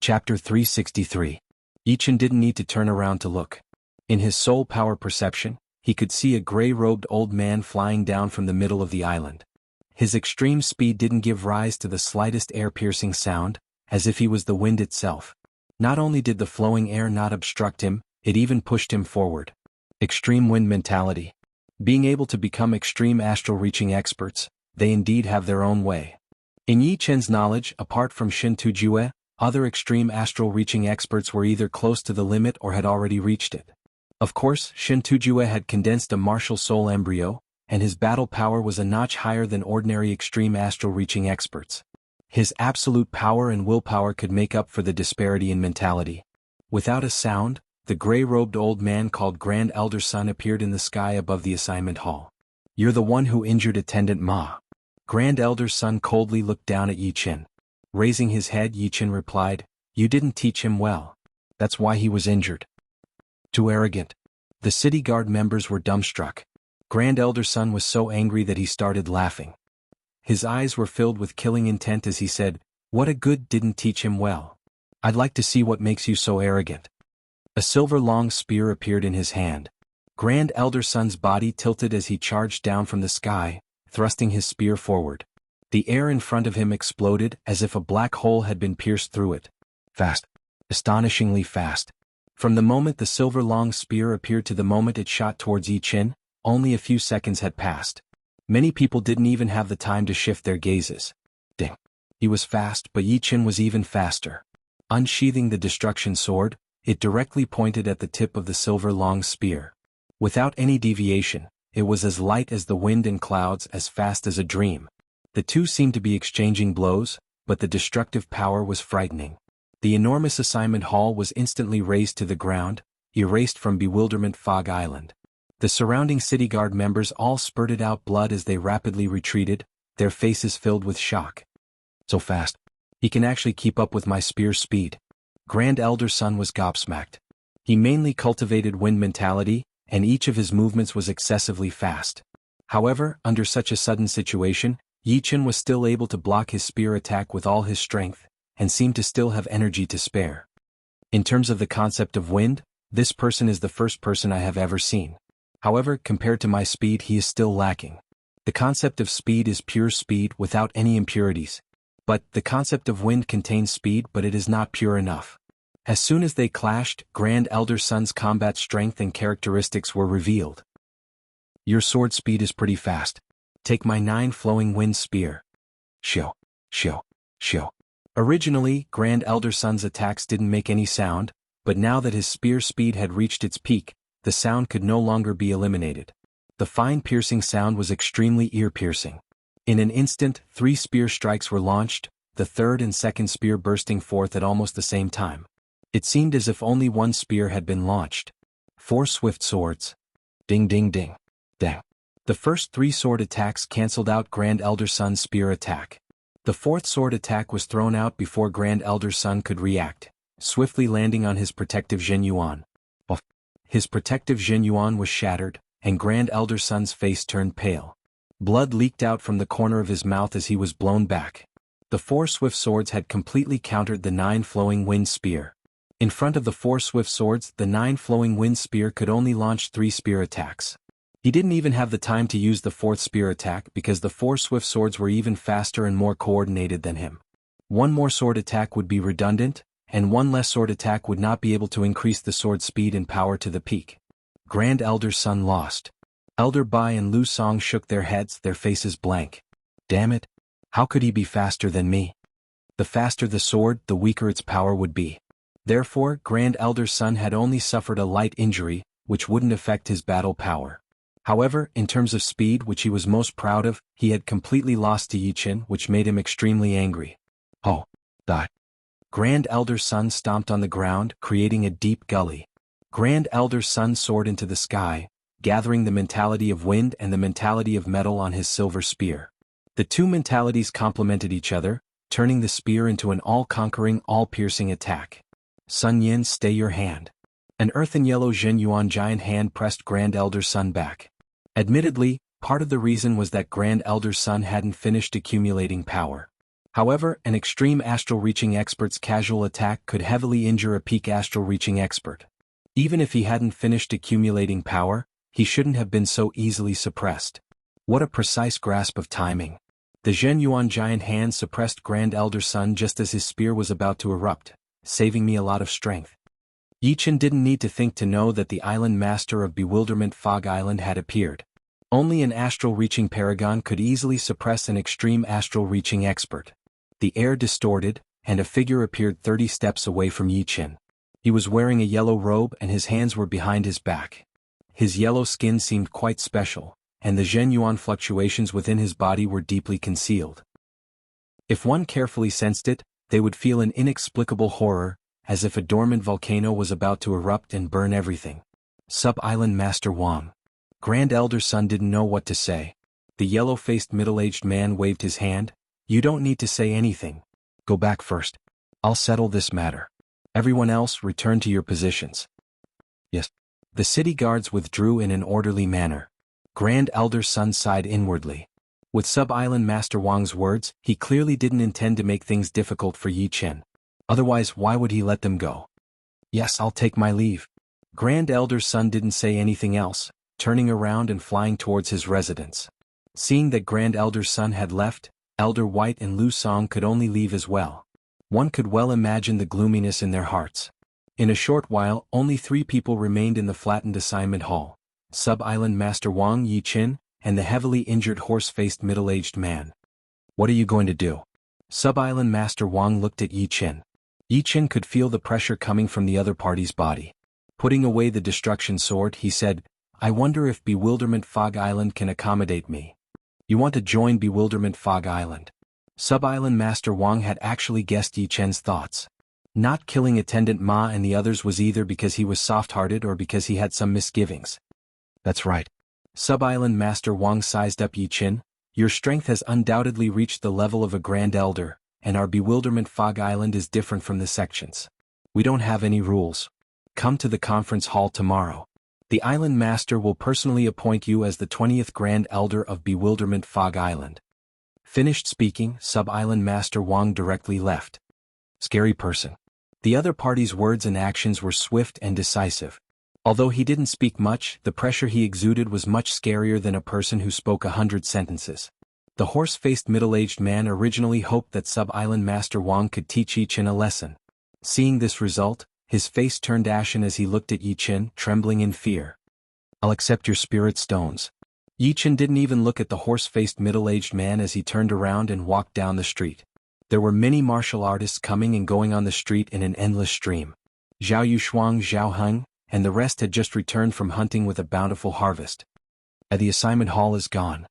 Chapter 363. Yichen didn't need to turn around to look. In his soul power perception, he could see a gray-robed old man flying down from the middle of the island. His extreme speed didn't give rise to the slightest air-piercing sound, as if he was the wind itself. Not only did the flowing air not obstruct him, it even pushed him forward. Extreme wind mentality. Being able to become extreme astral-reaching experts, they indeed have their own way. In Yichen's knowledge, apart from Shin Tujue, other extreme astral-reaching experts were either close to the limit or had already reached it. Of course, Shin Tujue had condensed a martial soul embryo, and his battle power was a notch higher than ordinary extreme astral-reaching experts. His absolute power and willpower could make up for the disparity in mentality. Without a sound, the gray-robed old man called Grand Elder Sun appeared in the sky above the assignment hall. "You're the one who injured Attendant Ma." Grand Elder Sun coldly looked down at Yichen. Raising his head, Yichen replied, "You didn't teach him well. That's why he was injured." Too arrogant. The city guard members were dumbstruck. Grand Elder Sun was so angry that he started laughing. His eyes were filled with killing intent as he said, "What a good didn't teach him well. I'd like to see what makes you so arrogant." A silver long spear appeared in his hand. Grand Elder Sun's body tilted as he charged down from the sky, thrusting his spear forward. The air in front of him exploded as if a black hole had been pierced through it. Fast. Astonishingly fast. From the moment the silver long spear appeared to the moment it shot towards Yichen, only a few seconds had passed. Many people didn't even have the time to shift their gazes. Ding. He was fast, but Yichen was even faster. Unsheathing the destruction sword, it directly pointed at the tip of the silver long spear. Without any deviation, it was as light as the wind and clouds, as fast as a dream. The two seemed to be exchanging blows, but the destructive power was frightening. The enormous assignment hall was instantly razed to the ground, erased from Bewilderment Fog Island. The surrounding city guard members all spurted out blood as they rapidly retreated, their faces filled with shock. "So fast. He can actually keep up with my spear's speed." Grand Elder Sun was gobsmacked. He mainly cultivated wind mentality, and each of his movements was excessively fast. However, under such a sudden situation, Yichen was still able to block his spear attack with all his strength, and seemed to still have energy to spare. In terms of the concept of wind, this person is the first person I have ever seen. However, compared to my speed, he is still lacking. The concept of speed is pure speed without any impurities. But the concept of wind contains speed, but it is not pure enough. As soon as they clashed, Grand Elder Sun's combat strength and characteristics were revealed. "Your sword speed is pretty fast. Take my 9 flowing wind spear." Shio, shio, shio. Originally, Grand Elder Sun's attacks didn't make any sound, but now that his spear speed had reached its peak, the sound could no longer be eliminated. The fine piercing sound was extremely ear-piercing. In an instant, 3 spear strikes were launched, the third and second spear bursting forth at almost the same time. It seemed as if only one spear had been launched. 4 swift swords. Ding ding ding. Dang. The first 3 sword attacks cancelled out Grand Elder Sun's spear attack. The 4th sword attack was thrown out before Grand Elder Sun could react, swiftly landing on his protective Zhenyuan. His protective Zhenyuan was shattered, and Grand Elder Sun's face turned pale. Blood leaked out from the corner of his mouth as he was blown back. The 4 swift swords had completely countered the 9 flowing wind spear. In front of the 4 swift swords, the 9 flowing wind spear could only launch 3 spear attacks. He didn't even have the time to use the 4th spear attack because the 4 swift swords were even faster and more coordinated than him. One more sword attack would be redundant, and one less sword attack would not be able to increase the sword's speed and power to the peak. Grand Elder Sun lost. Elder Bai and Lu Song shook their heads, their faces blank. Damn it! How could he be faster than me? The faster the sword, the weaker its power would be. Therefore, Grand Elder Sun had only suffered a light injury, which wouldn't affect his battle power. However, in terms of speed, which he was most proud of, he had completely lost to Yichen, which made him extremely angry. Oh, die. Grand Elder Sun stomped on the ground, creating a deep gully. Grand Elder Sun soared into the sky, gathering the mentality of wind and the mentality of metal on his silver spear. The 2 mentalities complemented each other, turning the spear into an all-conquering, all-piercing attack. Sun Yin, stay your hand. An earthen yellow Zhenyuan giant hand pressed Grand Elder Sun back. Admittedly, part of the reason was that Grand Elder Sun hadn't finished accumulating power. However, an extreme astral reaching expert's casual attack could heavily injure a peak astral reaching expert. Even if he hadn't finished accumulating power, he shouldn't have been so easily suppressed. What a precise grasp of timing. The Zhenyuan giant hand suppressed Grand Elder Sun just as his spear was about to erupt, saving me a lot of strength. Yi Chen didn't need to think to know that the island master of Bewilderment Fog Island had appeared. Only an astral-reaching paragon could easily suppress an extreme astral-reaching expert. The air distorted, and a figure appeared 30 steps away from Yi Chen. He was wearing a yellow robe and his hands were behind his back. His yellow skin seemed quite special, and the Zhenyuan fluctuations within his body were deeply concealed. If one carefully sensed it, they would feel an inexplicable horror, as if a dormant volcano was about to erupt and burn everything. Sub-Island Master Wang. Grand Elder Sun didn't know what to say. The yellow-faced middle-aged man waved his hand. You don't need to say anything. Go back first. I'll settle this matter. Everyone else return to your positions. Yes. The city guards withdrew in an orderly manner. Grand Elder Sun sighed inwardly. With Sub-Island Master Wang's words, he clearly didn't intend to make things difficult for Yi Chen. Otherwise, why would he let them go? Yes, I'll take my leave. Grand Elder Sun didn't say anything else, turning around and flying towards his residence. Seeing that Grand Elder Sun had left, Elder White and Lu Song could only leave as well. One could well imagine the gloominess in their hearts. In a short while, only 3 people remained in the flattened assignment hall: Sub-Island Master Wang, Yi Chen, and the heavily injured horse-faced middle-aged man. What are you going to do? Sub-Island Master Wang looked at Yi Chen. Yi Chen could feel the pressure coming from the other party's body. Putting away the destruction sword, he said, I wonder if Bewilderment Fog Island can accommodate me. You want to join Bewilderment Fog Island? Sub-Island Master Wang had actually guessed Yi Chen's thoughts. Not killing Attendant Ma and the others was either because he was soft-hearted or because he had some misgivings. That's right. Sub-Island Master Wang sized up Yi Chen. Your strength has undoubtedly reached the level of a Grand Elder, and our Bewilderment Fog Island is different from the sections. We don't have any rules. Come to the conference hall tomorrow. The Island Master will personally appoint you as the 20th Grand Elder of Bewilderment Fog Island. Finished speaking, Sub-Island Master Wang directly left. Scary person. The other party's words and actions were swift and decisive. Although he didn't speak much, the pressure he exuded was much scarier than a person who spoke 100 sentences. The horse-faced middle-aged man originally hoped that Sub-Island Master Wang could teach Yi Chen a lesson. Seeing this result, his face turned ashen as he looked at Yi Chen, trembling in fear. I'll accept your spirit stones. Yi Chen didn't even look at the horse-faced middle-aged man as he turned around and walked down the street. There were many martial artists coming and going on the street in an endless stream. Zhao Yushuang, Zhao Heng, and the rest had just returned from hunting with a bountiful harvest. The assignment hall is gone.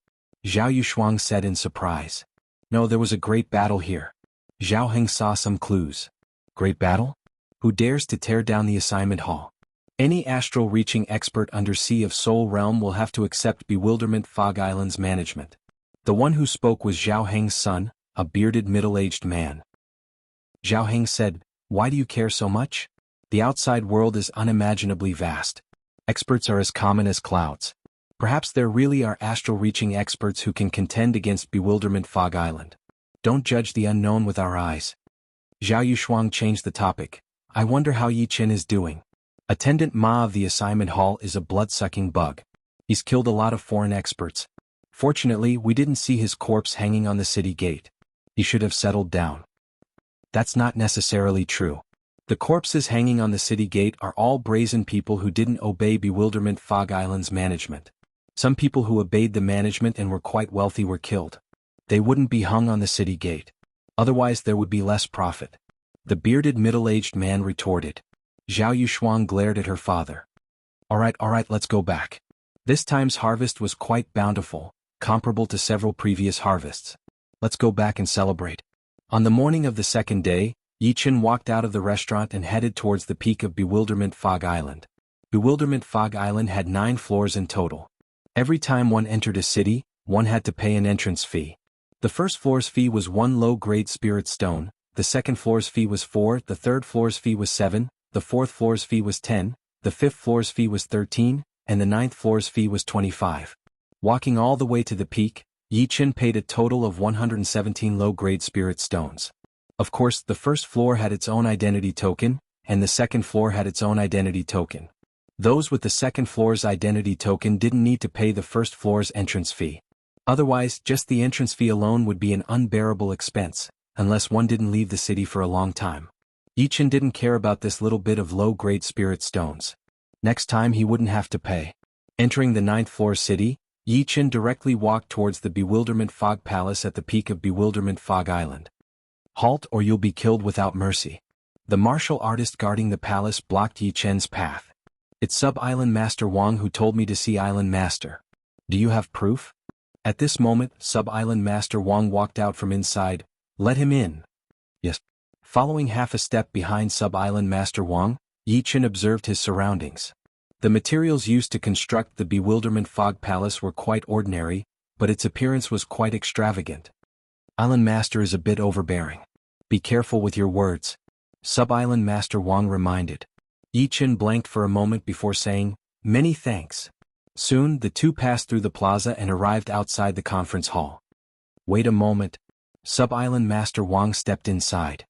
Zhao Yushuang said in surprise. No, there was a great battle here. Zhao Heng saw some clues. Great battle? Who dares to tear down the assignment hall? Any astral-reaching expert under Sea of Soul Realm will have to accept Bewilderment Fog Island's management. The one who spoke was Zhao Heng's son, a bearded middle-aged man. Zhao Heng said, Why do you care so much? The outside world is unimaginably vast. Experts are as common as clouds. Perhaps there really are astral-reaching experts who can contend against Bewilderment Fog Island. Don't judge the unknown with our eyes. Zhao Yushuang changed the topic. I wonder how Yi Chen is doing. Attendant Ma of the assignment hall is a blood-sucking bug. He's killed a lot of foreign experts. Fortunately, we didn't see his corpse hanging on the city gate. He should have settled down. That's not necessarily true. The corpses hanging on the city gate are all brazen people who didn't obey Bewilderment Fog Island's management. Some people who obeyed the management and were quite wealthy were killed. They wouldn't be hung on the city gate. Otherwise there would be less profit. The bearded middle-aged man retorted. Zhao Yushuang glared at her father. All right, let's go back. This time's harvest was quite bountiful, comparable to several previous harvests. Let's go back and celebrate. On the morning of the second day, Yi Chen walked out of the restaurant and headed towards the peak of Bewilderment Fog Island. Bewilderment Fog Island had 9 floors in total. Every time one entered a city, one had to pay an entrance fee. The first floor's fee was 1 low-grade spirit stone, the second floor's fee was 4, the third floor's fee was 7, the fourth floor's fee was 10, the fifth floor's fee was 13, and the ninth floor's fee was 25. Walking all the way to the peak, Yi Chen paid a total of 117 low-grade spirit stones. Of course, the first floor had its own identity token, and the second floor had its own identity token. Those with the second floor's identity token didn't need to pay the first floor's entrance fee. Otherwise, just the entrance fee alone would be an unbearable expense, unless one didn't leave the city for a long time. Yi Chen didn't care about this little bit of low-grade spirit stones. Next time he wouldn't have to pay. Entering the 9th floor city, Yi Chen directly walked towards the Bewilderment Fog Palace at the peak of Bewilderment Fog Island. Halt or you'll be killed without mercy. The martial artist guarding the palace blocked Yi Chen's path. It's Sub-Island Master Wang who told me to see Island Master. Do you have proof? At this moment, Sub-Island Master Wang walked out from inside. Let him in. Yes. Following half a step behind Sub-Island Master Wang, Yi Chen observed his surroundings. The materials used to construct the Bewilderment Fog Palace were quite ordinary, but its appearance was quite extravagant. Island Master is a bit overbearing. Be careful with your words. Sub-Island Master Wang reminded. Yi Chen blanked for a moment before saying, "Many thanks." Soon, the two passed through the plaza and arrived outside the conference hall. Wait a moment. Sub-Island Master Wang stepped inside.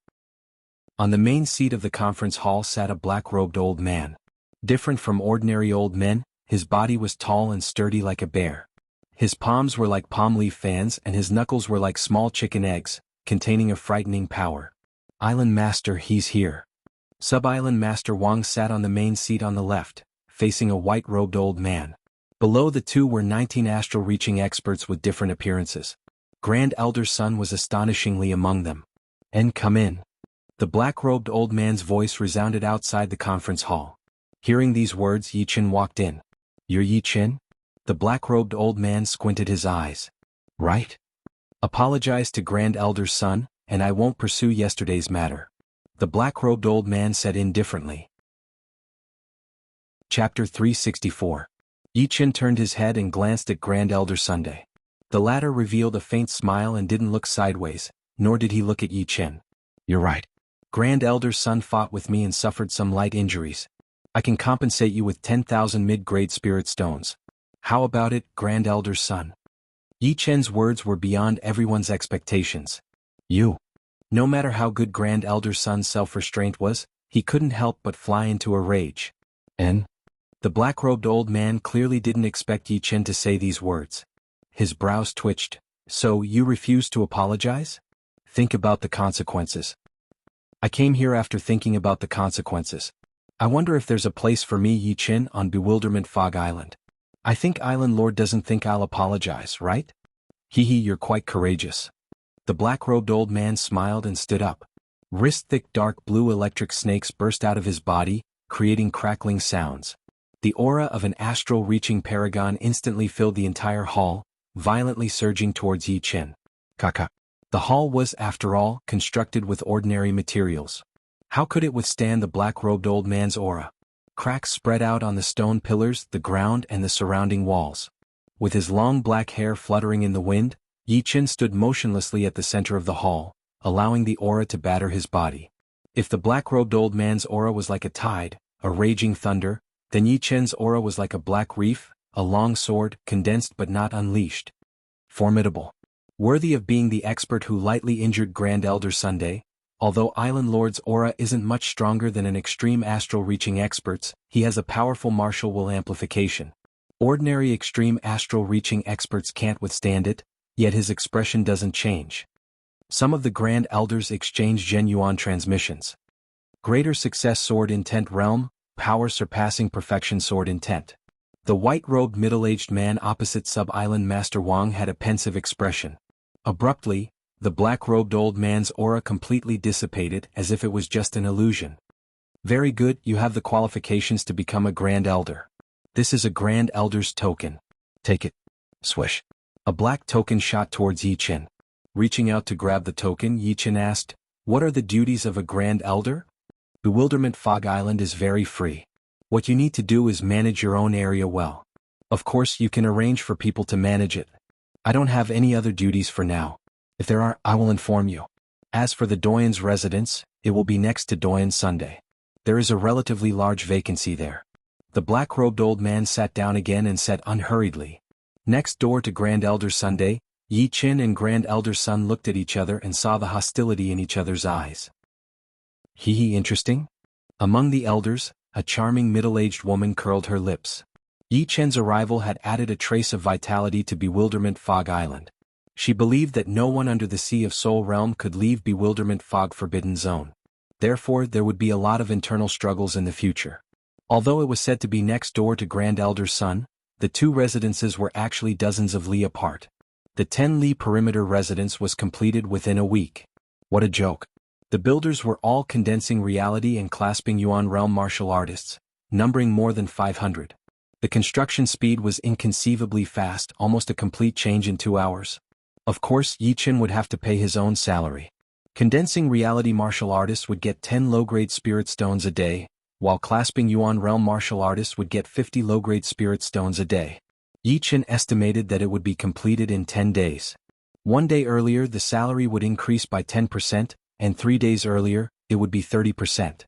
On the main seat of the conference hall sat a black-robed old man. Different from ordinary old men, his body was tall and sturdy like a bear. His palms were like palm leaf fans and his knuckles were like small chicken eggs, containing a frightening power. Island Master, he's here. Sub-Island Master Wang sat on the main seat on the left, facing a white-robed old man. Below the two were 19 astral-reaching experts with different appearances. Grand Elder Sun was astonishingly among them. "And come in." The black-robed old man's voice resounded outside the conference hall. Hearing these words, Yi Chen walked in. "You're Yi Chen?" The black-robed old man squinted his eyes. "Right. Apologize to Grand Elder Sun, and I won't pursue yesterday's matter," the black-robed old man said indifferently. Chapter 364. Yi Chen turned his head and glanced at Grand Elder Sunday. The latter revealed a faint smile and didn't look sideways, nor did he look at Yi Chen. "You're right. Grand Elder Sun fought with me and suffered some light injuries. I can compensate you with 10,000 mid-grade spirit stones. How about it, Grand Elder Sun?" Yi Chen's words were beyond everyone's expectations. "You." No matter how good Grand Elder Sun's self-restraint was, he couldn't help but fly into a rage. "And?" The black-robed old man clearly didn't expect Yi Chen to say these words. His brows twitched. "So you refuse to apologize? Think about the consequences." "I came here after thinking about the consequences. I wonder if there's a place for me, Yi Chen, on Bewilderment Fog Island. I think Island Lord doesn't think I'll apologize, right? Hee hee, you're quite courageous." The black-robed old man smiled and stood up. Wrist-thick dark blue electric snakes burst out of his body, creating crackling sounds. The aura of an astral-reaching paragon instantly filled the entire hall, violently surging towards Yi Chen. Kaka. The hall was, after all, constructed with ordinary materials. How could it withstand the black-robed old man's aura? Cracks spread out on the stone pillars, the ground, and the surrounding walls. With his long black hair fluttering in the wind, Yi Chen stood motionlessly at the center of the hall, allowing the aura to batter his body. If the black-robed old man's aura was like a tide, a raging thunder, then Yi Chen's aura was like a black reef, a long sword, condensed but not unleashed. Formidable. Worthy of being the expert who lightly injured Grand Elder Sunday. Although Island Lord's aura isn't much stronger than an extreme astral-reaching expert's, he has a powerful martial will amplification. Ordinary extreme astral-reaching experts can't withstand it, yet his expression doesn't change. Some of the Grand Elders exchange genuine transmissions. Greater success sword intent realm, power surpassing perfection sword intent. The white-robed middle-aged man opposite Sub-Island Master Wang had a pensive expression. Abruptly, the black-robed old man's aura completely dissipated as if it was just an illusion. "Very good, you have the qualifications to become a Grand Elder. This is a Grand Elder's token. Take it." Swish. A black token shot towards Yi Chen. Reaching out to grab the token, Yi Chen asked, "What are the duties of a Grand Elder?" "Bewilderment Fog Island is very free. What you need to do is manage your own area well. Of course, you can arrange for people to manage it. I don't have any other duties for now. If there are, I will inform you. As for the Doyen's residence, it will be next to Doyen Sunday. There is a relatively large vacancy there." The black-robed old man sat down again and said unhurriedly, "Next door to Grand Elder Sunday, Yi Qin and Grand Elder Sun looked at each other and saw the hostility in each other's eyes. Hee, interesting? Among the elders, a charming middle-aged woman curled her lips. Yi Chen's arrival had added a trace of vitality to Bewilderment Fog Island. She believed that no one under the Sea of Soul Realm could leave Bewilderment Fog Forbidden Zone. Therefore, there would be a lot of internal struggles in the future. Although it was said to be next door to Grand Elder Sun, the two residences were actually dozens of li apart. The 10-li perimeter residence was completed within a week. What a joke. The builders were all condensing reality and clasping Yuan realm martial artists, numbering more than 500. The construction speed was inconceivably fast, almost a complete change in 2 hours. Of course, Yi Qin would have to pay his own salary. Condensing reality martial artists would get 10 low-grade spirit stones a day, while clasping Yuan realm martial artists would get 50 low-grade spirit stones a day. Yi Qin estimated that it would be completed in 10 days. 1 day earlier the salary would increase by 10%, and 3 days earlier, it would be 30%.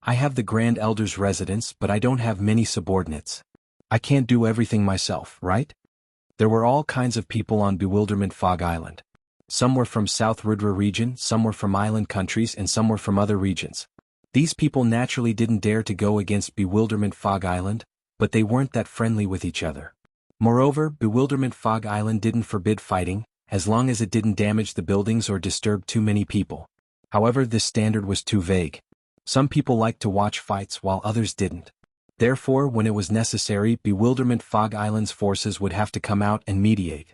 I have the Grand Elder's residence, but I don't have many subordinates. I can't do everything myself, right? There were all kinds of people on Bewilderment Fog Island. Some were from South Rudra region, some were from island countries, and some were from other regions. These people naturally didn't dare to go against Bewilderment Fog Island, but they weren't that friendly with each other. Moreover, Bewilderment Fog Island didn't forbid fighting, as long as it didn't damage the buildings or disturb too many people. However, this standard was too vague. Some people liked to watch fights while others didn't. Therefore, when it was necessary, Bewilderment Fog Island's forces would have to come out and mediate.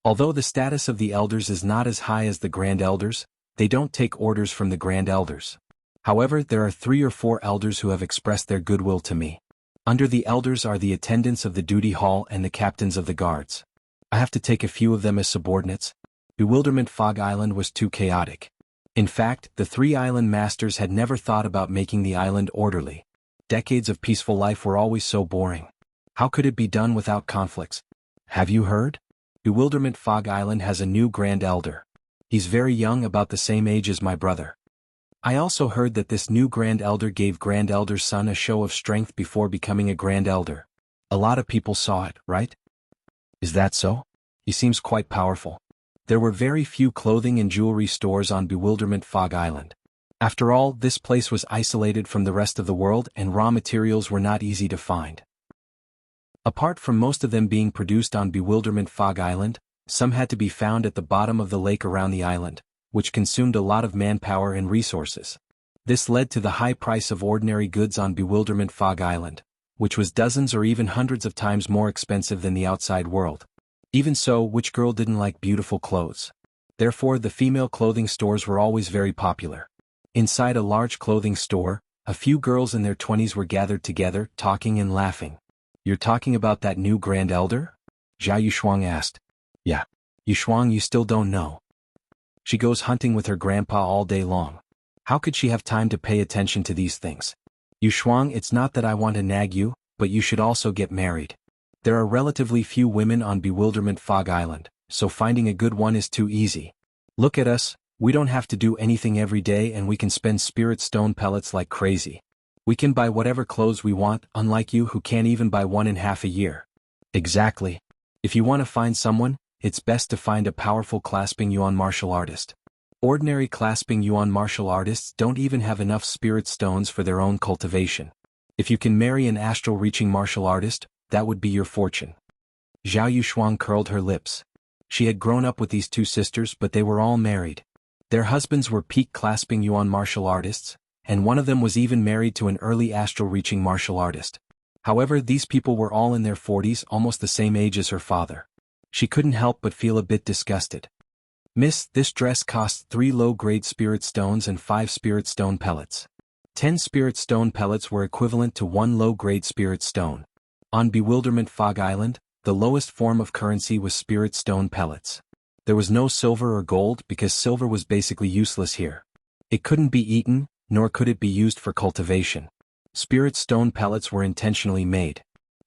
Although the status of the elders is not as high as the Grand Elders, they don't take orders from the Grand Elders. However, there are 3 or 4 elders who have expressed their goodwill to me. Under the elders are the attendants of the duty hall and the captains of the guards. I have to take a few of them as subordinates. Bewilderment Fog Island was too chaotic. In fact, the 3 island masters had never thought about making the island orderly. Decades of peaceful life were always so boring. How could it be done without conflicts? Have you heard? Bewilderment Fog Island has a new Grand Elder. He's very young, about the same age as my brother. I also heard that this new Grand Elder gave Grand Elder Sun a show of strength before becoming a Grand Elder. A lot of people saw it, right? Is that so? He seems quite powerful. There were very few clothing and jewelry stores on Bewilderment Fog Island. After all, this place was isolated from the rest of the world and raw materials were not easy to find. Apart from most of them being produced on Bewilderment Fog Island, some had to be found at the bottom of the lake around the island, which consumed a lot of manpower and resources. This led to the high price of ordinary goods on Bewilderment Fog Island, which was dozens or even hundreds of times more expensive than the outside world. Even so, which girl didn't like beautiful clothes? Therefore, the female clothing stores were always very popular. Inside a large clothing store, a few girls in their 20s were gathered together, talking and laughing. You're talking about that new Grand Elder? Zhao Yushuang asked. Yeah. Yushuang, you still don't know. She goes hunting with her grandpa all day long. How could she have time to pay attention to these things? Yushuang, it's not that I want to nag you, but you should also get married. There are relatively few women on Bewilderment Fog Island, so finding a good one is too easy. Look at us, we don't have to do anything every day and we can spend spirit stone pellets like crazy. We can buy whatever clothes we want, unlike you who can't even buy one in half a year. Exactly. If you want to find someone, it's best to find a powerful clasping Yuan martial artist. Ordinary clasping Yuan martial artists don't even have enough spirit stones for their own cultivation. If you can marry an astral reaching martial artist, that would be your fortune. Zhao Yushuang curled her lips. She had grown up with these 2 sisters, but they were all married. Their husbands were peak clasping Yuan martial artists, and one of them was even married to an early astral reaching martial artist. However, these people were all in their 40s, almost the same age as her father. She couldn't help but feel a bit disgusted. Miss, this dress costs 3 low-grade spirit stones and 5 spirit stone pellets. 10 spirit stone pellets were equivalent to 1 low-grade spirit stone. On Bewilderment Fog Island, the lowest form of currency was spirit stone pellets. There was no silver or gold because silver was basically useless here. It couldn't be eaten, nor could it be used for cultivation. Spirit stone pellets were intentionally made.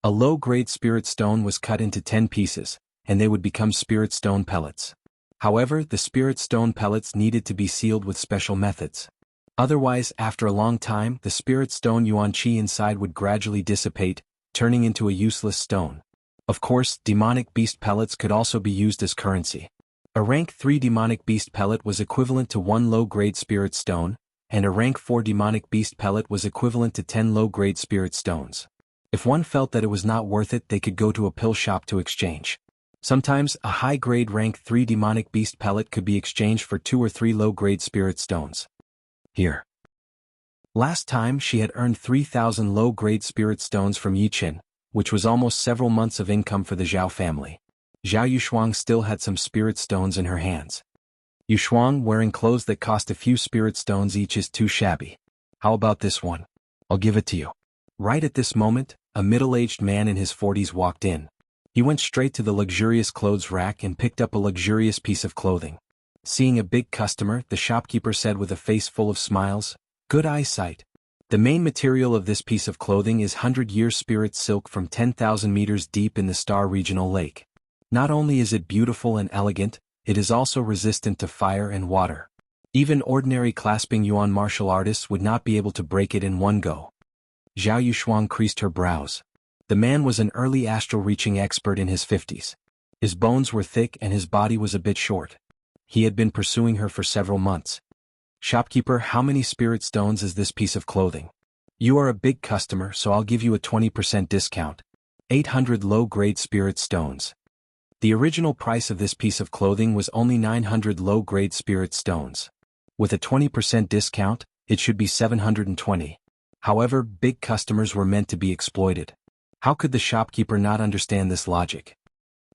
A low-grade spirit stone was cut into 10 pieces, and they would become spirit stone pellets. However, the spirit stone pellets needed to be sealed with special methods. Otherwise, after a long time, the spirit stone yuan qi inside would gradually dissipate, turning into a useless stone. Of course, demonic beast pellets could also be used as currency. A rank 3 demonic beast pellet was equivalent to 1 low-grade spirit stone, and a rank 4 demonic beast pellet was equivalent to 10 low-grade spirit stones. If one felt that it was not worth it, they could go to a pill shop to exchange. Sometimes, a high-grade rank 3 demonic beast pellet could be exchanged for 2 or 3 low-grade spirit stones. Here. Last time she had earned 3,000 low-grade spirit stones from Yichen, which was almost several months of income for the Zhao family. Zhao Yushuang still had some spirit stones in her hands. Yushuang, wearing clothes that cost a few spirit stones each is too shabby. How about this one? I'll give it to you. Right at this moment, a middle-aged man in his 40s walked in. He went straight to the luxurious clothes rack and picked up a luxurious piece of clothing. Seeing a big customer, the shopkeeper said with a face full of smiles, "Good eyesight. The main material of this piece of clothing is 100-year spirit silk from 10,000 meters deep in the Star Regional Lake. Not only is it beautiful and elegant, it is also resistant to fire and water. Even ordinary clasping yuan martial artists would not be able to break it in one go." Zhao Yushuang creased her brows. The man was an early astral-reaching expert in his 50s. His bones were thick and his body was a bit short. He had been pursuing her for several months. "Shopkeeper, how many spirit stones is this piece of clothing? You are a big customer, so I'll give you a 20% discount. 800 low-grade spirit stones." The original price of this piece of clothing was only 900 low-grade spirit stones. With a 20% discount, it should be 720. However, big customers were meant to be exploited. How could the shopkeeper not understand this logic?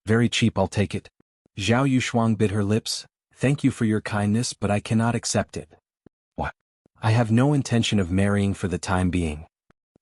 "Very cheap, I'll take it." Zhao Yushuang bit her lips. "Thank you for your kindness, but I cannot accept it." "What? I have no intention of marrying for the time being.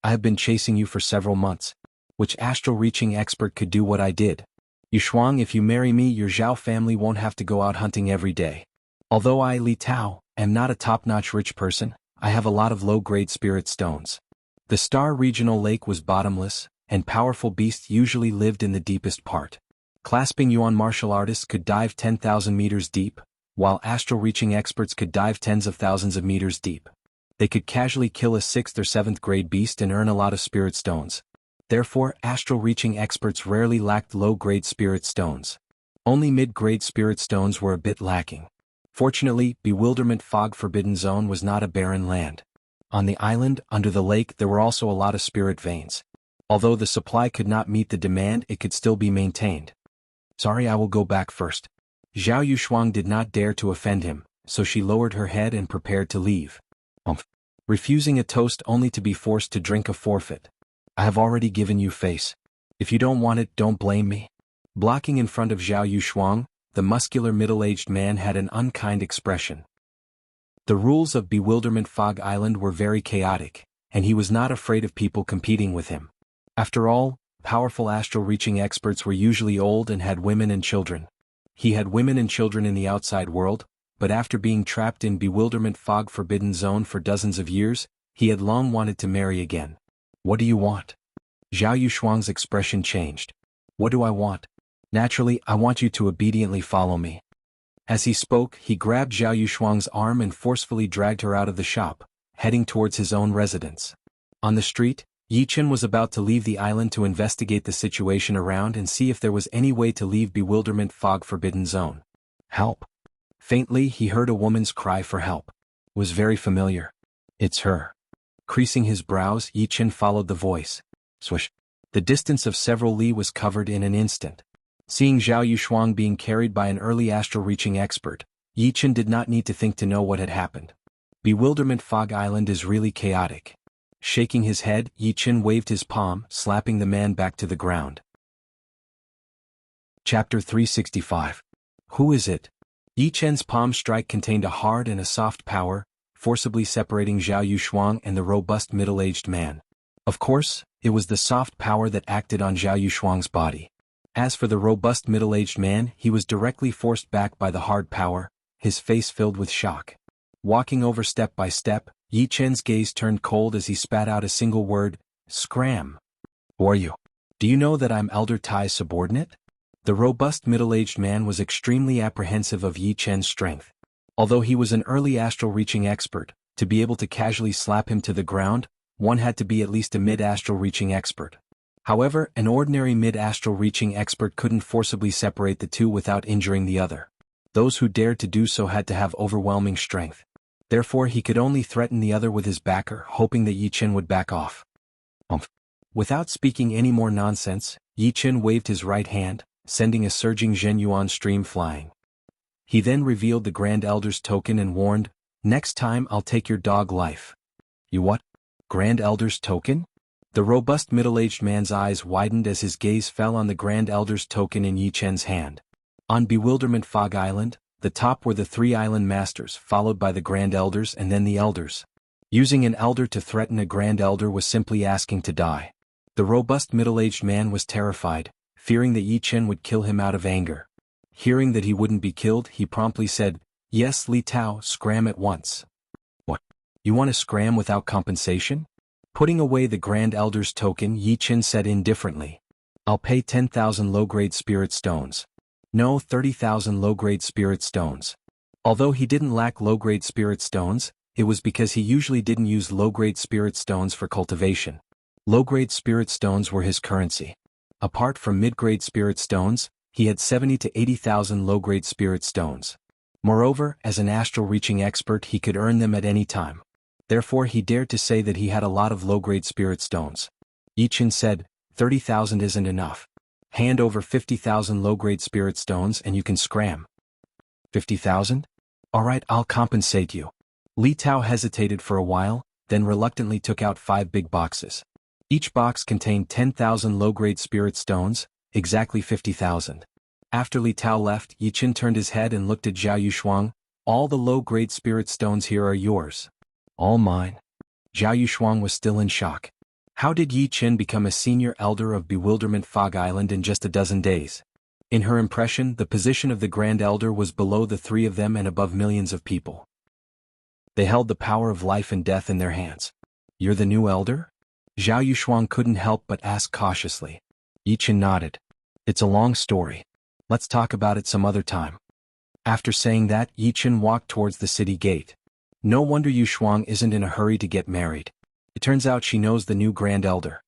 I have been chasing you for several months. Which astral-reaching expert could do what I did? Yushuang, if you marry me, your Zhao family won't have to go out hunting every day. Although I, Li Tao, am not a top-notch rich person, I have a lot of low-grade spirit stones." The Star Regional Lake was bottomless, and powerful beasts usually lived in the deepest part. Clasping yuan martial artists could dive 10,000 meters deep, while astral-reaching experts could dive tens of thousands of meters deep. They could casually kill a 6th or 7th grade beast and earn a lot of spirit stones. Therefore, astral-reaching experts rarely lacked low-grade spirit stones. Only mid-grade spirit stones were a bit lacking. Fortunately, Bewilderment Fog Forbidden Zone was not a barren land. On the island, under the lake, there were also a lot of spirit veins. Although the supply could not meet the demand, it could still be maintained. "Sorry, I will go back first." Zhao Yushuang did not dare to offend him, so she lowered her head and prepared to leave. Refusing a toast only to be forced to drink a forfeit. "I have already given you face. If you don't want it, don't blame me." Blocking in front of Zhao Yushuang, the muscular middle-aged man had an unkind expression. The rules of Bewilderment Fog Island were very chaotic, and he was not afraid of people competing with him. After all, powerful astral-reaching experts were usually old and had women and children. He had women and children in the outside world, but after being trapped in Bewilderment Fog Forbidden Zone for dozens of years, he had long wanted to marry again. "What do you want?" Zhao Yushuang's expression changed. "What do I want? Naturally, I want you to obediently follow me." As he spoke, he grabbed Zhao Yushuang's arm and forcefully dragged her out of the shop, heading towards his own residence. On the street, Yichen was about to leave the island to investigate the situation around and see if there was any way to leave Bewilderment Fog Forbidden Zone. "Help!" Faintly, he heard a woman's cry for help. It was very familiar. "It's her." Creasing his brows, Yichen followed the voice. Swish. The distance of several li was covered in an instant. Seeing Zhao Yushuang being carried by an early astral-reaching expert, Yichen did not need to think to know what had happened. Bewilderment Fog Island is really chaotic. Shaking his head, Yichen waved his palm, slapping the man back to the ground. Chapter 365. Who is it? Yichen's palm strike contained a hard and a soft power, forcibly separating Zhao Yushuang and the robust middle-aged man. Of course, it was the soft power that acted on Zhao Yushuang's body. As for the robust middle-aged man, he was directly forced back by the hard power, his face filled with shock. Walking over step by step, Yichen's gaze turned cold as he spat out a single word, "Scram." "Who are you? Do you know that I'm Elder Tai's subordinate?" The robust middle-aged man was extremely apprehensive of Yichen's strength. Although he was an early astral-reaching expert, to be able to casually slap him to the ground, one had to be at least a mid-astral-reaching expert. However, an ordinary mid-astral-reaching expert couldn't forcibly separate the two without injuring the other. Those who dared to do so had to have overwhelming strength. Therefore he could only threaten the other with his backer, hoping that Yi Chen would back off. Without speaking any more nonsense, Yi Chen waved his right hand, sending a surging Zhenyuan stream flying. He then revealed the Grand Elder's token and warned, "Next time I'll take your dog life." "You what? Grand Elder's token?" The robust middle-aged man's eyes widened as his gaze fell on the Grand Elder's token in Yi Chen's hand. On Bewilderment Fog Island, the top were the three island masters, followed by the Grand Elders and then the Elders. Using an elder to threaten a Grand Elder was simply asking to die. The robust middle-aged man was terrified, fearing that Yi Chen would kill him out of anger. Hearing that he wouldn't be killed, he promptly said, "Yes, Li Tao, scram at once." "What? You want to scram without compensation?" Putting away the Grand Elder's token, Yi Chen said indifferently, "I'll pay 10,000 low-grade spirit stones. No, 30,000 low-grade spirit stones." Although he didn't lack low-grade spirit stones, it was because he usually didn't use low-grade spirit stones for cultivation. Low-grade spirit stones were his currency. Apart from mid-grade spirit stones, he had 70 to 80,000 low-grade spirit stones. Moreover, as an astral-reaching expert he could earn them at any time. Therefore he dared to say that he had a lot of low-grade spirit stones. Yi Chen said, 30,000 isn't enough. Hand over 50,000 low-grade spirit stones and you can scram." 50,000? Alright, I'll compensate you. Li Tao hesitated for a while, then reluctantly took out 5 big boxes. Each box contained 10,000 low-grade spirit stones, exactly 50,000. After Li Tao left, Yi Chen turned his head and looked at Zhao Yushuang. "All the low-grade spirit stones here are yours." "All mine?" Zhao Yushuang was still in shock. How did Yi Chen become a senior elder of Bewilderment Fog Island in just a dozen days? In her impression, the position of the Grand Elder was below the three of them and above millions of people. They held the power of life and death in their hands. "You're the new elder?" Zhao Yushuang couldn't help but ask cautiously. Yi Chen nodded. "It's a long story. Let's talk about it some other time." After saying that, Yi Chen walked towards the city gate. No wonder Yushuang isn't in a hurry to get married. It turns out she knows the new Grand Elder.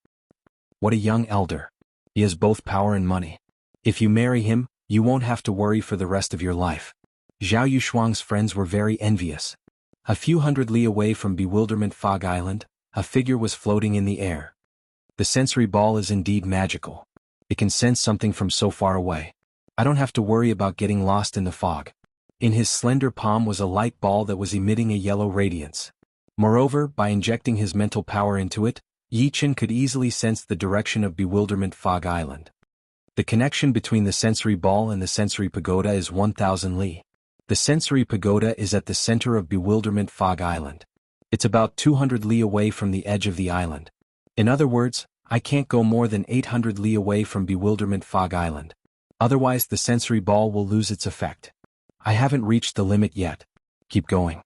What a young elder. He has both power and money. If you marry him, you won't have to worry for the rest of your life. Zhao Yushuang's friends were very envious. A few hundred li away from Bewilderment Fog Island, a figure was floating in the air. The sensory ball is indeed magical. It can sense something from so far away. I don't have to worry about getting lost in the fog. In his slender palm was a light ball that was emitting a yellow radiance. Moreover, by injecting his mental power into it, Yi Chen could easily sense the direction of Bewilderment Fog Island. The connection between the sensory ball and the sensory pagoda is 1,000 li. The sensory pagoda is at the center of Bewilderment Fog Island. It's about 200 li away from the edge of the island. In other words, I can't go more than 800 li away from Bewilderment Fog Island. Otherwise the sensory ball will lose its effect. I haven't reached the limit yet. Keep going.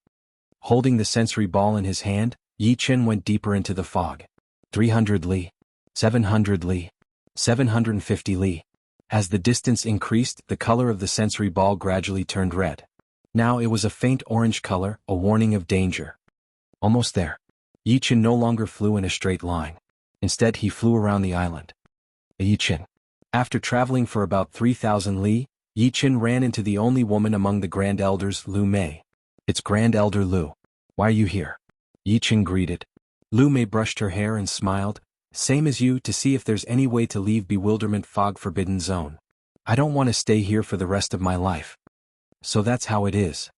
Holding the sensory ball in his hand, Yi Chen went deeper into the fog. 300 li. 700 li. 750 li. As the distance increased, the color of the sensory ball gradually turned red. Now it was a faint orange color, a warning of danger. Almost there. Yi Chen no longer flew in a straight line. Instead he flew around the island. Yi Chen. After traveling for about 3,000 li, Yi Chen ran into the only woman among the Grand Elders, Lu Mei. "It's Grand Elder Lu. Why are you here?" Yi Chen greeted. Lu Mei brushed her hair and smiled. "Same as you, to see if there's any way to leave Bewilderment Fog Forbidden Zone. I don't want to stay here for the rest of my life." "So that's how it is."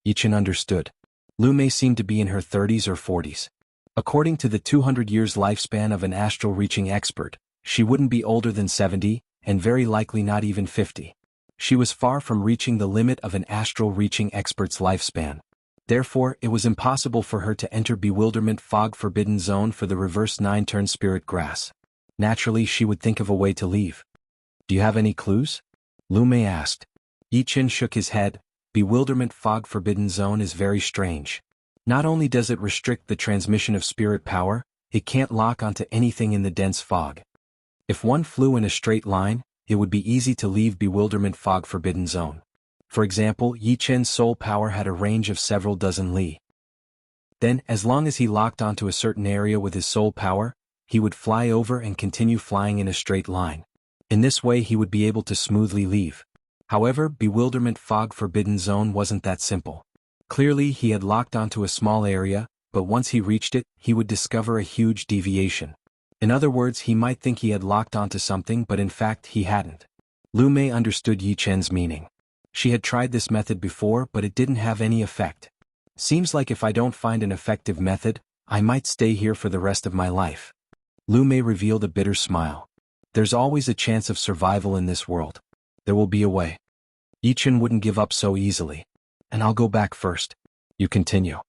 Yi Chen understood. Lu Mei seemed to be in her 30s or 40s. According to the 200 years lifespan of an astral reaching expert, she wouldn't be older than 70, and very likely not even 50. She was far from reaching the limit of an astral reaching expert's lifespan. Therefore, it was impossible for her to enter Bewilderment Fog Forbidden Zone for the reverse 9-turn spirit grass. Naturally, she would think of a way to leave. "Do you have any clues?" Lu Mei asked. Yi Chen shook his head. Bewilderment Fog Forbidden Zone is very strange. Not only does it restrict the transmission of spirit power, it can't lock onto anything in the dense fog. If one flew in a straight line, it would be easy to leave Bewilderment Fog Forbidden Zone. For example, Yi Chen's soul power had a range of several dozen li. Then, as long as he locked onto a certain area with his soul power, he would fly over and continue flying in a straight line. In this way he would be able to smoothly leave. However, bewilderment fog forbidden zone wasn't that simple. Clearly he had locked onto a small area, but once he reached it, he would discover a huge deviation. In other words, he might think he had locked onto something but in fact he hadn't. Lu Mei understood Yi Chen's meaning. She had tried this method before but it didn't have any effect. Seems like if I don't find an effective method, I might stay here for the rest of my life. Lu Mei revealed a bitter smile. There's always a chance of survival in this world. There will be a way. Yi Chen wouldn't give up so easily. And I'll go back first. You continue.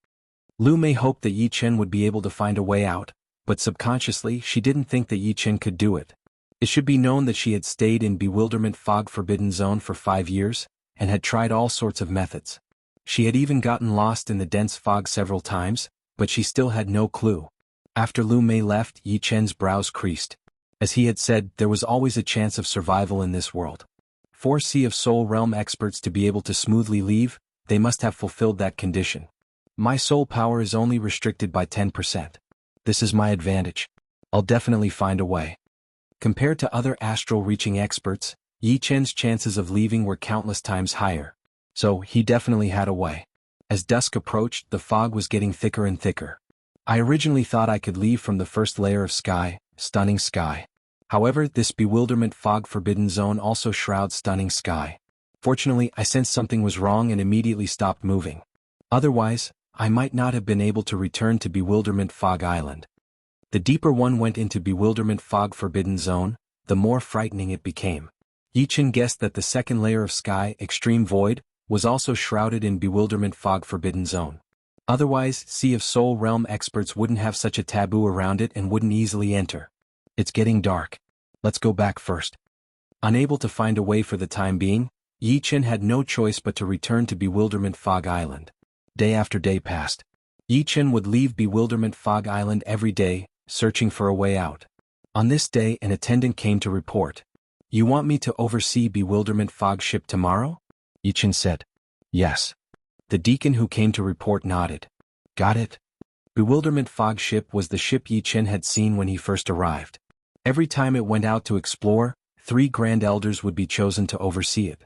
Lu Mei hoped that Yi Chen would be able to find a way out, but subconsciously she didn't think that Yi Chen could do it. It should be known that she had stayed in bewilderment fog forbidden zone for 5 years, and had tried all sorts of methods. She had even gotten lost in the dense fog several times, but she still had no clue. After Lu Mei left, Yi Chen's brows creased. As he had said, there was always a chance of survival in this world. For Sea of Soul Realm experts to be able to smoothly leave, they must have fulfilled that condition. My soul power is only restricted by 10%. This is my advantage. I'll definitely find a way. Compared to other astral reaching experts, Yi Chen's chances of leaving were countless times higher. So, he definitely had a way. As dusk approached, the fog was getting thicker and thicker. I originally thought I could leave from the first layer of sky, stunning sky. However, this bewilderment fog forbidden zone also shrouds stunning sky. Fortunately, I sensed something was wrong and immediately stopped moving. Otherwise, I might not have been able to return to Bewilderment Fog Island. The deeper one went into Bewilderment Fog Forbidden Zone, the more frightening it became. Yi Chen guessed that the second layer of sky, Extreme Void, was also shrouded in Bewilderment Fog Forbidden Zone. Otherwise, Sea of Soul Realm experts wouldn't have such a taboo around it and wouldn't easily enter. It's getting dark. Let's go back first. Unable to find a way for the time being, Yi Chen had no choice but to return to Bewilderment Fog Island. Day after day passed. Yi Chen would leave Bewilderment Fog Island every day, searching for a way out. On this day, an attendant came to report. You want me to oversee Bewilderment Fog ship tomorrow? Yi Chen said. Yes. The deacon who came to report nodded. Got it? Bewilderment Fog ship was the ship Yi Chen had seen when he first arrived. Every time it went out to explore, 3 Grand Elders would be chosen to oversee it.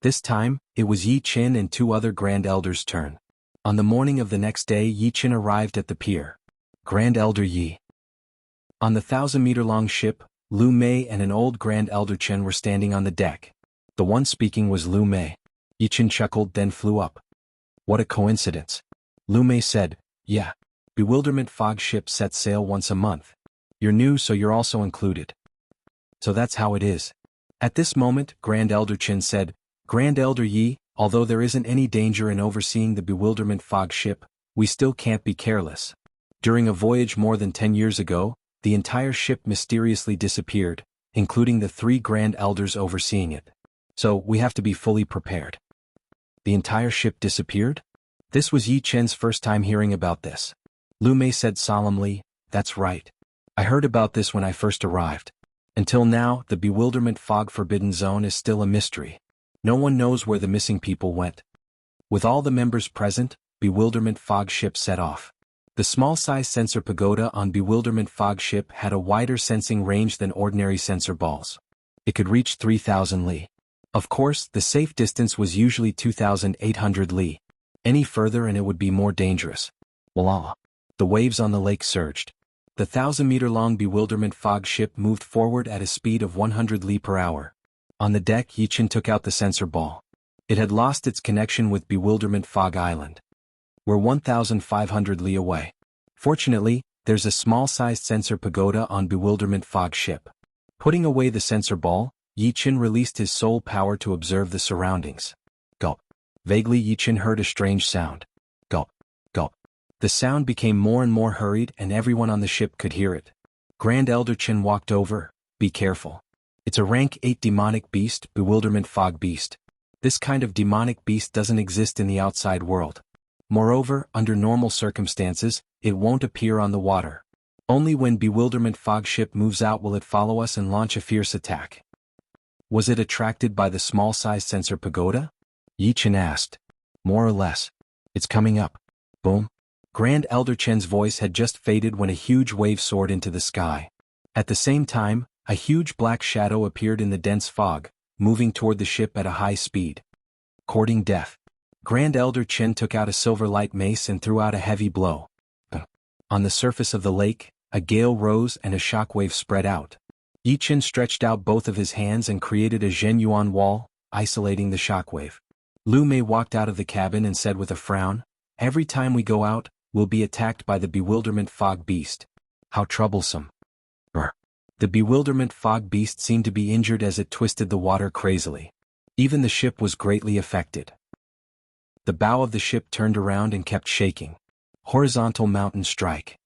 This time, it was Yi Chen and 2 other Grand Elders' turn. On the morning of the next day, Yi Chen arrived at the pier. Grand Elder Yi. On the 1,000-meter-long ship, Lu Mei and an old Grand Elder Chen were standing on the deck. The one speaking was Lu Mei. Yi Chen chuckled, then flew up. What a coincidence. Lu Mei said, yeah. Bewilderment Fog ship sets sail once a month. You're new, so you're also included. So that's how it is. At this moment, Grand Elder Chen said, Grand Elder Yi, although there isn't any danger in overseeing the Bewilderment Fog ship, we still can't be careless. During a voyage more than 10 years ago, the entire ship mysteriously disappeared, including the 3 Grand Elders overseeing it. So, we have to be fully prepared. The entire ship disappeared? This was Yi Chen's first time hearing about this. Lu Mei said solemnly, that's right. I heard about this when I first arrived. Until now, the Bewilderment Fog Forbidden Zone is still a mystery. No one knows where the missing people went. With all the members present, Bewilderment Fog ship set off. The small-size sensor pagoda on Bewilderment Fog ship had a wider sensing range than ordinary sensor balls. It could reach 3,000 li. Of course, the safe distance was usually 2,800 li. Any further and it would be more dangerous. Voila! The waves on the lake surged. The 1,000-meter-long Bewilderment Fog ship moved forward at a speed of 100 li per hour. On the deck, Yi Chen took out the sensor ball. It had lost its connection with Bewilderment Fog Island. We're 1,500 li away. Fortunately, there's a small-sized sensor pagoda on Bewilderment Fog ship. Putting away the sensor ball, Yi Chen released his soul power to observe the surroundings. Gulp. Vaguely, Yi Chen heard a strange sound. Gulp. Gulp. The sound became more and more hurried and everyone on the ship could hear it. Grand Elder Chen walked over. Be careful. It's a rank 8 demonic beast, Bewilderment Fog beast. This kind of demonic beast doesn't exist in the outside world. Moreover, under normal circumstances, it won't appear on the water. Only when Bewilderment Fog ship moves out will it follow us and launch a fierce attack. Was it attracted by the small-sized sensor pagoda? Yi Chen asked. More or less. It's coming up. Boom. Grand Elder Chen's voice had just faded when a huge wave soared into the sky. At the same time, a huge black shadow appeared in the dense fog, moving toward the ship at a high speed. Courting death. Grand Elder Qin took out a silver light mace and threw out a heavy blow. On the surface of the lake, a gale rose and a shockwave spread out. Yi Qin stretched out both of his hands and created a Zhenyuan wall, isolating the shockwave. Lu Mei walked out of the cabin and said with a frown, "Every time we go out, we'll be attacked by the bewilderment fog beast. How troublesome." The bewilderment fog beast seemed to be injured as it twisted the water crazily. Even the ship was greatly affected. The bow of the ship turned around and kept shaking. Horizontal mountain strike.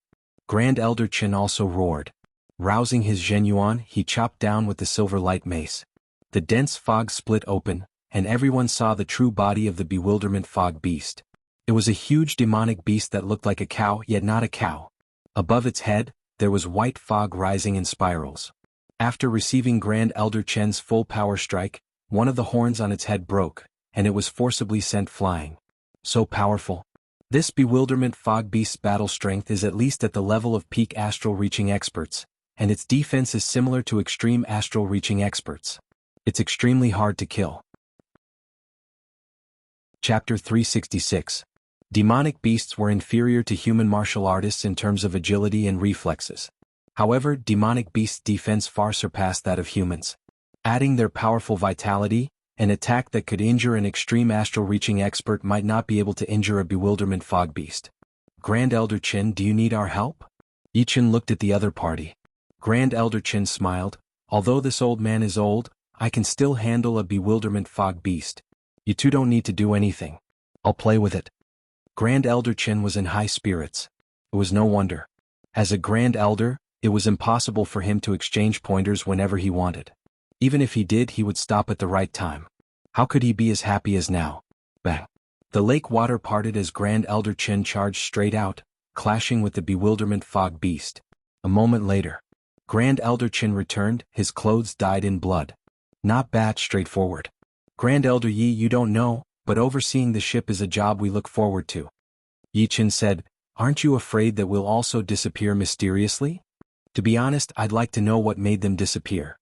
Grand Elder Qin also roared. Rousing his Zhenyuan, he chopped down with the silver light mace. The dense fog split open, and everyone saw the true body of the bewilderment fog beast. It was a huge demonic beast that looked like a cow, yet not a cow. Above its head, there was white fog rising in spirals. After receiving Grand Elder Chen's full power strike, one of the horns on its head broke, and it was forcibly sent flying. So powerful. This bewilderment fog beast's battle strength is at least at the level of peak astral reaching experts, and its defense is similar to extreme astral reaching experts. It's extremely hard to kill. Chapter 366. Demonic beasts were inferior to human martial artists in terms of agility and reflexes. However, demonic beasts' defense far surpassed that of humans. Adding their powerful vitality, an attack that could injure an extreme astral reaching expert might not be able to injure a bewilderment fog beast. Grand Elder Qin, do you need our help? Yi Qin looked at the other party. Grand Elder Qin smiled. Although this old man is old, I can still handle a bewilderment fog beast. You two don't need to do anything. I'll play with it. Grand Elder Qin was in high spirits. It was no wonder. As a Grand Elder, it was impossible for him to exchange pointers whenever he wanted. Even if he did, he would stop at the right time. How could he be as happy as now? Bang! The lake water parted as Grand Elder Qin charged straight out, clashing with the bewilderment fog beast. A moment later, Grand Elder Qin returned, his clothes dyed in blood. Not bad, straightforward. Grand Elder Yi, you don't know, but overseeing the ship is a job we look forward to. Yi Qin said, aren't you afraid that we'll also disappear mysteriously? To be honest, I'd like to know what made them disappear.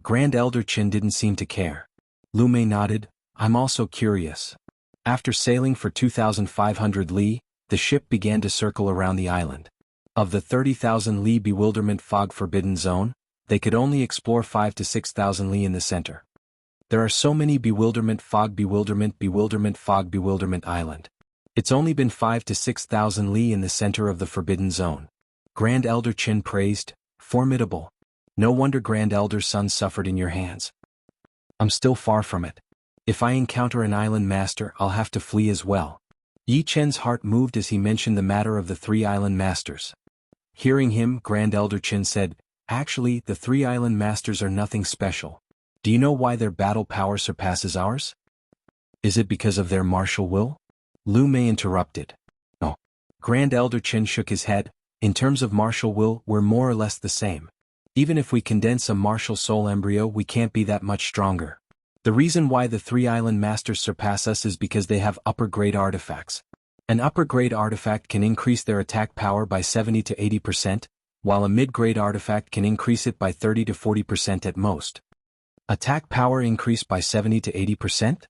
Grand Elder Qin didn't seem to care. Lu Mei nodded, I'm also curious. After sailing for 2,500 li, the ship began to circle around the island. Of the 30,000 li bewilderment fog forbidden zone, they could only explore 5 to 6,000 li in the center. There are so many bewilderment fog island. It's only been 5 to 6,000 li in the center of the forbidden zone. Grand Elder Qin praised, formidable. No wonder Grand Elder's son suffered in your hands. I'm still far from it. If I encounter an island master, I'll have to flee as well. Yi Chen's heart moved as he mentioned the matter of the 3 island masters. Hearing him, Grand Elder Qin said, actually, the 3 island masters are nothing special. Do you know why their battle power surpasses ours? Is it because of their martial will? Lu Mei interrupted. No. Grand Elder Qin shook his head. In terms of martial will, we're more or less the same. Even if we condense a martial soul embryo, we can't be that much stronger. The reason why the 3 island masters surpass us is because they have upper-grade artifacts. An upper-grade artifact can increase their attack power by 70 to 80%, while a mid-grade artifact can increase it by 30 to 40% at most. Attack power increased by 70 to 80%?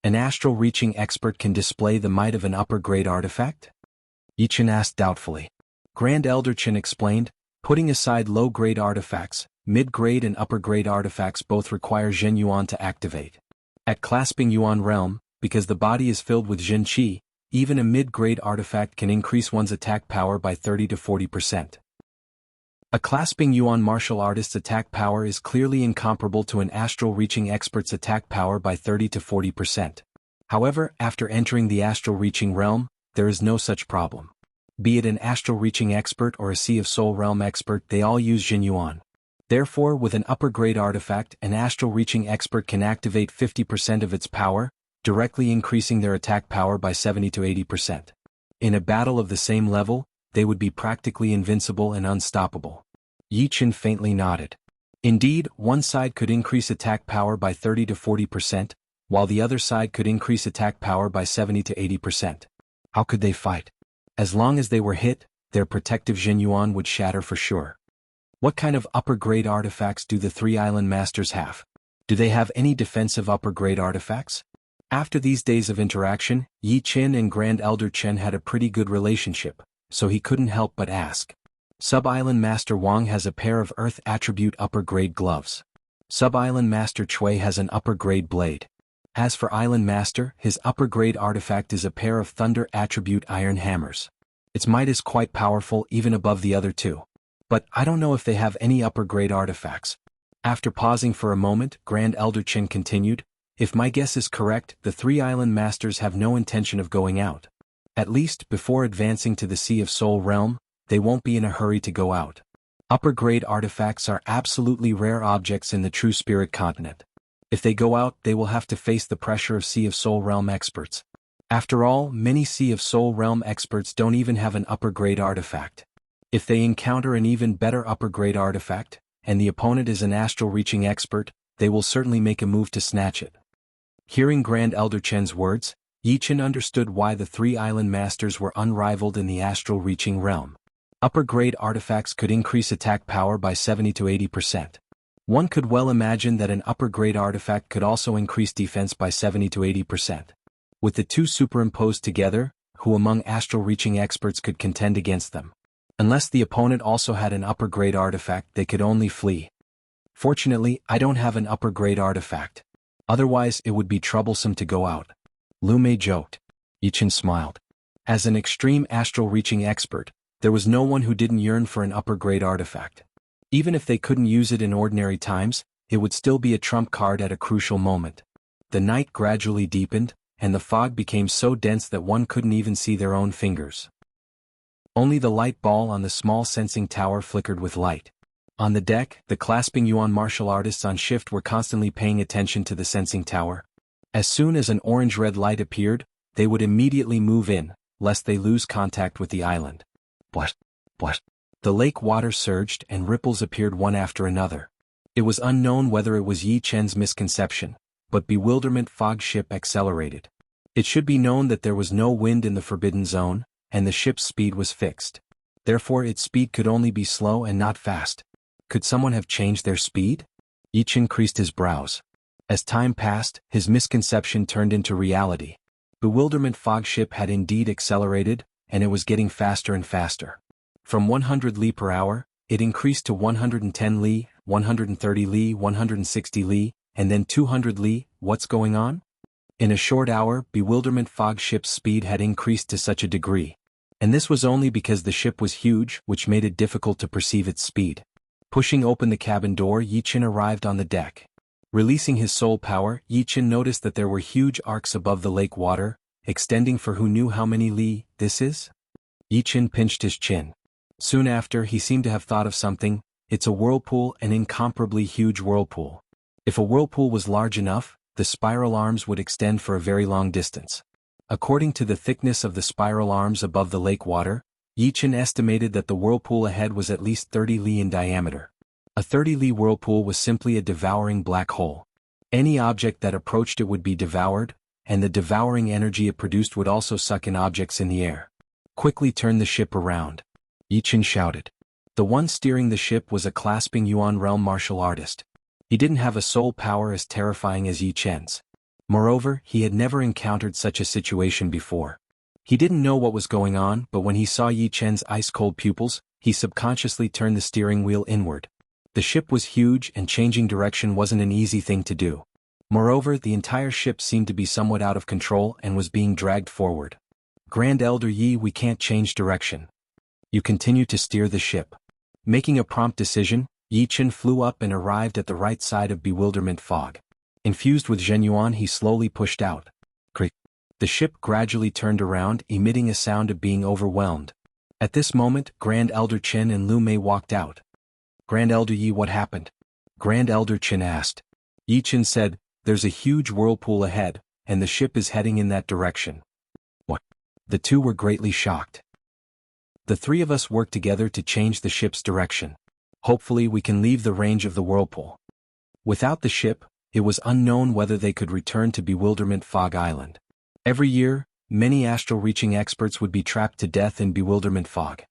An astral-reaching expert can display the might of an upper-grade artifact? Yi Qin asked doubtfully. Grand Elder Qin explained, putting aside low-grade artifacts, mid-grade and upper-grade artifacts both require Zhen Yuan to activate. At Clasping Yuan Realm, because the body is filled with Zhen Qi, even a mid-grade artifact can increase one's attack power by 30 to 40%. A Clasping Yuan martial artist's attack power is clearly incomparable to an astral-reaching expert's attack power by 30 to 40%. However, after entering the astral-reaching realm, there is no such problem. Be it an astral-reaching expert or a Sea of Soul realm expert, they all use Zhen Yuan. Therefore, with an upper-grade artifact, an astral-reaching expert can activate 50% of its power, directly increasing their attack power by 70 to 80%. In a battle of the same level, they would be practically invincible and unstoppable. Yi Qin faintly nodded. Indeed, one side could increase attack power by 30 to 40%, while the other side could increase attack power by 70 to 80%. How could they fight? As long as they were hit, their protective Zhen Yuan would shatter for sure. What kind of upper-grade artifacts do the 3 island masters have? Do they have any defensive upper-grade artifacts? After these days of interaction, Yi Qin and Grand Elder Chen had a pretty good relationship, so he couldn't help but ask. Sub-Island Master Wang has a pair of Earth Attribute upper-grade gloves. Sub-Island Master Chui has an upper-grade blade. As for Island Master, his upper-grade artifact is a pair of Thunder Attribute iron hammers. Its might is quite powerful even above the other two. But I don't know if they have any upper-grade artifacts. After pausing for a moment, Grand Elder Chen continued, if my guess is correct, the three Island Masters have no intention of going out. At least, before advancing to the Sea of Soul Realm, they won't be in a hurry to go out. Upper-grade artifacts are absolutely rare objects in the True Spirit continent. If they go out, they will have to face the pressure of Sea of Soul Realm experts. After all, many Sea of Soul Realm experts don't even have an upper-grade artifact. If they encounter an even better upper-grade artifact, and the opponent is an astral-reaching expert, they will certainly make a move to snatch it. Hearing Grand Elder Chen's words, Yi Qin understood why the three Island Masters were unrivaled in the astral-reaching realm. Upper-grade artifacts could increase attack power by 70 to 80%. One could well imagine that an upper-grade artifact could also increase defense by 70 to 80%. With the two superimposed together, who among astral-reaching experts could contend against them? Unless the opponent also had an upper-grade artifact, they could only flee. Fortunately, I don't have an upper-grade artifact. Otherwise, it would be troublesome to go out. Lu Mei joked. Yi Qin smiled. As an extreme astral-reaching expert, there was no one who didn't yearn for an upper-grade artifact. Even if they couldn't use it in ordinary times, it would still be a trump card at a crucial moment. The night gradually deepened, and the fog became so dense that one couldn't even see their own fingers. Only the light ball on the small sensing tower flickered with light. On the deck, the clasping yuan martial artists on shift were constantly paying attention to the sensing tower. As soon as an orange-red light appeared, they would immediately move in, lest they lose contact with the island. What? The lake water surged and ripples appeared one after another. It was unknown whether it was Yi Chen's misconception, but bewilderment fog ship accelerated. It should be known that there was no wind in the forbidden zone, and the ship's speed was fixed. Therefore its speed could only be slow and not fast. Could someone have changed their speed? Yi Qin creased his brows. As time passed, his misconception turned into reality. Bewilderment fog ship had indeed accelerated, and it was getting faster and faster. From 100 li per hour, it increased to 110 li, 130 li, 160 li, and then 200 li. What's going on? In a short hour, bewilderment fog ship's speed had increased to such a degree. And this was only because the ship was huge, which made it difficult to perceive its speed. Pushing open the cabin door, Yi Qin arrived on the deck. Releasing his soul power, Yi Qin noticed that there were huge arcs above the lake water, extending for who knew how many li this is? Yi Qin pinched his chin. Soon after, he seemed to have thought of something. It's a whirlpool, an incomparably huge whirlpool. If a whirlpool was large enough, the spiral arms would extend for a very long distance. According to the thickness of the spiral arms above the lake water, Yi Qin estimated that the whirlpool ahead was at least 30 li in diameter. A 30 li whirlpool was simply a devouring black hole. Any object that approached it would be devoured, and the devouring energy it produced would also suck in objects in the air. Quickly turn the ship around. Yi Qin shouted. The one steering the ship was a clasping yuan realm martial artist. He didn't have a soul power as terrifying as Yi Chen's. Moreover, he had never encountered such a situation before. He didn't know what was going on, but when he saw Yi Chen's ice-cold pupils, he subconsciously turned the steering wheel inward. The ship was huge and changing direction wasn't an easy thing to do. Moreover, the entire ship seemed to be somewhat out of control and was being dragged forward. Grand Elder Yi, we can't change direction. You continue to steer the ship. Making a prompt decision, Yi Qin flew up and arrived at the right side of bewilderment fog. Infused with Zhenyuan, he slowly pushed out. Creak. The ship gradually turned around, emitting a sound of being overwhelmed. At this moment, Grand Elder Chen and Lu Mei walked out. Grand Elder Yi, what happened? Grand Elder Chen asked. Yi Qin said, there's a huge whirlpool ahead, and the ship is heading in that direction. What? The two were greatly shocked. The three of us worked together to change the ship's direction. Hopefully we can leave the range of the whirlpool. Without the ship, it was unknown whether they could return to Bewilderment Fog Island. Every year, many astral-reaching experts would be trapped to death in Bewilderment Fog.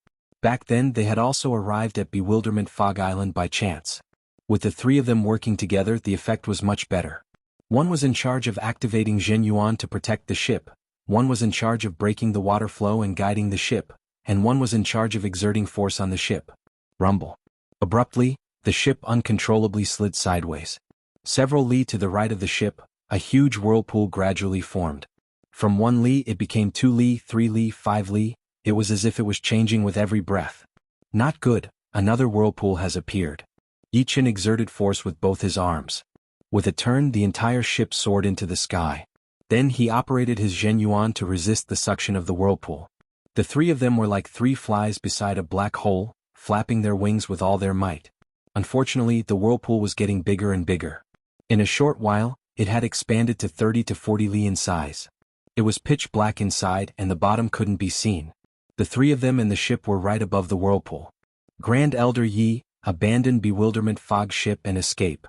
Back then they had also arrived at Bewilderment Fog Island by chance. With the three of them working together, the effect was much better. One was in charge of activating Zhen Yuan to protect the ship, one was in charge of breaking the water flow and guiding the ship, and one was in charge of exerting force on the ship. Rumble. Abruptly, the ship uncontrollably slid sideways. Several li to the right of the ship, a huge whirlpool gradually formed. From 1 li it became 2 li, 3 li, 5 li, it was as if it was changing with every breath. Not good, another whirlpool has appeared. Yi Chen exerted force with both his arms. With a turn, the entire ship soared into the sky. Then he operated his Zhen Yuan to resist the suction of the whirlpool. The three of them were like three flies beside a black hole, flapping their wings with all their might. Unfortunately, the whirlpool was getting bigger and bigger. In a short while, it had expanded to 30 to 40 li in size. It was pitch black inside and the bottom couldn't be seen. The three of them and the ship were right above the whirlpool. Grand Elder Yi, abandon bewilderment fog ship and escape.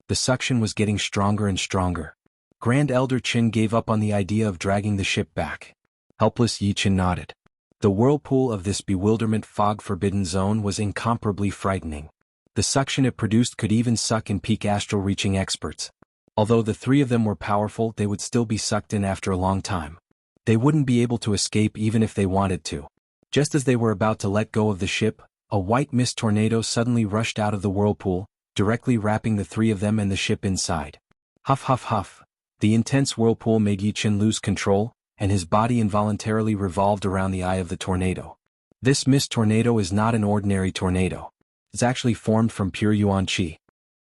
The suction was getting stronger and stronger. Grand Elder Qin gave up on the idea of dragging the ship back. Helpless Yi Chen nodded. The whirlpool of this bewilderment fog forbidden zone was incomparably frightening. The suction it produced could even suck in peak astral reaching experts. Although the three of them were powerful, they would still be sucked in after a long time. They wouldn't be able to escape even if they wanted to. Just as they were about to let go of the ship, a white mist tornado suddenly rushed out of the whirlpool, directly wrapping the three of them and the ship inside. Huff huff huff. The intense whirlpool made Yi Chen lose control, and his body involuntarily revolved around the eye of the tornado. This mist tornado is not an ordinary tornado. It's actually formed from pure Yuan Qi.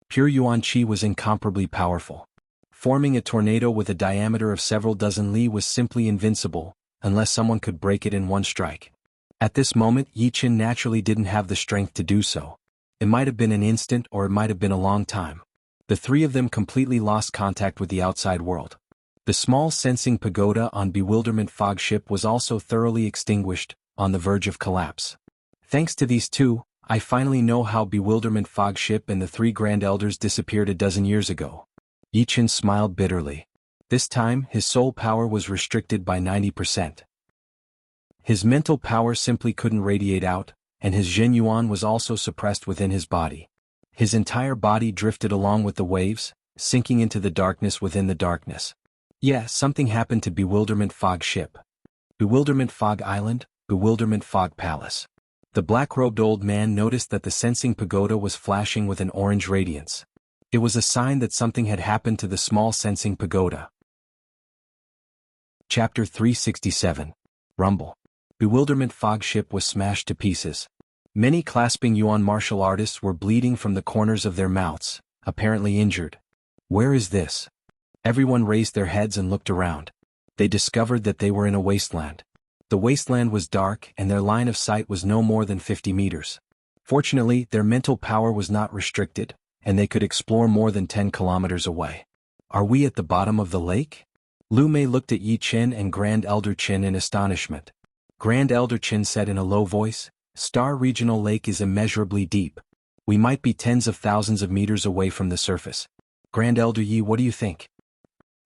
Pure Yuan Qi was incomparably powerful. Forming a tornado with a diameter of several dozen li was simply invincible, unless someone could break it in one strike. At this moment, Yi Chen naturally didn't have the strength to do so. It might have been an instant or it might have been a long time. The three of them completely lost contact with the outside world. The small sensing pagoda on Bewilderment Fog ship was also thoroughly extinguished, on the verge of collapse. Thanks to these two, I finally know how Bewilderment Fog ship and the three Grand Elders disappeared a dozen years ago. Yi Chen smiled bitterly. This time, his soul power was restricted by 90%. His mental power simply couldn't radiate out, and his Zhen Yuan was also suppressed within his body. His entire body drifted along with the waves, sinking into the darkness within the darkness. Yeah, something happened to Bewilderment Fog ship. Bewilderment Fog Island, Bewilderment Fog Palace. The black-robed old man noticed that the sensing pagoda was flashing with an orange radiance. It was a sign that something had happened to the small sensing pagoda. Chapter 367. Rumble. Bewilderment Fog ship was smashed to pieces. Many clasping Yuan martial artists were bleeding from the corners of their mouths, apparently injured. Where is this? Everyone raised their heads and looked around. They discovered that they were in a wasteland. The wasteland was dark and their line of sight was no more than 50 meters. Fortunately, their mental power was not restricted, and they could explore more than 10 kilometers away. Are we at the bottom of the lake? Lu Mei looked at Yi Chen and Grand Elder Qin in astonishment. Grand Elder Qin said in a low voice, Star Regional Lake is immeasurably deep. We might be tens of thousands of meters away from the surface. Grand Elder Yi, what do you think?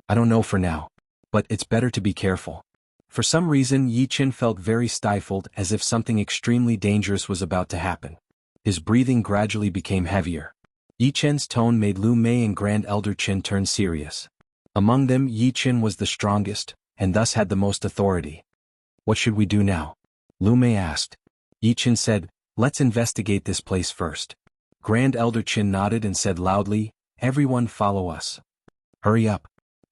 I don't know for now. But it's better to be careful. For some reason, Yi Chen felt very stifled, as if something extremely dangerous was about to happen. His breathing gradually became heavier. Yi Chen's tone made Lu Mei and Grand Elder Qin turn serious. Among them, Yi Chen was the strongest, and thus had the most authority. What should we do now? Lu Mei asked. Yi Chen said, let's investigate this place first. Grand Elder Qin nodded and said loudly, everyone follow us. Hurry up.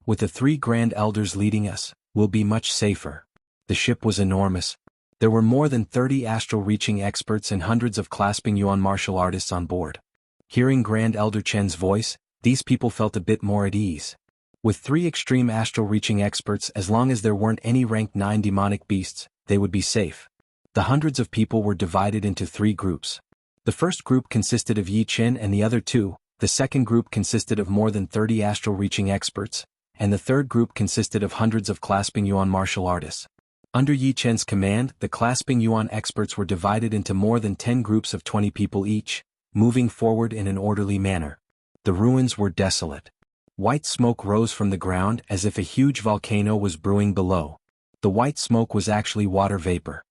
With the three Grand Elders leading us, we'll be much safer. The ship was enormous. There were more than 30 astral-reaching experts and hundreds of clasping Yuan martial artists on board. Hearing Grand Elder Chen's voice, these people felt a bit more at ease. With 3 extreme astral-reaching experts, as long as there weren't any rank 9 demonic beasts, they would be safe. The hundreds of people were divided into 3 groups. The first group consisted of Yi Chen and the other 2, the second group consisted of more than 30 astral-reaching experts, and the third group consisted of hundreds of clasping Yuan martial artists. Under Yi Chen's command, the clasping Yuan experts were divided into more than 10 groups of 20 people each, moving forward in an orderly manner. The ruins were desolate. White smoke rose from the ground as if a huge volcano was brewing below. The white smoke was actually water vapor.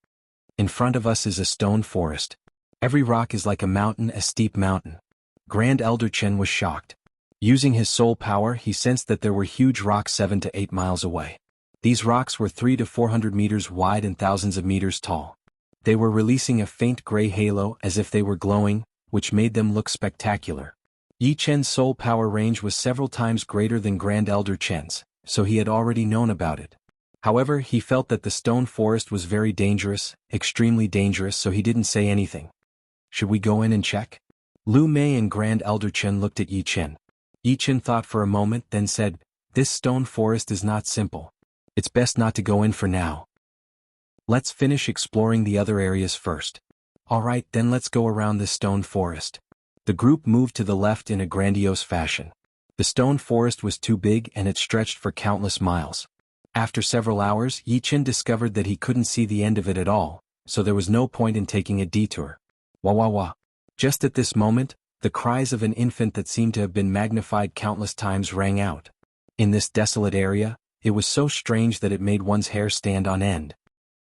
In front of us is a stone forest. Every rock is like a mountain, a steep mountain. Grand Elder Chen was shocked. Using his soul power, he sensed that there were huge rocks 7 to 8 miles away. These rocks were 300 to 400 meters wide and thousands of meters tall. They were releasing a faint gray halo as if they were glowing, which made them look spectacular. Yi Chen's soul power range was several times greater than Grand Elder Chen's, so he had already known about it. However, he felt that the stone forest was very dangerous, extremely dangerous, so he didn't say anything. Should we go in and check? Lu Mei and Grand Elder Chen looked at Yi Chen. Yi Chen thought for a moment, then said, "This stone forest is not simple. It's best not to go in for now. Let's finish exploring the other areas first." "Alright, then let's go around this stone forest." The group moved to the left in a grandiose fashion. The stone forest was too big and it stretched for countless miles. After several hours, Yi Chen discovered that he couldn't see the end of it at all, so there was no point in taking a detour. Wah wah wah. Just at this moment, the cries of an infant that seemed to have been magnified countless times rang out. In this desolate area, it was so strange that it made one's hair stand on end.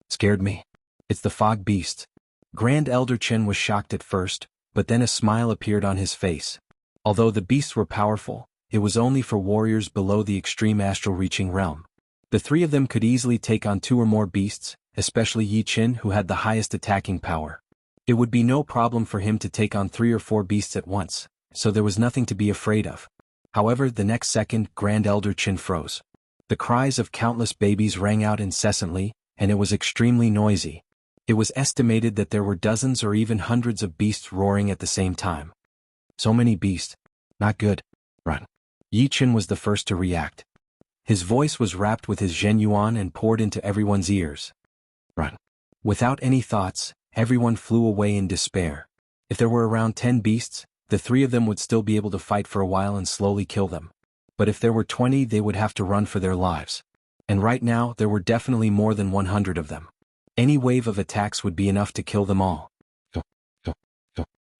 "Scared me. It's the fog beast." Grand Elder Chen was shocked at first, but then a smile appeared on his face. Although the beasts were powerful, it was only for warriors below the extreme astral reaching realm. The three of them could easily take on 2 or more beasts, especially Yi Chen, who had the highest attacking power. It would be no problem for him to take on 3 or 4 beasts at once, so there was nothing to be afraid of. However, the next second, Grand Elder Chen froze. The cries of countless babies rang out incessantly, and it was extremely noisy. It was estimated that there were dozens or even hundreds of beasts roaring at the same time. "So many beasts. Not good. Run." Yi Chen was the first to react. His voice was wrapped with his Zhen Yuan and poured into everyone's ears. "Run." Without any thoughts, everyone flew away in despair. If there were around 10 beasts, the 3 of them would still be able to fight for a while and slowly kill them. But if there were 20, they would have to run for their lives. And right now, there were definitely more than 100 of them. Any wave of attacks would be enough to kill them all.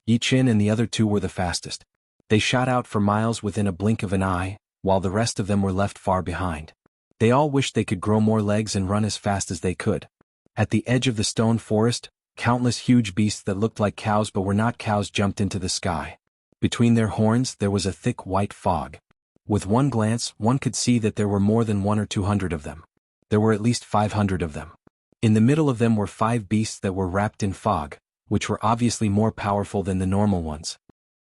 Yi Chen and the other 2 were the fastest. They shot out for miles within a blink of an eye, while the rest of them were left far behind. They all wished they could grow more legs and run as fast as they could. At the edge of the stone forest, countless huge beasts that looked like cows but were not cows jumped into the sky. Between their horns there was a thick white fog. With one glance, one could see that there were more than 100 or 200 of them. There were at least 500 of them. In the middle of them were 5 beasts that were wrapped in fog, which were obviously more powerful than the normal ones.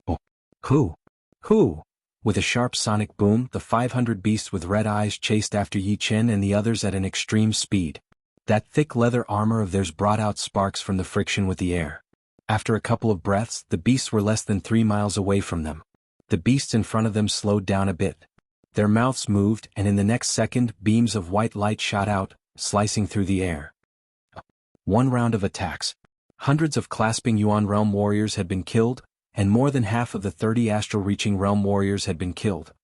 "Oh, who? Who?" With a sharp sonic boom, the 500 beasts with red eyes chased after Yi Chen and the others at an extreme speed. That thick leather armor of theirs brought out sparks from the friction with the air. After a couple of breaths, the beasts were less than 3 miles away from them. The beasts in front of them slowed down a bit. Their mouths moved, and in the next second, beams of white light shot out, slicing through the air. One round of attacks. Hundreds of clasping Yuan Realm warriors had been killed, and more than half of the 30 astral-reaching realm warriors had been killed.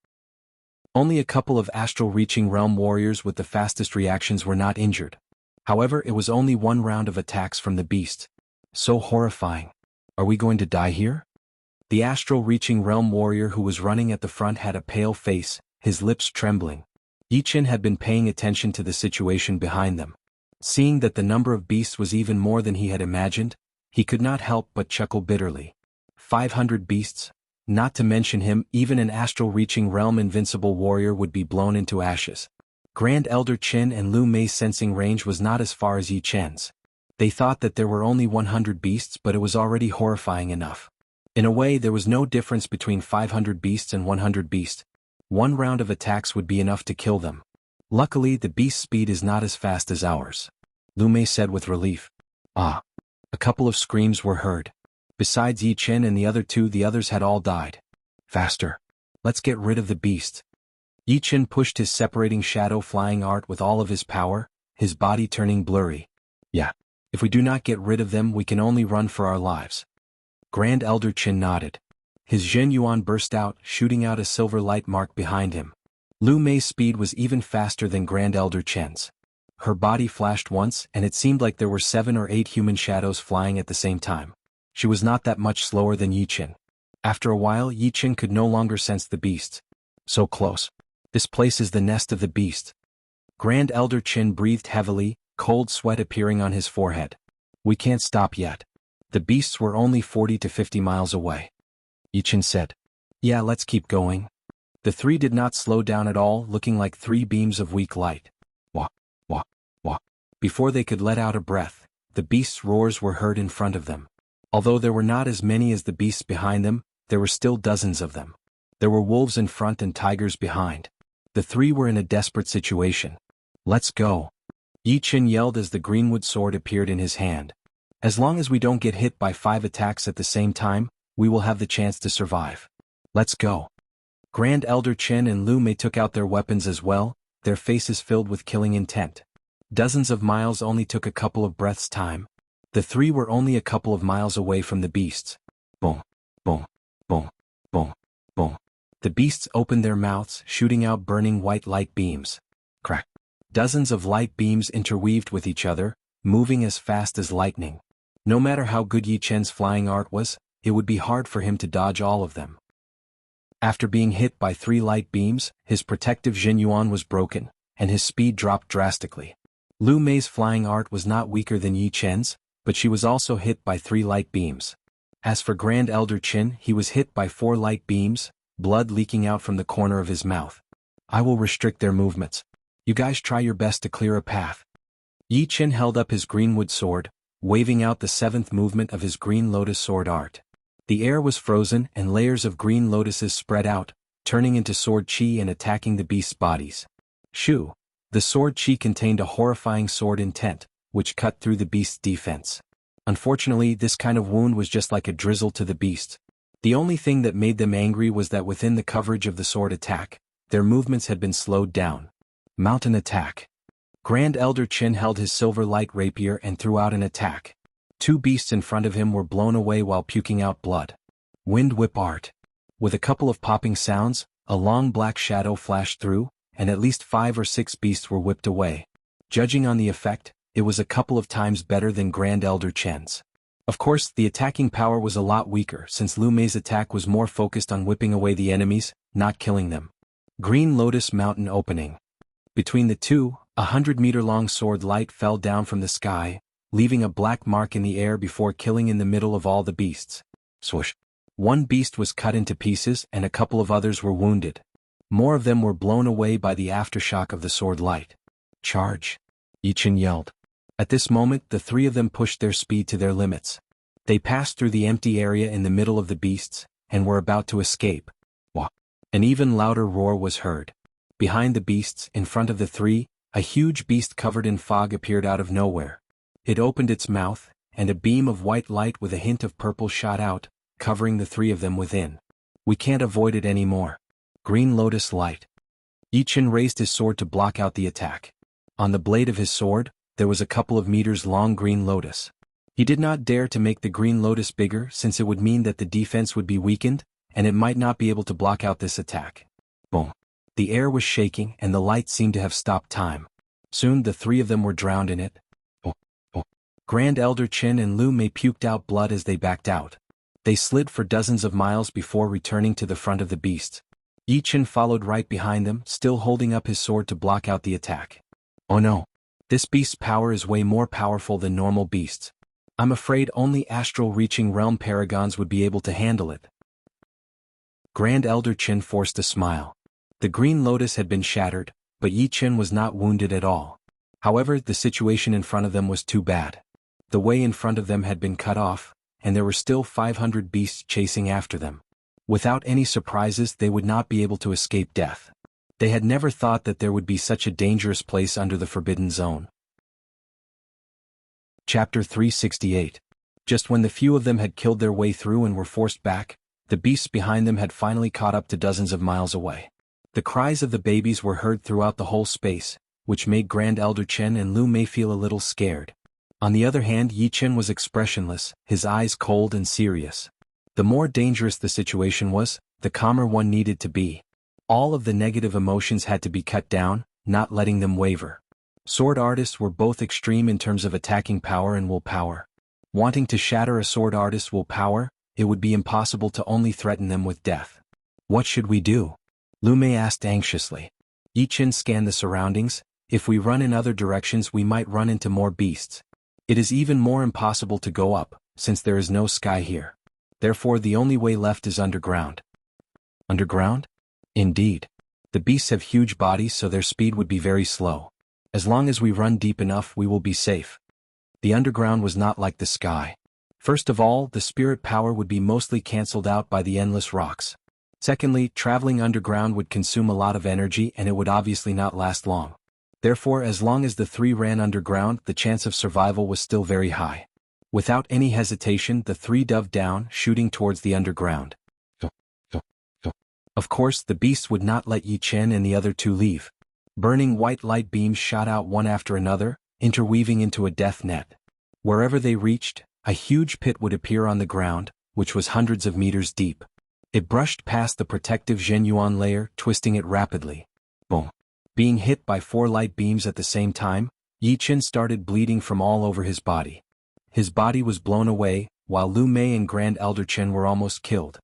Only a couple of astral-reaching realm warriors with the fastest reactions were not injured. However, it was only one round of attacks from the beast. So horrifying. Are we going to die here? The astral-reaching realm warrior who was running at the front had a pale face, his lips trembling. Yi Chen had been paying attention to the situation behind them. Seeing that the number of beasts was even more than he had imagined, he could not help but chuckle bitterly. 500 beasts? Not to mention him, even an astral-reaching realm invincible warrior would be blown into ashes. Grand Elder Chen and Lu Mei's sensing range was not as far as Yi Chen's. They thought that there were only 100 beasts, but it was already horrifying enough. In a way, there was no difference between 500 beasts and 100 beasts. One round of attacks would be enough to kill them. Luckily, the beast's speed is not as fast as ours. Lu Mei said with relief. Ah. A couple of screams were heard. Besides Yi Chen and the other 2, the others had all died. Faster. Let's get rid of the beast. Yi Chen pushed his separating shadow flying art with all of his power, his body turning blurry. Yeah. If we do not get rid of them, we can only run for our lives. Grand Elder Chen nodded. His Zhen Yuan burst out, shooting out a silver light mark behind him. Lu Mei's speed was even faster than Grand Elder Chen's. Her body flashed once, and it seemed like there were 7 or 8 human shadows flying at the same time. She was not that much slower than Yi Chen. After a while, Yi Chen could no longer sense the beasts. So close. This place is the nest of the beast. Grand Elder Chen breathed heavily, cold sweat appearing on his forehead. We can't stop yet. The beasts were only 40 to 50 miles away. Yichen said. Yeah, let's keep going. The three did not slow down at all, looking like three beams of weak light. Wah, wah, wah. Before they could let out a breath, the beasts' roars were heard in front of them. Although there were not as many as the beasts behind them, there were still dozens of them. There were wolves in front and tigers behind. The three were in a desperate situation. Let's go. Yichen yelled as the greenwood sword appeared in his hand. As long as we don't get hit by 5 attacks at the same time, we will have the chance to survive. Let's go. Grand Elder Chen and Lu Mei took out their weapons as well, their faces filled with killing intent. Dozens of miles only took a couple of breaths' time. The three were only a couple of miles away from the beasts. Boom, boom, boom, boom, boom. The beasts opened their mouths, shooting out burning white light beams. Crack. Dozens of light beams interweaved with each other, moving as fast as lightning. No matter how good Yi Chen's flying art was, it would be hard for him to dodge all of them. After being hit by 3 light beams, his protective Jinyuan was broken, and his speed dropped drastically. Lu Mei's flying art was not weaker than Yi Chen's, but she was also hit by 3 light beams. As for Grand Elder Chen, he was hit by 4 light beams, blood leaking out from the corner of his mouth. I will restrict their movements. You guys try your best to clear a path. Yi Chen held up his greenwood sword, waving out the 7th movement of his green lotus sword art. The air was frozen and layers of green lotuses spread out, turning into sword chi and attacking the beasts' bodies. Shoo! The sword chi contained a horrifying sword intent, which cut through the beast's defense. Unfortunately, this kind of wound was just like a drizzle to the beast. The only thing that made them angry was that within the coverage of the sword attack, their movements had been slowed down. Mountain attack. Grand Elder Chen held his silver light rapier and threw out an attack. 2 beasts in front of him were blown away while puking out blood. Wind whip art. With a couple of popping sounds, a long black shadow flashed through, and at least 5 or 6 beasts were whipped away. Judging on the effect, it was a couple of times better than Grand Elder Chen's. Of course, the attacking power was a lot weaker since Lu Mei's attack was more focused on whipping away the enemies, not killing them. Green Lotus Mountain opening. Between the two, a 100-meter-long sword light fell down from the sky, leaving a black mark in the air before killing in the middle of all the beasts. Swoosh. 1 beast was cut into pieces and a couple of others were wounded. More of them were blown away by the aftershock of the sword light. Charge! Yi Chen yelled. At this moment, the 3 of them pushed their speed to their limits. They passed through the empty area in the middle of the beasts, and were about to escape. Wah! An even louder roar was heard. Behind the beasts, in front of the 3, a huge beast covered in fog appeared out of nowhere. It opened its mouth, and a beam of white light with a hint of purple shot out, covering the 3 of them within. We can't avoid it anymore. Green Lotus light. Yi Chen raised his sword to block out the attack. On the blade of his sword, there was a couple of meters long green lotus. He did not dare to make the green lotus bigger since it would mean that the defense would be weakened, and it might not be able to block out this attack. Boom. The air was shaking and the light seemed to have stopped time. Soon the 3 of them were drowned in it. Grand Elder Chen and Lu Mei puked out blood as they backed out. They slid for dozens of miles before returning to the front of the beasts. Yi Chen followed right behind them, still holding up his sword to block out the attack. Oh no! This beast's power is way more powerful than normal beasts. I'm afraid only astral-reaching realm paragons would be able to handle it. Grand Elder Chen forced a smile. The green lotus had been shattered, but Yi Chen was not wounded at all. However, the situation in front of them was too bad. The way in front of them had been cut off, and there were still 500 beasts chasing after them. Without any surprises, they would not be able to escape death. They had never thought that there would be such a dangerous place under the Forbidden Zone. Chapter 368. Just when the few of them had killed their way through and were forced back, the beasts behind them had finally caught up to dozens of miles away. The cries of the babies were heard throughout the whole space, which made Grand Elder Chen and Lu Mei feel a little scared. On the other hand, Yi Chen was expressionless, his eyes cold and serious. The more dangerous the situation was, the calmer one needed to be. All of the negative emotions had to be cut down, not letting them waver. Sword artists were both extreme in terms of attacking power and willpower. Wanting to shatter a sword artist's willpower, it would be impossible to only threaten them with death. What should we do? Lu Mei asked anxiously. Yi Chen scanned the surroundings. If we run in other directions, we might run into more beasts. It is even more impossible to go up, since there is no sky here. Therefore the only way left is underground. Underground? Indeed. The beasts have huge bodies, so their speed would be very slow. As long as we run deep enough, we will be safe. The underground was not like the sky. First of all, the spirit power would be mostly cancelled out by the endless rocks. Secondly, traveling underground would consume a lot of energy and it would obviously not last long. Therefore, as long as the three ran underground, the chance of survival was still very high. Without any hesitation, the three dove down, shooting towards the underground. Of course, the beasts would not let Yi Chen and the other two leave. Burning white light beams shot out one after another, interweaving into a death net. Wherever they reached, a huge pit would appear on the ground, which was hundreds of meters deep. It brushed past the protective Zhenyuan layer, twisting it rapidly. Boom. Being hit by 4 light beams at the same time, Yi Chen started bleeding from all over his body. His body was blown away, while Lu Mei and Grand Elder Chen were almost killed.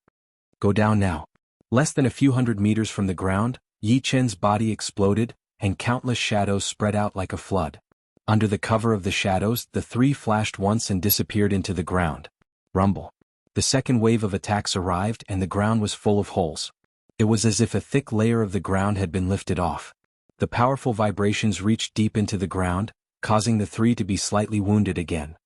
Go down now. Less than a few hundred meters from the ground, Yi Chen's body exploded, and countless shadows spread out like a flood. Under the cover of the shadows, the three flashed once and disappeared into the ground. Rumble. The second wave of attacks arrived and the ground was full of holes. It was as if a thick layer of the ground had been lifted off. The powerful vibrations reached deep into the ground, causing the three to be slightly wounded again.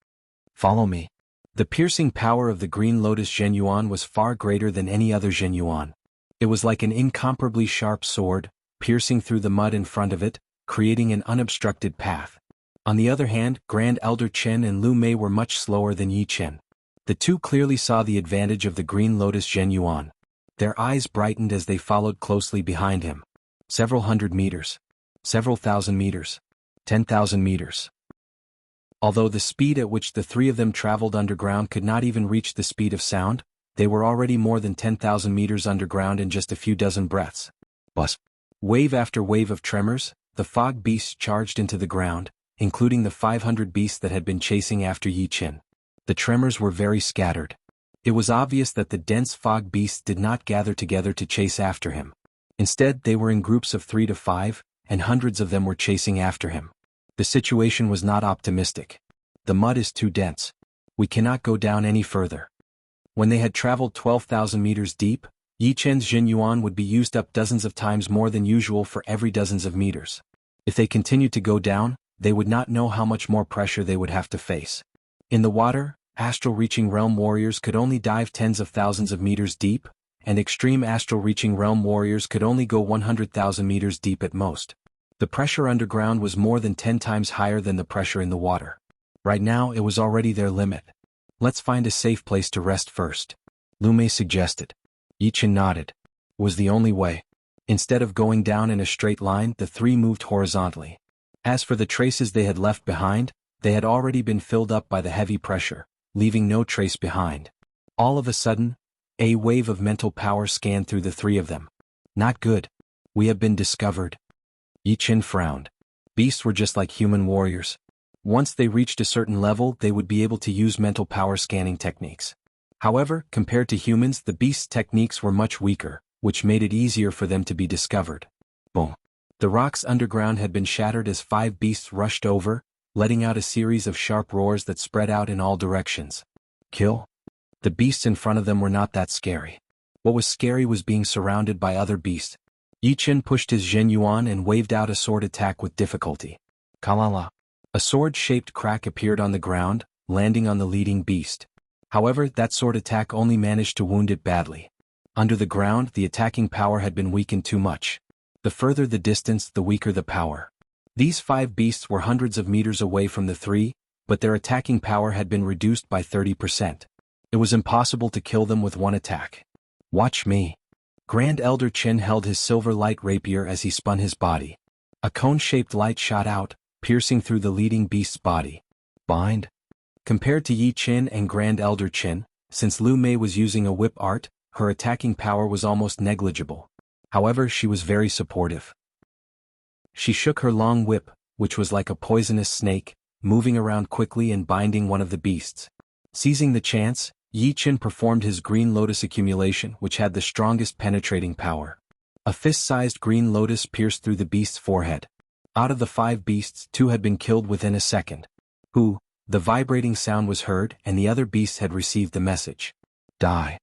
Follow me. The piercing power of the Green Lotus Zhenyuan was far greater than any other Zhenyuan. It was like an incomparably sharp sword, piercing through the mud in front of it, creating an unobstructed path. On the other hand, Grand Elder Chen and Lu Mei were much slower than Yi Chen. The two clearly saw the advantage of the Green Lotus Zhenyuan. Their eyes brightened as they followed closely behind him. Several hundred meters. Several thousand meters. 10,000 meters. Although the speed at which the three of them traveled underground could not even reach the speed of sound, they were already more than 10,000 meters underground in just a few dozen breaths. Buzz. Wave after wave of tremors, the fog beasts charged into the ground, including the 500 beasts that had been chasing after Yi Chen. The tremors were very scattered. It was obvious that the dense fog beasts did not gather together to chase after him. Instead, they were in groups of 3 to 5, and hundreds of them were chasing after him. The situation was not optimistic. The mud is too dense. We cannot go down any further. When they had traveled 12,000 meters deep, Yi Chen's Zhenyuan would be used up dozens of times more than usual for every dozens of meters. If they continued to go down, they would not know how much more pressure they would have to face. In the water, astral-reaching realm warriors could only dive tens of thousands of meters deep, and extreme astral-reaching realm warriors could only go 100,000 meters deep at most. The pressure underground was more than 10 times higher than the pressure in the water. Right now, it was already their limit. Let's find a safe place to rest first, Lu Mei suggested. Yi Chen nodded. It was the only way. Instead of going down in a straight line, the three moved horizontally. As for the traces they had left behind, they had already been filled up by the heavy pressure, leaving no trace behind. All of a sudden, a wave of mental power scanned through the three of them. Not good. We have been discovered. Yi Chen frowned. Beasts were just like human warriors. Once they reached a certain level, they would be able to use mental power scanning techniques. However, compared to humans, the beasts' techniques were much weaker, which made it easier for them to be discovered. Boom. The rocks underground had been shattered as 5 beasts rushed over, letting out a series of sharp roars that spread out in all directions. Kill? The beasts in front of them were not that scary. What was scary was being surrounded by other beasts. Yi Chen pushed his Zhenyuan and waved out a sword attack with difficulty. Kalala. A sword-shaped crack appeared on the ground, landing on the leading beast. However, that sword attack only managed to wound it badly. Under the ground, the attacking power had been weakened too much. The further the distance, the weaker the power. These 5 beasts were hundreds of meters away from the three, but their attacking power had been reduced by 30%. It was impossible to kill them with one attack. Watch me. Grand Elder Chen held his silver light rapier as he spun his body. A cone-shaped light shot out, piercing through the leading beast's body. Bind? Compared to Yi Chen and Grand Elder Chen, since Lu Mei was using a whip art, her attacking power was almost negligible. However, she was very supportive. She shook her long whip, which was like a poisonous snake, moving around quickly and binding one of the beasts. Seizing the chance, Yi Chen performed his Green Lotus accumulation, which had the strongest penetrating power. A fist-sized green lotus pierced through the beast's forehead. Out of the 5 beasts, 2 had been killed within a second. The vibrating sound was heard, and the other beasts had received the message. Die.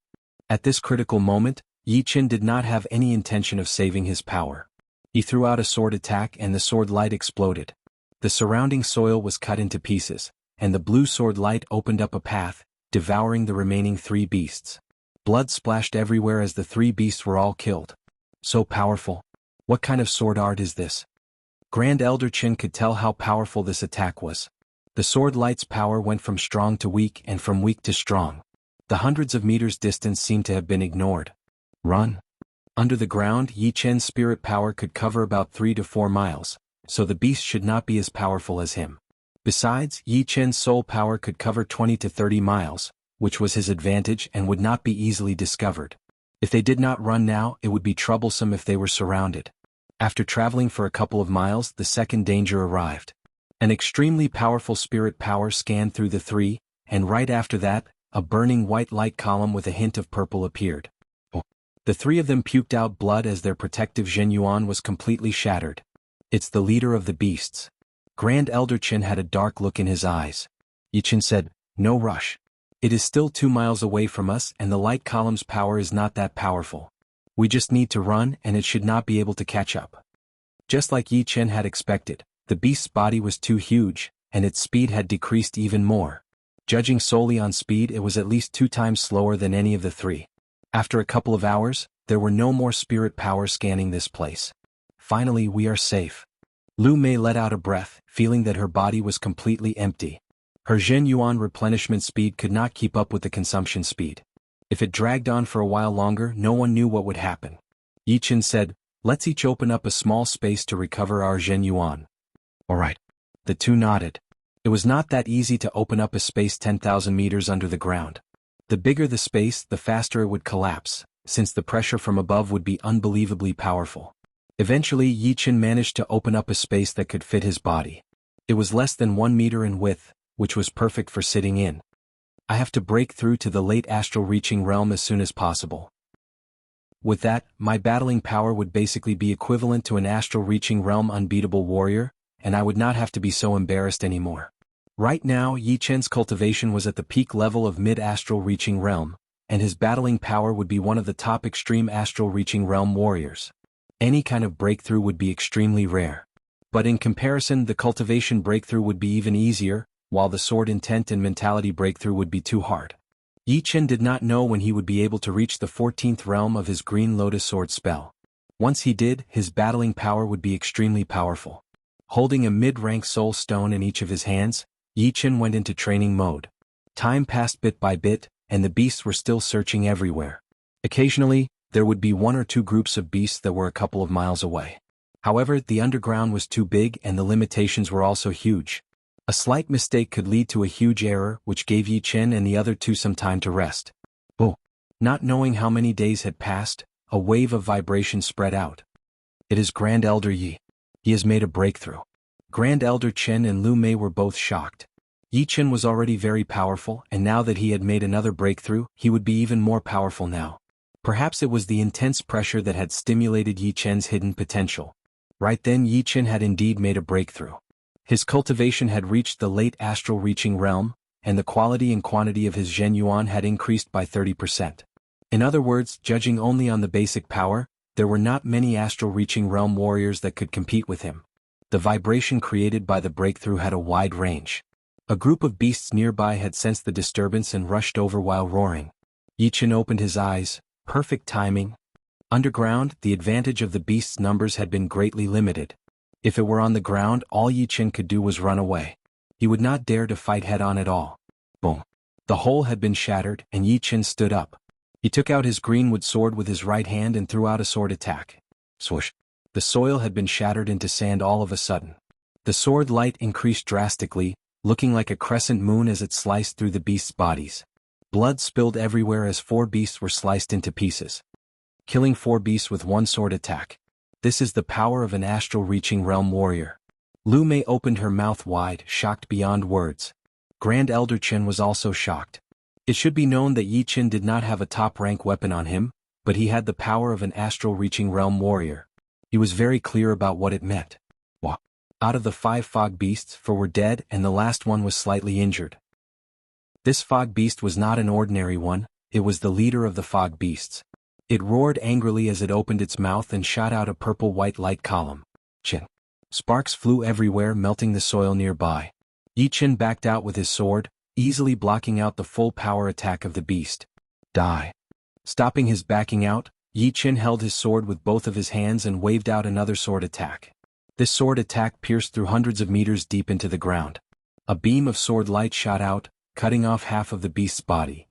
At this critical moment, Yi Chen did not have any intention of saving his power. He threw out a sword attack and the sword light exploded. The surrounding soil was cut into pieces, and the blue sword light opened up a path, devouring the remaining 3 beasts. Blood splashed everywhere as the 3 beasts were all killed. So powerful. What kind of sword art is this? Grand Elder Qin could tell how powerful this attack was. The sword light's power went from strong to weak and from weak to strong. The hundreds of meters distance seemed to have been ignored. Run. Under the ground, Yi Chen's spirit power could cover about 3 to 4 miles, so the beast should not be as powerful as him. Besides, Yi Chen's soul power could cover 20 to 30 miles, which was his advantage and would not be easily discovered. If they did not run now, it would be troublesome if they were surrounded. After traveling for a couple of miles, the second danger arrived. An extremely powerful spirit power scanned through the 3, and right after that, a burning white light column with a hint of purple appeared. The 3 of them puked out blood as their protective Zhenyuan was completely shattered. It's the leader of the beasts. Grand Elder Qin had a dark look in his eyes. Yi Chen said, "No rush. It is still 2 miles away from us and the light column's power is not that powerful. We just need to run and it should not be able to catch up." Just like Yi Chen had expected, the beast's body was too huge, and its speed had decreased even more. Judging solely on speed, it was at least 2 times slower than any of the 3. After a couple of hours, there were no more spirit power scanning this place. Finally, we are safe. Lu Mei let out a breath, feeling that her body was completely empty. Her Zhenyuan replenishment speed could not keep up with the consumption speed. If it dragged on for a while longer, no one knew what would happen. Yi Chen said, "Let's each open up a small space to recover our Zhenyuan." "All right." The 2 nodded. It was not that easy to open up a space 10,000 meters under the ground. The bigger the space, the faster it would collapse, since the pressure from above would be unbelievably powerful. Eventually, Yi Chen managed to open up a space that could fit his body. It was less than 1 meter in width, which was perfect for sitting in. "I have to break through to the late astral reaching realm as soon as possible. With that, my battling power would basically be equivalent to an astral reaching realm unbeatable warrior, and I would not have to be so embarrassed anymore." Right now, Yi Chen's cultivation was at the peak level of mid-astral reaching realm, and his battling power would be one of the top extreme astral reaching realm warriors. Any kind of breakthrough would be extremely rare. But in comparison, the cultivation breakthrough would be even easier, while the sword intent and mentality breakthrough would be too hard. Yi Chen did not know when he would be able to reach the 14th realm of his Green Lotus sword spell. Once he did, his battling power would be extremely powerful. Holding a mid-rank soul stone in each of his hands, Yi Chen went into training mode. Time passed bit by bit, and the beasts were still searching everywhere. Occasionally, there would be 1 or 2 groups of beasts that were a couple of miles away. However, the underground was too big and the limitations were also huge. A slight mistake could lead to a huge error, which gave Yi Chen and the other 2 some time to rest. Not knowing how many days had passed, a wave of vibration spread out. "It is Grand Elder Yi. He has made a breakthrough." Grand Elder Chen and Lu Mei were both shocked. Yi Chen was already very powerful, and now that he had made another breakthrough, he would be even more powerful now. Perhaps it was the intense pressure that had stimulated Yi Chen's hidden potential. Right then, Yi Chen had indeed made a breakthrough. His cultivation had reached the late astral reaching realm, and the quality and quantity of his Zhenyuan had increased by 30%. In other words, judging only on the basic power, there were not many astral reaching realm warriors that could compete with him. The vibration created by the breakthrough had a wide range. A group of beasts nearby had sensed the disturbance and rushed over while roaring. Yi Chen opened his eyes. Perfect timing. Underground, the advantage of the beasts' numbers had been greatly limited. If it were on the ground, all Yi Chen could do was run away. He would not dare to fight head-on at all. Boom. The hole had been shattered, and Yi Chen stood up. He took out his greenwood sword with his right hand and threw out a sword attack. Swoosh. The soil had been shattered into sand all of a sudden. The sword light increased drastically, looking like a crescent moon as it sliced through the beasts' bodies. Blood spilled everywhere as 4 beasts were sliced into pieces. Killing 4 beasts with 1 sword attack. This is the power of an astral reaching realm warrior. Lu Mei opened her mouth wide, shocked beyond words. Grand Elder Chen was also shocked. It should be known that Yi Chen did not have a top-rank weapon on him, but he had the power of an astral reaching realm warrior. He was very clear about what it meant. Out of the 5 fog beasts, 4 were dead and the last one was slightly injured. This fog beast was not an ordinary one, it was the leader of the fog beasts. It roared angrily as it opened its mouth and shot out a purple-white light column. Chin. Sparks flew everywhere, melting the soil nearby. Yi Chen backed out with his sword, easily blocking out the full power attack of the beast. Die. Stopping his backing out, Yi Chen held his sword with both of his hands and waved out another sword attack. This sword attack pierced through hundreds of meters deep into the ground. A beam of sword light shot out, cutting off half of the beast's body.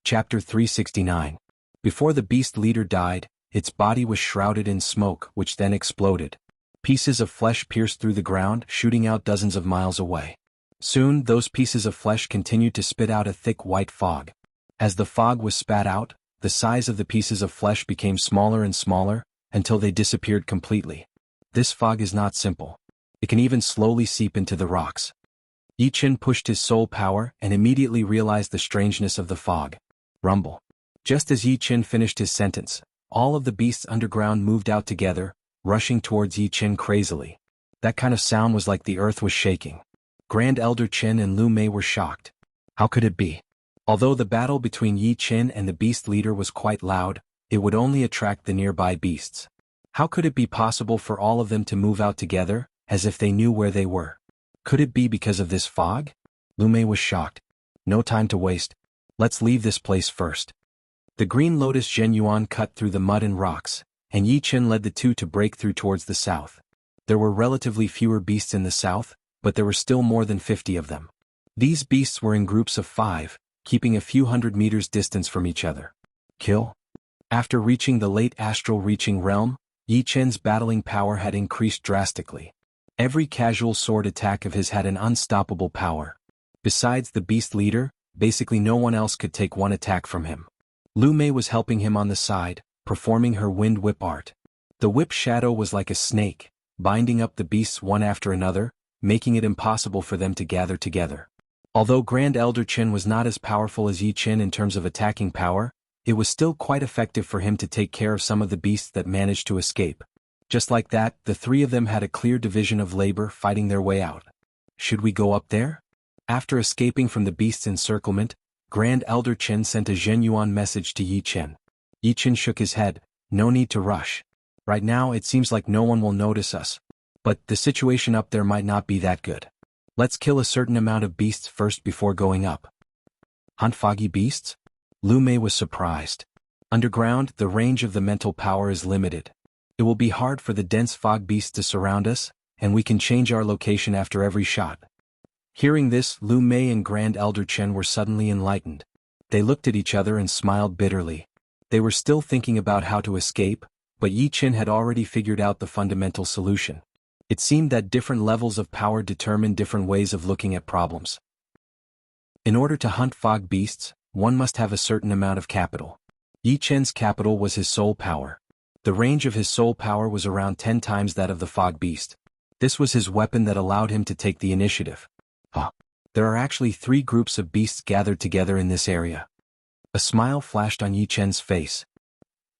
Chapter 369. Before the beast leader died, its body was shrouded in smoke, which then exploded. Pieces of flesh pierced through the ground, shooting out dozens of miles away. Soon, those pieces of flesh continued to spit out a thick white fog. As the fog was spat out, the size of the pieces of flesh became smaller and smaller, until they disappeared completely. This fog is not simple. It can even slowly seep into the rocks. Yi Chen pushed his soul power and immediately realized the strangeness of the fog. Rumble. Just as Yi Chen finished his sentence, all of the beasts underground moved out together, rushing towards Yi Chen crazily. That kind of sound was like the earth was shaking. Grand Elder Chen and Lu Mei were shocked. How could it be? Although the battle between Yi Chen and the beast leader was quite loud, it would only attract the nearby beasts. How could it be possible for all of them to move out together, as if they knew where they were? Could it be because of this fog? Lu Mei was shocked. No time to waste. Let's leave this place first. The Green Lotus Zhen Yuan cut through the mud and rocks, and Yi Chen led the two to break through towards the south. There were relatively fewer beasts in the south, but there were still more than 50 of them. These beasts were in groups of 5, keeping a few hundred meters distance from each other. Kill? After reaching the late astral reaching realm, Yi Chen's battling power had increased drastically. Every casual sword attack of his had an unstoppable power. Besides the beast leader, basically no one else could take one attack from him. Lu Mei was helping him on the side, performing her wind whip art. The whip shadow was like a snake, binding up the beasts one after another, making it impossible for them to gather together. Although Grand Elder Chen was not as powerful as Yi Chen in terms of attacking power, it was still quite effective for him to take care of some of the beasts that managed to escape. Just like that, the three of them had a clear division of labor fighting their way out. Should we go up there? After escaping from the beast's encirclement, Grand Elder Chen sent a Zhen Yuan message to Yi Chen. Yi Chen shook his head. No need to rush. Right now it seems like no one will notice us. But the situation up there might not be that good. Let's kill a certain amount of beasts first before going up. Hunt foggy beasts? Lu Mei was surprised. Underground, the range of the mental power is limited. It will be hard for the dense fog beasts to surround us, and we can change our location after every shot. Hearing this, Lu Mei and Grand Elder Chen were suddenly enlightened. They looked at each other and smiled bitterly. They were still thinking about how to escape, but Yi Chen had already figured out the fundamental solution. It seemed that different levels of power determine different ways of looking at problems. In order to hunt fog beasts, one must have a certain amount of capital. Yi Chen's capital was his soul power. The range of his soul power was around 10 times that of the fog beast. This was his weapon that allowed him to take the initiative. There are actually 3 groups of beasts gathered together in this area. A smile flashed on Yi Chen's face.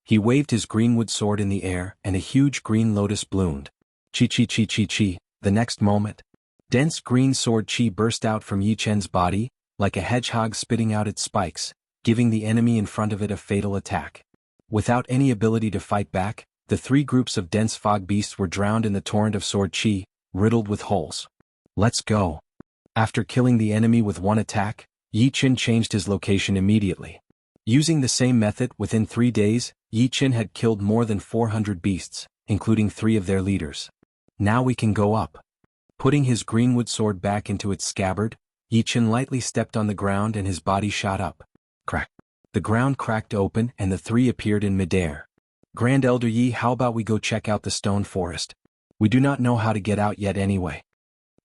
He waved his greenwood sword in the air, and a huge green lotus bloomed. Chi chi chi chi chi. The next moment, dense green sword chi burst out from Yi Chen's body, like a hedgehog spitting out its spikes, giving the enemy in front of it a fatal attack. Without any ability to fight back, the 3 groups of dense fog beasts were drowned in the torrent of sword chi, riddled with holes. Let's go. After killing the enemy with one attack, Yi Chen changed his location immediately. Using the same method, within 3 days, Yi Chen had killed more than 400 beasts, including 3 of their leaders. Now we can go up. Putting his greenwood sword back into its scabbard, Yi Chen lightly stepped on the ground and his body shot up. Crack. The ground cracked open and the 3 appeared in midair. Grand Elder Yi, how about we go check out the stone forest? We do not know how to get out yet anyway.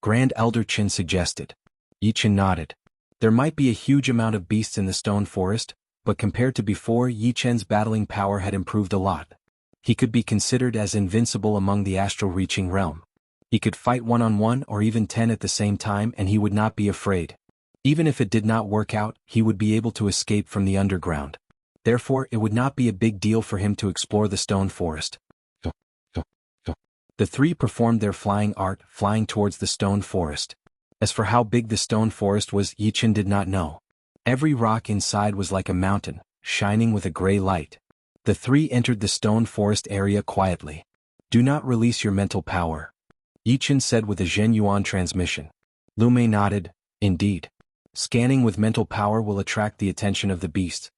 Grand Elder Chen suggested. Yi Chen nodded. There might be a huge amount of beasts in the stone forest, but compared to before, Yi Chen's battling power had improved a lot. He could be considered as invincible among the astral reaching realm. He could fight one-on-one or even 10 at the same time and he would not be afraid. Even if it did not work out, he would be able to escape from the underground. Therefore, it would not be a big deal for him to explore the stone forest. The 3 performed their flying art, flying towards the stone forest. As for how big the stone forest was, Yi Chen did not know. Every rock inside was like a mountain, shining with a gray light. The three entered the stone forest area quietly. Do not release your mental power, Yichen said with a Zhenyuan transmission. Lu Mei nodded, indeed. Scanning with mental power will attract the attention of the beasts.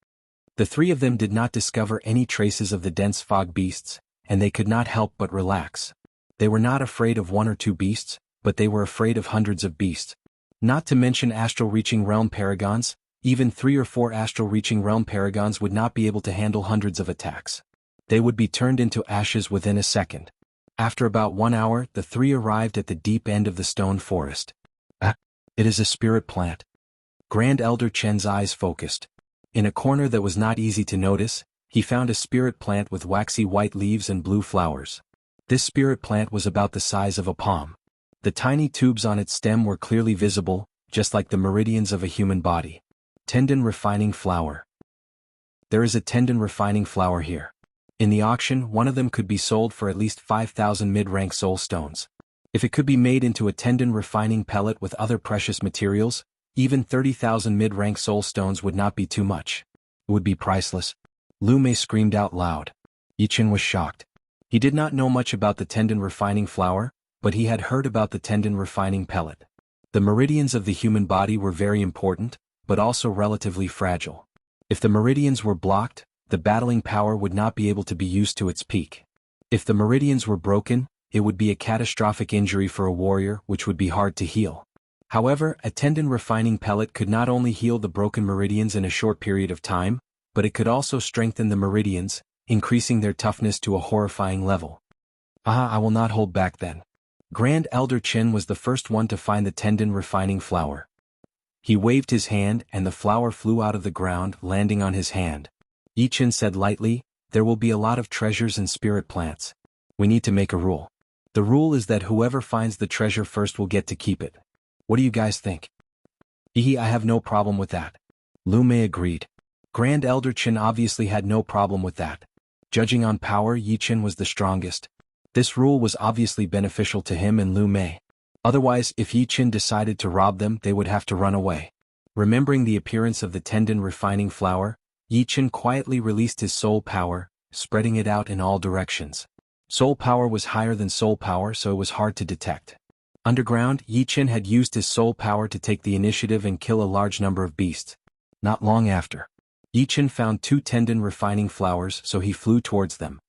The three of them did not discover any traces of the dense fog beasts, and they could not help but relax. They were not afraid of one or two beasts, but they were afraid of hundreds of beasts. Not to mention astral-reaching realm paragons, even 3 or 4 astral-reaching realm paragons would not be able to handle hundreds of attacks. They would be turned into ashes within a second. After about 1 hour, the three arrived at the deep end of the stone forest. It is a spirit plant. Grand Elder Chen's eyes focused. In a corner that was not easy to notice, he found a spirit plant with waxy white leaves and blue flowers. This spirit plant was about the size of a palm. The tiny tubes on its stem were clearly visible, just like the meridians of a human body. Tendon refining flower. There is a tendon refining flower here. In the auction, one of them could be sold for at least 5,000 mid-rank soul stones. If it could be made into a tendon refining pellet with other precious materials, even 30,000 mid-rank soul stones would not be too much. It would be priceless. Lu Mei screamed out loud. Yichen was shocked. He did not know much about the tendon refining flower, but he had heard about the tendon refining pellet. The meridians of the human body were very important, but also relatively fragile. If the meridians were blocked, the battling power would not be able to be used to its peak. If the meridians were broken, it would be a catastrophic injury for a warrior which would be hard to heal. However, a tendon refining pellet could not only heal the broken meridians in a short period of time, but it could also strengthen the meridians, increasing their toughness to a horrifying level. I will not hold back then. Grand Elder Chen was the first one to find the tendon refining flower. He waved his hand and the flower flew out of the ground, landing on his hand. Yichen said lightly, there will be a lot of treasures and spirit plants. We need to make a rule. The rule is that whoever finds the treasure first will get to keep it. What do you guys think? I have no problem with that. Lu Mei agreed. Grand Elder Chen obviously had no problem with that. Judging on power, Yichen was the strongest. This rule was obviously beneficial to him and Lu Mei. Otherwise, if Yichen decided to rob them, they would have to run away. Remembering the appearance of the tendon refining flower, Yichen quietly released his soul power, spreading it out in all directions. Soul power was higher than soul power, so it was hard to detect. Underground, Yichen had used his soul power to take the initiative and kill a large number of beasts. Not long after, Yichen found 2 tendon refining flowers, so he flew towards them.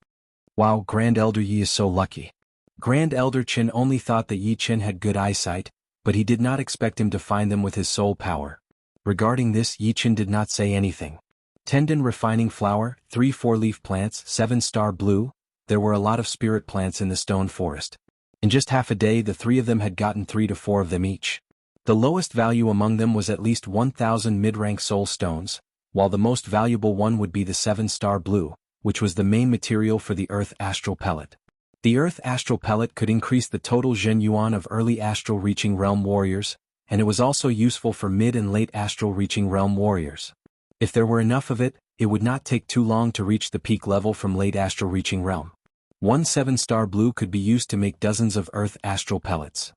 Wow, Grand Elder Yi is so lucky. Grand Elder Chen only thought that Yichen had good eyesight, but he did not expect him to find them with his soul power. Regarding this, Yichen did not say anything. Tendon refining flower, 3 4-leaf plants, 7-star blue. There were a lot of spirit plants in the stone forest. In just half a day, the 3 of them had gotten 3 to 4 of them each. The lowest value among them was at least 1,000 mid-rank soul stones, while the most valuable one would be the 7-star blue, which was the main material for the Earth Astral Pellet. The Earth Astral Pellet could increase the total Zhenyuan of early astral reaching realm warriors, and it was also useful for mid and late astral reaching realm warriors. If there were enough of it, it would not take too long to reach the peak level from late astral reaching realm. One 7-star blue could be used to make dozens of Earth Astral Pellets.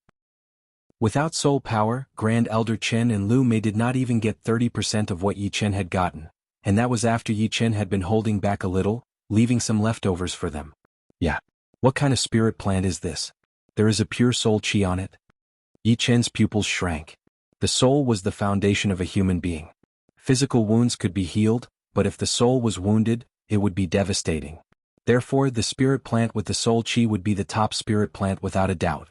Without soul power, Grand Elder Chen and Lu Mei did not even get 30% of what Yichen had gotten, and that was after Yichen had been holding back a little, leaving some leftovers for them. Yeah. What kind of spirit plant is this? There is a pure soul chi on it. Yichen's pupils shrank. The soul was the foundation of a human being. Physical wounds could be healed, but if the soul was wounded, it would be devastating. Therefore, the spirit plant with the soul chi would be the top spirit plant without a doubt.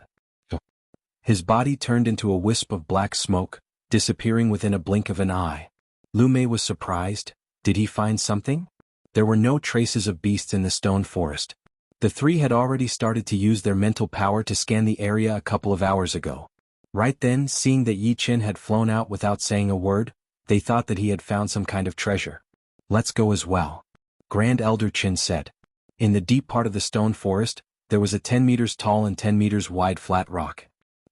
His body turned into a wisp of black smoke, disappearing within a blink of an eye. Lu Mei was surprised. Did he find something? There were no traces of beasts in the stone forest. The 3 had already started to use their mental power to scan the area a couple of hours ago. Right then, seeing that Yichen had flown out without saying a word, they thought that he had found some kind of treasure. Let's go as well. Grand Elder Chen said. In the deep part of the stone forest, there was a 10 meters tall and 10 meters wide flat rock.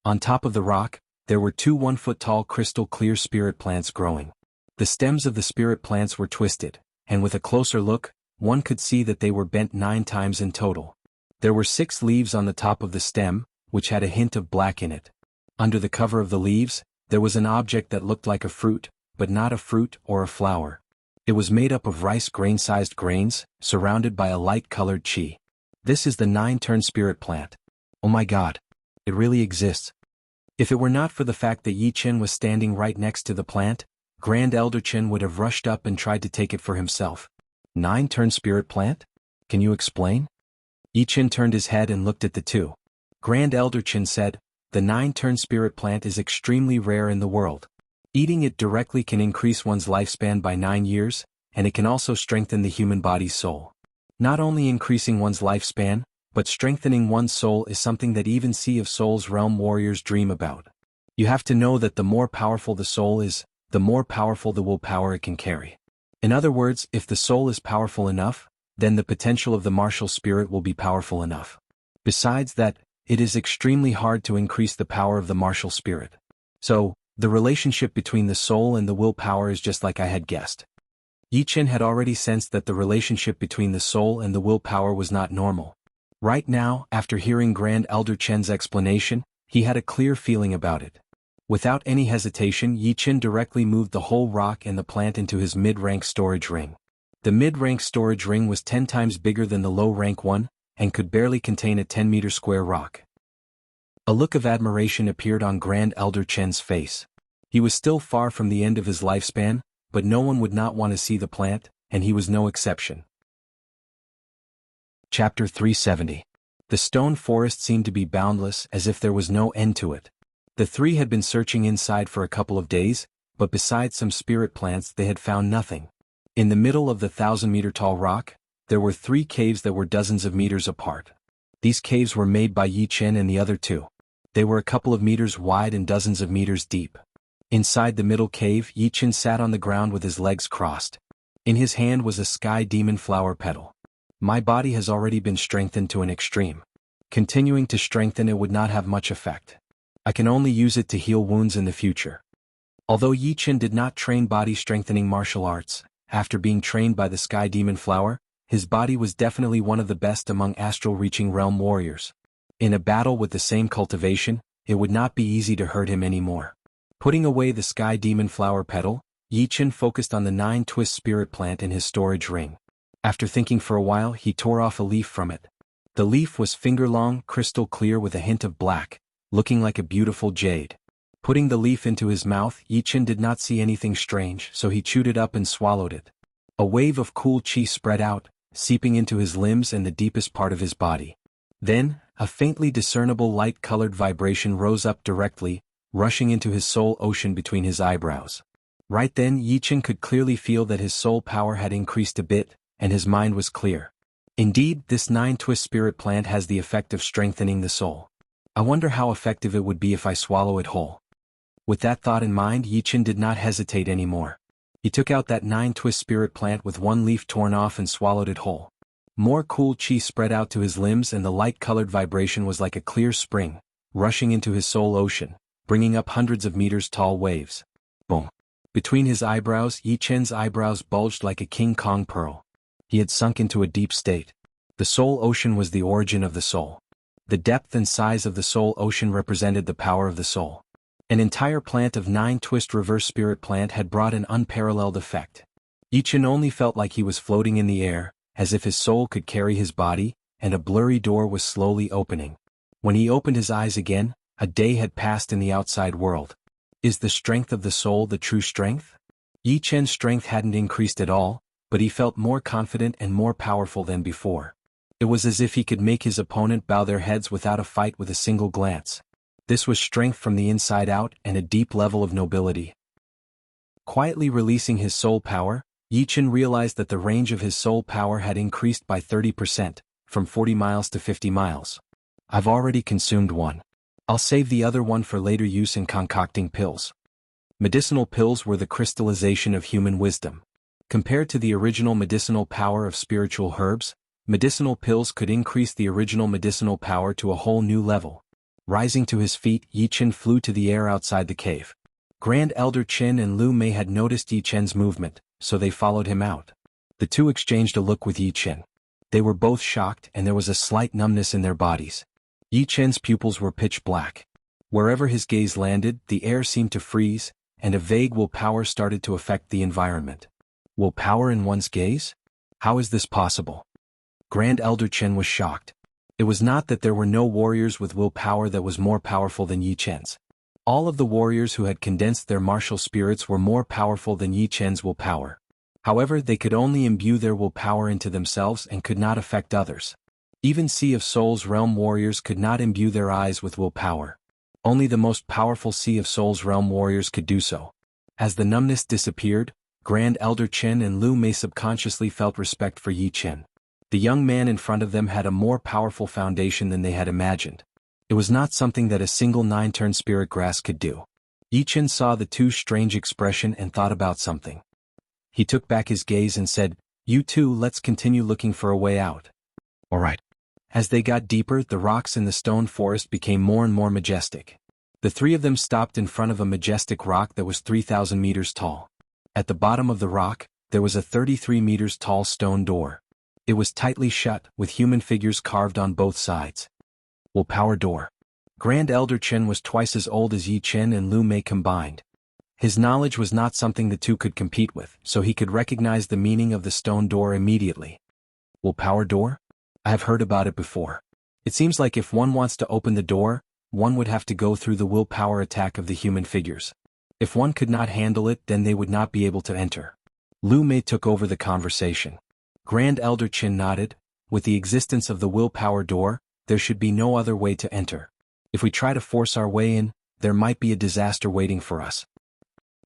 On top of the rock, there were 2 1-foot-tall crystal-clear spirit plants growing. The stems of the spirit plants were twisted, and with a closer look, one could see that they were bent 9 times in total. There were 6 leaves on the top of the stem, which had a hint of black in it. Under the cover of the leaves, there was an object that looked like a fruit, but not a fruit or a flower. It was made up of rice grain-sized grains, surrounded by a light-colored chi. This is the 9-turn spirit plant. Oh my god. It really exists. If it were not for the fact that Yi Chen was standing right next to the plant, Grand Elder Chen would have rushed up and tried to take it for himself. 9-turn spirit plant? Can you explain? Yi Chen turned his head and looked at the two. Grand Elder Chen said, the 9-turn spirit plant is extremely rare in the world. Eating it directly can increase one's lifespan by 9 years, and it can also strengthen the human body's soul. Not only increasing one's lifespan, but strengthening one's soul is something that even Sea of Souls realm warriors dream about. You have to know that the more powerful the soul is, the more powerful the willpower it can carry. In other words, if the soul is powerful enough, then the potential of the martial spirit will be powerful enough. Besides that, it is extremely hard to increase the power of the martial spirit. So, the relationship between the soul and the willpower is just like I had guessed. Yi Chen had already sensed that the relationship between the soul and the willpower was not normal. Right now, after hearing Grand Elder Chen's explanation, he had a clear feeling about it. Without any hesitation, Yi Chen directly moved the whole rock and the plant into his mid-rank storage ring. The mid-rank storage ring was 10 times bigger than the low-rank one, and could barely contain a 10-meter square rock. A look of admiration appeared on Grand Elder Chen's face. He was still far from the end of his lifespan, but no one would not want to see the plant, and he was no exception. Chapter 370. The stone forest seemed to be boundless, as if there was no end to it. The three had been searching inside for a couple of days, but besides some spirit plants they had found nothing. In the middle of the 1,000-meter-tall rock, there were 3 caves that were dozens of meters apart. These caves were made by Yi Chen and the other 2. They were a couple of meters wide and dozens of meters deep. Inside the middle cave, Yi Chen sat on the ground with his legs crossed. In his hand was a sky demon flower petal. My body has already been strengthened to an extreme. Continuing to strengthen it would not have much effect. I can only use it to heal wounds in the future. Although Yi Chen did not train body-strengthening martial arts, after being trained by the sky demon flower, his body was definitely one of the best among astral-reaching realm warriors. In a battle with the same cultivation, it would not be easy to hurt him anymore. Putting away the sky demon flower petal, Yi Chen focused on the 9-twist spirit plant in his storage ring. After thinking for a while, he tore off a leaf from it. The leaf was finger-long, crystal clear with a hint of black, looking like a beautiful jade. Putting the leaf into his mouth, Yi Chen did not see anything strange, so he chewed it up and swallowed it. A wave of cool chi spread out, seeping into his limbs and the deepest part of his body. Then, a faintly discernible light-colored vibration rose up directly, rushing into his soul ocean between his eyebrows. Right then, Yi Chen could clearly feel that his soul power had increased a bit, and his mind was clear. Indeed, this 9-twist spirit plant has the effect of strengthening the soul. I wonder how effective it would be if I swallow it whole. With that thought in mind, Yi Chen did not hesitate anymore. He took out that 9-twist spirit plant with one leaf torn off and swallowed it whole. More cool chi spread out to his limbs and the light-colored vibration was like a clear spring, rushing into his soul ocean, bringing up hundreds of meters tall waves. Boom. Between his eyebrows, Yi Chen's eyebrows bulged like a King Kong pearl. He had sunk into a deep state. The soul ocean was the origin of the soul. The depth and size of the soul ocean represented the power of the soul. An entire plant of 9-twist reverse spirit plant had brought an unparalleled effect. Yi Chen only felt like he was floating in the air, as if his soul could carry his body, and a blurry door was slowly opening. When he opened his eyes again, a day had passed in the outside world. Is the strength of the soul the true strength? Yi Chen's strength hadn't increased at all, but he felt more confident and more powerful than before. It was as if he could make his opponent bow their heads without a fight with a single glance. This was strength from the inside out and a deep level of nobility. Quietly releasing his soul power, Yi Chen realized that the range of his soul power had increased by 30%, from 40 miles to 50 miles. I've already consumed one. I'll save the other one for later use in concocting pills. Medicinal pills were the crystallization of human wisdom. Compared to the original medicinal power of spiritual herbs, medicinal pills could increase the original medicinal power to a whole new level. Rising to his feet, Yi Chen flew to the air outside the cave. Grand Elder Chen and Lu Mei had noticed Yi Chen's movement, so they followed him out. The two exchanged a look with Yi Chen. They were both shocked and there was a slight numbness in their bodies. Yi Chen's pupils were pitch black. Wherever his gaze landed, the air seemed to freeze, and a vague willpower started to affect the environment. Willpower in one's gaze? How is this possible? Grand Elder Chen was shocked. It was not that there were no warriors with willpower that was more powerful than Yi Chen's. All of the warriors who had condensed their martial spirits were more powerful than Yi Chen's willpower. However, they could only imbue their willpower into themselves and could not affect others. Even Sea of Souls realm warriors could not imbue their eyes with willpower. Only the most powerful Sea of Souls realm warriors could do so. As the numbness disappeared, Grand Elder Chen and Lu Mei subconsciously felt respect for Yi Chen. The young man in front of them had a more powerful foundation than they had imagined. It was not something that a single 9-turn spirit grass could do. Yi Chen saw the two's strange expression and thought about something. He took back his gaze and said, "You two, let's continue looking for a way out." "All right." As they got deeper, the rocks in the stone forest became more and more majestic. The three of them stopped in front of a majestic rock that was 3,000 meters tall. At the bottom of the rock, there was a 33 meters tall stone door. It was tightly shut, with human figures carved on both sides. Willpower door. Grand Elder Chen was twice as old as Yi Chen and Lu Mei combined. His knowledge was not something the two could compete with, so he could recognize the meaning of the stone door immediately. Willpower door? I have heard about it before. It seems like if one wants to open the door, one would have to go through the willpower attack of the human figures. If one could not handle it, then they would not be able to enter. Lu Mei took over the conversation. Grand Elder Chen nodded. With the existence of the willpower door, there should be no other way to enter. If we try to force our way in, there might be a disaster waiting for us.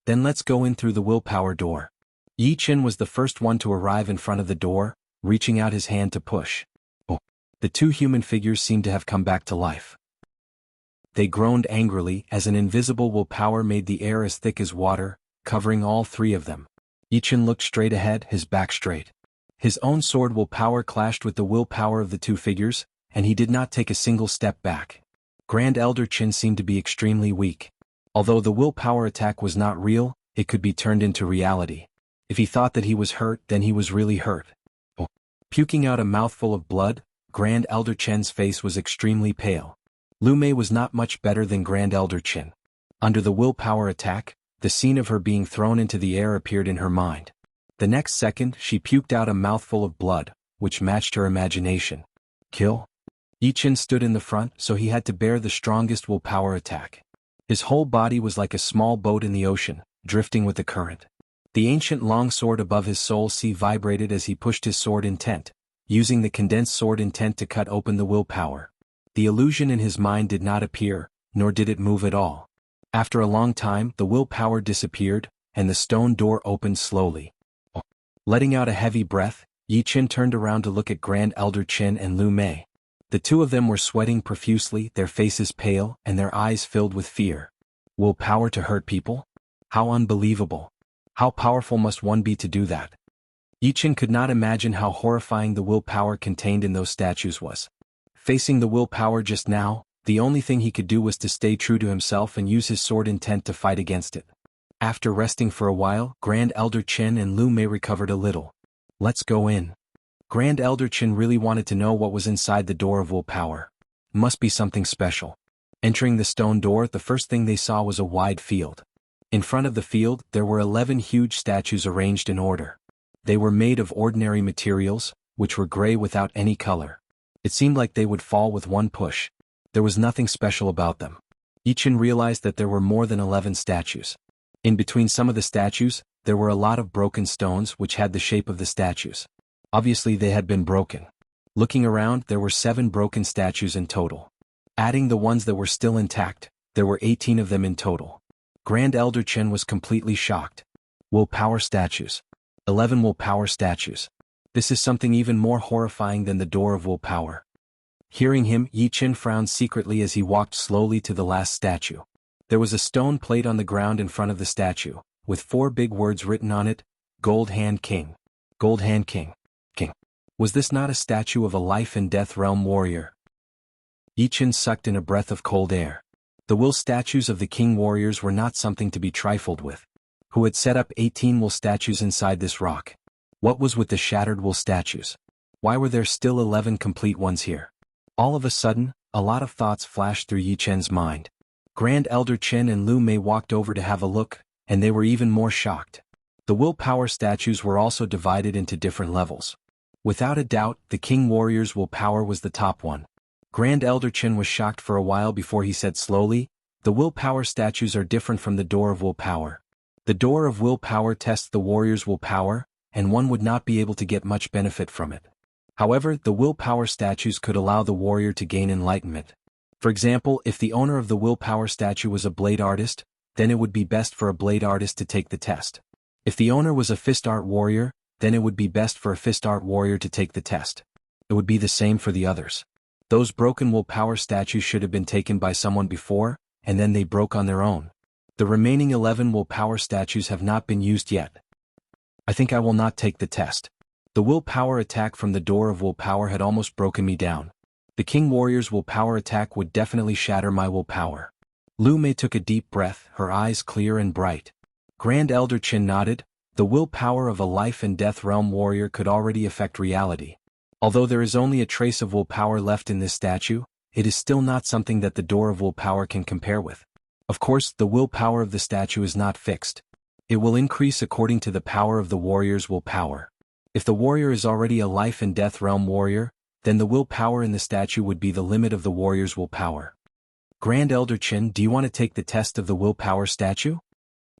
Then let's go in through the willpower door. Yi Chen was the first one to arrive in front of the door, reaching out his hand to push. Oh! The two human figures seemed to have come back to life. They groaned angrily as an invisible willpower made the air as thick as water, covering all three of them. Yi Chen looked straight ahead, his back straight. His own sword willpower clashed with the willpower of the two figures, and he did not take a single step back. Grand Elder Chen seemed to be extremely weak. Although the willpower attack was not real, it could be turned into reality. If he thought that he was hurt, then he was really hurt. Oh. Puking out a mouthful of blood, Grand Elder Chen's face was extremely pale. Lu Mei was not much better than Grand Elder Chen. Under the willpower attack, the scene of her being thrown into the air appeared in her mind. The next second, she puked out a mouthful of blood, which matched her imagination. Kill? Yi Chen stood in the front, so he had to bear the strongest willpower attack. His whole body was like a small boat in the ocean, drifting with the current. The ancient long sword above his soul sea vibrated as he pushed his sword intent, using the condensed sword intent to cut open the willpower. The illusion in his mind did not appear, nor did it move at all. After a long time, the willpower disappeared, and the stone door opened slowly. Letting out a heavy breath, Yi Chen turned around to look at Grand Elder Chen and Lu Mei. The two of them were sweating profusely, their faces pale, and their eyes filled with fear. Willpower to hurt people? How unbelievable! How powerful must one be to do that? Yi Chen could not imagine how horrifying the willpower contained in those statues was. Facing the willpower just now, the only thing he could do was to stay true to himself and use his sword intent to fight against it. After resting for a while, Grand Elder Chen and Lu Mei recovered a little. Let's go in. Grand Elder Chen really wanted to know what was inside the door of willpower. Must be something special. Entering the stone door, the first thing they saw was a wide field. In front of the field, there were 11 huge statues arranged in order. They were made of ordinary materials, which were gray without any color. It seemed like they would fall with one push. There was nothing special about them. Yi Chen realized that there were more than 11 statues. In between some of the statues, there were a lot of broken stones which had the shape of the statues. Obviously they had been broken. Looking around, there were 7 broken statues in total. Adding the ones that were still intact, there were 18 of them in total. Grand Elder Chen was completely shocked. Willpower statues. 11 willpower statues. This is something even more horrifying than the door of willpower. Hearing him, Yi Chen frowned secretly as he walked slowly to the last statue. There was a stone plate on the ground in front of the statue, with 4 big words written on it, Gold Hand King. Gold Hand King. King. Was this not a statue of a life and death realm warrior? Yi Chen sucked in a breath of cold air. The will statues of the king warriors were not something to be trifled with. Who had set up 18 will statues inside this rock? What was with the shattered will statues? Why were there still 11 complete ones here? All of a sudden, a lot of thoughts flashed through Yi Chen's mind. Grand Elder Chen and Lu Mei walked over to have a look. and they were even more shocked. The willpower statues were also divided into different levels. Without a doubt, the King Warrior's willpower was the top one. Grand Elder Qin was shocked for a while before he said slowly, "The willpower statues are different from the Door of Willpower. The Door of Willpower tests the warrior's willpower, and one would not be able to get much benefit from it. However, the willpower statues could allow the warrior to gain enlightenment. For example, if the owner of the willpower statue was a blade artist, then it would be best for a blade artist to take the test. If the owner was a fist art warrior, then it would be best for a fist art warrior to take the test. It would be the same for the others. Those broken willpower statues should have been taken by someone before, and then they broke on their own. The remaining 11 willpower statues have not been used yet. I think I will not take the test. The willpower attack from the Door of Willpower had almost broken me down. The King Warrior's willpower attack would definitely shatter my willpower." Lu Mei took a deep breath, her eyes clear and bright. Grand Elder Qin nodded. The willpower of a life and death realm warrior could already affect reality. Although there is only a trace of willpower left in this statue, it is still not something that the Door of Willpower can compare with. Of course, the willpower of the statue is not fixed. It will increase according to the power of the warrior's willpower. If the warrior is already a life and death realm warrior, then the willpower in the statue would be the limit of the warrior's willpower. "Grand Elder Qin, do you want to take the test of the willpower statue?"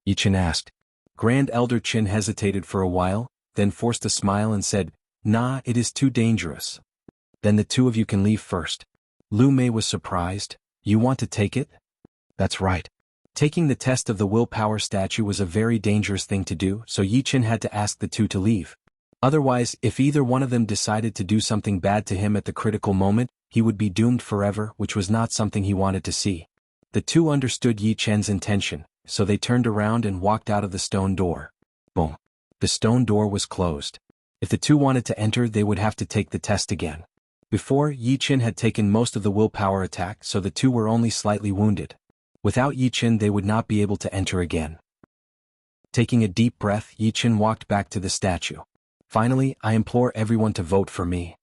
Yi Chen asked. Grand Elder Qin hesitated for a while, then forced a smile and said, "Nah, it is too dangerous." "Then the two of you can leave first." Lu Mei was surprised. "You want to take it?" "That's right." Taking the test of the willpower statue was a very dangerous thing to do, so Yi Chen had to ask the two to leave. Otherwise, if either one of them decided to do something bad to him at the critical moment, he would be doomed forever, which was not something he wanted to see. The two understood Yi Chen's intention, so they turned around and walked out of the stone door. Boom. The stone door was closed. If the two wanted to enter, they would have to take the test again. Before, Yi Chen had taken most of the willpower attack, so the two were only slightly wounded. Without Yi Chen, they would not be able to enter again. Taking a deep breath, Yi Chen walked back to the statue. "Finally, I implore everyone to vote for me."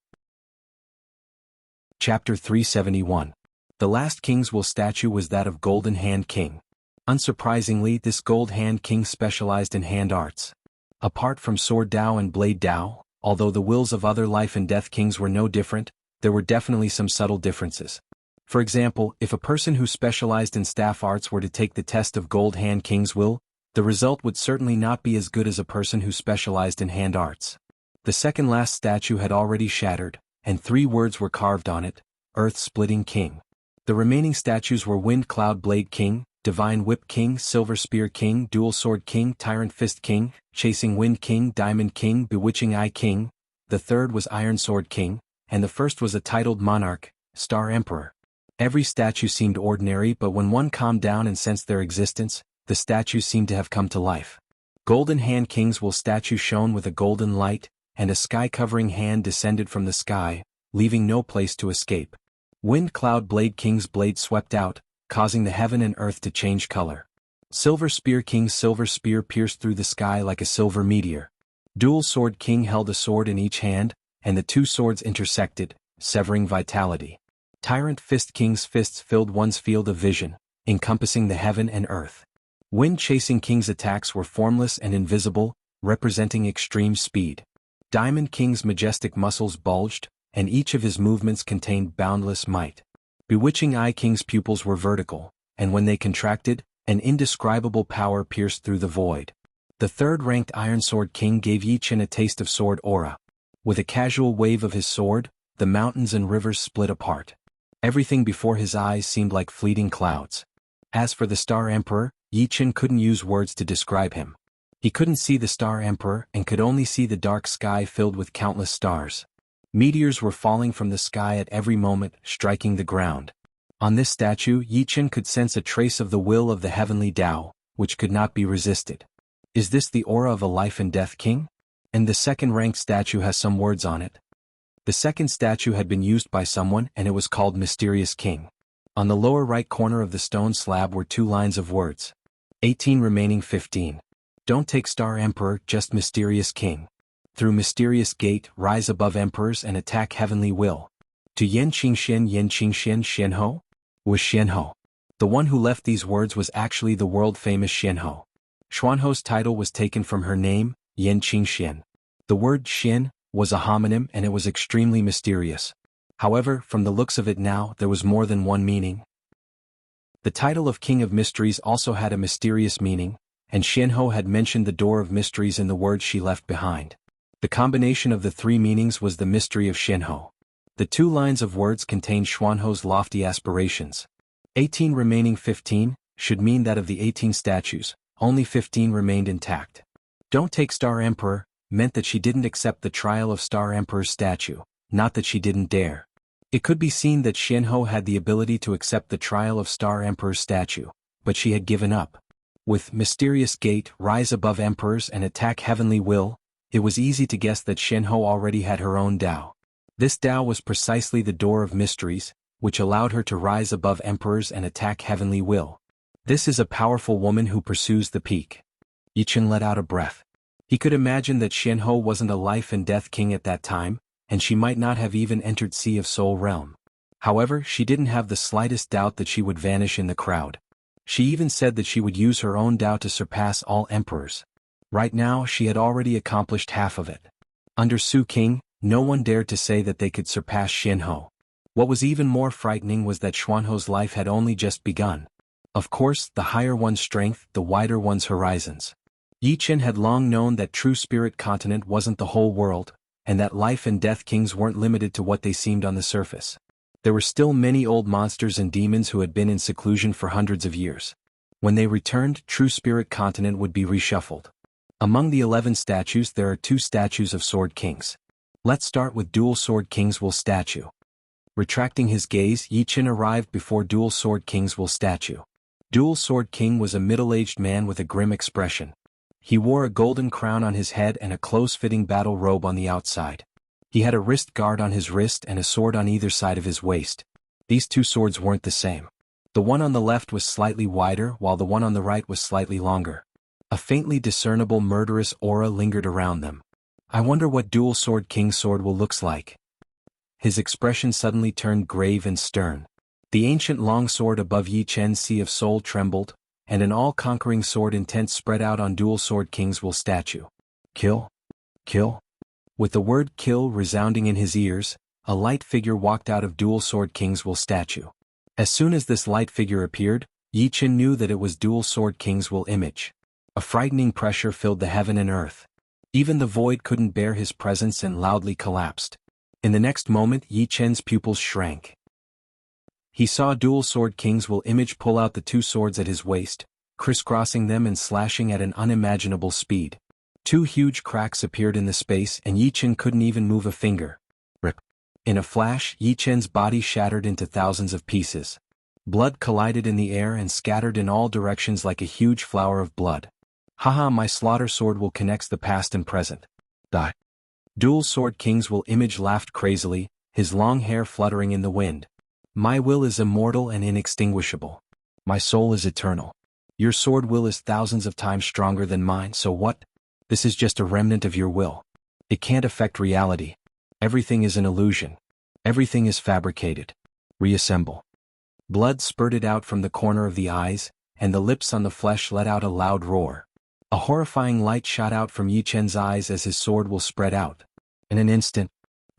Chapter 371. The last King's Will statue was that of Golden Hand King. Unsurprisingly, this Gold Hand King specialized in hand arts. Apart from Sword Dao and Blade Dao, although the wills of other life and death kings were no different, there were definitely some subtle differences. For example, if a person who specialized in staff arts were to take the test of Gold Hand King's Will, the result would certainly not be as good as a person who specialized in hand arts. The second last statue had already shattered, and 3 words were carved on it: Earth-Splitting King. The remaining statues were Wind Cloud Blade King, Divine Whip King, Silver Spear King, Dual Sword King, Tyrant Fist King, Chasing Wind King, Diamond King, Bewitching Eye King. The third was Iron Sword King, and the first was a titled Monarch, Star Emperor. Every statue seemed ordinary, but when one calmed down and sensed their existence, the statues seemed to have come to life. Golden Hand King's Will statue shone with a golden light, and a sky-covering hand descended from the sky, leaving no place to escape. Wind Cloud Blade King's blade swept out, causing the heaven and earth to change color. Silver Spear King's silver spear pierced through the sky like a silver meteor. Dual Sword King held a sword in each hand, and the 2 swords intersected, severing vitality. Tyrant Fist King's fists filled one's field of vision, encompassing the heaven and earth. Wind Chasing King's attacks were formless and invisible, representing extreme speed. Diamond King's majestic muscles bulged, and each of his movements contained boundless might. Bewitching Eye King's pupils were vertical, and when they contracted, an indescribable power pierced through the void. The third-ranked Iron Sword King gave Yi Chen a taste of sword aura. With a casual wave of his sword, the mountains and rivers split apart. Everything before his eyes seemed like fleeting clouds. As for the Star Emperor, Yi Chen couldn't use words to describe him. He couldn't see the Star Emperor and could only see the dark sky filled with countless stars. Meteors were falling from the sky at every moment, striking the ground. On this statue, Yi Chen could sense a trace of the will of the heavenly Tao, which could not be resisted. Is this the aura of a life and death king? And the second-ranked statue has some words on it. The second statue had been used by someone, and it was called Mysterious King. On the lower right corner of the stone slab were 2 lines of words. 18 remaining 15. Don't take Star Emperor, just Mysterious King. Through Mysterious Gate, rise above emperors and attack heavenly will. To Yen Qingxian Xianho? Was Xianho. The one who left these words was actually the world-famous Xianho. Xuanho's title was taken from her name, Yan Qingxian. The word Xin was a homonym and it was extremely mysterious. However, from the looks of it now, there was more than one meaning. The title of King of Mysteries also had a mysterious meaning, and Xianho had mentioned the door of mysteries in the words she left behind. The combination of the three meanings was the mystery of Xianho. The two lines of words contained Xuanho's lofty aspirations. 18 remaining 15 should mean that of the 18 statues, only 15 remained intact. Don't take Star Emperor meant that she didn't accept the trial of Star Emperor's statue, not that she didn't dare. It could be seen that Xianho had the ability to accept the trial of Star Emperor's statue, but she had given up. With Mysterious Gate, rise above emperors and attack heavenly will, it was easy to guess that Xianho already had her own Tao. This Tao was precisely the door of mysteries, which allowed her to rise above emperors and attack heavenly will. This is a powerful woman who pursues the peak. Yichen let out a breath. He could imagine that Xianho wasn't a life and death king at that time, and she might not have even entered Sea of Soul realm. However, she didn't have the slightest doubt that she would vanish in the crowd. She even said that she would use her own Tao to surpass all emperors. Right now, she had already accomplished half of it. Under Su King, no one dared to say that they could surpass Xianho. What was even more frightening was that Xuanho's life had only just begun. Of course, the higher one's strength, the wider one's horizons. Yichen had long known that true spirit continent wasn't the whole world, and that life and death kings weren't limited to what they seemed on the surface. There were still many old monsters and demons who had been in seclusion for hundreds of years. When they returned, true spirit continent would be reshuffled. Among the 11 statues there are 2 statues of sword kings. Let's start with Dual Sword King's Will statue. Retracting his gaze, Yichen arrived before Dual Sword King's Will statue. Dual Sword King was a middle-aged man with a grim expression. He wore a golden crown on his head and a close-fitting battle robe on the outside. He had a wrist guard on his wrist and a sword on either side of his waist. These 2 swords weren't the same. The one on the left was slightly wider while the one on the right was slightly longer. A faintly discernible murderous aura lingered around them. I wonder what Dual Sword King's sword will looks like. His expression suddenly turned grave and stern. The ancient long sword above Yichen's Sea of Soul trembled, and an all-conquering sword intent spread out on Dual Sword King's Will statue. Kill? Kill? With the word kill resounding in his ears, a light figure walked out of Dual Sword King's Will statue. As soon as this light figure appeared, Yichen knew that it was Dual Sword King's Will image. A frightening pressure filled the heaven and earth. Even the void couldn't bear his presence and loudly collapsed. In the next moment, Yichen's pupils shrank. He saw Dual Sword King's Will image pull out the 2 swords at his waist, crisscrossing them and slashing at an unimaginable speed. 2 huge cracks appeared in the space and Yichen couldn't even move a finger. Rip. In a flash, Yichen's body shattered into thousands of pieces. Blood collided in the air and scattered in all directions like a huge flower of blood. Haha, my slaughter sword will connect the past and present. Die. Dual Sword King's Will image laughed crazily, his long hair fluttering in the wind. My will is immortal and inextinguishable. My soul is eternal. Your sword will is thousands of times stronger than mine, so what? This is just a remnant of your will. It can't affect reality. Everything is an illusion. Everything is fabricated. Reassemble. Blood spurted out from the corner of the eyes, and the lips on the flesh let out a loud roar. A horrifying light shot out from Yichen's eyes as his sword will spread out. In an instant,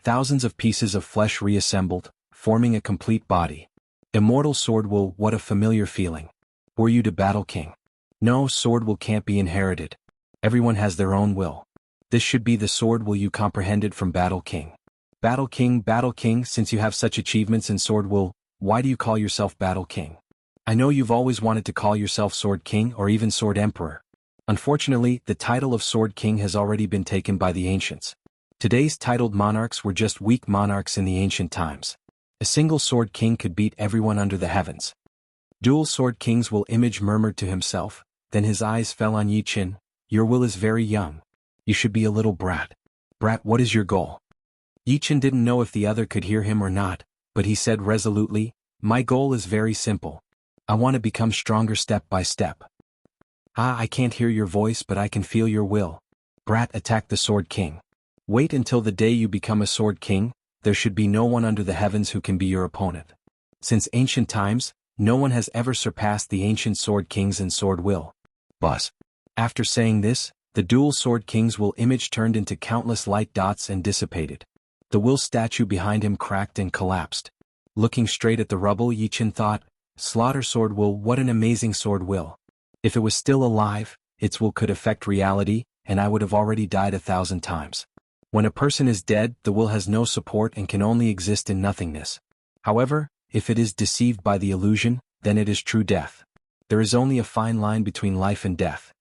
thousands of pieces of flesh reassembled, forming a complete body. Immortal sword will, what a familiar feeling. Were you to Battle King? No, sword will can't be inherited. Everyone has their own will. This should be the sword will you comprehended from Battle King. Battle King, since you have such achievements in sword will, why do you call yourself Battle King? I know you've always wanted to call yourself Sword King or even Sword Emperor. Unfortunately, the title of Sword King has already been taken by the ancients. Today's titled monarchs were just weak monarchs in the ancient times. A single Sword King could beat everyone under the heavens. Dual Sword King's Will image murmured to himself, then his eyes fell on Yichen. Your will is very young. You should be a little brat. Brat, what is your goal? Yichen didn't know if the other could hear him or not, but he said resolutely, my goal is very simple. I want to become stronger step by step. Ah, I can't hear your voice but I can feel your will. Brat, attack the Sword King. Wait until the day you become a Sword King, there should be no one under the heavens who can be your opponent. Since ancient times, no one has ever surpassed the ancient Sword Kings in sword will. Boss. After saying this, the dual sword king's will image turned into countless light dots and dissipated. The will statue behind him cracked and collapsed. Looking straight at the rubble, Yi Chen thought, "Slaughter sword will, what an amazing sword will. If it was still alive, its will could affect reality, and I would have already died 1,000 times. When a person is dead, the will has no support and can only exist in nothingness. However, if it is deceived by the illusion, then it is true death. There is only a fine line between life and death."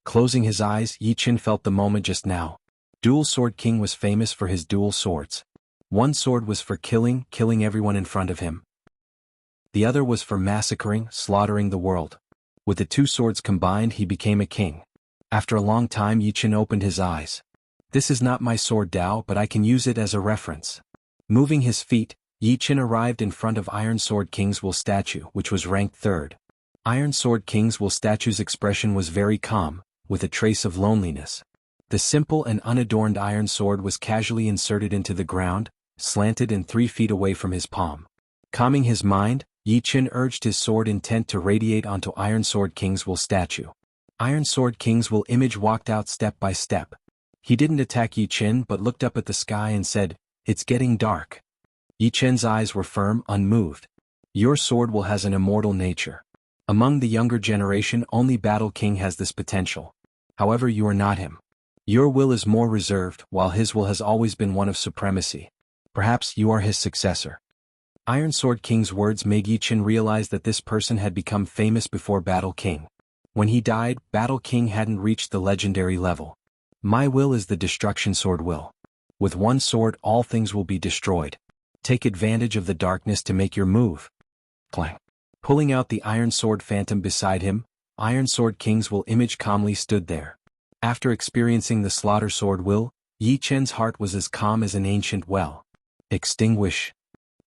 Closing his eyes, Yi Chen felt the moment just now. Dual Sword King was famous for his dual swords. One sword was for killing everyone in front of him. The other was for massacring, slaughtering the world. With the two swords combined, he became a king. After a long time, Yi Chen opened his eyes. "This is not my sword Dao, but I can use it as a reference." Moving his feet, Yi Chen arrived in front of Iron Sword King's will statue, which was ranked third. Iron Sword King's will statue's expression was very calm, with a trace of loneliness. The simple and unadorned iron sword was casually inserted into the ground, slanted and 3 feet away from his palm. Calming his mind, Yi Chen urged his sword intent to radiate onto Iron Sword King's will statue. Iron Sword King's will image walked out step by step. He didn't attack Yi Chen but looked up at the sky and said, "It's getting dark." Yi Chen's eyes were firm, unmoved. "Your sword will has an immortal nature. Among the younger generation, only Battle King has this potential. However, you are not him. Your will is more reserved, while his will has always been one of supremacy. Perhaps you are his successor." Iron Sword King's words made Yi Chen realize that this person had become famous before Battle King. When he died, Battle King hadn't reached the legendary level. "My will is the destruction sword will. With one sword all things will be destroyed. Take advantage of the darkness to make your move." Clang. Pulling out the iron sword phantom beside him, Iron Sword King's will image calmly stood there. After experiencing the slaughter sword will, Yi Chen's heart was as calm as an ancient well. Extinguish.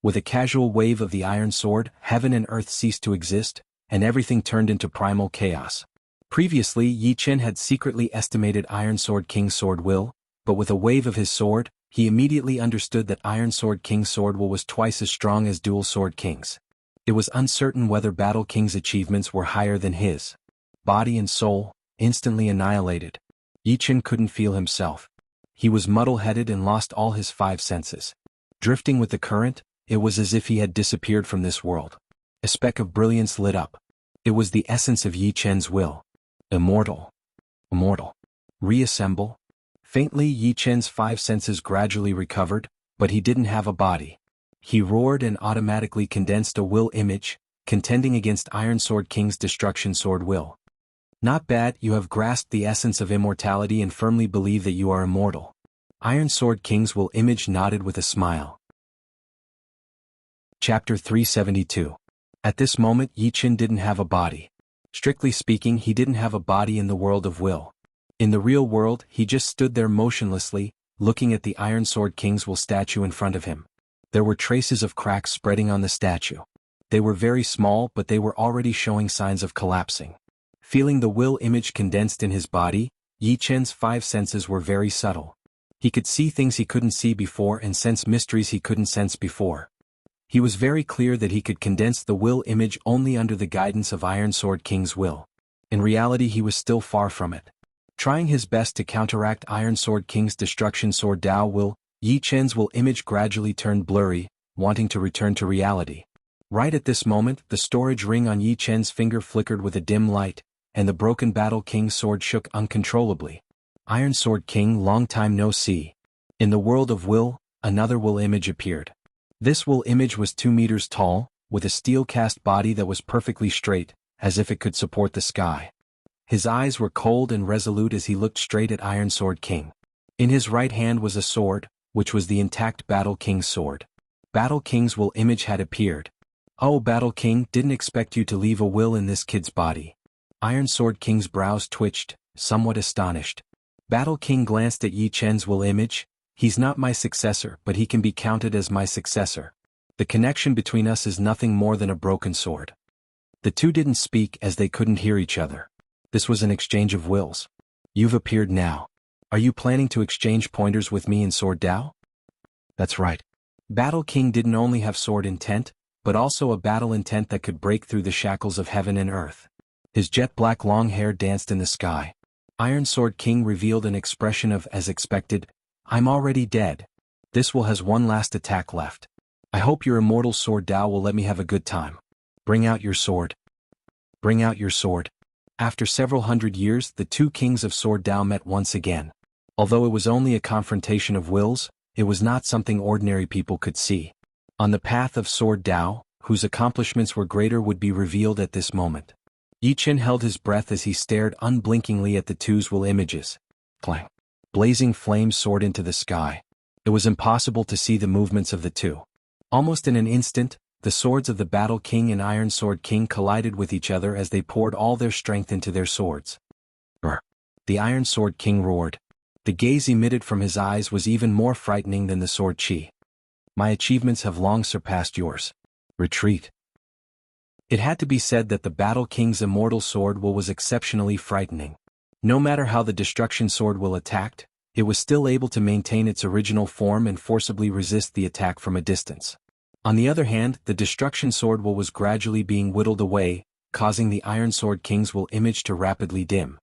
With a casual wave of the iron sword, heaven and earth ceased to exist, and everything turned into primal chaos. Previously, Yi Chen had secretly estimated Iron Sword King's sword will, but with a wave of his sword, he immediately understood that Iron Sword King's sword will was twice as strong as Dual Sword King's. It was uncertain whether Battle King's achievements were higher than his. Body and soul, instantly annihilated. Yi Chen couldn't feel himself. He was muddle-headed and lost all his 5 senses. Drifting with the current, it was as if he had disappeared from this world. A speck of brilliance lit up. It was the essence of Yi Chen's will. Immortal. Immortal. Reassemble. Faintly, Yi Chen's 5 senses gradually recovered, but he didn't have a body. He roared and automatically condensed a will image, contending against Iron Sword King's destruction sword will. "Not bad, you have grasped the essence of immortality and firmly believe that you are immortal." Iron Sword King's will image nodded with a smile. Chapter 372. At this moment, Yi Chen didn't have a body. Strictly speaking, he didn't have a body in the world of will. In the real world, he just stood there motionlessly, looking at the Iron Sword King's will statue in front of him. There were traces of cracks spreading on the statue. They were very small, but they were already showing signs of collapsing. Feeling the will image condensed in his body, Yi Chen's 5 senses were very subtle. He could see things he couldn't see before and sense mysteries he couldn't sense before. He was very clear that he could condense the will image only under the guidance of Iron Sword King's will. In reality, he was still far from it. Trying his best to counteract Iron Sword King's destruction sword Dao will, Yi Chen's will image gradually turned blurry, wanting to return to reality. Right at this moment, the storage ring on Yi Chen's finger flickered with a dim light, and the broken Battle King's sword shook uncontrollably. Iron Sword King, long time no see. In the world of will, another will image appeared. This will image was 2 meters tall, with a steel-cast body that was perfectly straight, as if it could support the sky. His eyes were cold and resolute as he looked straight at Iron Sword King. In his right hand was a sword, which was the intact Battle King's sword. Battle King's will image had appeared. "Oh, Battle King, didn't expect you to leave a will in this kid's body." Iron Sword King's brows twitched, somewhat astonished. Battle King glanced at Yi Chen's will image. "He's not my successor, but he can be counted as my successor. The connection between us is nothing more than a broken sword." The two didn't speak as they couldn't hear each other. This was an exchange of wills. "You've appeared now. Are you planning to exchange pointers with me in Sword Dao?" "That's right." Battle King didn't only have sword intent, but also a battle intent that could break through the shackles of heaven and earth. His jet-black long hair danced in the sky. Iron Sword King revealed an expression of, as expected, "I'm already dead. This will has one last attack left. I hope your immortal sword Dao will let me have a good time. Bring out your sword. Bring out your sword." After several hundred years, the two kings of Sword Dao met once again. Although it was only a confrontation of wills, it was not something ordinary people could see. On the path of Sword Dao, whose accomplishments were greater would be revealed at this moment. Yi Chen held his breath as he stared unblinkingly at the two's will images. Clang. Blazing flames soared into the sky. It was impossible to see the movements of the two. Almost in an instant, the swords of the Battle King and Iron Sword King collided with each other as they poured all their strength into their swords. Brr. The Iron Sword King roared. The gaze emitted from his eyes was even more frightening than the sword chi. "My achievements have long surpassed yours. Retreat." It had to be said that the Battle King's immortal sword will was exceptionally frightening. No matter how the Destruction Sword will attacked, it was still able to maintain its original form and forcibly resist the attack from a distance. On the other hand, the Destruction Sword will was gradually being whittled away, causing the Iron Sword King's will image to rapidly dim.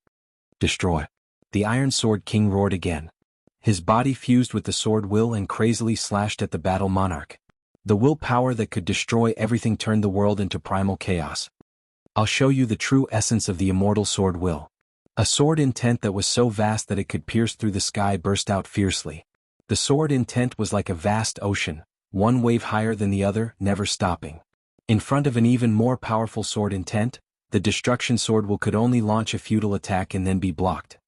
"Destroy." The Iron Sword King roared again. His body fused with the sword will and crazily slashed at the Battle Monarch. The willpower that could destroy everything turned the world into primal chaos. "I'll show you the true essence of the immortal sword will." A sword intent that was so vast that it could pierce through the sky burst out fiercely. The sword intent was like a vast ocean, one wave higher than the other, never stopping. In front of an even more powerful sword intent, the Destruction Sword will could only launch a futile attack and then be blocked.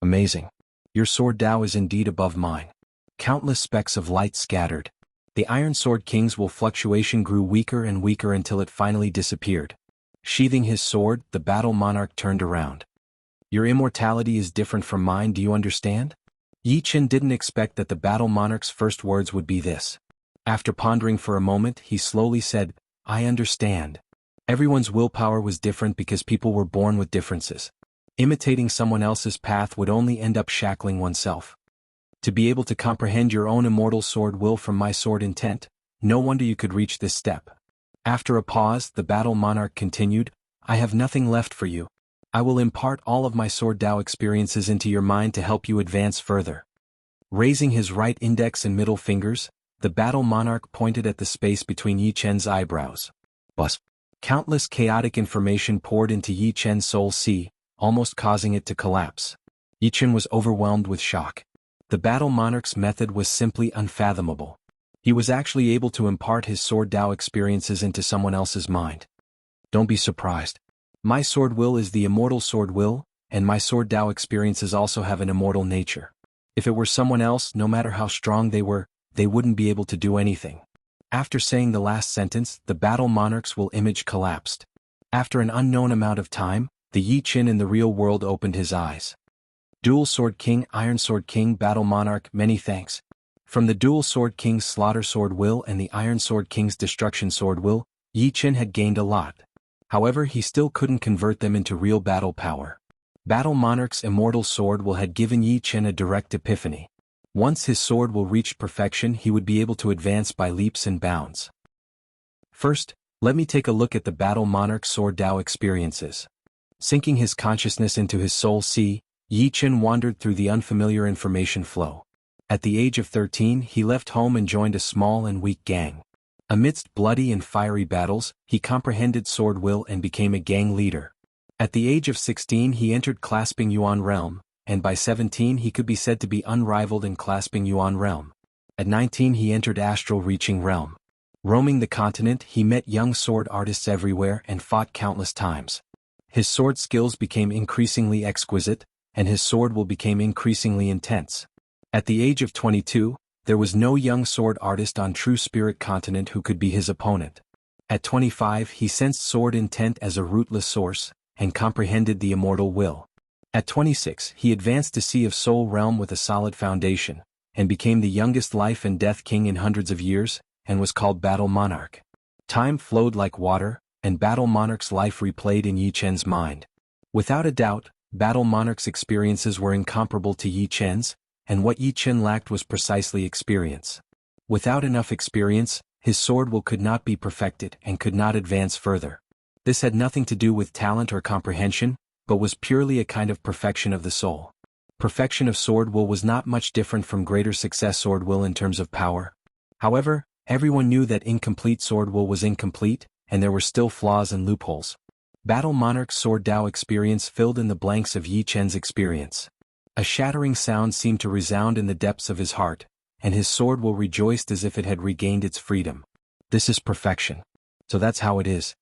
"Amazing. Your sword Dao is indeed above mine." Countless specks of light scattered. The Iron Sword King's will fluctuation grew weaker and weaker until it finally disappeared. Sheathing his sword, the Battle Monarch turned around. "Your immortality is different from mine, do you understand?" Yi Chen didn't expect that the Battle Monarch's first words would be this. After pondering for a moment, he slowly said, "I understand. Everyone's willpower was different because people were born with differences. Imitating someone else's path would only end up shackling oneself. To be able to comprehend your own immortal sword will from my sword intent, no wonder you could reach this step." After a pause, the Battle Monarch continued, "I have nothing left for you. I will impart all of my sword Dao experiences into your mind to help you advance further." Raising his right index and middle fingers, the Battle Monarch pointed at the space between Yi Chen's eyebrows. Bus. Countless chaotic information poured into Yi Chen's soul sea, almost causing it to collapse. Yi Chen was overwhelmed with shock. The Battle Monarch's method was simply unfathomable. He was actually able to impart his sword Dao experiences into someone else's mind. "Don't be surprised. My sword will is the immortal sword will, and my sword Dao experiences also have an immortal nature. If it were someone else, no matter how strong they were, they wouldn't be able to do anything." After saying the last sentence, the Battle Monarch's will image collapsed. After an unknown amount of time, the Yi Chen in the real world opened his eyes. Dual Sword King, Iron Sword King, Battle Monarch, many thanks. From the Dual Sword King's Slaughter Sword will and the Iron Sword King's Destruction Sword will, Yi Chen had gained a lot. However, he still couldn't convert them into real battle power. Battle Monarch's Immortal Sword will had given Yi Chen a direct epiphany. Once his sword will reach perfection, he would be able to advance by leaps and bounds. First, let me take a look at the Battle Monarch's sword Dao experiences. Sinking his consciousness into his soul sea, Yi Chen wandered through the unfamiliar information flow. At the age of 13, he left home and joined a small and weak gang. Amidst bloody and fiery battles, he comprehended sword will and became a gang leader. At the age of 16, he entered Clasping Yuan Realm, and by 17 he could be said to be unrivaled in Clasping Yuan Realm. At 19 he entered Astral Reaching Realm. Roaming the continent, he met young sword artists everywhere and fought countless times. His sword skills became increasingly exquisite, and his sword will became increasingly intense. At the age of 22, there was no young sword artist on True Spirit Continent who could be his opponent. At 25 he sensed sword intent as a rootless source, and comprehended the immortal will. At 26 he advanced to Sea of Soul Realm with a solid foundation, and became the youngest life and death king in hundreds of years, and was called Battle Monarch. Time flowed like water, and Battle Monarch's life replayed in Yi Chen's mind. Without a doubt, Battle Monarch's experiences were incomparable to Yi Chen's, and what Yi Chen lacked was precisely experience. Without enough experience, his sword will could not be perfected and could not advance further. This had nothing to do with talent or comprehension, but was purely a kind of perfection of the soul. Perfection of sword will was not much different from greater success sword will in terms of power. However, everyone knew that incomplete sword will was incomplete, and there were still flaws and loopholes. Battle Monarch's sword Dao experience filled in the blanks of Yi Chen's experience. A shattering sound seemed to resound in the depths of his heart, and his sword will rejoiced as if it had regained its freedom. This is perfection. So that's how it is.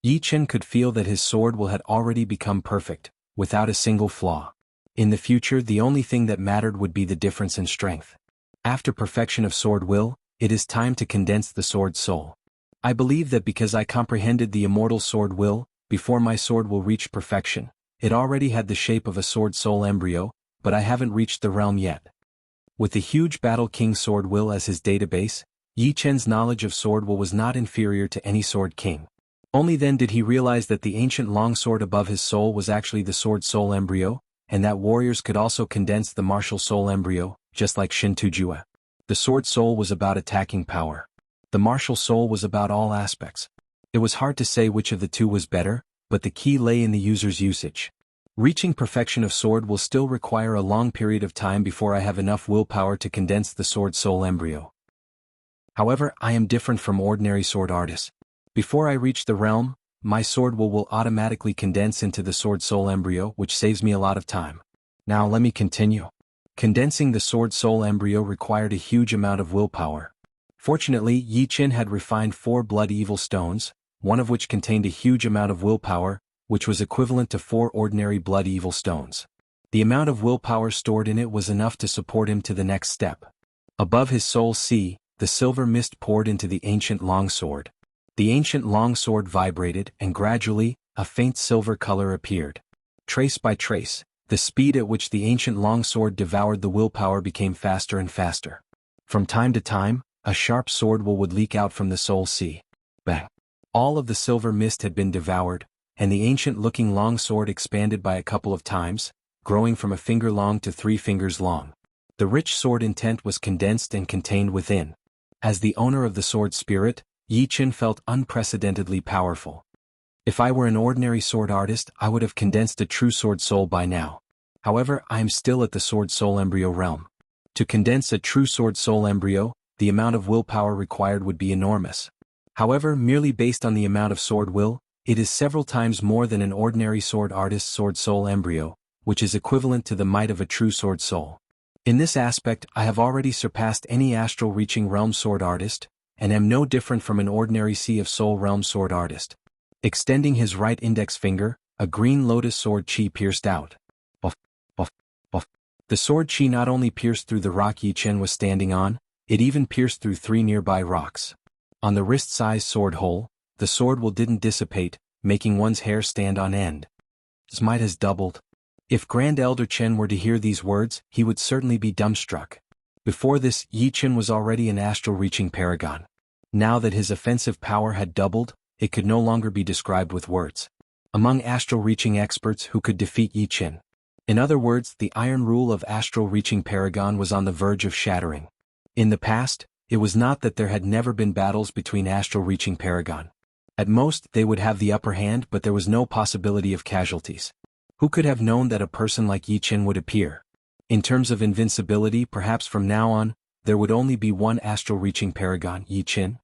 Yi Chen could feel that his sword will had already become perfect, without a single flaw. In the future, the only thing that mattered would be the difference in strength. After perfection of sword will, it is time to condense the sword soul. I believe that because I comprehended the immortal sword will, before my sword will reach perfection, it already had the shape of a sword soul embryo, but I haven't reached the realm yet. With the huge Battle King sword will as his database, Yi Chen's knowledge of sword will was not inferior to any sword king. Only then did he realize that the ancient longsword above his soul was actually the sword soul embryo, and that warriors could also condense the martial soul embryo, just like Shin Tujue. The sword soul was about attacking power. The martial soul was about all aspects. It was hard to say which of the two was better, but the key lay in the user's usage. Reaching perfection of sword will still require a long period of time before I have enough willpower to condense the sword soul embryo. However, I am different from ordinary sword artists. Before I reach the realm, my sword will automatically condense into the sword soul embryo, which saves me a lot of time. Now let me continue. Condensing the sword soul embryo required a huge amount of willpower. Fortunately, Yi Chen had refined 4 blood evil stones, one of which contained a huge amount of willpower, which was equivalent to 4 ordinary blood evil stones. The amount of willpower stored in it was enough to support him to the next step. Above his soul sea, the silver mist poured into the ancient longsword. The ancient longsword vibrated, and gradually, a faint silver color appeared. Trace by trace, the speed at which the ancient longsword devoured the willpower became faster and faster. From time to time, a sharp sword will would leak out from the soul sea. Bang! All of the silver mist had been devoured, and the ancient-looking longsword expanded by a couple of times, growing from a finger long to 3 fingers long. The rich sword intent was condensed and contained within. As the owner of the sword spirit, Yi Chen felt unprecedentedly powerful. If I were an ordinary sword artist, I would have condensed a true sword soul by now. However, I am still at the sword soul embryo realm. To condense a true sword soul embryo, the amount of willpower required would be enormous. However, merely based on the amount of sword will, it is several times more than an ordinary sword artist's sword soul embryo, which is equivalent to the might of a true sword soul. In this aspect, I have already surpassed any astral-reaching realm sword artist, and am no different from an ordinary Sea of Soul realm sword artist. Extending his right index finger, a green lotus sword chi pierced out. Buff, buff, buff. The sword chi not only pierced through the rock Yi Chen was standing on, it even pierced through 3 nearby rocks. On the wrist-sized sword hole, the sword will didn't dissipate, making one's hair stand on end. His might has doubled. If Grand Elder Chen were to hear these words, he would certainly be dumbstruck. Before this, Yi Chen was already an astral-reaching paragon. Now that his offensive power had doubled, it could no longer be described with words. Among astral-reaching experts who could defeat Yi Chen. In other words, the iron rule of astral-reaching paragon was on the verge of shattering. In the past, it was not that there had never been battles between astral-reaching paragon. At most, they would have the upper hand, but there was no possibility of casualties. Who could have known that a person like Yi Chen would appear? In terms of invincibility, perhaps from now on, there would only be one astral-reaching paragon, Yi Chen.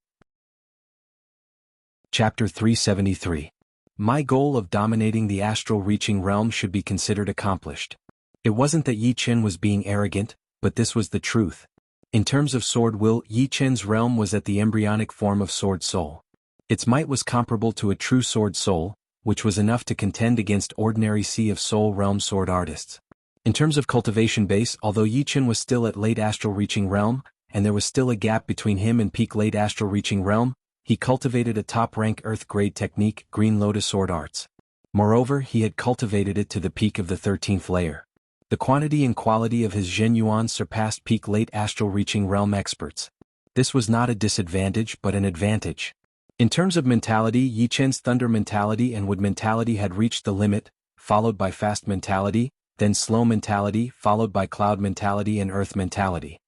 Chapter 373. My goal of dominating the astral-reaching realm should be considered accomplished. It wasn't that Yi Chen was being arrogant, but this was the truth. In terms of sword will, Yi Chen's realm was at the embryonic form of sword soul. Its might was comparable to a true sword soul, which was enough to contend against ordinary Sea of Soul realm sword artists. In terms of cultivation base, although Yi Chen was still at late astral reaching realm, and there was still a gap between him and peak late astral reaching realm, he cultivated a top-rank earth-grade technique, Green Lotus Sword Arts. Moreover, he had cultivated it to the peak of the 13th layer. The quantity and quality of his Zhen Yuan surpassed peak late astral reaching realm experts. This was not a disadvantage but an advantage. In terms of mentality, Yi Chen's thunder mentality and wood mentality had reached the limit, followed by fast mentality, then slow mentality, followed by cloud mentality and earth mentality.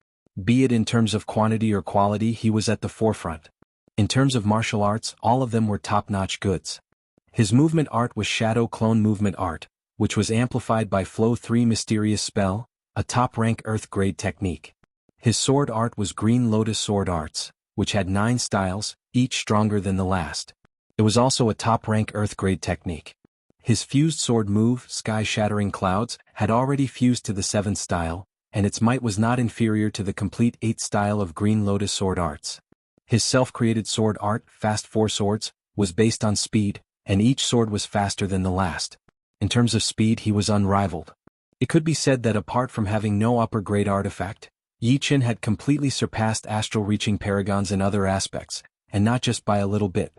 Be it in terms of quantity or quality, he was at the forefront. In terms of martial arts, all of them were top-notch goods. His movement art was shadow clone movement art, which was amplified by Flow 3 Mysterious Spell, a top-rank Earth-grade technique. His sword art was Green Lotus Sword Arts, which had 9 styles, each stronger than the last. It was also a top-rank Earth-grade technique. His fused sword move, Sky-Shattering Clouds, had already fused to the 7th style, and its might was not inferior to the complete 8th style of Green Lotus Sword Arts. His self-created sword art, Fast 4 Swords, was based on speed, and each sword was faster than the last. In terms of speed, he was unrivaled. It could be said that apart from having no upper-grade artifact, Yi Qin had completely surpassed astral-reaching paragons in other aspects, and not just by a little bit.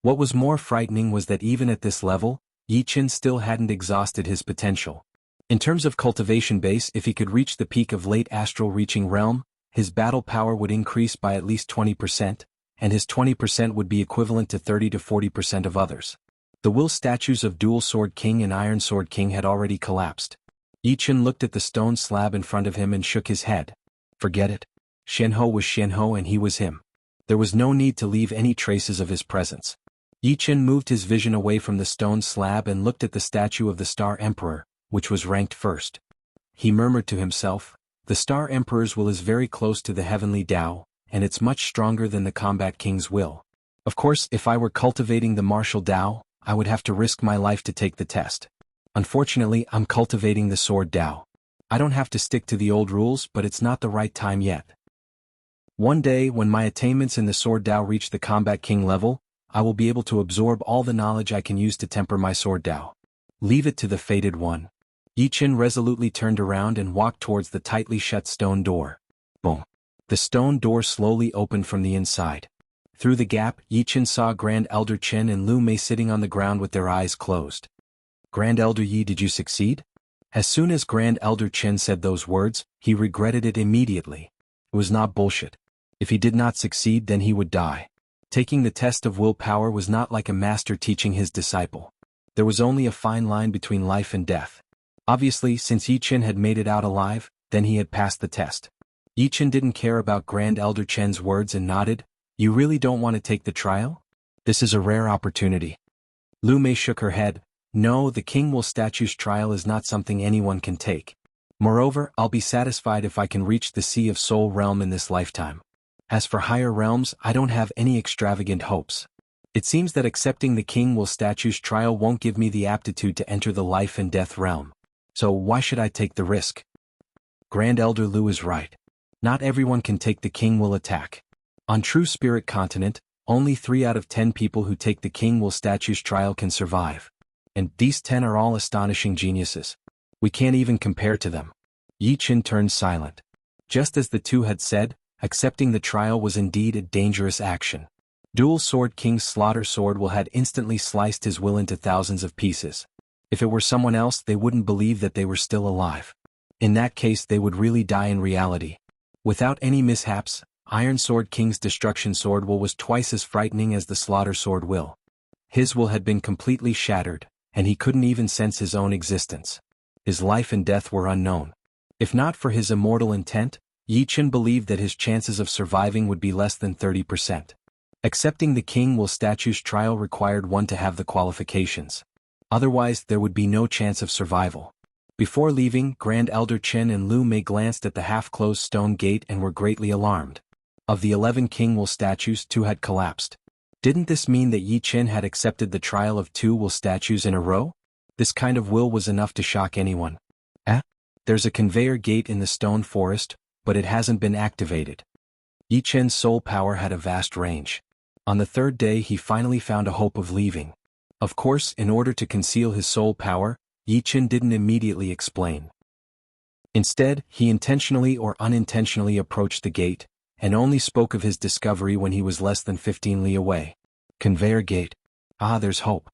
What was more frightening was that even at this level, Yi Qin still hadn't exhausted his potential. In terms of cultivation base, if he could reach the peak of late astral-reaching realm, his battle power would increase by at least 20%, and his 20% would be equivalent to 30 to 40% of others. The will statues of Dual Sword King and Iron Sword King had already collapsed. Yi Qin looked at the stone slab in front of him and shook his head. Forget it. Xianhou was Xianhou and he was him. There was no need to leave any traces of his presence. Yi Qin moved his vision away from the stone slab and looked at the statue of the Star Emperor, which was ranked first. He murmured to himself, the Star Emperor's will is very close to the Heavenly Tao, and it's much stronger than the Combat King's will. Of course, if I were cultivating the Martial Tao, I would have to risk my life to take the test. Unfortunately, I'm cultivating the Sword Tao. I don't have to stick to the old rules, but it's not the right time yet. One day, when my attainments in the Sword Tao reach the Combat King level, I will be able to absorb all the knowledge I can use to temper my Sword Tao. Leave it to the Fated One. Yi Qin resolutely turned around and walked towards the tightly shut stone door. Boom. The stone door slowly opened from the inside. Through the gap, Yi Qin saw Grand Elder Chen and Lu Mei sitting on the ground with their eyes closed. Grand Elder Yi, did you succeed? As soon as Grand Elder Chen said those words, he regretted it immediately. It was not bullshit. If he did not succeed, then he would die. Taking the test of willpower was not like a master teaching his disciple. There was only a fine line between life and death. Obviously, since Yi Qin had made it out alive, then he had passed the test. Yi Qin didn't care about Grand Elder Chen's words and nodded. You really don't want to take the trial? This is a rare opportunity. Lu Mei shook her head. No, the King Will Statue's trial is not something anyone can take. Moreover, I'll be satisfied if I can reach the Sea of Soul realm in this lifetime. As for higher realms, I don't have any extravagant hopes. It seems that accepting the King Will Statue's trial won't give me the aptitude to enter the life and death realm. So why should I take the risk? Grand Elder Lu is right. Not everyone can take the King Will attack. On True Spirit Continent, only 3 out of 10 people who take the King Will Statue's trial can survive. And these 10 are all astonishing geniuses. We can't even compare to them. Yi Qin turned silent. Just as the two had said, accepting the trial was indeed a dangerous action. Dual Sword King's Slaughter Sword will had instantly sliced his will into thousands of pieces. If it were someone else, they wouldn't believe that they were still alive. In that case, they would really die in reality. Without any mishaps, Iron Sword King's Destruction Sword will was twice as frightening as the Slaughter Sword will. His will had been completely shattered, and he couldn't even sense his own existence. His life and death were unknown. If not for his immortal intent, Yi Qin believed that his chances of surviving would be less than 30%. Accepting the King Will Statue's trial required one to have the qualifications. Otherwise, there would be no chance of survival. Before leaving, Grand Elder Chen and Lu Mei glanced at the half-closed stone gate and were greatly alarmed. Of the 11 King Will statues, 2 had collapsed. Didn't this mean that Yi Qin had accepted the trial of 2 will statues in a row? This kind of will was enough to shock anyone. There's a conveyor gate in the stone forest, but it hasn't been activated. Yi Qin's soul power had a vast range. On the 3rd day he finally found a hope of leaving. Of course, in order to conceal his soul power, Yi Qin didn't immediately explain. Instead, he intentionally or unintentionally approached the gate, and only spoke of his discovery when he was less than 15 li away. Conveyor gate. Ah, there's hope.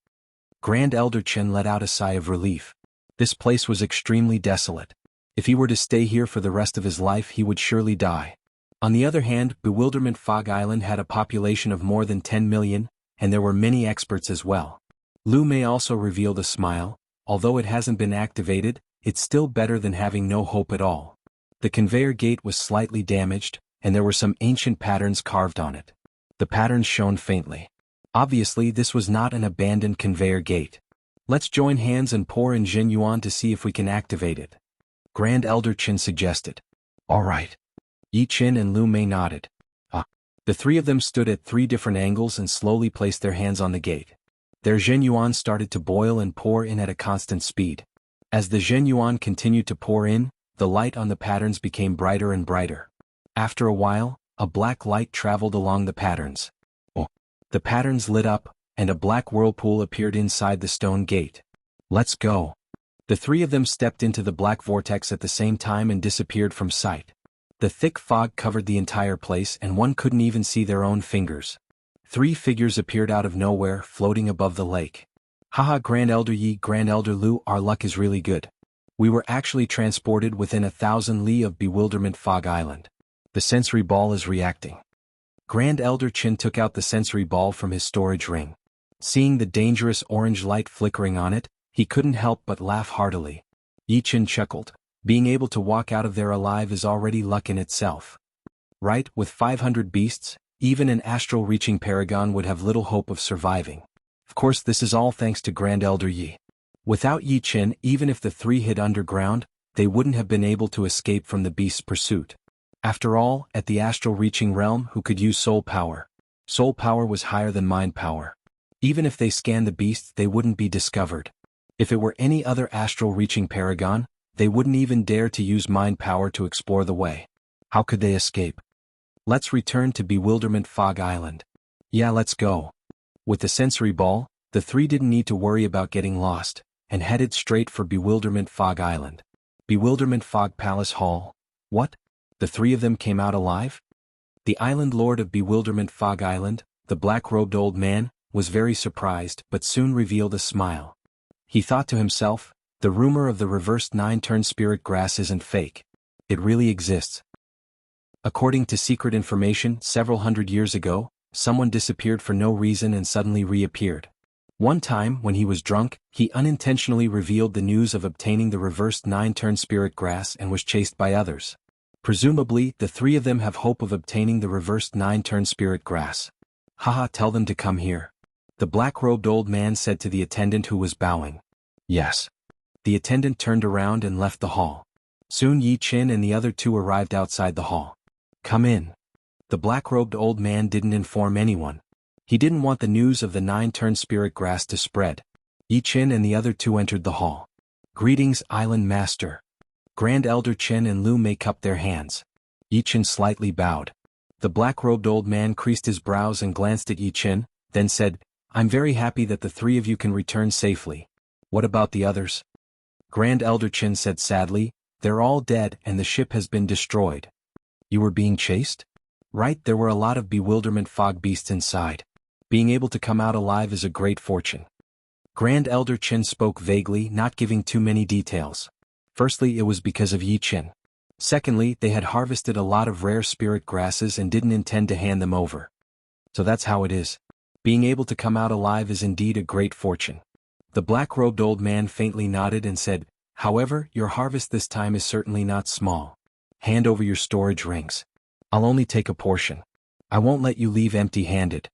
Grand Elder Chen let out a sigh of relief. This place was extremely desolate. If he were to stay here for the rest of his life, he would surely die. On the other hand, Bewilderment Fog Island had a population of more than 10 million, and there were many experts as well. Lu Mei also revealed a smile. Although it hasn't been activated, it's still better than having no hope at all. The conveyor gate was slightly damaged, and there were some ancient patterns carved on it. The patterns shone faintly. Obviously, this was not an abandoned conveyor gate. Let's join hands and pour in Jin Yuan to see if we can activate it. Grand Elder Qin suggested. All right. Yi Qin and Lu Mei nodded. The three of them stood at three different angles and slowly placed their hands on the gate. Their Jin Yuan started to boil and pour in at a constant speed. As the Jin Yuan continued to pour in, the light on the patterns became brighter and brighter. After a while, a black light traveled along the patterns. The patterns lit up, and a black whirlpool appeared inside the stone gate. Let's go. The three of them stepped into the black vortex at the same time and disappeared from sight. The thick fog covered the entire place and one couldn't even see their own fingers. Three figures appeared out of nowhere, floating above the lake. Haha, Grand Elder Yi, Grand Elder Lu, our luck is really good. We were actually transported within 1,000 li of Bewilderment Fog Island. The sensory ball is reacting. Grand Elder Qin took out the sensory ball from his storage ring. Seeing the dangerous orange light flickering on it, he couldn't help but laugh heartily. Yi Qin chuckled. Being able to walk out of there alive is already luck in itself. Right, with 500 beasts, even an astral-reaching paragon would have little hope of surviving. Of course, this is all thanks to Grand Elder Yi. Without Yi Qin, even if the three hid underground, they wouldn't have been able to escape from the beast's pursuit. After all, at the astral-reaching realm, who could use soul power? Soul power was higher than mind power. Even if they scanned the beasts, they wouldn't be discovered. If it were any other astral-reaching paragon, they wouldn't even dare to use mind power to explore the way. How could they escape? Let's return to Bewilderment Fog Island. Yeah, let's go. With the sensory ball, the three didn't need to worry about getting lost, and headed straight for Bewilderment Fog Island. Bewilderment Fog Palace Hall. What? The three of them came out alive? The island lord of Bewilderment Fog Island, the black-robed old man, was very surprised but soon revealed a smile. He thought to himself, the rumor of the reversed 9-turn spirit grass isn't fake. It really exists. According to secret information, several hundred years ago, someone disappeared for no reason and suddenly reappeared. One time, when he was drunk, he unintentionally revealed the news of obtaining the reversed 9-turn spirit grass and was chased by others. Presumably, the three of them have hope of obtaining the reversed 9-turn spirit grass. Haha, tell them to come here. The black-robed old man said to the attendant who was bowing. Yes. The attendant turned around and left the hall. Soon Yi Qin and the other two arrived outside the hall. Come in. The black-robed old man didn't inform anyone. He didn't want the news of the 9-turn spirit grass to spread. Yi Qin and the other two entered the hall. Greetings, Island Master. Grand Elder Qin and Lu Mei cupped their hands. Yi Qin slightly bowed. The black-robed old man creased his brows and glanced at Yi Qin, then said, I'm very happy that the three of you can return safely. What about the others? Grand Elder Qin said sadly, they're all dead and the ship has been destroyed. You were being chased? Right, there were a lot of bewilderment fog beasts inside. Being able to come out alive is a great fortune. Grand Elder Qin spoke vaguely, not giving too many details. Firstly, it was because of Yi Qin. Secondly, they had harvested a lot of rare spirit grasses and didn't intend to hand them over. So that's how it is. Being able to come out alive is indeed a great fortune. The black-robed old man faintly nodded and said, however, your harvest this time is certainly not small. Hand over your storage rings. I'll only take a portion. I won't let you leave empty-handed.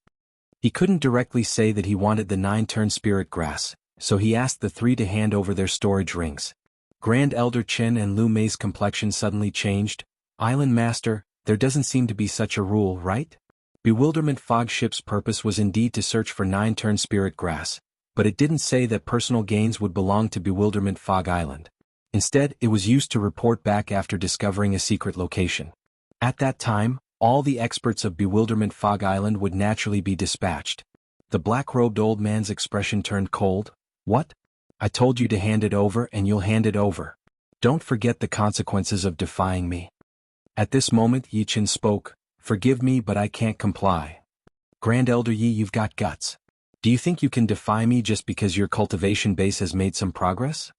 He couldn't directly say that he wanted the 9-turn spirit grass, so he asked the three to hand over their storage rings. Grand Elder Qin and Lu Mei's complexion suddenly changed. Island Master, there doesn't seem to be such a rule, right? Bewilderment Fog Ship's purpose was indeed to search for 9-turn spirit grass, but it didn't say that personal gains would belong to Bewilderment Fog Island. Instead, it was used to report back after discovering a secret location. At that time, all the experts of Bewilderment Fog Island would naturally be dispatched. The black-robed old man's expression turned cold. What? I told you to hand it over and you'll hand it over. Don't forget the consequences of defying me. At this moment Yi Qin spoke, forgive me but I can't comply. Grand Elder Yi, you've got guts. Do you think you can defy me just because your cultivation base has made some progress?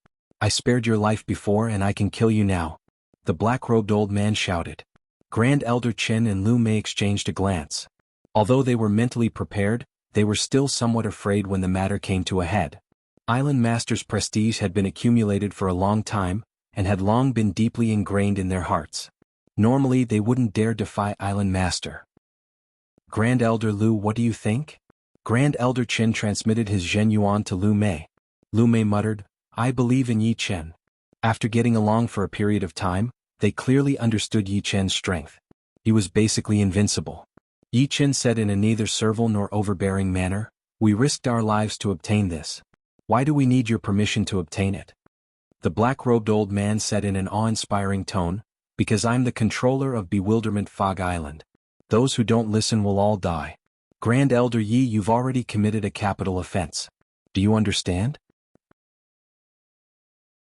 I spared your life before and I can kill you now. The black-robed old man shouted. Grand Elder Qin and Lu Mei exchanged a glance. Although they were mentally prepared, they were still somewhat afraid when the matter came to a head. Island Master's prestige had been accumulated for a long time, and had long been deeply ingrained in their hearts. Normally they wouldn't dare defy Island Master. Grand Elder Lu, what do you think? Grand Elder Qin transmitted his Zhen Yuan to Lu Mei. Lu Mei muttered, I believe in Yi Chen. After getting along for a period of time, they clearly understood Yi Chen's strength. He was basically invincible. Yi Chen said in a neither servile nor overbearing manner, we risked our lives to obtain this. Why do we need your permission to obtain it? The black-robed old man said in an awe-inspiring tone, because I'm the controller of Bewilderment Fog Island. Those who don't listen will all die. Grand Elder Yi, you've already committed a capital offense. Do you understand?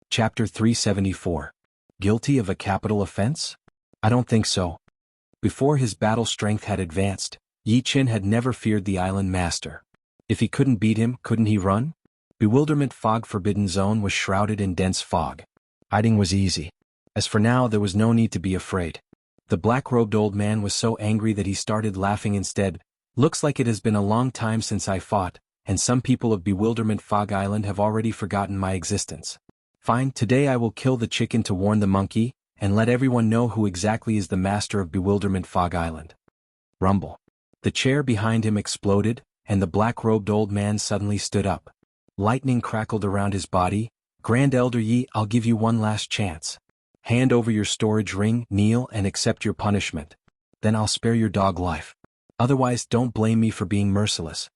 Chapter 374. Guilty of a capital offense? I don't think so. Before his battle strength had advanced, Yi Chen had never feared the island master. If he couldn't beat him, couldn't he run? Bewilderment Fog Forbidden Zone was shrouded in dense fog. Hiding was easy. As for now, there was no need to be afraid. The black-robed old man was so angry that he started laughing instead. Looks like it has been a long time since I fought, and some people of Bewilderment Fog Island have already forgotten my existence. Fine, today I will kill the chicken to warn the monkey, and let everyone know who exactly is the master of Bewilderment Fog Island. Rumble. The chair behind him exploded, and the black-robed old man suddenly stood up. Lightning crackled around his body. Grand Elder Yi, I'll give you one last chance. Hand over your storage ring, kneel and accept your punishment. Then I'll spare your dog life. Otherwise, don't blame me for being merciless.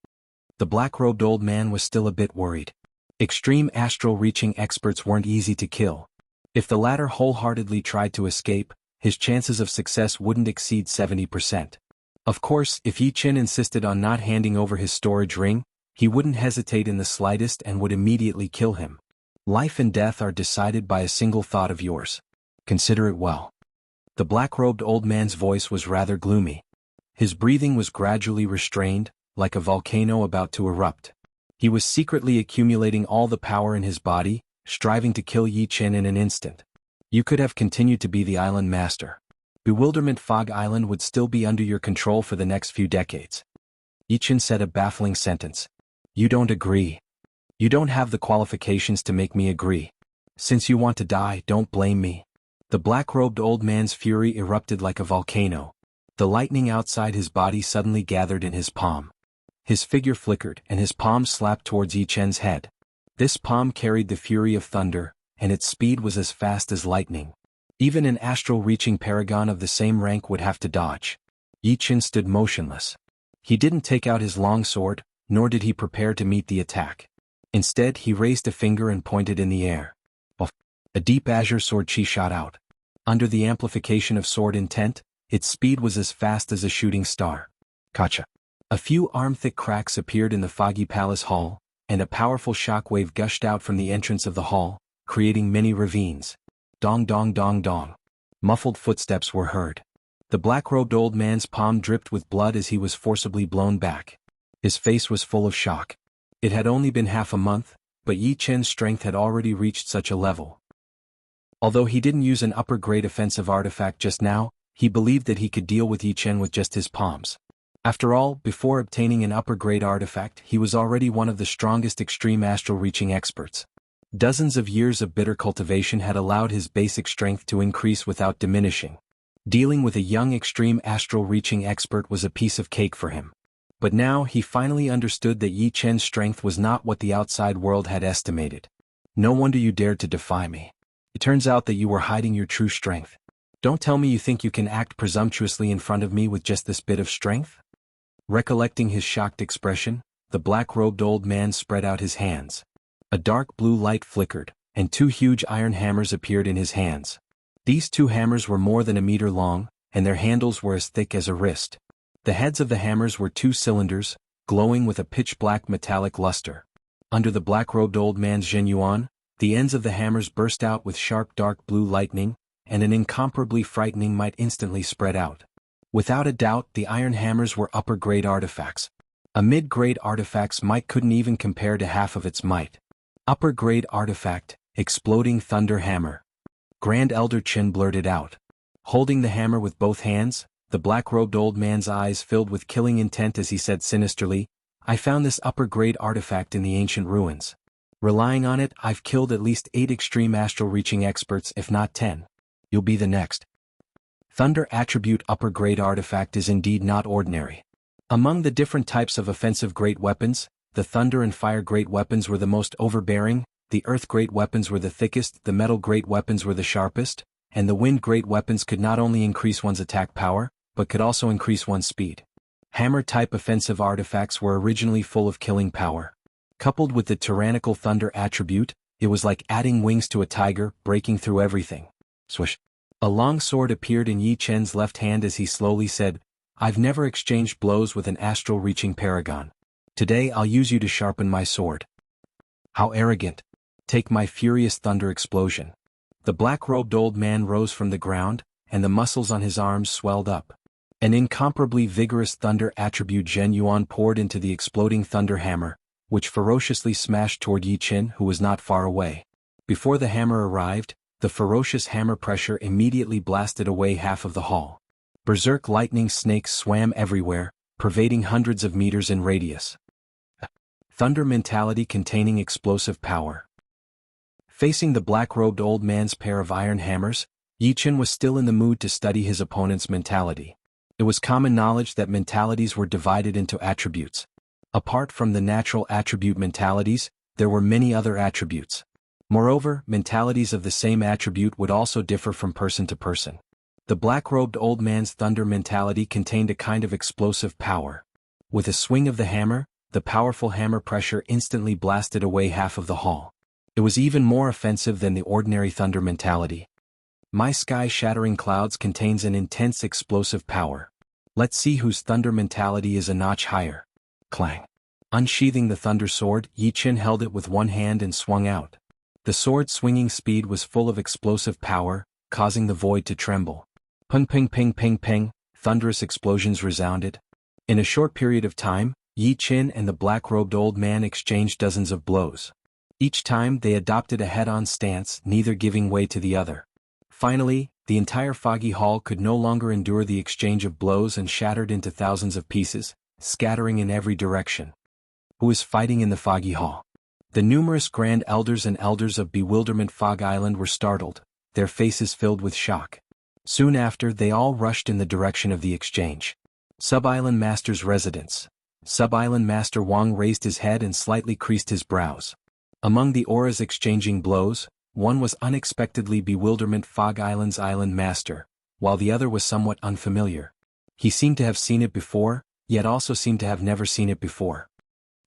The black-robed old man was still a bit worried. Extreme astral-reaching experts weren't easy to kill. If the latter wholeheartedly tried to escape, his chances of success wouldn't exceed 70%. Of course, if Yi Chen insisted on not handing over his storage ring, he wouldn't hesitate in the slightest and would immediately kill him. Life and death are decided by a single thought of yours. Consider it well. The black-robed old man's voice was rather gloomy. His breathing was gradually restrained, like a volcano about to erupt. He was secretly accumulating all the power in his body, striving to kill Yi Chen in an instant. You could have continued to be the island master. Bewilderment Fog Island would still be under your control for the next few decades. Yi Chen said a baffling sentence. You don't agree. You don't have the qualifications to make me agree. Since you want to die, don't blame me. The black-robed old man's fury erupted like a volcano. The lightning outside his body suddenly gathered in his palm. His figure flickered and his palm slapped towards Yi Chen's head. This palm carried the fury of thunder, and its speed was as fast as lightning. Even an astral-reaching paragon of the same rank would have to dodge. Yi Chen stood motionless. He didn't take out his long sword, nor did he prepare to meet the attack. Instead, he raised a finger and pointed in the air. A deep azure sword chi shot out. Under the amplification of sword intent, its speed was as fast as a shooting star. Kacha. A few arm-thick cracks appeared in the foggy palace hall, and a powerful shockwave gushed out from the entrance of the hall, creating many ravines. Dong dong dong dong. Muffled footsteps were heard. The black-robed old man's palm dripped with blood as he was forcibly blown back. His face was full of shock. It had only been half a month, but Yi Chen's strength had already reached such a level. Although he didn't use an upper-grade offensive artifact just now, he believed that he could deal with Yi Chen with just his palms. After all, before obtaining an upper-grade artifact, he was already one of the strongest extreme astral-reaching experts. Dozens of years of bitter cultivation had allowed his basic strength to increase without diminishing. Dealing with a young extreme astral-reaching expert was a piece of cake for him. But now he finally understood that Yi Chen's strength was not what the outside world had estimated. No wonder you dared to defy me. It turns out that you were hiding your true strength. Don't tell me you think you can act presumptuously in front of me with just this bit of strength? Recollecting his shocked expression, the black-robed old man spread out his hands. A dark blue light flickered, and two huge iron hammers appeared in his hands. These two hammers were more than a meter long, and their handles were as thick as a wrist. The heads of the hammers were two cylinders, glowing with a pitch-black metallic luster. Under the black-robed old man's Zhenyuan, the ends of the hammers burst out with sharp dark blue lightning, and an incomparably frightening might instantly spread out. Without a doubt, the iron hammers were upper-grade artifacts. A mid-grade artifact's might couldn't even compare to half of its might. Upper-grade artifact, exploding thunder hammer. Grand Elder Chen blurted out. Holding the hammer with both hands, the black-robed old man's eyes filled with killing intent as he said sinisterly, I found this upper-grade artifact in the ancient ruins. Relying on it, I've killed at least 8 extreme astral-reaching experts, if not 10. You'll be the next. Thunder attribute upper-grade artifact is indeed not ordinary. Among the different types of offensive great weapons, the thunder and fire great weapons were the most overbearing, the earth great weapons were the thickest, the metal great weapons were the sharpest, and the wind great weapons could not only increase one's attack power, but could also increase one's speed. Hammer-type offensive artifacts were originally full of killing power. Coupled with the tyrannical thunder attribute, it was like adding wings to a tiger, breaking through everything. Swish. A long sword appeared in Yi Chen's left hand as he slowly said, "I've never exchanged blows with an astral-reaching paragon. Today I'll use you to sharpen my sword." "How arrogant. Take my furious thunder explosion." The black-robed old man rose from the ground, and the muscles on his arms swelled up. An incomparably vigorous thunder attribute Zhen Yuan poured into the exploding thunder hammer, which ferociously smashed toward Yi Chen, who was not far away. Before the hammer arrived, the ferocious hammer pressure immediately blasted away half of the hall. Berserk lightning snakes swam everywhere, pervading hundreds of meters in radius. Thunder mentality containing explosive power. Facing the black-robed old man's pair of iron hammers, Yi Chen was still in the mood to study his opponent's mentality. It was common knowledge that mentalities were divided into attributes. Apart from the natural attribute mentalities, there were many other attributes. Moreover, mentalities of the same attribute would also differ from person to person. The black-robed old man's thunder mentality contained a kind of explosive power. With a swing of the hammer, the powerful hammer pressure instantly blasted away half of the hall. It was even more offensive than the ordinary thunder mentality. My sky-shattering clouds contains an intense explosive power. Let's see whose thunder mentality is a notch higher. Clang. Unsheathing the thunder sword, Yi Chen held it with one hand and swung out. The sword's swinging speed was full of explosive power, causing the void to tremble. Ping ping ping ping ping, thunderous explosions resounded. In a short period of time, Yi Chen and the black-robed old man exchanged dozens of blows. Each time they adopted a head-on stance, neither giving way to the other. Finally, the entire foggy hall could no longer endure the exchange of blows and shattered into thousands of pieces, scattering in every direction. Who is fighting in the foggy hall? The numerous grand elders and elders of Bewilderment Fog Island were startled, their faces filled with shock. Soon after, they all rushed in the direction of the exchange. Sub-Island Master's residence. Sub-Island Master Wang raised his head and slightly creased his brows. Among the auras exchanging blows, one was unexpectedly Bewilderment Fog Island's Island Master, while the other was somewhat unfamiliar. He seemed to have seen it before, yet also seemed to have never seen it before.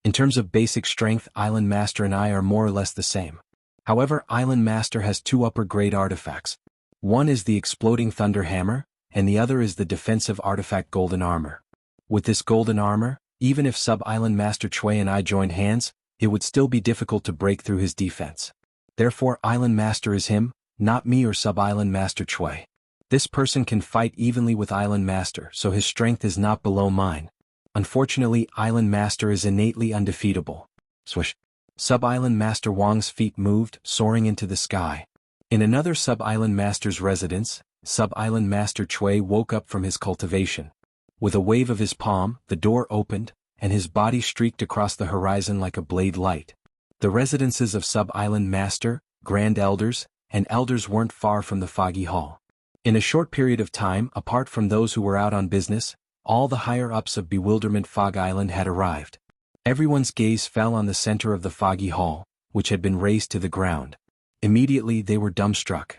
In terms of basic strength, Island Master and I are more or less the same. However, Island Master has two upper-grade artifacts. One is the exploding thunder hammer, and the other is the defensive artifact golden armor. With this golden armor, even if Sub-Island Master Chui and I joined hands, it would still be difficult to break through his defense. Therefore, Island Master is him, not me or Sub-Island Master Chui. This person can fight evenly with Island Master, so his strength is not below mine. Unfortunately, Island Master is innately undefeatable. Swish. Sub-Island Master Wang's feet moved, soaring into the sky. In another Sub-Island Master's residence, Sub-Island Master Chui woke up from his cultivation. With a wave of his palm, the door opened, and his body streaked across the horizon like a blade light. The residences of Sub-Island Master, Grand Elders, and Elders weren't far from the foggy hall. In a short period of time, apart from those who were out on business, all the higher-ups of Bewilderment Fog Island had arrived. Everyone's gaze fell on the center of the foggy hall, which had been razed to the ground. Immediately they were dumbstruck.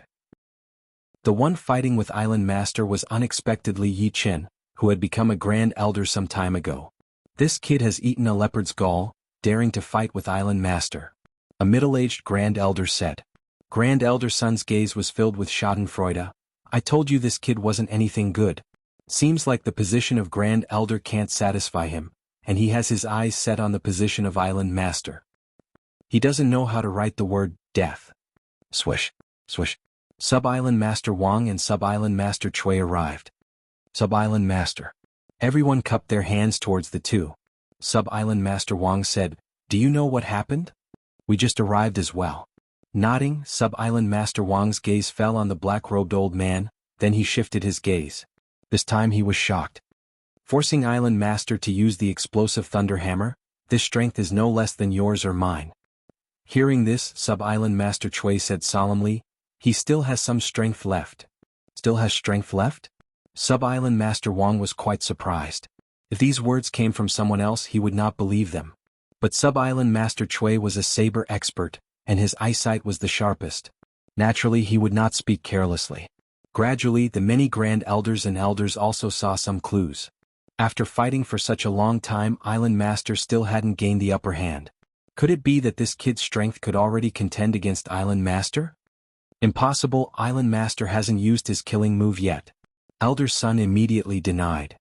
The one fighting with Island Master was unexpectedly Yi Chen, who had become a Grand Elder some time ago. This kid has eaten a leopard's gall, daring to fight with Island Master. A middle-aged Grand Elder said. Grand Elder Sun's gaze was filled with schadenfreude. I told you this kid wasn't anything good. Seems like the position of Grand Elder can't satisfy him, and he has his eyes set on the position of Island Master. He doesn't know how to write the word death. Swish, swish. Sub-Island Master Wang and Sub-Island Master Chui arrived. Sub-Island Master. Everyone cupped their hands towards the two. Sub-Island Master Wang said, Do you know what happened? We just arrived as well. Nodding, Sub-Island Master Wang's gaze fell on the black-robed old man, then he shifted his gaze. This time he was shocked. Forcing Island Master to use the explosive thunder hammer, this strength is no less than yours or mine. Hearing this, Sub-Island Master Chui said solemnly, He still has some strength left. Still has strength left? Sub-Island Master Wang was quite surprised. If these words came from someone else he would not believe them. But Sub-Island Master Chui was a saber expert, and his eyesight was the sharpest. Naturally, he would not speak carelessly. Gradually, the many Grand Elders and Elders also saw some clues. After fighting for such a long time, Island Master still hadn't gained the upper hand. Could it be that this kid's strength could already contend against Island Master? Impossible, Island Master hasn't used his killing move yet. Elder Sun immediately denied.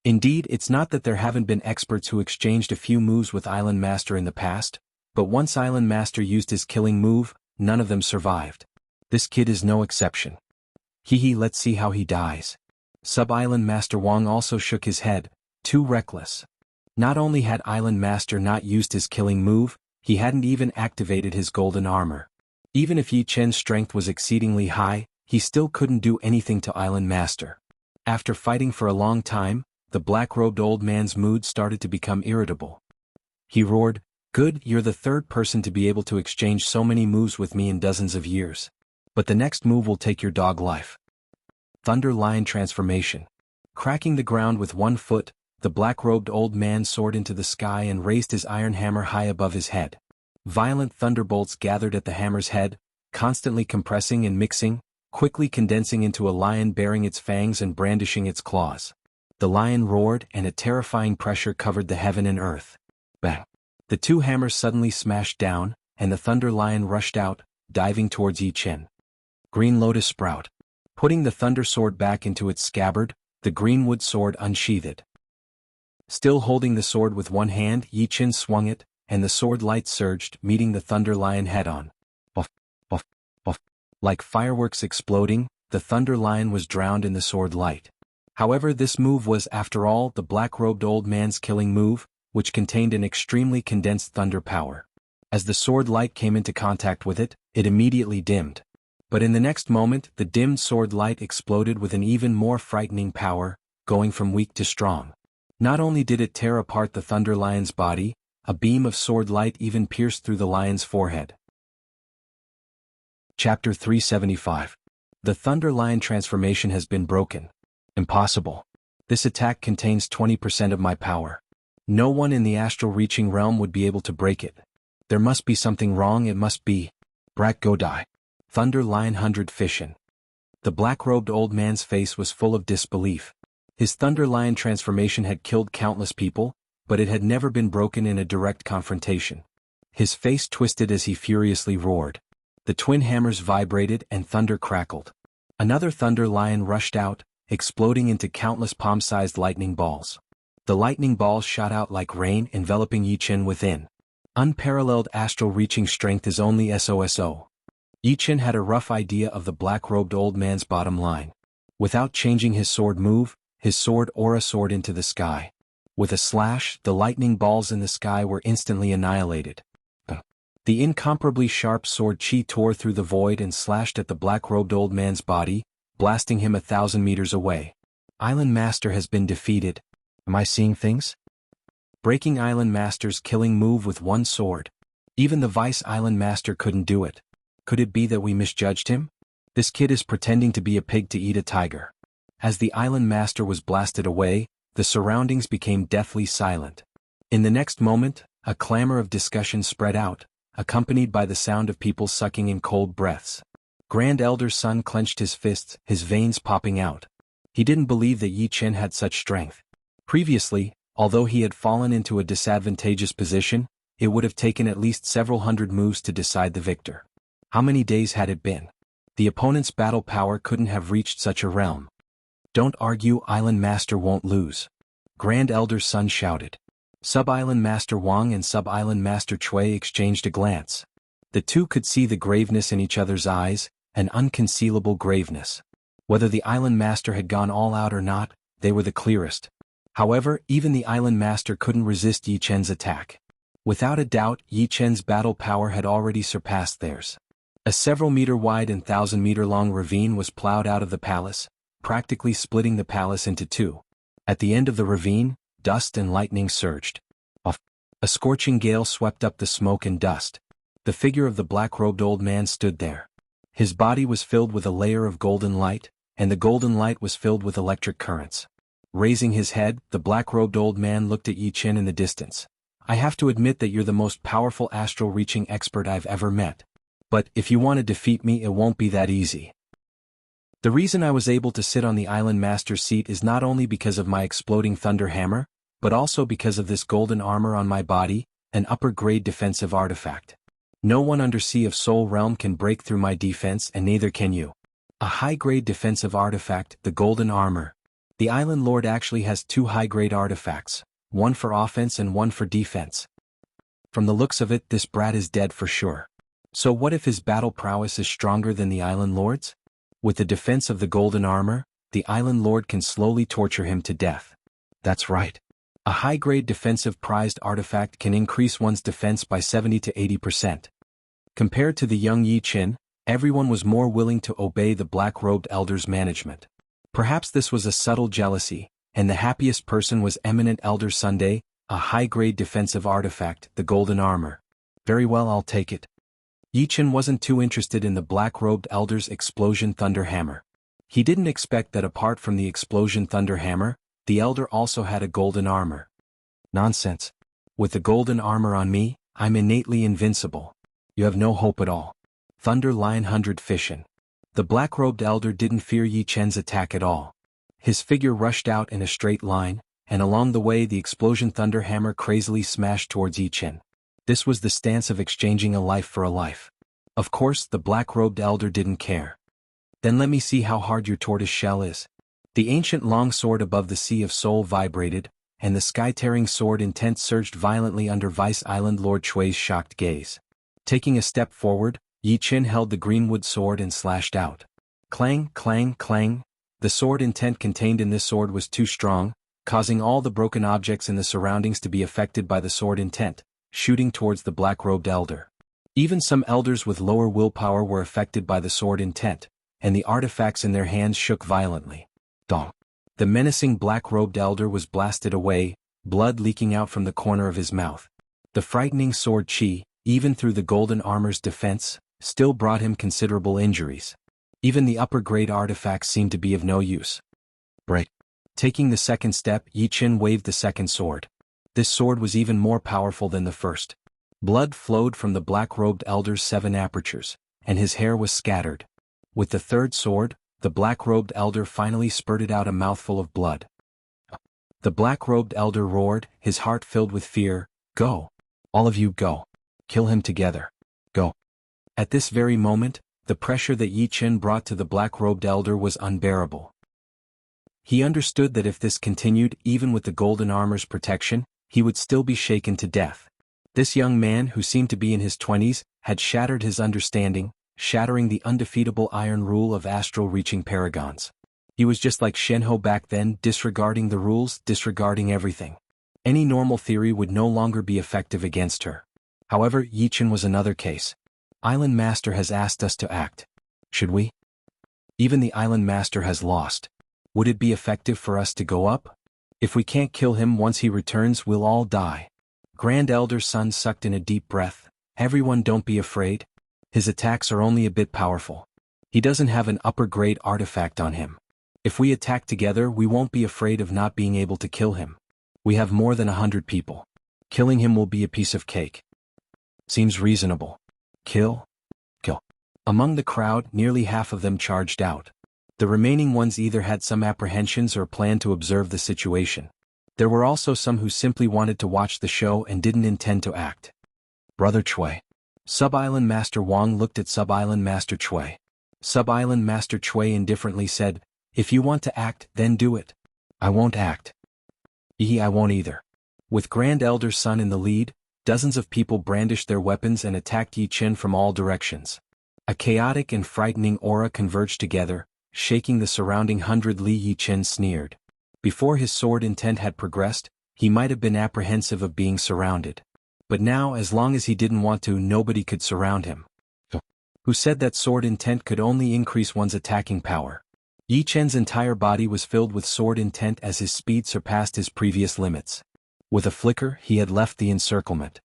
Indeed, it's not that there haven't been experts who exchanged a few moves with Island Master in the past, but once Island Master used his killing move, none of them survived. This kid is no exception. Let's see how he dies. Sub-Island Master Wang also shook his head, too reckless. Not only had Island Master not used his killing move, he hadn't even activated his golden armor. Even if Yi Chen's strength was exceedingly high, he still couldn't do anything to Island Master. After fighting for a long time, the black-robed old man's mood started to become irritable. He roared, "Good, you're the third person to be able to exchange so many moves with me in dozens of years. But the next move will take your dog life." Thunder Lion Transformation. Cracking the ground with one foot, the black-robed old man soared into the sky and raised his iron hammer high above his head. Violent thunderbolts gathered at the hammer's head, constantly compressing and mixing, quickly condensing into a lion baring its fangs and brandishing its claws. The lion roared, and a terrifying pressure covered the heaven and earth. Bang! The two hammers suddenly smashed down, and the Thunder Lion rushed out, diving towards Yi Chen. Green Lotus Sprout. Putting the Thunder Sword back into its scabbard, the greenwood sword unsheathed. Still holding the sword with one hand, Yi Chen swung it, and the sword light surged, meeting the Thunder Lion head-on. Buff, buff, buff. Like fireworks exploding, the Thunder Lion was drowned in the sword light. However, this move was, after all, the black-robed old man's killing move, which contained an extremely condensed thunder power. As the sword light came into contact with it, it immediately dimmed. But in the next moment, the dimmed sword light exploded with an even more frightening power, going from weak to strong. Not only did it tear apart the Thunder Lion's body, a beam of sword light even pierced through the lion's forehead. Chapter 375. The Thunder Lion transformation has been broken. Impossible. This attack contains 20% of my power. No one in the astral reaching realm would be able to break it. There must be something wrong, it must be. Brat Godai. Thunder Lion 100 Fission. The black-robed old man's face was full of disbelief. His Thunder Lion transformation had killed countless people, but it had never been broken in a direct confrontation. His face twisted as he furiously roared. The twin hammers vibrated and thunder crackled. Another Thunder Lion rushed out, exploding into countless palm-sized lightning balls. The lightning balls shot out like rain, enveloping Yi Chen within. Unparalleled astral reaching strength is only SOSO. Yi Chen had a rough idea of the black-robed old man's bottom line. Without changing his sword move, his sword aura soared into the sky. With a slash, the lightning balls in the sky were instantly annihilated. The incomparably sharp sword chi tore through the void and slashed at the black-robed old man's body, blasting him 1,000 meters away. Island Master has been defeated. Am I seeing things? Breaking Island Master's killing move with one sword. Even the Vice Island Master couldn't do it. Could it be that we misjudged him? This kid is pretending to be a pig to eat a tiger. As the Island Master was blasted away, the surroundings became deathly silent. In the next moment, a clamor of discussion spread out, accompanied by the sound of people sucking in cold breaths. Grand Elder Sun clenched his fists, his veins popping out. He didn't believe that Yi Chen had such strength. Previously, although he had fallen into a disadvantageous position, it would have taken at least several hundred moves to decide the victor. How many days had it been? The opponent's battle power couldn't have reached such a realm. Don't argue, Island Master won't lose. Grand Elder Sun shouted. Sub-Island Master Wang and Sub-Island Master Chui exchanged a glance. The two could see the graveness in each other's eyes, an unconcealable graveness. Whether the Island Master had gone all out or not, they were the clearest. However, even the Island Master couldn't resist Yi Chen's attack. Without a doubt, Yi Chen's battle power had already surpassed theirs. A several-meter-wide and 1,000-meter-long ravine was plowed out of the palace, practically splitting the palace into two. At the end of the ravine, dust and lightning surged. A scorching gale swept up the smoke and dust. The figure of the black-robed old man stood there. His body was filled with a layer of golden light, and the golden light was filled with electric currents. Raising his head, the black-robed old man looked at Yi Chen in the distance. I have to admit that you're the most powerful astral-reaching expert I've ever met. But if you want to defeat me, it won't be that easy. The reason I was able to sit on the Island Master's seat is not only because of my exploding thunder hammer, but also because of this golden armor on my body, an upper-grade defensive artifact. No one under Sea of Soul realm can break through my defense, and neither can you. A high-grade defensive artifact, the golden armor. The Island Lord actually has 2 high-grade artifacts, one for offense and one for defense. From the looks of it, this brat is dead for sure. So what if his battle prowess is stronger than the Island Lord's? With the defense of the golden armor, the Island Lord can slowly torture him to death. That's right. A high-grade defensive prized artifact can increase one's defense by 70 to 80%. Compared to the young Yi Qin, everyone was more willing to obey the black-robed elder's management. Perhaps this was a subtle jealousy, and the happiest person was Eminent Elder Sunday, a high-grade defensive artifact, the golden armor. Very well, I'll take it. Yi Qin wasn't too interested in the black-robed elder's explosion thunder hammer. He didn't expect that apart from the explosion thunder hammer, the elder also had a golden armor. Nonsense. With the golden armor on me, I'm innately invincible. You have no hope at all. Thunder Lion 100 Fission. The black-robed elder didn't fear Yi Qin's attack at all. His figure rushed out in a straight line, and along the way the explosion thunder hammer crazily smashed towards Yi Qin. This was the stance of exchanging a life for a life. Of course, the black-robed elder didn't care. Then let me see how hard your tortoise shell is. The ancient long sword above the Sea of Soul vibrated, and the sky-tearing sword intent surged violently under Vice Island Lord Chui's shocked gaze. Taking a step forward, Yi Qin held the greenwood sword and slashed out. Clang, clang, clang. The sword intent contained in this sword was too strong, causing all the broken objects in the surroundings to be affected by the sword intent, shooting towards the black-robed elder. Even some elders with lower willpower were affected by the sword intent, and the artifacts in their hands shook violently. Dong. The menacing black-robed elder was blasted away, blood leaking out from the corner of his mouth. The frightening sword chi, even through the golden armor's defense, still brought him considerable injuries. Even the upper-grade artifacts seemed to be of no use. Break. Taking the second step, Yi Qin waved the second sword. This sword was even more powerful than the first. Blood flowed from the black-robed elder's 7 apertures, and his hair was scattered. With the third sword, the black-robed elder finally spurted out a mouthful of blood. The black-robed elder roared, his heart filled with fear, "Go! All of you go! Kill him together! Go!" At this very moment, the pressure that Yi Qin brought to the black-robed elder was unbearable. He understood that if this continued, even with the golden armor's protection, he would still be shaken to death. This young man, who seemed to be in his 20s, had shattered his understanding, shattering the undefeatable iron rule of astral-reaching paragons. He was just like Shenhe back then, disregarding the rules, disregarding everything. Any normal theory would no longer be effective against her. However, Yi Qin was another case. Island Master has asked us to act. Should we? Even the Island Master has lost. Would it be effective for us to go up? If we can't kill him once he returns, we'll all die. Grand Elder Sun sucked in a deep breath. Everyone, don't be afraid. His attacks are only a bit powerful. He doesn't have an upper-grade artifact on him. If we attack together, we won't be afraid of not being able to kill him. We have more than 100 people. Killing him will be a piece of cake. Seems reasonable. Kill? Kill. Among the crowd, nearly half of them charged out. The remaining ones either had some apprehensions or planned to observe the situation. There were also some who simply wanted to watch the show and didn't intend to act. Brother Chui. Sub-Island Master Wang looked at Sub-Island Master Chui. Sub-Island Master Chui indifferently said, "If you want to act, then do it." "I won't act." I won't either." With Grand Elder Sun in the lead, dozens of people brandished their weapons and attacked Yi Qin from all directions. A chaotic and frightening aura converged together, shaking the surrounding 100 li. Yi Qin sneered. Before his sword intent had progressed, he might have been apprehensive of being surrounded. But now, as long as he didn't want to, nobody could surround him. Who said that sword intent could only increase one's attacking power? Yi Qin's entire body was filled with sword intent as his speed surpassed his previous limits. With a flicker, he had left the encirclement.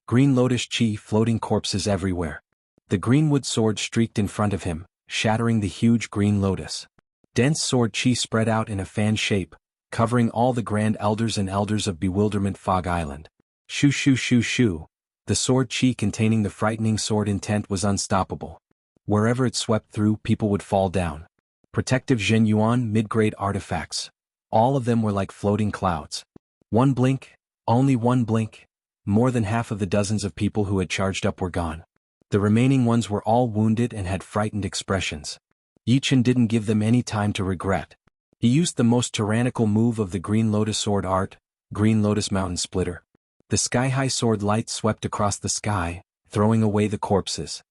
Green lotus chi floating corpses everywhere. The greenwood sword streaked in front of him, shattering the huge green lotus. Dense sword chi spread out in a fan shape, covering all the grand elders and elders of Bewilderment Fog Island. Shoo shoo shoo shoo. The sword chi containing the frightening sword intent was unstoppable. Wherever it swept through, people would fall down. Protective Zhen Yuan mid-grade artifacts. All of them were like floating clouds. One blink, only one blink. More than half of the dozens of people who had charged up were gone. The remaining ones were all wounded and had frightened expressions. Yi Chen didn't give them any time to regret. He used the most tyrannical move of the Green Lotus sword art, Green Lotus Mountain Splitter. The sky-high sword light swept across the sky, throwing away the corpses.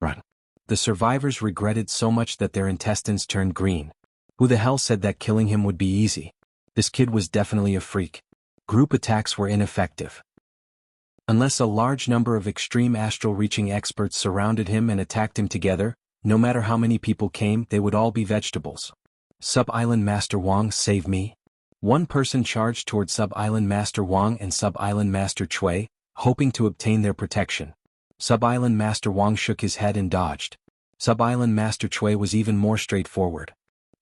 Run. The survivors regretted so much that their intestines turned green. Who the hell said that killing him would be easy? This kid was definitely a freak. Group attacks were ineffective. Unless a large number of extreme astral-reaching experts surrounded him and attacked him together, no matter how many people came, they would all be vegetables. Sub-Island Master Wang, save me. One person charged toward Sub-Island Master Wang and Sub-Island Master Cui, hoping to obtain their protection. Sub-Island Master Wang shook his head and dodged. Sub-Island Master Cui was even more straightforward.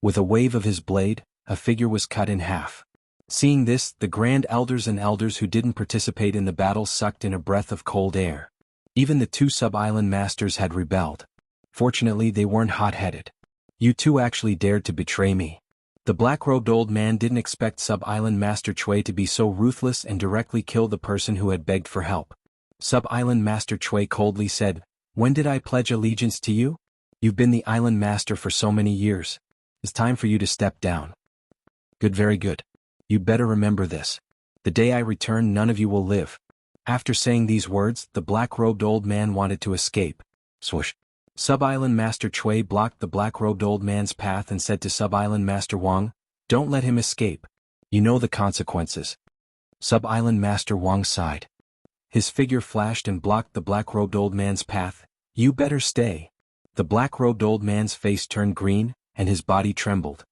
With a wave of his blade, a figure was cut in half. Seeing this, the Grand Elders and Elders who didn't participate in the battle sucked in a breath of cold air. Even the two Sub-Island Masters had rebelled. Fortunately, they weren't hot-headed. You two actually dared to betray me. The black-robed old man didn't expect Sub-Island Master Cui to be so ruthless and directly kill the person who had begged for help. Sub-Island Master Cui coldly said, "When did I pledge allegiance to you? You've been the island master for so many years. It's time for you to step down." "Good, very good. You better remember this. The day I return, none of you will live." After saying these words, the black-robed old man wanted to escape. Swoosh. Sub-Island Master Cui blocked the black-robed old man's path and said to Sub-Island Master Wang, "Don't let him escape. You know the consequences." Sub-Island Master Wang sighed. His figure flashed and blocked the black-robed old man's path. "You better stay." The black-robed old man's face turned green, and his body trembled.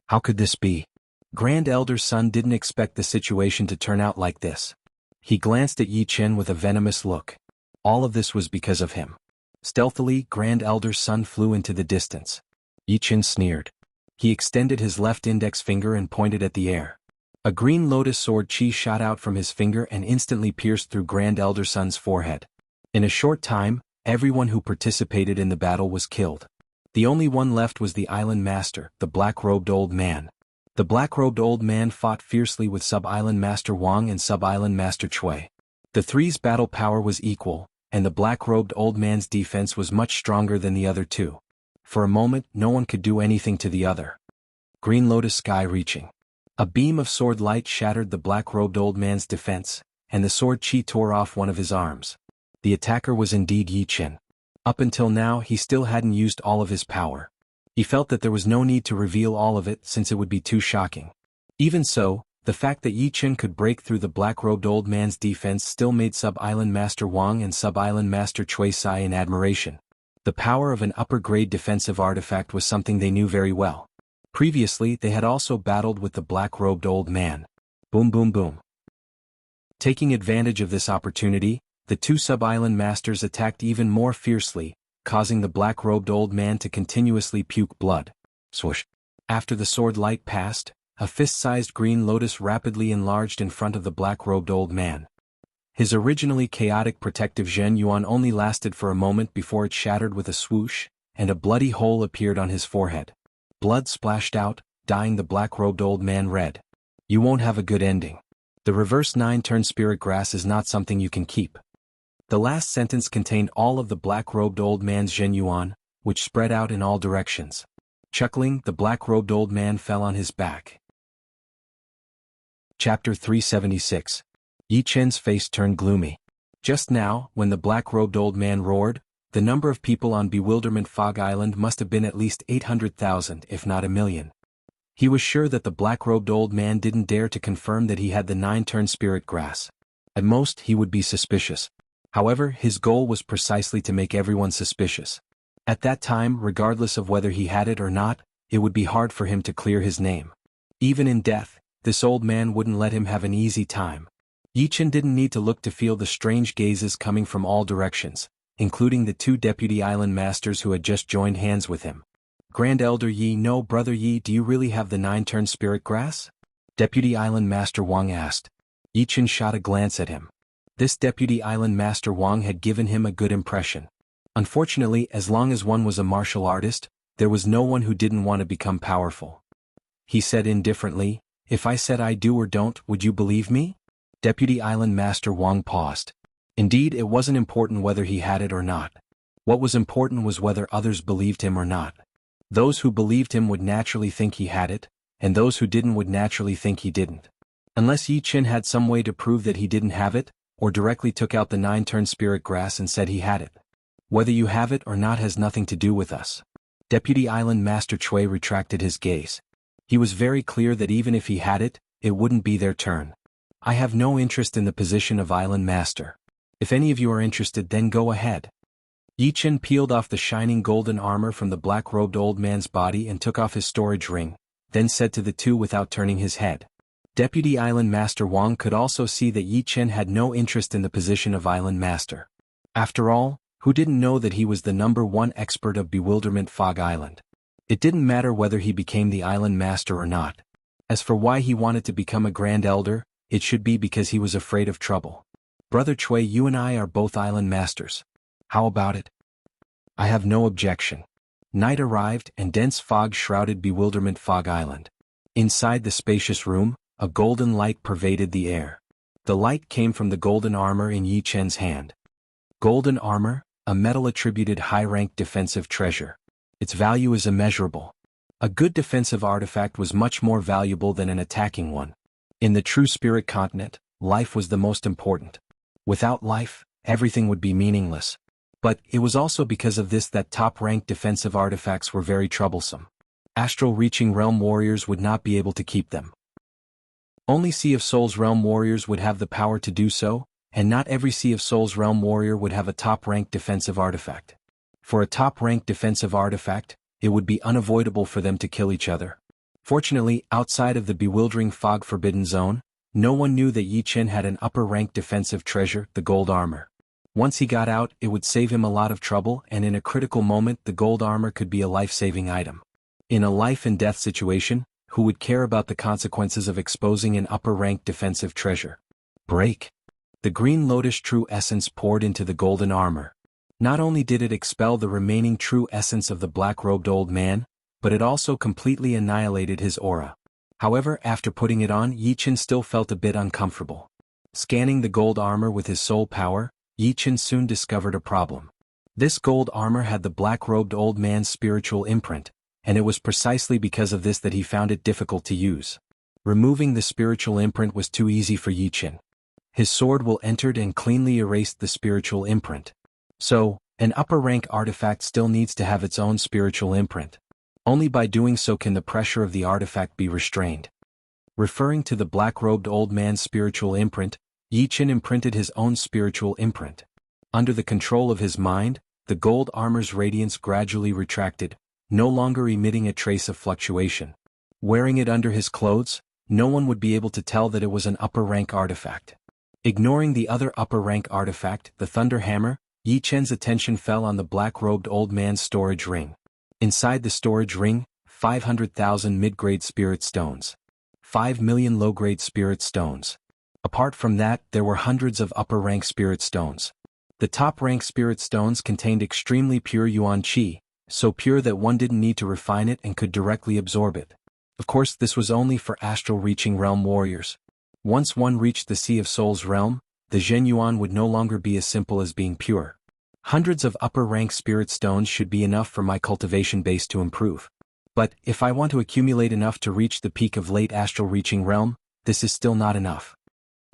How could this be? Grand Elder's son didn't expect the situation to turn out like this. He glanced at Yi Chen with a venomous look. All of this was because of him. Stealthily, Grand Elder's son flew into the distance. Yi Chen sneered. He extended his left index finger and pointed at the air. A green lotus sword chi shot out from his finger and instantly pierced through Grand Elder's son's forehead. In a short time, everyone who participated in the battle was killed. The only one left was the island master, the black-robed old man. The black-robed old man fought fiercely with Sub-Island Master Wang and Sub-Island Master Cui. The three's battle power was equal, and the black-robed old man's defense was much stronger than the other two. For a moment, no one could do anything to the other. Green Lotus Sky reaching. A beam of sword light shattered the black-robed old man's defense, and the sword chi tore off one of his arms. The attacker was indeed Yi Chen. Up until now, he still hadn't used all of his power. He felt that there was no need to reveal all of it since it would be too shocking. Even so, the fact that Yi Chen could break through the black-robed old man's defense still made Sub-Island Master Wang and Sub-Island Master Cui sigh in admiration. The power of an upper-grade defensive artifact was something they knew very well. Previously, they had also battled with the black-robed old man. Boom boom boom. Taking advantage of this opportunity, the two Sub-Island Masters attacked even more fiercely, causing the black-robed old man to continuously puke blood. Swoosh. After the sword light passed, a fist-sized green lotus rapidly enlarged in front of the black-robed old man. His originally chaotic protective Zhen Yuan only lasted for a moment before it shattered with a swoosh, and a bloody hole appeared on his forehead. Blood splashed out, dyeing the black-robed old man red. You won't have a good ending. The reverse 9-turn spirit grass is not something you can keep. The last sentence contained all of the black-robed old man's Zhen Yuan, which spread out in all directions. Chuckling, the black-robed old man fell on his back. Chapter 376. Yi Chen's face turned gloomy. Just now, when the black-robed old man roared, the number of people on Bewilderment Fog Island must have been at least 800,000 if not 1,000,000. He was sure that the black-robed old man didn't dare to confirm that he had the 9-turn spirit grass. At most, he would be suspicious. However, his goal was precisely to make everyone suspicious. At that time, regardless of whether he had it or not, it would be hard for him to clear his name. Even in death, this old man wouldn't let him have an easy time. Yi Chen didn't need to look to feel the strange gazes coming from all directions, including the two deputy island masters who had just joined hands with him. Grand Elder Yi, no, Brother Yi, do you really have the 9-turn spirit grass? Deputy Island Master Wang asked. Yi Chen shot a glance at him. This deputy island master Wang had given him a good impression. Unfortunately, as long as one was a martial artist, there was no one who didn't want to become powerful. He said indifferently, "If I said I do or don't, would you believe me?" Deputy Island Master Wang paused. Indeed, it wasn't important whether he had it or not. What was important was whether others believed him or not. Those who believed him would naturally think he had it, and those who didn't would naturally think he didn't. Unless Yi Qin had some way to prove that he didn't have it, or directly took out the 9-turn spirit grass and said he had it. Whether you have it or not has nothing to do with us. Deputy Island Master Cui retracted his gaze. He was very clear that even if he had it, it wouldn't be their turn. I have no interest in the position of Island Master. If any of you are interested, then go ahead. Yi Qin peeled off the shining golden armor from the black-robed old man's body and took off his storage ring, then said to the two without turning his head. Deputy Island Master Wang could also see that Yi Qin had no interest in the position of Island Master. After all, who didn't know that he was the #1 expert of Bewilderment Fog Island? It didn't matter whether he became the Island Master or not. As for why he wanted to become a Grand Elder, it should be because he was afraid of trouble. Brother Cui, you and I are both Island Masters. How about it? I have no objection. Night arrived and dense fog shrouded Bewilderment Fog Island. Inside the spacious room, a golden light pervaded the air. The light came from the golden armor in Yi Chen's hand. Golden armor, a metal-attributed high-rank defensive treasure. Its value is immeasurable. A good defensive artifact was much more valuable than an attacking one. In the true spirit continent, life was the most important. Without life, everything would be meaningless. But it was also because of this that top-ranked defensive artifacts were very troublesome. Astral-reaching realm warriors would not be able to keep them. Only Sea of Souls realm warriors would have the power to do so, and not every Sea of Souls realm warrior would have a top-ranked defensive artifact. For a top-ranked defensive artifact, it would be unavoidable for them to kill each other. Fortunately, outside of the bewildering fog forbidden zone, no one knew that Yi Qin had an upper-ranked defensive treasure, the gold armor. Once he got out, it would save him a lot of trouble, and in a critical moment the gold armor could be a life-saving item. In a life-and-death situation, who would care about the consequences of exposing an upper-ranked defensive treasure? Break. The green lotus true essence poured into the golden armor. Not only did it expel the remaining true essence of the black-robed old man, but it also completely annihilated his aura. However, after putting it on, Yi Qin still felt a bit uncomfortable. Scanning the gold armor with his soul power, Yi Qin soon discovered a problem. This gold armor had the black-robed old man's spiritual imprint, and it was precisely because of this that he found it difficult to use. Removing the spiritual imprint was too easy for Yi Qin. His sword will entered and cleanly erased the spiritual imprint. So, an upper-rank artifact still needs to have its own spiritual imprint. Only by doing so can the pressure of the artifact be restrained. Referring to the black-robed old man's spiritual imprint, Yi Qin imprinted his own spiritual imprint. Under the control of his mind, the gold armor's radiance gradually retracted, no longer emitting a trace of fluctuation. Wearing it under his clothes, no one would be able to tell that it was an upper-rank artifact. Ignoring the other upper-rank artifact, the Thunder Hammer, Yi Qin's attention fell on the black-robed old man's storage ring. Inside the storage ring, 500,000 mid-grade spirit stones. 5 million low-grade spirit stones. Apart from that, there were hundreds of upper-rank spirit stones. The top-rank spirit stones contained extremely pure yuan qi, so pure that one didn't need to refine it and could directly absorb it. Of course, this was only for astral-reaching realm warriors. Once one reached the Sea of Souls realm, the Zhen Yuan would no longer be as simple as being pure. Hundreds of upper-rank spirit stones should be enough for my cultivation base to improve. But, if I want to accumulate enough to reach the peak of late astral-reaching realm, this is still not enough.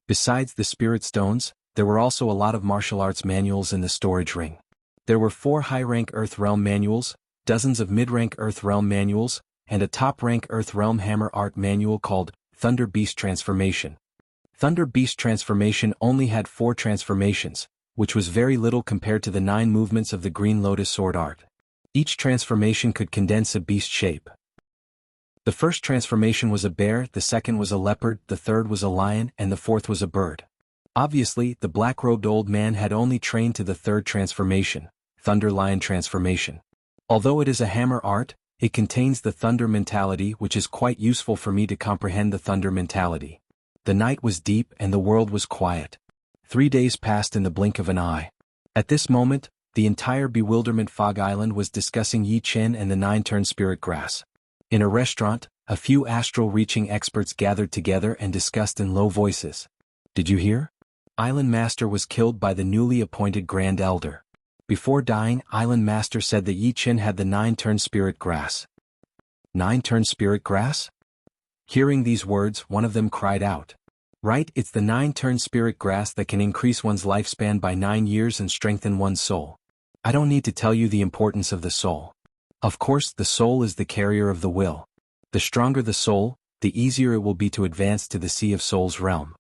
Besides the spirit stones, there were also a lot of martial arts manuals in the storage ring. There were 4 high-rank Earth Realm manuals, dozens of mid-rank Earth Realm manuals, and a top-rank Earth Realm Hammer Art manual called Thunder Beast Transformation. Thunder Beast Transformation only had 4 transformations, which was very little compared to the 9 movements of the Green Lotus Sword Art. Each transformation could condense a beast shape. The first transformation was a bear, the second was a leopard, the third was a lion, and the fourth was a bird. Obviously, the black-robed old man had only trained to the third transformation, Thunder Lion Transformation. Although it is a hammer art, it contains the thunder mentality, which is quite useful for me to comprehend the thunder mentality. The night was deep and the world was quiet. 3 days passed in the blink of an eye. At this moment, the entire Bewilderment Fog Island was discussing Yi Chen and the nine-turn spirit grass. In a restaurant, a few astral-reaching experts gathered together and discussed in low voices. Did you hear? Island Master was killed by the newly appointed Grand Elder. Before dying, Island Master said that Yi Chen had the nine-turn spirit grass. Nine-turn spirit grass? Hearing these words, one of them cried out. Right, it's the nine-turn spirit grass that can increase one's lifespan by 9 years and strengthen one's soul. I don't need to tell you the importance of the soul. Of course, the soul is the carrier of the will. The stronger the soul, the easier it will be to advance to the Sea of Souls realm.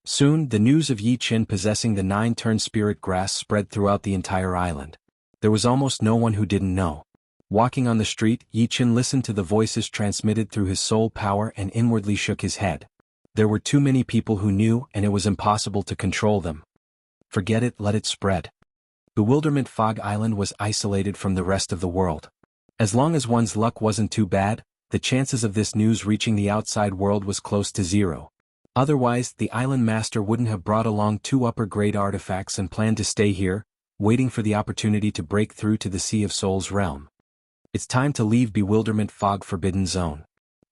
Soon, the news of Yi Chen possessing the nine-turn spirit grass spread throughout the entire island. There was almost no one who didn't know. Walking on the street, Yi Chen listened to the voices transmitted through his soul power and inwardly shook his head. There were too many people who knew, and it was impossible to control them. Forget it, let it spread. Bewilderment Fog Island was isolated from the rest of the world. As long as one's luck wasn't too bad, the chances of this news reaching the outside world was close to zero. Otherwise, the island master wouldn't have brought along 2 upper-grade artifacts and planned to stay here, waiting for the opportunity to break through to the Sea of Souls realm. It's time to leave Bewilderment Fog Forbidden Zone.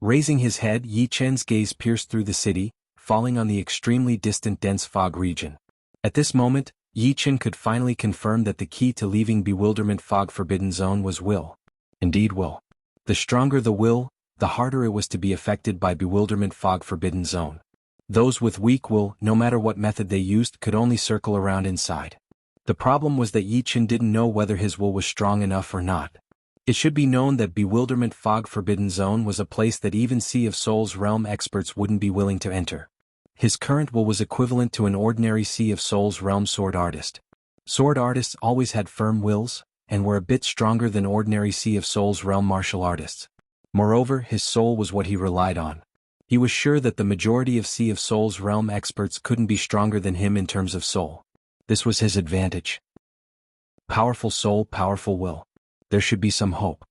Raising his head, Yi Chen's gaze pierced through the city, falling on the extremely distant dense fog region. At this moment, Yi Chen could finally confirm that the key to leaving Bewilderment Fog Forbidden Zone was will. Indeed will. The stronger the will, the harder it was to be affected by Bewilderment Fog Forbidden Zone. Those with weak will, no matter what method they used, could only circle around inside. The problem was that Yi Chen didn't know whether his will was strong enough or not. It should be known that Bewilderment Fog Forbidden Zone was a place that even Sea of Souls realm experts wouldn't be willing to enter. His current will was equivalent to an ordinary Sea of Souls realm sword artist. Sword artists always had firm wills, and were a bit stronger than ordinary Sea of Souls realm martial artists. Moreover, his soul was what he relied on. He was sure that the majority of Sea of Souls realm experts couldn't be stronger than him in terms of soul. This was his advantage. Powerful soul, powerful will. There should be some hope.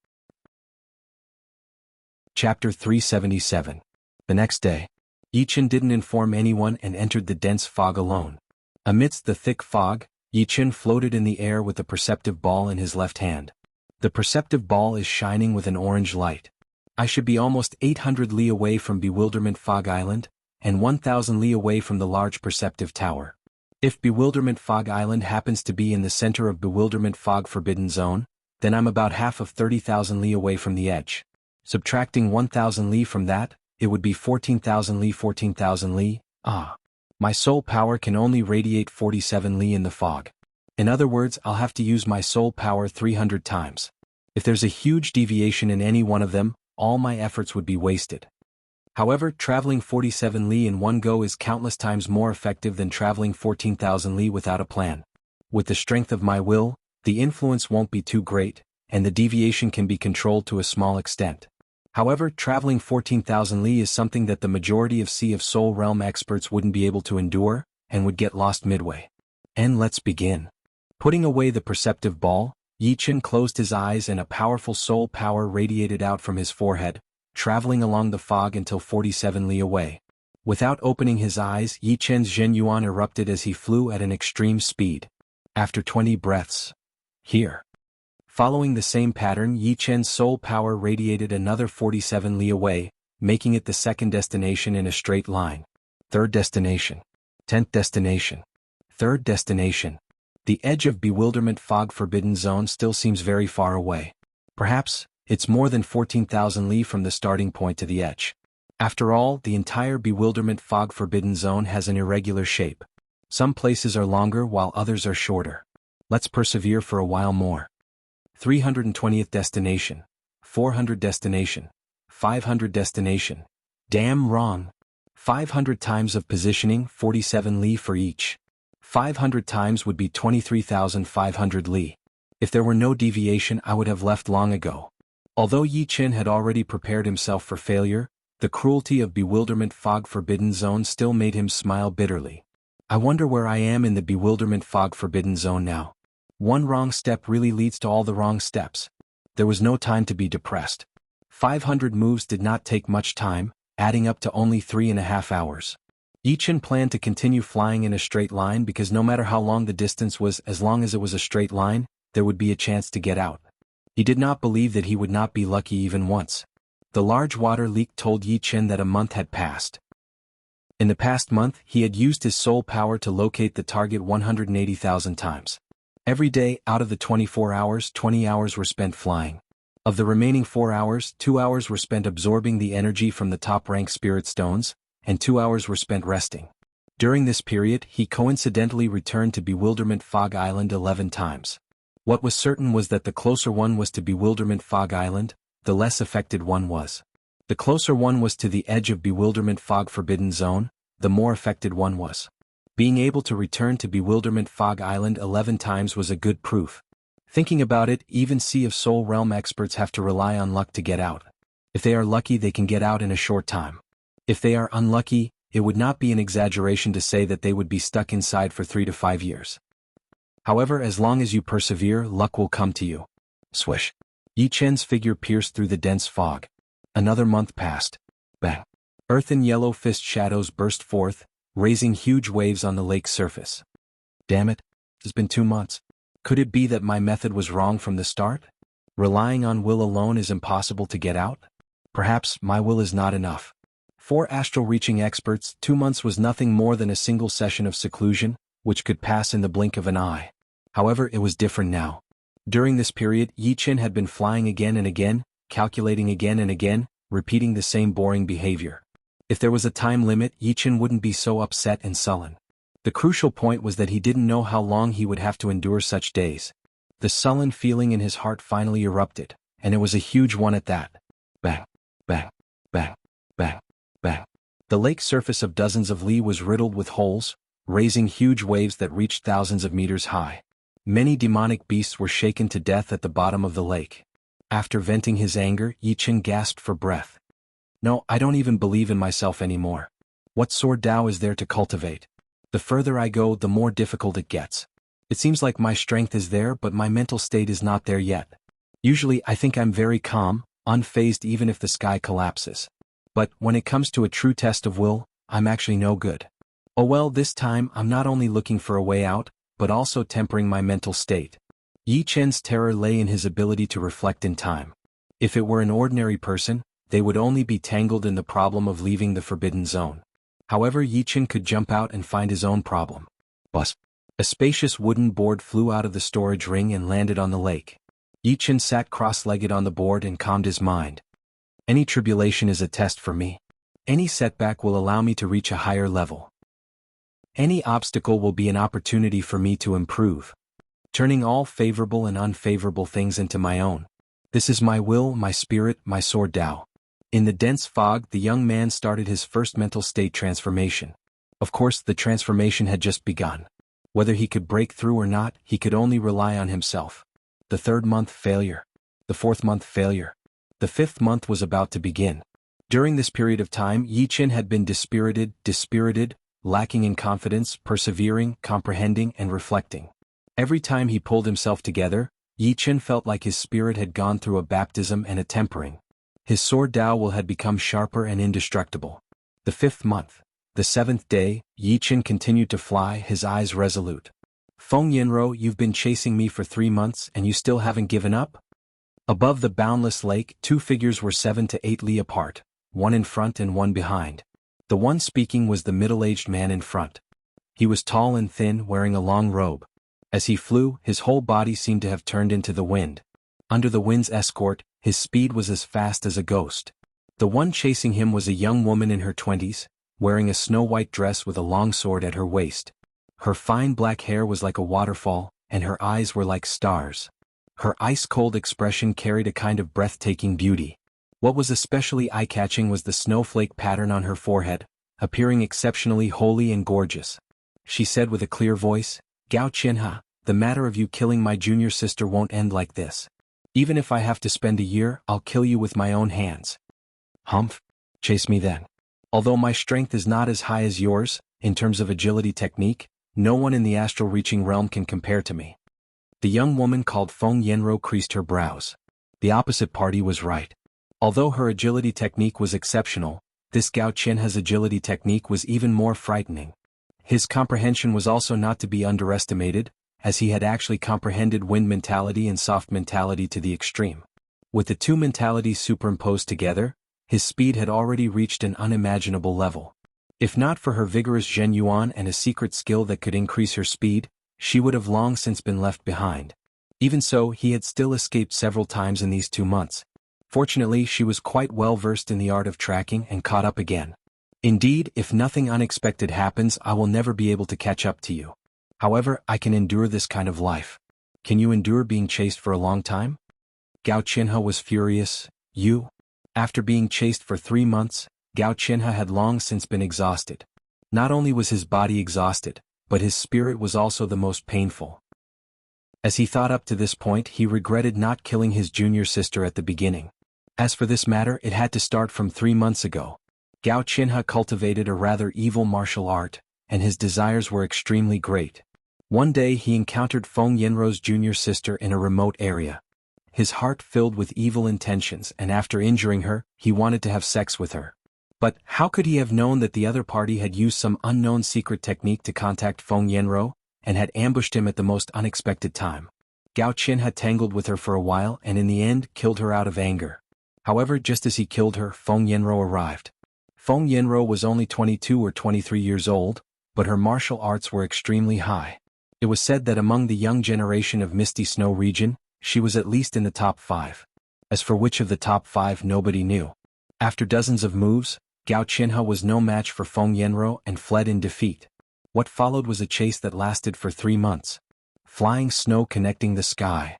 Chapter 377. The next day, Yi Chen didn't inform anyone and entered the dense fog alone. Amidst the thick fog, Yi Chen floated in the air with a perceptive ball in his left hand. The perceptive ball is shining with an orange light. I should be almost 800 li away from Bewilderment Fog Island, and 1,000 li away from the large perceptive tower. If Bewilderment Fog Island happens to be in the center of Bewilderment Fog Forbidden Zone, then I'm about half of 30,000 li away from the edge. Subtracting 1,000 li from that, it would be 14,000 li. 14,000 li. My soul power can only radiate 47 li in the fog. In other words, I'll have to use my soul power 300 times. If there's a huge deviation in any one of them, all my efforts would be wasted. However, traveling 47 li in one go is countless times more effective than traveling 14,000 li without a plan. With the strength of my will, the influence won't be too great, and the deviation can be controlled to a small extent. However, traveling 14,000 li is something that the majority of Sea of Soul realm experts wouldn't be able to endure, and would get lost midway. And let's begin. Putting away the perceptive ball, Yi Chen closed his eyes and a powerful soul power radiated out from his forehead, traveling along the fog until 47 li away. Without opening his eyes, Yi Chen's Zhen Yuan erupted as he flew at an extreme speed. After 20 breaths. Here. Following the same pattern, Yi Chen's soul power radiated another 47 li away, making it the second destination in a straight line. Third destination. 10th destination. Third destination. The edge of Bewilderment Fog Forbidden Zone still seems very far away. Perhaps, it's more than 14,000 li from the starting point to the edge. After all, the entire Bewilderment Fog Forbidden Zone has an irregular shape. Some places are longer while others are shorter. Let's persevere for a while more. 320th destination. 400 destination. 500 destination. Damn wrong. 500 times of positioning, 47 li for each. 500 times would be 23,500 li. If there were no deviation, I would have left long ago. Although Yi Chen had already prepared himself for failure, the cruelty of Bewilderment Fog Forbidden Zone still made him smile bitterly. I wonder where I am in the Bewilderment Fog Forbidden Zone now. One wrong step really leads to all the wrong steps. There was no time to be depressed. 500 moves did not take much time, adding up to only 3.5 hours. Yi Chen planned to continue flying in a straight line because no matter how long the distance was, as long as it was a straight line, there would be a chance to get out. He did not believe that he would not be lucky even once. The large water leak told Yi Chen that a month had passed. In the past month, he had used his soul power to locate the target 180,000 times. Every day, out of the 24 hours, 20 hours were spent flying. Of the remaining 4 hours, 2 hours were spent absorbing the energy from the top-rank spirit stones, and 2 hours were spent resting. During this period, he coincidentally returned to Bewilderment Fog Island 11 times. What was certain was that the closer one was to Bewilderment Fog Island, the less affected one was. The closer one was to the edge of Bewilderment Fog Forbidden Zone, the more affected one was. Being able to return to Bewilderment Fog Island 11 times was a good proof. Thinking about it, even Sea of Soul Realm experts have to rely on luck to get out. If they are lucky, they can get out in a short time. If they are unlucky, it would not be an exaggeration to say that they would be stuck inside for 3 to 5 years. However, as long as you persevere, luck will come to you. Swish. Yi Chen's figure pierced through the dense fog. Another month passed. Bang. Earthen yellow fist shadows burst forth, raising huge waves on the lake's surface. Damn it, it's been 2 months. Could it be that my method was wrong from the start? Relying on will alone is impossible to get out? Perhaps my will is not enough. For astral-reaching experts, 2 months was nothing more than a single session of seclusion, which could pass in the blink of an eye. However, it was different now. During this period, Yi Chen had been flying again and again, calculating again and again, repeating the same boring behavior. If there was a time limit, Yi Chen wouldn't be so upset and sullen. The crucial point was that he didn't know how long he would have to endure such days. The sullen feeling in his heart finally erupted, and it was a huge one at that. Bang, bang, bang, bang, bang. The lake's surface of dozens of li was riddled with holes, raising huge waves that reached thousands of meters high. Many demonic beasts were shaken to death at the bottom of the lake. After venting his anger, Yi Chen gasped for breath. No, I don't even believe in myself anymore. What sword Dao is there to cultivate? The further I go, the more difficult it gets. It seems like my strength is there, but my mental state is not there yet. Usually I think I'm very calm, unfazed even if the sky collapses. But when it comes to a true test of will, I'm actually no good. Oh well, this time I'm not only looking for a way out, but also tempering my mental state. Yi Chen's terror lay in his ability to reflect in time. If it were an ordinary person, they would only be tangled in the problem of leaving the forbidden zone. However, Yi Chen could jump out and find his own problem. Bus. A spacious wooden board flew out of the storage ring and landed on the lake. Yi Chen sat cross-legged on the board and calmed his mind. Any tribulation is a test for me. Any setback will allow me to reach a higher level. Any obstacle will be an opportunity for me to improve, turning all favorable and unfavorable things into my own. This is my will, my spirit, my sword Dao. In the dense fog, the young man started his first mental state transformation. Of course, the transformation had just begun. Whether he could break through or not, he could only rely on himself. The 3rd month, failure. The 4th month, failure. The 5th month was about to begin. During this period of time, Yi Chen had been dispirited, lacking in confidence, persevering, comprehending, and reflecting. Every time he pulled himself together, Yi Chen felt like his spirit had gone through a baptism and a tempering. His sword Dao will had become sharper and indestructible. The 5th month, the 7th day, Yi Chen continued to fly, his eyes resolute. Feng Yinro, you've been chasing me for 3 months and you still haven't given up? Above the boundless lake, 2 figures were 7 to 8 li apart, one in front and one behind. The one speaking was the middle-aged man in front. He was tall and thin, wearing a long robe. As he flew, his whole body seemed to have turned into the wind. Under the wind's escort, his speed was as fast as a ghost. The one chasing him was a young woman in her 20s, wearing a snow-white dress with a long sword at her waist. Her fine black hair was like a waterfall, and her eyes were like stars. Her ice-cold expression carried a kind of breathtaking beauty. What was especially eye-catching was the snowflake pattern on her forehead, appearing exceptionally holy and gorgeous. She said with a clear voice, "Gao Qianha, the matter of you killing my junior sister won't end like this. Even if I have to spend a year, I'll kill you with my own hands." Humph. Chase me then. Although my strength is not as high as yours, in terms of agility technique, no one in the astral reaching realm can compare to me. The young woman called Feng Yenro creased her brows. The opposite party was right. Although her agility technique was exceptional, This Gao Qianhe's agility technique was even more frightening. His comprehension was also not to be underestimated, as he had actually comprehended wind mentality and soft mentality to the extreme. With the two mentalities superimposed together, his speed had already reached an unimaginable level. If not for her vigorous Zhen Yuan and a secret skill that could increase her speed, she would have long since been left behind. Even so, he had still escaped several times in these 2 months. Fortunately, she was quite well versed in the art of tracking and caught up again. Indeed, if nothing unexpected happens, I will never be able to catch up to you. However, I can endure this kind of life. Can you endure being chased for a long time? Gao Qianhe was furious. You? After being chased for 3 months, Gao Qianhe had long since been exhausted. Not only was his body exhausted, but his spirit was also the most painful. As he thought up to this point, he regretted not killing his junior sister at the beginning. As for this matter, it had to start from 3 months ago. Gao Qianhe cultivated a rather evil martial art, and his desires were extremely great. One day he encountered Feng Yanrou's junior sister in a remote area. His heart filled with evil intentions, and after injuring her, he wanted to have sex with her. But how could he have known that the other party had used some unknown secret technique to contact Feng Yanrou, and had ambushed him at the most unexpected time? Gao Qianhe tangled with her for a while and in the end killed her out of anger. However, just as he killed her, Feng Yanrou arrived. Feng Yanrou was only 22 or 23 years old, but her martial arts were extremely high. It was said that among the young generation of Misty Snow region, she was at least in the top 5. As for which of the top 5 nobody knew. After dozens of moves, Gao Qianhe was no match for Feng Yanrou and fled in defeat. What followed was a chase that lasted for 3 months. Flying snow connecting the sky.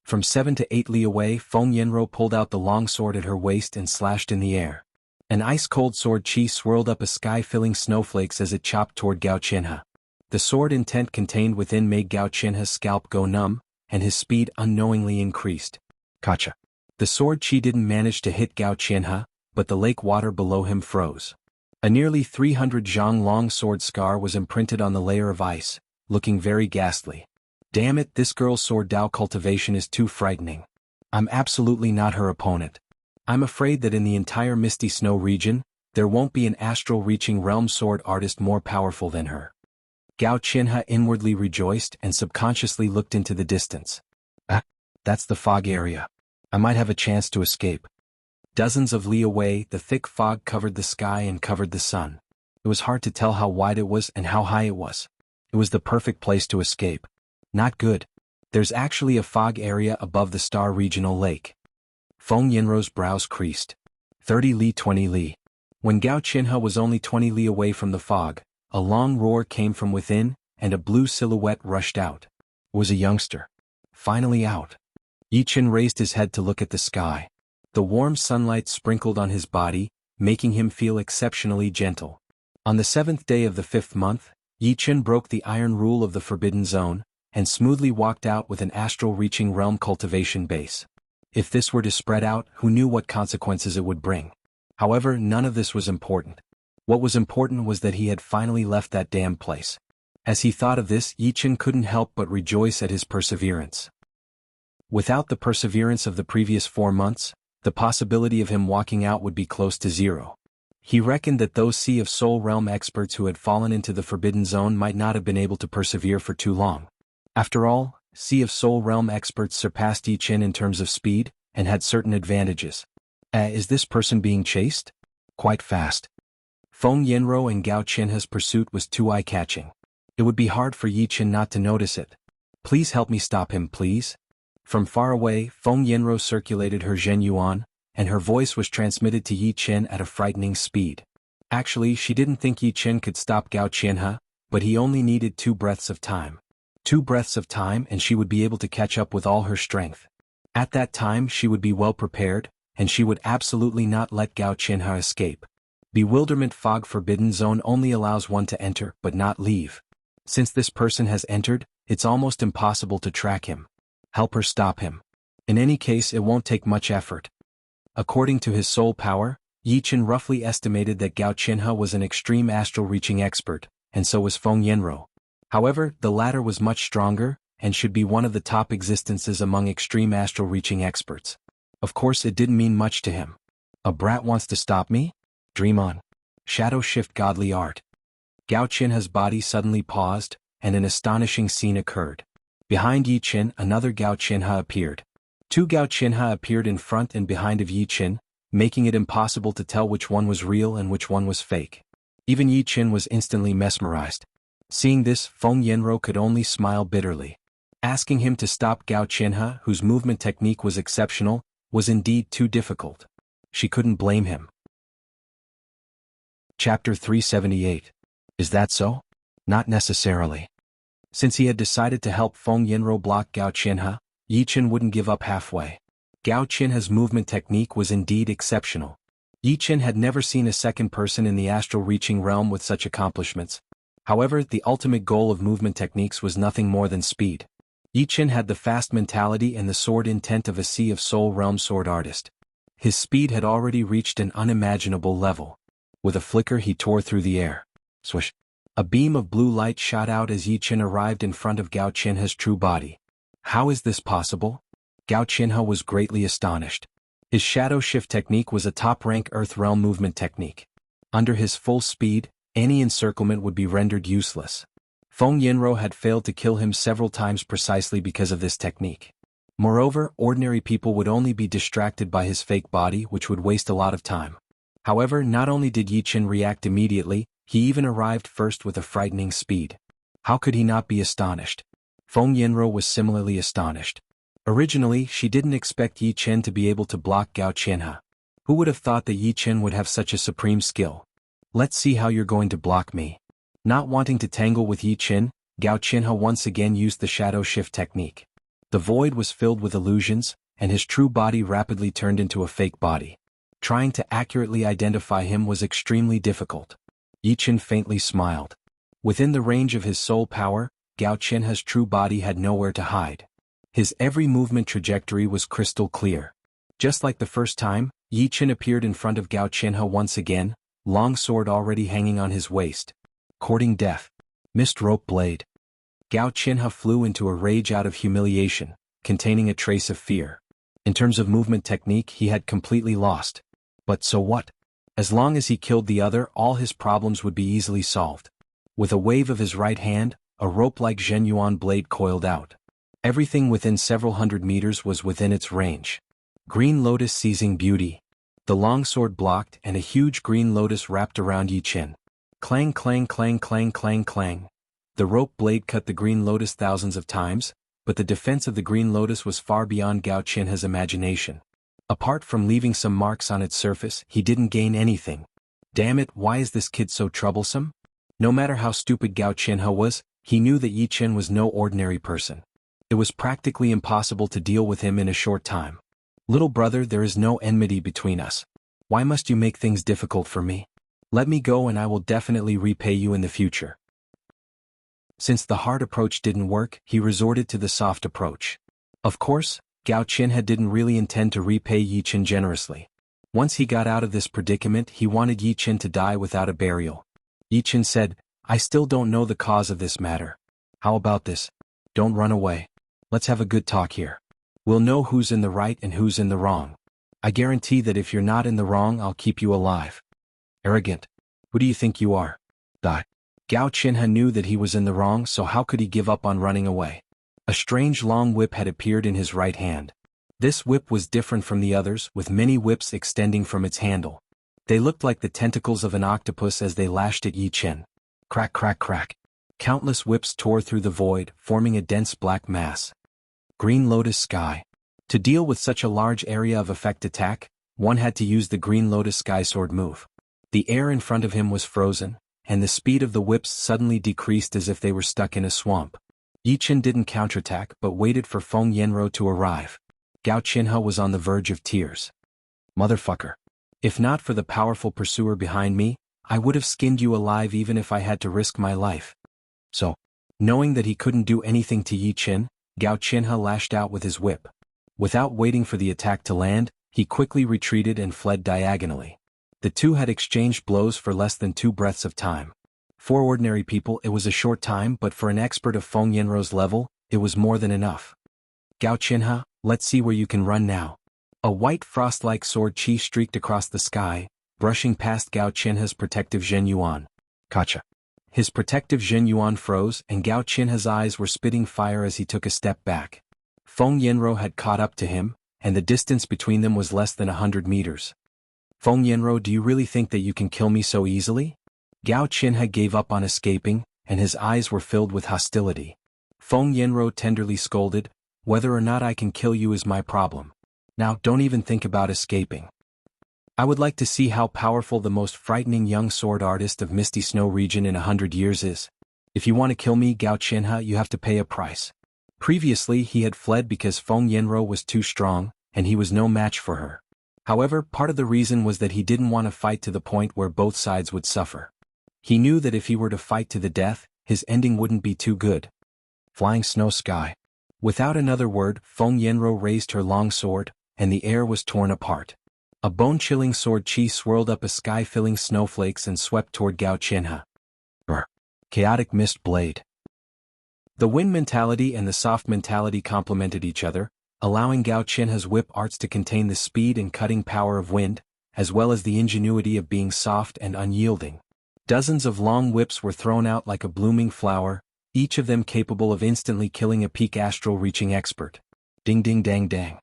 From 7 to 8 li away, Feng Yanrou pulled out the long sword at her waist and slashed in the air. An ice-cold sword chi swirled up a sky-filling snowflakes as it chopped toward Gao Qianhe. The sword intent contained within made Gao Qianhe's scalp go numb, and his speed unknowingly increased. Gotcha. The sword chi didn't manage to hit Gao Qianhe, but the lake water below him froze. A nearly 300 zhang long sword scar was imprinted on the layer of ice, looking very ghastly. Damn it, this girl's sword Dao cultivation is too frightening. I'm absolutely not her opponent. I'm afraid that in the entire Misty Snow region, there won't be an astral-reaching realm sword artist more powerful than her. Gao Qianhe inwardly rejoiced and subconsciously looked into the distance. That's the fog area. I might have a chance to escape. Dozens of li away, the thick fog covered the sky and covered the sun. It was hard to tell how wide it was and how high it was. It was the perfect place to escape. Not good. There's actually a fog area above the Star Regional Lake. Feng Yanrou's brows creased. 30 li 20 li. When Gao Qianhe was only 20 li away from the fog, a long roar came from within, and a blue silhouette rushed out. It was a youngster. Finally out. Yi Chen raised his head to look at the sky. The warm sunlight sprinkled on his body, making him feel exceptionally gentle. On the 7th day of the 5th month, Yi Chen broke the iron rule of the Forbidden Zone, and smoothly walked out with an astral-reaching realm cultivation base. If this were to spread out, who knew what consequences it would bring? However, none of this was important. What was important was that he had finally left that damn place. As he thought of this, Yi Chen couldn't help but rejoice at his perseverance. Without the perseverance of the previous 4 months, the possibility of him walking out would be close to zero. He reckoned that those Sea of Soul realm experts who had fallen into the Forbidden Zone might not have been able to persevere for too long. After all, Sea of Soul realm experts surpassed Yi Chen in terms of speed, and had certain advantages. Is this person being chased? Quite fast. Feng Yanrou and Gao Qianhe's pursuit was too eye-catching. It would be hard for Yi Chen not to notice it. Please help me stop him, please. From far away, Feng Yanrou circulated her Zhen Yuan, and her voice was transmitted to Yi Chen at a frightening speed. Actually, she didn't think Yi Chen could stop Gao Qianhe, but he only needed 2 breaths of time. 2 breaths of time and she would be able to catch up with all her strength. At that time she would be well prepared, and she would absolutely not let Gao Qianhe escape. Bewilderment Fog Forbidden Zone only allows one to enter but not leave. Since this person has entered, it's almost impossible to track him. Help her stop him. In any case, it won't take much effort. According to his soul power, Yi Chen roughly estimated that Gao Qianhe was an extreme astral reaching expert, and so was Feng Yanrou. However, the latter was much stronger, and should be one of the top existences among extreme astral reaching experts. Of course, it didn't mean much to him. A brat wants to stop me? Dream on. Shadow shift godly art. Gao Qinha's body suddenly paused, and an astonishing scene occurred. Behind Yi Qin, another Gao Qinha appeared. Two Gao Qinha appeared in front and behind of Yi Qin, making it impossible to tell which one was real and which one was fake. Even Yi Qin was instantly mesmerized. Seeing this, Feng Yanro could only smile bitterly. Asking him to stop Gao Qinha, whose movement technique was exceptional, was indeed too difficult. She couldn't blame him. Chapter 378. Is that so? Not necessarily. Since he had decided to help Feng Yanro block Gao Qinha, Yi Qin wouldn't give up halfway. Gao Qinha's movement technique was indeed exceptional. Yi Qin had never seen a second person in the astral reaching realm with such accomplishments. However, the ultimate goal of movement techniques was nothing more than speed. Yi Qin had the fast mentality and the sword intent of a Sea of Soul realm sword artist. His speed had already reached an unimaginable level. With a flicker he tore through the air. Swish! A beam of blue light shot out as Yi Qin arrived in front of Gao Qinha's true body. How is this possible? Gao Qinha was greatly astonished. His shadow shift technique was a top-rank Earth realm movement technique. Under his full speed, any encirclement would be rendered useless. Feng Yanro had failed to kill him several times precisely because of this technique. Moreover, ordinary people would only be distracted by his fake body, which would waste a lot of time. However, not only did Yi Qin react immediately, he even arrived first with a frightening speed. How could he not be astonished? Feng Yanro was similarly astonished. Originally, she didn't expect Yi Qin to be able to block Gao Qinha. Who would have thought that Yi Qin would have such a supreme skill? Let's see how you're going to block me. Not wanting to tangle with Yi Qin, Gao Qinha once again used the shadow shift technique. The void was filled with illusions, and his true body rapidly turned into a fake body. Trying to accurately identify him was extremely difficult. Yi Qin faintly smiled. Within the range of his soul power, Gao Qinha's true body had nowhere to hide. His every movement trajectory was crystal clear. Just like the first time, Yi Qin appeared in front of Gao Qinha once again, long sword already hanging on his waist. Courting death. Mist rope blade. Gao Qinha flew into a rage out of humiliation, containing a trace of fear. In terms of movement technique, he had completely lost. But so what? As long as he killed the other, all his problems would be easily solved. With a wave of his right hand, a rope-like Zhenyuan blade coiled out. Everything within several hundred meters was within its range. Green lotus seizing beauty. The longsword blocked and a huge green lotus wrapped around Yi Qin. Clang clang clang clang clang clang. The rope blade cut the green lotus thousands of times, but the defense of the green lotus was far beyond Gao Qinha's imagination. Apart from leaving some marks on its surface, he didn't gain anything. Damn it, why is this kid so troublesome? No matter how stupid Gao Qinha was, he knew that Yi Qin was no ordinary person. It was practically impossible to deal with him in a short time. Little brother, there is no enmity between us. Why must you make things difficult for me? Let me go and I will definitely repay you in the future. Since the hard approach didn't work, he resorted to the soft approach. Of course, Gao Qinha didn't really intend to repay Yi Qin generously. Once he got out of this predicament, he wanted Yi Qin to die without a burial. Yi Qin said, I still don't know the cause of this matter. How about this? Don't run away. Let's have a good talk here. We'll know who's in the right and who's in the wrong. I guarantee that if you're not in the wrong, I'll keep you alive. Arrogant. Who do you think you are? Die. Gao Qinha knew that he was in the wrong, so how could he give up on running away? A strange long whip had appeared in his right hand. This whip was different from the others, with many whips extending from its handle. They looked like the tentacles of an octopus as they lashed at Yi Qin. Crack crack crack. Countless whips tore through the void, forming a dense black mass. Green Lotus Sky. To deal with such a large area of effect attack, one had to use the Green Lotus Sky Sword move. The air in front of him was frozen, and the speed of the whips suddenly decreased as if they were stuck in a swamp. Yi Qin didn't counterattack but waited for Feng Yanro to arrive. Gao Qinha was on the verge of tears. Motherfucker. If not for the powerful pursuer behind me, I would have skinned you alive even if I had to risk my life. So, knowing that he couldn't do anything to Yi Qin, Gao Qinha lashed out with his whip. Without waiting for the attack to land, he quickly retreated and fled diagonally. The two had exchanged blows for less than 2 breaths of time. For ordinary people it was a short time, but for an expert of Feng Yanro's level, it was more than enough. Gao Qinha, let's see where you can run now. A white frost-like sword chi streaked across the sky, brushing past Gao Qianhe's protective Zhen Yuan. Gotcha. His protective Zhen Yuan froze and Gao Qianhe's eyes were spitting fire as he took a step back. Feng Yanro had caught up to him, and the distance between them was less than 100 meters. Feng Yanro, do you really think that you can kill me so easily? Gao Qianhe gave up on escaping, and his eyes were filled with hostility. Feng Yanro tenderly scolded, whether or not I can kill you is my problem. Now don't even think about escaping. I would like to see how powerful the most frightening young sword artist of Misty Snow region in 100 years is. If you want to kill me, Gao Qianhe, you have to pay a price. Previously he had fled because Feng Yanro was too strong, and he was no match for her. However, part of the reason was that he didn't want to fight to the point where both sides would suffer. He knew that if he were to fight to the death, his ending wouldn't be too good. Flying snow sky. Without another word, Feng Yanro raised her long sword, and the air was torn apart. A bone-chilling sword chi swirled up a sky-filling snowflakes and swept toward Gao Qianhe. Chaotic mist blade. The wind mentality and the soft mentality complemented each other, allowing Gao Qianhe's whip arts to contain the speed and cutting power of wind, as well as the ingenuity of being soft and unyielding. Dozens of long whips were thrown out like a blooming flower, each of them capable of instantly killing a peak astral-reaching expert. Ding ding dang dang.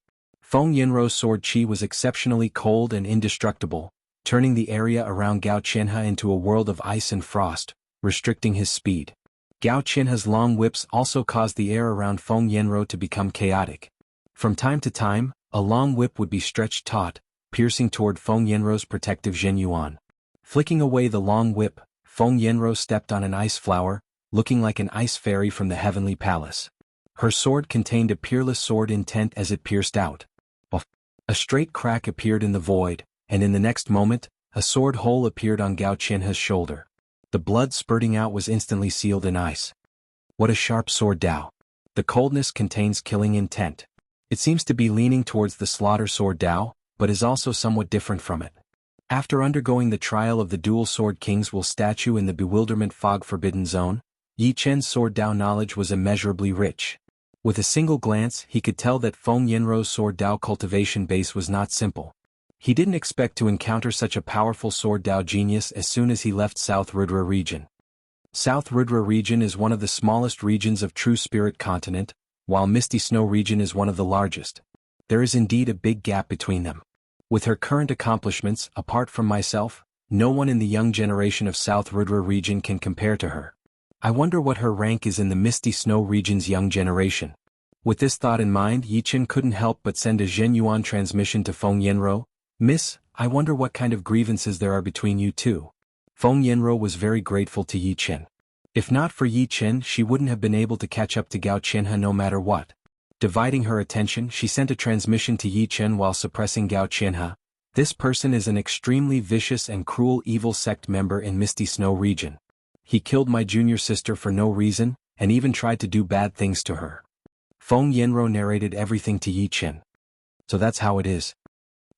Feng Yanro's sword chi was exceptionally cold and indestructible, turning the area around Gao Qianhe into a world of ice and frost, restricting his speed. Gao Qianhe's long whips also caused the air around Feng Yanro to become chaotic. From time to time, a long whip would be stretched taut, piercing toward Feng Yanro's protective Zhen Yuan. Flicking away the long whip, Feng Yanro stepped on an ice flower, looking like an ice fairy from the heavenly palace. Her sword contained a peerless sword intent as it pierced out. A straight crack appeared in the void, and in the next moment, a sword hole appeared on Gao Qianhe's shoulder. The blood spurting out was instantly sealed in ice. What a sharp sword Dao. The coldness contains killing intent. It seems to be leaning towards the slaughter sword Dao, but is also somewhat different from it. After undergoing the trial of the dual sword kings will statue in the bewilderment fog forbidden zone, Yi Chen's sword Dao knowledge was immeasurably rich. With a single glance he could tell that Feng Yanro's sword Dao cultivation base was not simple. He didn't expect to encounter such a powerful sword Dao genius as soon as he left South Rudra region. South Rudra region is one of the smallest regions of True Spirit continent, while Misty Snow region is one of the largest. There is indeed a big gap between them. With her current accomplishments, apart from myself, no one in the young generation of South Rudra region can compare to her. I wonder what her rank is in the Misty Snow region's young generation. With this thought in mind, Yi Chen couldn't help but send a Zhen Yuan transmission to Feng Yanro. Miss, I wonder what kind of grievances there are between you two. Feng Yanro was very grateful to Yi Chen. If not for Yi Chen, she wouldn't have been able to catch up to Gao Qianhe no matter what. Dividing her attention, she sent a transmission to Yi Chen while suppressing Gao Qianhe. This person is an extremely vicious and cruel evil sect member in Misty Snow region. He killed my junior sister for no reason, and even tried to do bad things to her. Feng Yanro narrated everything to Yi Chen. So that's how it is.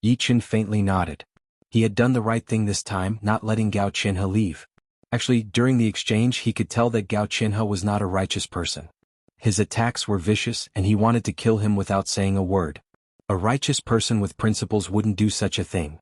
Yi Chen faintly nodded. He had done the right thing this time, not letting Gao Qianhe leave. Actually, during the exchange he could tell that Gao Qianhe was not a righteous person. His attacks were vicious and he wanted to kill him without saying a word. A righteous person with principles wouldn't do such a thing.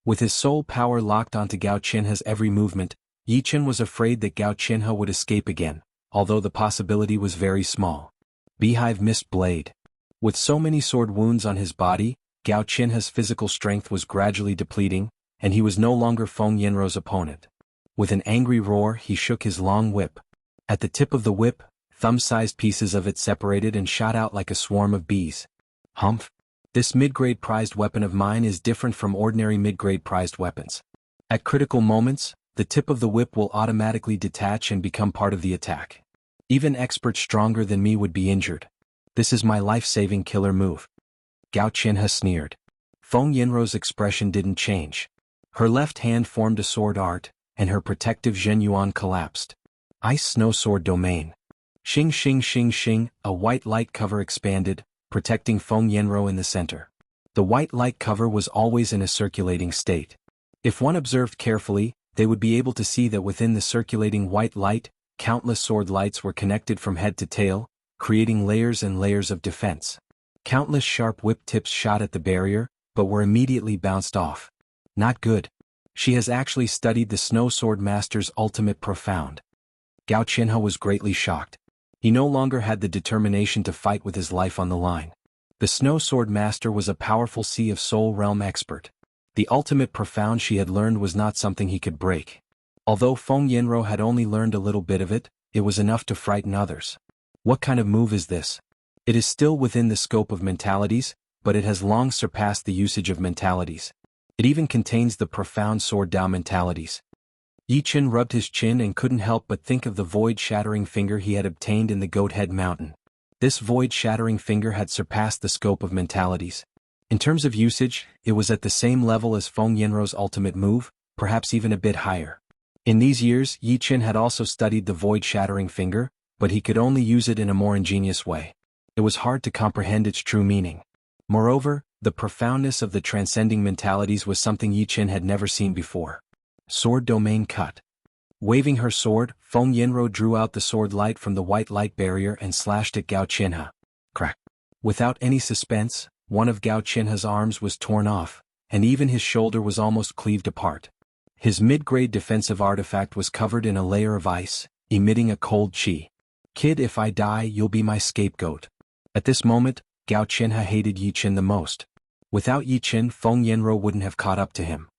With his soul power locked onto Gao Qianhe's every movement, Yi Chen was afraid that Gao Qianhe would escape again, although the possibility was very small. Beehive Mist Blade. With so many sword wounds on his body, Gao Qianhe's physical strength was gradually depleting, and he was no longer Feng Yanro's opponent. With an angry roar he shook his long whip. At the tip of the whip, thumb-sized pieces of it separated and shot out like a swarm of bees. Humph! This mid-grade prized weapon of mine is different from ordinary mid-grade prized weapons. At critical moments, the tip of the whip will automatically detach and become part of the attack. Even experts stronger than me would be injured. This is my life-saving killer move. Gao Qianhe sneered. Feng Yanro's expression didn't change. Her left hand formed a sword art, and her protective Zhen Yuan collapsed. Ice Snow Sword Domain. Xing xing xing xing, a white light cover expanded, protecting Feng Yanro in the center. The white light cover was always in a circulating state. If one observed carefully, they would be able to see that within the circulating white light, countless sword lights were connected from head to tail, creating layers and layers of defense. Countless sharp whip tips shot at the barrier, but were immediately bounced off. Not good. She has actually studied the Snow Sword Master's ultimate profound. Gao Qinhe was greatly shocked. He no longer had the determination to fight with his life on the line. The Snow Sword Master was a powerful Sea of Soul realm expert. The ultimate profound she had learned was not something he could break. Although Feng Yinro had only learned a little bit of it, it was enough to frighten others. What kind of move is this? It is still within the scope of mentalities, but it has long surpassed the usage of mentalities. It even contains the profound sword Dao mentalities. Yi Chen rubbed his chin and couldn't help but think of the void-shattering finger he had obtained in the Goathead Mountain. This void-shattering finger had surpassed the scope of mentalities. In terms of usage, it was at the same level as Feng Yinro's ultimate move, perhaps even a bit higher. In these years, Yi Chen had also studied the void-shattering finger, but he could only use it in a more ingenious way. It was hard to comprehend its true meaning. Moreover, the profoundness of the transcending mentalities was something Yi Chen had never seen before. Sword domain cut. Waving her sword, Feng Yinro drew out the sword light from the white light barrier and slashed at Gao Qinhe. Crack. Without any suspense, one of Gao Qinhe's arms was torn off, and even his shoulder was almost cleaved apart. His mid-grade defensive artifact was covered in a layer of ice, emitting a cold chi. Kid, if I die, you'll be my scapegoat. At this moment, Gao Qinhe hated Yi Chen the most. Without Yi Chen, Feng Yinro wouldn't have caught up to him.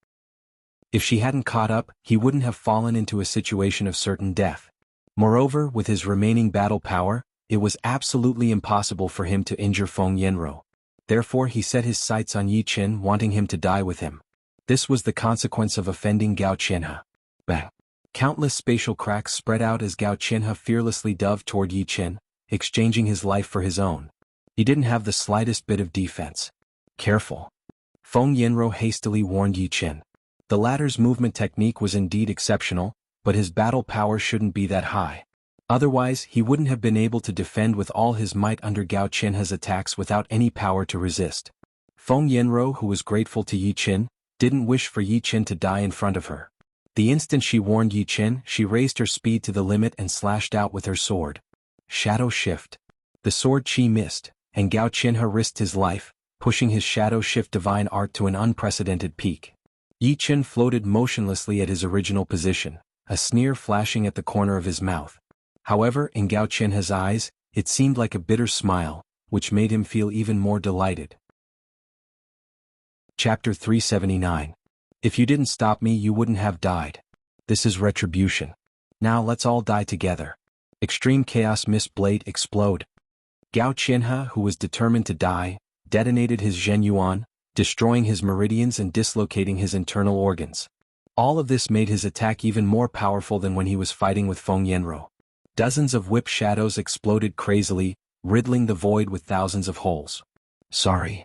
If she hadn't caught up, he wouldn't have fallen into a situation of certain death. Moreover, with his remaining battle power, it was absolutely impossible for him to injure Feng Yinro. Therefore he set his sights on Yi Chen, wanting him to die with him. This was the consequence of offending Gao Qinhe. Bang! Countless spatial cracks spread out as Gao Qinhe fearlessly dove toward Yi Chen, exchanging his life for his own. He didn't have the slightest bit of defense. Careful. Feng Yinro hastily warned Yi Chen. The latter's movement technique was indeed exceptional, but his battle power shouldn't be that high. Otherwise, he wouldn't have been able to defend with all his might under Gao Qinhe's attacks without any power to resist. Feng Yinro, who was grateful to Yi Chen, didn't wish for Yi Chen to die in front of her. The instant she warned Yi Chen, she raised her speed to the limit and slashed out with her sword. Shadow Shift. The sword chi missed, and Gao Qinhe risked his life, pushing his Shadow Shift divine art to an unprecedented peak. Yi Chen floated motionlessly at his original position, a sneer flashing at the corner of his mouth. However, in Gao Qinhe's eyes, it seemed like a bitter smile, which made him feel even more delighted. Chapter 379. If you didn't stop me, you wouldn't have died. This is retribution. Now let's all die together. Extreme Chaos Mist Blade explode. Gao Qinhe, who was determined to die, detonated his Zhenyuan, destroying his meridians and dislocating his internal organs. All of this made his attack even more powerful than when he was fighting with Feng Yinro. Dozens of whip shadows exploded crazily, riddling the void with thousands of holes. Sorry.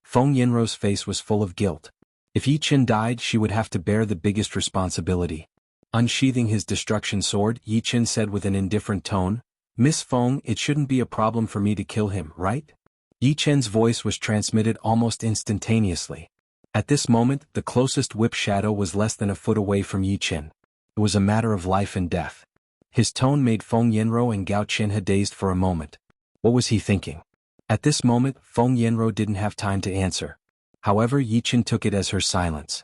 Feng Yinro's face was full of guilt. If Yi Chen died, she would have to bear the biggest responsibility. Unsheathing his destruction sword, Yi Chen said with an indifferent tone, "Miss Feng, it shouldn't be a problem for me to kill him, right?" Yi Chen's voice was transmitted almost instantaneously. At this moment, the closest whip shadow was less than a foot away from Yi Chen. It was a matter of life and death. His tone made Feng Yinro and Gao Qinhe dazed for a moment. What was he thinking? At this moment, Feng Yinro didn't have time to answer. However, Yi Chen took it as her silence.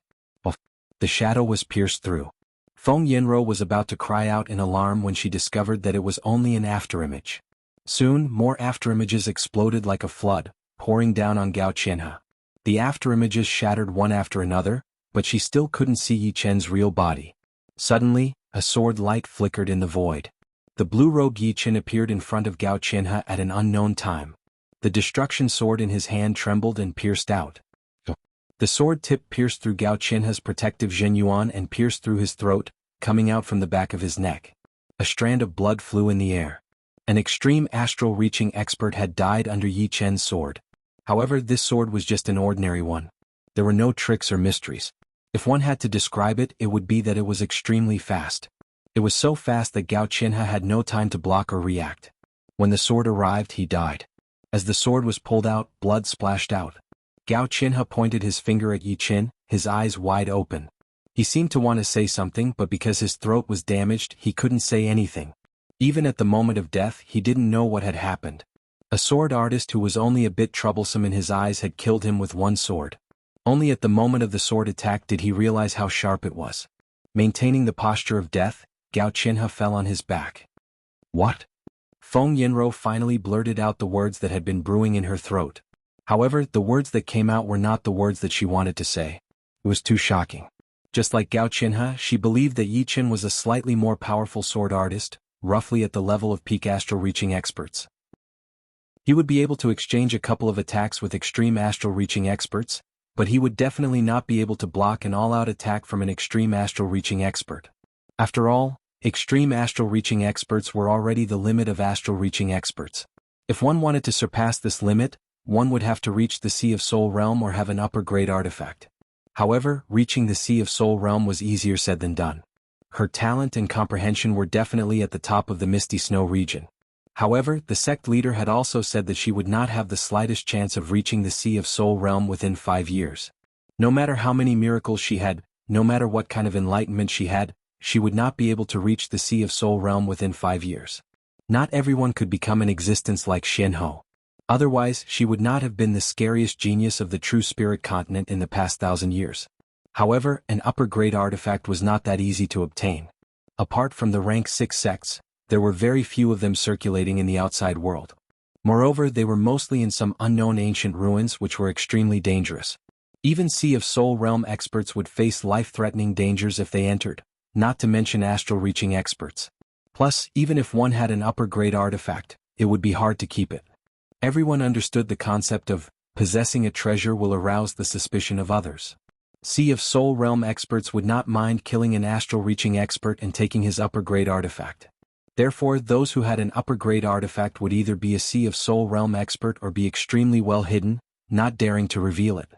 The shadow was pierced through. Feng Yinro was about to cry out in alarm when she discovered that it was only an afterimage. Soon, more afterimages exploded like a flood, pouring down on Gao Qinhe. The afterimages shattered one after another, but she still couldn't see Yi Chen's real body. Suddenly, a sword light flickered in the void. The blue-robed Yi Chen appeared in front of Gao Qinhe at an unknown time. The destruction sword in his hand trembled and pierced out. The sword tip pierced through Gao Qinhe's protective Zhenyuan and pierced through his throat, coming out from the back of his neck. A strand of blood flew in the air. An extreme astral-reaching expert had died under Yi Chen's sword. However, this sword was just an ordinary one. There were no tricks or mysteries. If one had to describe it, it would be that it was extremely fast. It was so fast that Gao Qinhe had no time to block or react. When the sword arrived, he died. As the sword was pulled out, blood splashed out. Gao Qinhe pointed his finger at Yi Chen, his eyes wide open. He seemed to want to say something, but because his throat was damaged, he couldn't say anything. Even at the moment of death, he didn't know what had happened. A sword artist who was only a bit troublesome in his eyes had killed him with one sword. Only at the moment of the sword attack did he realize how sharp it was. Maintaining the posture of death, Gao Qinhe fell on his back. What? Feng Yinro finally blurted out the words that had been brewing in her throat. However, the words that came out were not the words that she wanted to say. It was too shocking. Just like Gao Qinhe, she believed that Yi Qin was a slightly more powerful sword artist, roughly at the level of peak astral reaching experts. He would be able to exchange a couple of attacks with extreme astral reaching experts, but he would definitely not be able to block an all-out attack from an extreme astral reaching expert. After all, extreme astral reaching experts were already the limit of astral reaching experts. If one wanted to surpass this limit, one would have to reach the Sea of Soul Realm or have an upper-grade artifact. However, reaching the Sea of Soul Realm was easier said than done. Her talent and comprehension were definitely at the top of the Misty Snow region. However, the sect leader had also said that she would not have the slightest chance of reaching the Sea of Soul Realm within 5 years. No matter how many miracles she had, no matter what kind of enlightenment she had, she would not be able to reach the Sea of Soul Realm within 5 years. Not everyone could become an existence like Xianhou. Otherwise, she would not have been the scariest genius of the true spirit continent in the past 1,000 years. However, an upper-grade artifact was not that easy to obtain. Apart from the rank 6 sects, there were very few of them circulating in the outside world. Moreover, they were mostly in some unknown ancient ruins which were extremely dangerous. Even Sea of Soul Realm experts would face life-threatening dangers if they entered, not to mention astral-reaching experts. Plus, even if one had an upper-grade artifact, it would be hard to keep it. Everyone understood the concept of possessing a treasure will arouse the suspicion of others. Sea of Soul Realm experts would not mind killing an astral-reaching expert and taking his upper-grade artifact. Therefore, those who had an upper-grade artifact would either be a Sea of Soul Realm expert or be extremely well hidden, not daring to reveal it.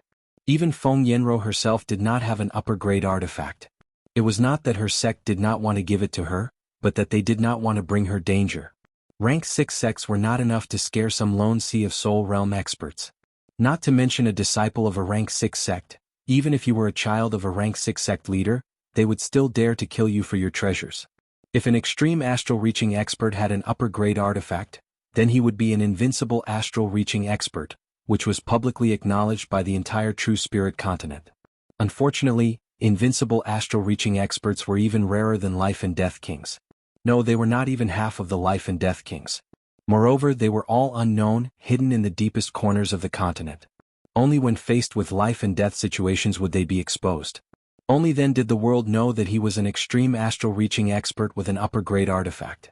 Even Feng Yinro herself did not have an upper-grade artifact. It was not that her sect did not want to give it to her, but that they did not want to bring her danger. Rank 6 sects were not enough to scare some lone Sea of Soul Realm experts. Not to mention a disciple of a rank 6 sect, even if you were a child of a rank 6 sect leader, they would still dare to kill you for your treasures. If an extreme astral reaching expert had an upper grade artifact, then he would be an invincible astral reaching expert, which was publicly acknowledged by the entire true spirit continent. Unfortunately, invincible astral reaching experts were even rarer than life and death kings. No, they were not even half of the life and death kings. Moreover, they were all unknown, hidden in the deepest corners of the continent. Only when faced with life and death situations would they be exposed. Only then did the world know that he was an extreme astral reaching expert with an upper grade artifact.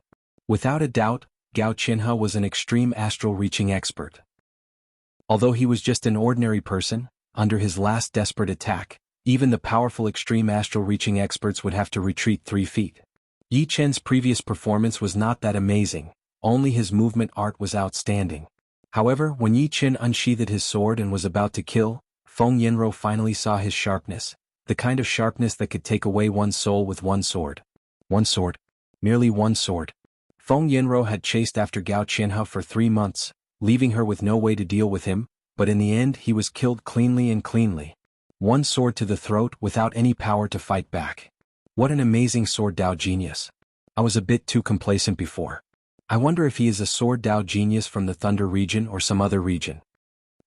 Without a doubt, Gao Qinhe was an extreme astral reaching expert. Although he was just an ordinary person, under his last desperate attack, even the powerful extreme astral reaching experts would have to retreat 3 feet. Yi Chen's previous performance was not that amazing, only his movement art was outstanding. However, when Yi Chen unsheathed his sword and was about to kill, Feng Yinro finally saw his sharpness, the kind of sharpness that could take away one's soul with one sword. One sword. Merely one sword. Feng Yinro had chased after Gao Qinhe for 3 months, leaving her with no way to deal with him, but in the end he was killed cleanly and cleanly. One sword to the throat without any power to fight back. What an amazing sword Dao genius. I was a bit too complacent before. I wonder if he is a sword Dao genius from the Thunder region or some other region.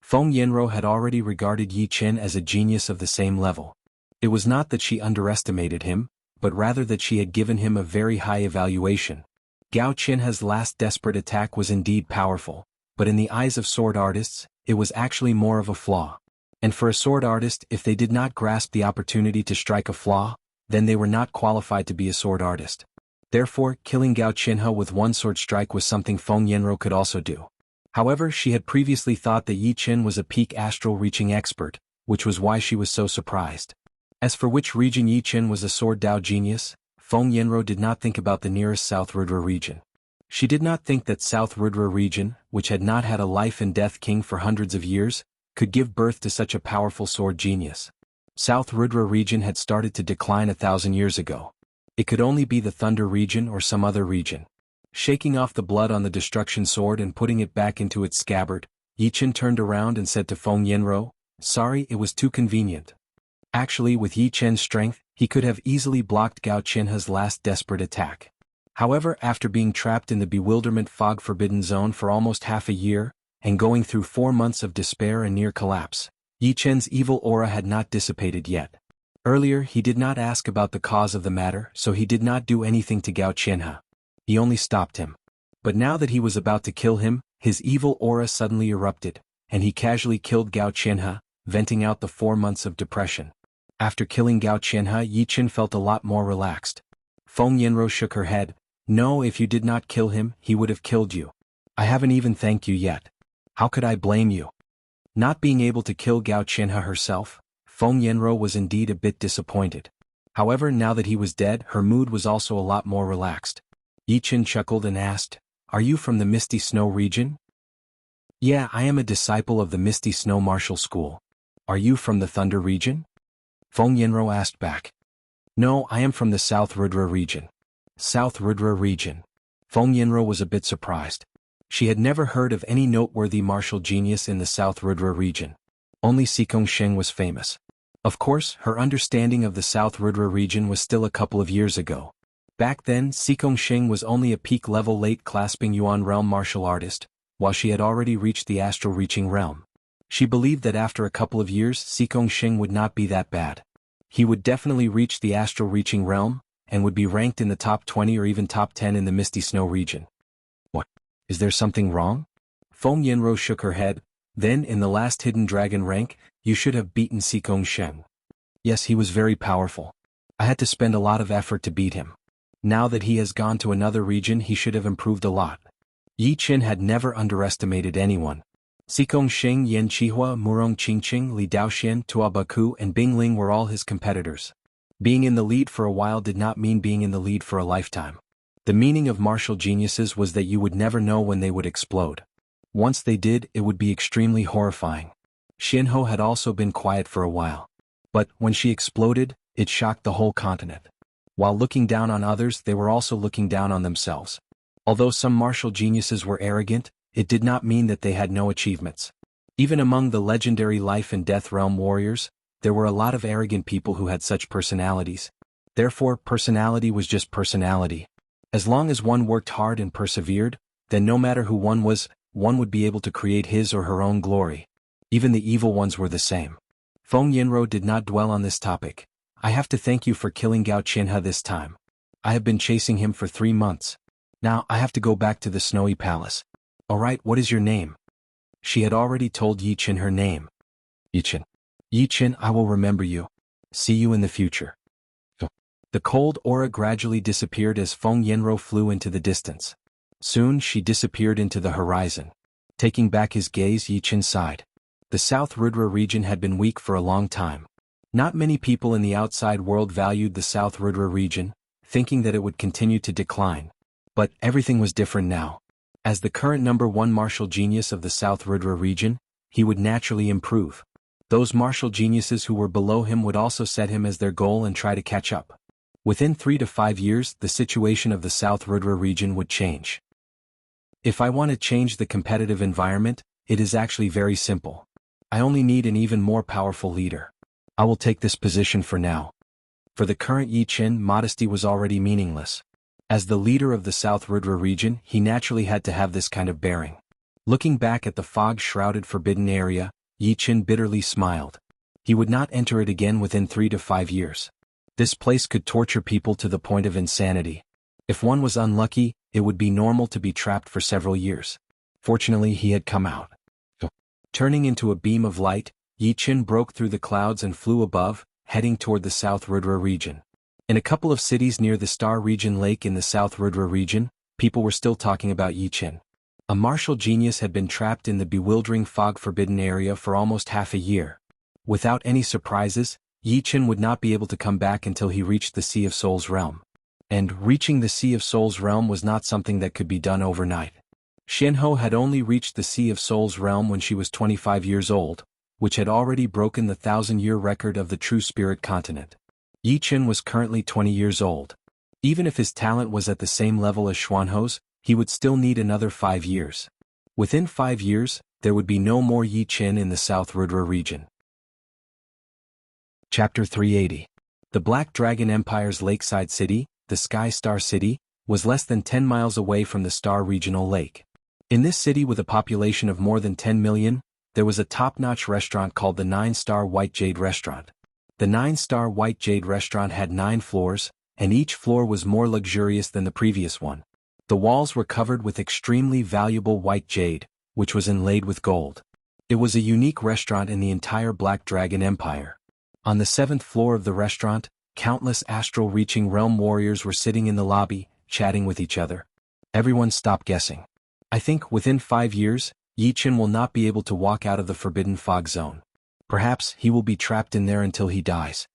Feng Yinro had already regarded Yi Chen as a genius of the same level. It was not that she underestimated him, but rather that she had given him a very high evaluation. Gao Qinhe's last desperate attack was indeed powerful, but in the eyes of sword artists, it was actually more of a flaw. And for a sword artist, if they did not grasp the opportunity to strike a flaw, then they were not qualified to be a sword artist. Therefore, killing Gao Qinhe with one sword strike was something Feng Yinro could also do. However, she had previously thought that Yi Chen was a peak astral reaching expert, which was why she was so surprised. As for which region Yi Chen was a sword Dao genius, Feng Yinro did not think about the nearest South Rudra region. She did not think that South Rudra region, which had not had a life and death king for hundreds of years, could give birth to such a powerful sword genius. South Rudra region had started to decline 1,000 years ago. It could only be the Thunder region or some other region. Shaking off the blood on the destruction sword and putting it back into its scabbard, Yi Chen turned around and said to Feng Yinro, "Sorry, it was too convenient." Actually, with Yi Chen's strength, he could have easily blocked Gao Qinhe's last desperate attack. However, after being trapped in the bewilderment fog forbidden zone for almost half a year, and going through 4 months of despair and near collapse, Yi Chen's evil aura had not dissipated yet. Earlier he did not ask about the cause of the matter, so he did not do anything to Gao Qianhe. He only stopped him. But now that he was about to kill him, his evil aura suddenly erupted, and he casually killed Gao Qianhe, venting out the 4 months of depression. After killing Gao Qianhe, Yi Chen felt a lot more relaxed. Feng Yanro shook her head. No, if you did not kill him, he would have killed you. I haven't even thanked you yet. How could I blame you? Not being able to kill Gao Qianhe herself, Feng Yanro was indeed a bit disappointed. However, now that he was dead, her mood was also a lot more relaxed. Yi Chen chuckled and asked, "Are you from the Misty Snow region?" "Yeah, I am a disciple of the Misty Snow Martial School." "Are you from the Thunder region?" Feng Yanro asked back. "No, I am from the South Rudra region." South Rudra region. Feng Yanro was a bit surprised. She had never heard of any noteworthy martial genius in the South Rudra region. Only Xikong Sheng was famous. Of course, her understanding of the South Rudra region was still a couple of years ago. Back then, Xikong Sheng was only a peak-level late-clasping Yuan realm martial artist, while she had already reached the astral-reaching realm. She believed that after a couple of years, Xikong Sheng would not be that bad. He would definitely reach the astral-reaching realm, and would be ranked in the top 20 or even top 10 in the Misty Snow region. What? Is there something wrong? Feng Yanro shook her head. Then, in the last hidden dragon rank, you should have beaten Xikong Sheng. Yes, he was very powerful. I had to spend a lot of effort to beat him. Now that he has gone to another region, he should have improved a lot. Yi Chen had never underestimated anyone. Xikong Sheng, Yan Qihua, Murong Qingqing, Li Daoxian, Tua Baku, and Bing Ling were all his competitors. Being in the lead for a while did not mean being in the lead for a lifetime. The meaning of martial geniuses was that you would never know when they would explode. Once they did, it would be extremely horrifying. Xianhou had also been quiet for a while. But, when she exploded, it shocked the whole continent. While looking down on others, they were also looking down on themselves. Although some martial geniuses were arrogant, it did not mean that they had no achievements. Even among the legendary life and death realm warriors, there were a lot of arrogant people who had such personalities. Therefore, personality was just personality. As long as one worked hard and persevered, then no matter who one was, one would be able to create his or her own glory. Even the evil ones were the same. Feng Yanro did not dwell on this topic. I have to thank you for killing Gao Qianhe this time. I have been chasing him for 3 months. Now I have to go back to the Snowy Palace. Alright, what is your name? She had already told Yi Chen her name. Yi Chen. Yi Chen, I will remember you. See you in the future. The cold aura gradually disappeared as Feng Yanro flew into the distance. Soon she disappeared into the horizon. Taking back his gaze, Yi Chen sighed. The South Rudra region had been weak for a long time. Not many people in the outside world valued the South Rudra region, thinking that it would continue to decline. But everything was different now. As the current #1 martial genius of the South Rudra region, he would naturally improve. Those martial geniuses who were below him would also set him as their goal and try to catch up. Within 3 to 5 years, the situation of the South Rudra region would change. If I want to change the competitive environment, it is actually very simple. I only need an even more powerful leader. I will take this position for now. For the current Yi Chen, modesty was already meaningless. As the leader of the South Rudra region, he naturally had to have this kind of bearing. Looking back at the fog-shrouded forbidden area, Yi Chen bitterly smiled. He would not enter it again within 3 to 5 years. This place could torture people to the point of insanity. If one was unlucky, it would be normal to be trapped for several years. Fortunately, he had come out. Turning into a beam of light, Yi Chen broke through the clouds and flew above, heading toward the South Rudra region. In a couple of cities near the Star Region Lake in the South Rudra region, people were still talking about Yi Chen. A martial genius had been trapped in the bewildering fog-forbidden area for almost half a year. Without any surprises, Yi Chen would not be able to come back until he reached the Sea of Souls realm. And reaching the Sea of Souls realm was not something that could be done overnight. Xianhou had only reached the Sea of Souls realm when she was 25 years old, which had already broken the 1,000-year record of the True Spirit continent. Yi Chen was currently 20 years old. Even if his talent was at the same level as Xuanhou's, he would still need another 5 years. Within 5 years, there would be no more Yi Chen in the South Rudra region. Chapter 380. The Black Dragon Empire's lakeside city, the Sky Star City, was less than 10 miles away from the Star Regional Lake. In this city with a population of more than 10 million, there was a top-notch restaurant called the 9-Star White Jade Restaurant. The 9-Star White Jade Restaurant had 9 floors, and each floor was more luxurious than the previous one. The walls were covered with extremely valuable white jade, which was inlaid with gold. It was a unique restaurant in the entire Black Dragon Empire. On the 7th floor of the restaurant, countless astral-reaching realm warriors were sitting in the lobby, chatting with each other. Everyone stopped guessing. I think within 5 years, Yi Chen will not be able to walk out of the Forbidden Fog Zone. Perhaps he will be trapped in there until he dies.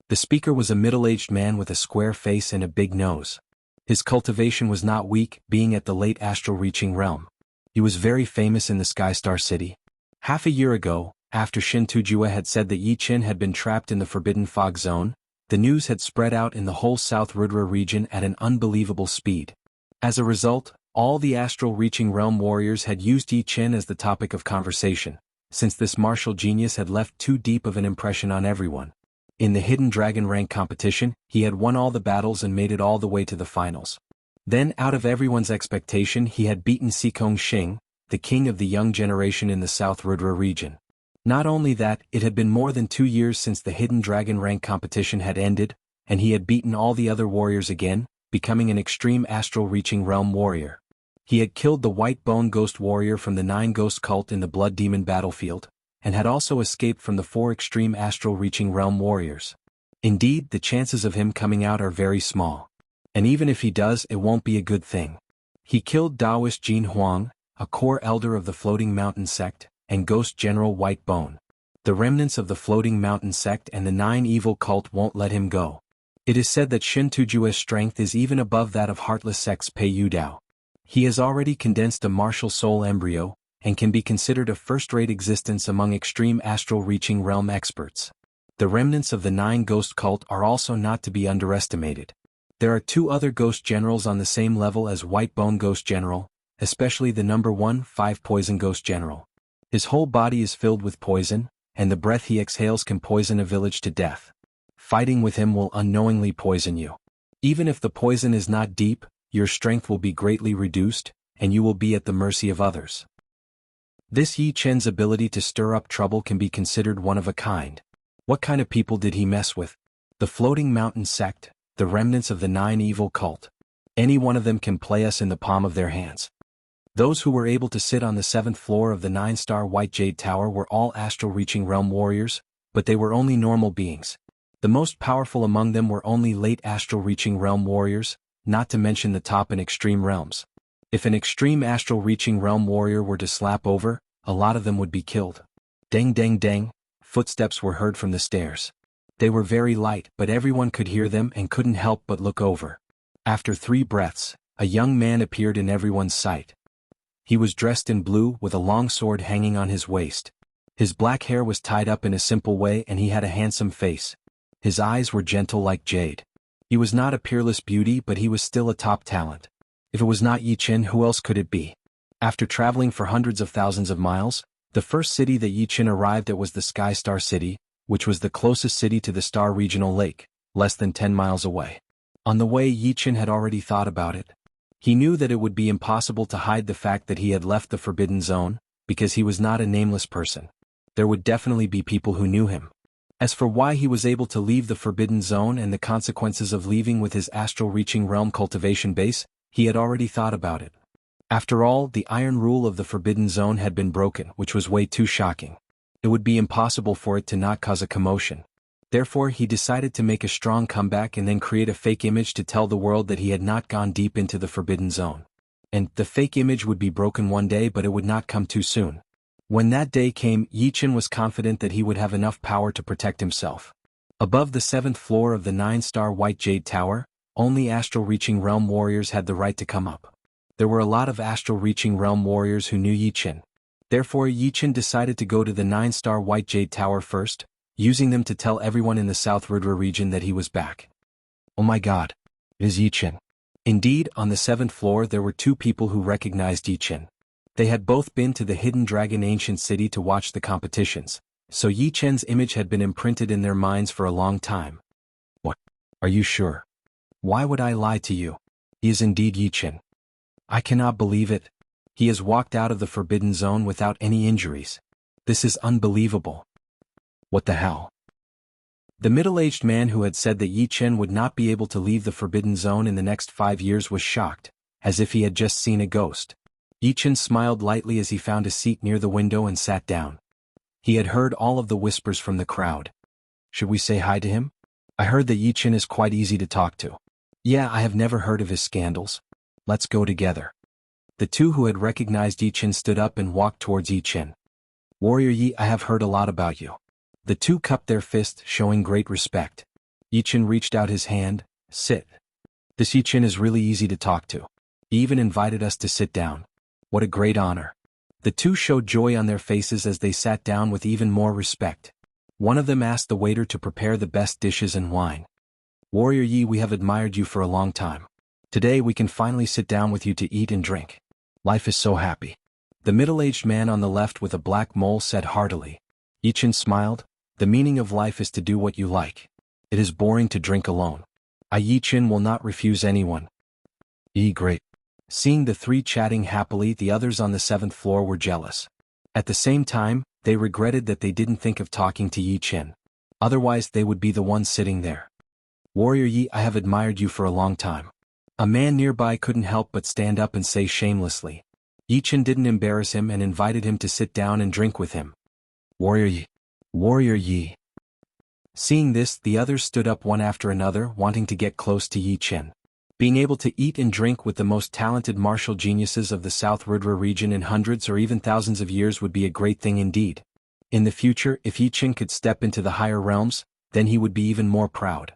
The speaker was a middle-aged man with a square face and a big nose. His cultivation was not weak, being at the late astral-reaching realm. He was very famous in the Skystar City. Half a year ago, after Shin Tujue had said that Yi Chen had been trapped in the Forbidden Fog Zone, the news had spread out in the whole South Rudra region at an unbelievable speed. As a result, all the astral-reaching realm warriors had used Yi Chen as the topic of conversation, since this martial genius had left too deep of an impression on everyone. In the Hidden Dragon rank competition, he had won all the battles and made it all the way to the finals. Then, out of everyone's expectation, he had beaten Sikong Xing, the king of the young generation in the South Rudra region. Not only that, it had been more than 2 years since the Hidden Dragon rank competition had ended, and he had beaten all the other warriors again, becoming an extreme astral-reaching realm warrior. He had killed the White Bone Ghost Warrior from the 9 Ghost Cult in the Blood Demon battlefield, and had also escaped from the 4 extreme astral-reaching realm warriors. Indeed, the chances of him coming out are very small. And even if he does, it won't be a good thing. He killed Taoist Jin Huang, a core elder of the Floating Mountain sect, and Ghost General White Bone. The remnants of the Floating Mountain sect and the 9 evil cult won't let him go. It is said that Shin Tujue's strength is even above that of Heartless Sect's Pei Yudao. He has already condensed a martial soul embryo, and can be considered a first-rate existence among extreme astral-reaching realm experts. The remnants of the 9 Ghost Cult are also not to be underestimated. There are 2 other Ghost Generals on the same level as White Bone Ghost General, especially the number 1-5 Poison Ghost General. His whole body is filled with poison, and the breath he exhales can poison a village to death. Fighting with him will unknowingly poison you. Even if the poison is not deep, your strength will be greatly reduced, and you will be at the mercy of others. This Yi Chen's ability to stir up trouble can be considered one of a kind. What kind of people did he mess with? The Floating Mountain sect, the remnants of the 9 evil cult. Any one of them can play us in the palm of their hands. Those who were able to sit on the 7th floor of the 9-star White Jade Tower were all astral-reaching realm warriors, but they were only normal beings. The most powerful among them were only late astral-reaching realm warriors, not to mention the top in extreme realms. If an extreme astral-reaching realm warrior were to slap over, a lot of them would be killed. Dang dang dang, footsteps were heard from the stairs. They were very light, but everyone could hear them and couldn't help but look over. After 3 breaths, a young man appeared in everyone's sight. He was dressed in blue with a long sword hanging on his waist. His black hair was tied up in a simple way and he had a handsome face. His eyes were gentle like jade. He was not a peerless beauty, but he was still a top talent. If it was not Yi Chen, who else could it be? After traveling for hundreds of thousands of miles, the first city that Yi Chen arrived at was the Sky Star City, which was the closest city to the Star Regional Lake, less than 10 miles away. On the way, Yi Chen had already thought about it. He knew that it would be impossible to hide the fact that he had left the Forbidden Zone, because he was not a nameless person. There would definitely be people who knew him. As for why he was able to leave the Forbidden Zone and the consequences of leaving with his astral-reaching realm cultivation base, he had already thought about it. After all, the iron rule of the Forbidden Zone had been broken, which was way too shocking. It would be impossible for it to not cause a commotion. Therefore, he decided to make a strong comeback and then create a fake image to tell the world that he had not gone deep into the Forbidden Zone. And the fake image would be broken one day, but it would not come too soon. When that day came, Yi Chen was confident that he would have enough power to protect himself. Above the 7th floor of the 9-star White Jade Tower, only astral-reaching realm warriors had the right to come up. There were a lot of astral-reaching realm warriors who knew Yi Chen. Therefore, Yi Chen decided to go to the 9-star White Jade Tower first, using them to tell everyone in the South Rudra region that he was back. Oh my god, it is Yi Chen. Indeed, on the 7th floor there were 2 people who recognized Yi Chen. They had both been to the Hidden Dragon Ancient City to watch the competitions, so Yi Chen's image had been imprinted in their minds for a long time. What? Are you sure? Why would I lie to you? He is indeed Yi Chen. I cannot believe it. He has walked out of the Forbidden Zone without any injuries. This is unbelievable. What the hell? The middle-aged man who had said that Yi Chen would not be able to leave the Forbidden Zone in the next 5 years was shocked, as if he had just seen a ghost. Yi Chen smiled lightly as he found a seat near the window and sat down. He had heard all of the whispers from the crowd. Should we say hi to him? I heard that Yi Chen is quite easy to talk to. Yeah, I have never heard of his scandals. Let's go together. The two who had recognized Yi Chen stood up and walked towards Yi Chen. Warrior Yi, I have heard a lot about you. The two cupped their fists, showing great respect. Yi Chen reached out his hand. Sit. This Yi Chen is really easy to talk to. He even invited us to sit down. What a great honor. The two showed joy on their faces as they sat down with even more respect. One of them asked the waiter to prepare the best dishes and wine. Warrior Yi, we have admired you for a long time. Today we can finally sit down with you to eat and drink. Life is so happy. The middle-aged man on the left with a black mole said heartily. Yi Chen smiled. The meaning of life is to do what you like. It is boring to drink alone. I, Yi Chen, will not refuse anyone. Great. Seeing the three chatting happily, the others on the 7th floor were jealous. At the same time, they regretted that they didn't think of talking to Yi Chen. Otherwise they would be the ones sitting there. Warrior Yi, I have admired you for a long time. A man nearby couldn't help but stand up and say shamelessly. Yi Chen didn't embarrass him and invited him to sit down and drink with him. Warrior Yi. Warrior Yi. Seeing this, the others stood up one after another, wanting to get close to Yi Chen. Being able to eat and drink with the most talented martial geniuses of the South Rudra region in hundreds or even thousands of years would be a great thing indeed. In the future, if Yi Chen could step into the higher realms, then he would be even more proud.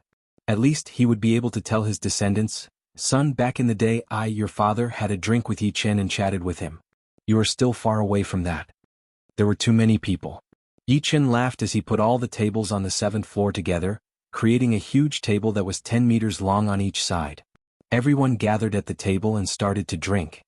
At least he would be able to tell his descendants, son, back in the day your father had a drink with Yi Chen and chatted with him. You are still far away from that. There were too many people. Yi Chen laughed as he put all the tables on the 7th floor together, creating a huge table that was 10 meters long on each side. Everyone gathered at the table and started to drink.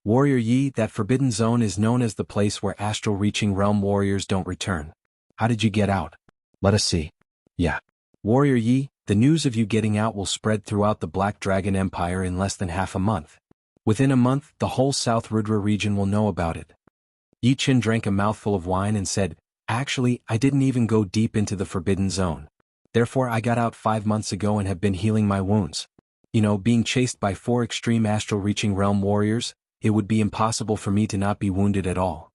Warrior Yi, that Forbidden Zone is known as the place where astral-reaching realm warriors don't return. How did you get out? Let us see. Yeah. Warrior Yi, the news of you getting out will spread throughout the Black Dragon Empire in less than half a month. Within a month, the whole South Rudra region will know about it. Yi Chen drank a mouthful of wine and said, Actually, I didn't even go deep into the Forbidden Zone. Therefore I got out 5 months ago and have been healing my wounds. Being chased by 4 extreme astral-reaching realm warriors, it would be impossible for me to not be wounded at all.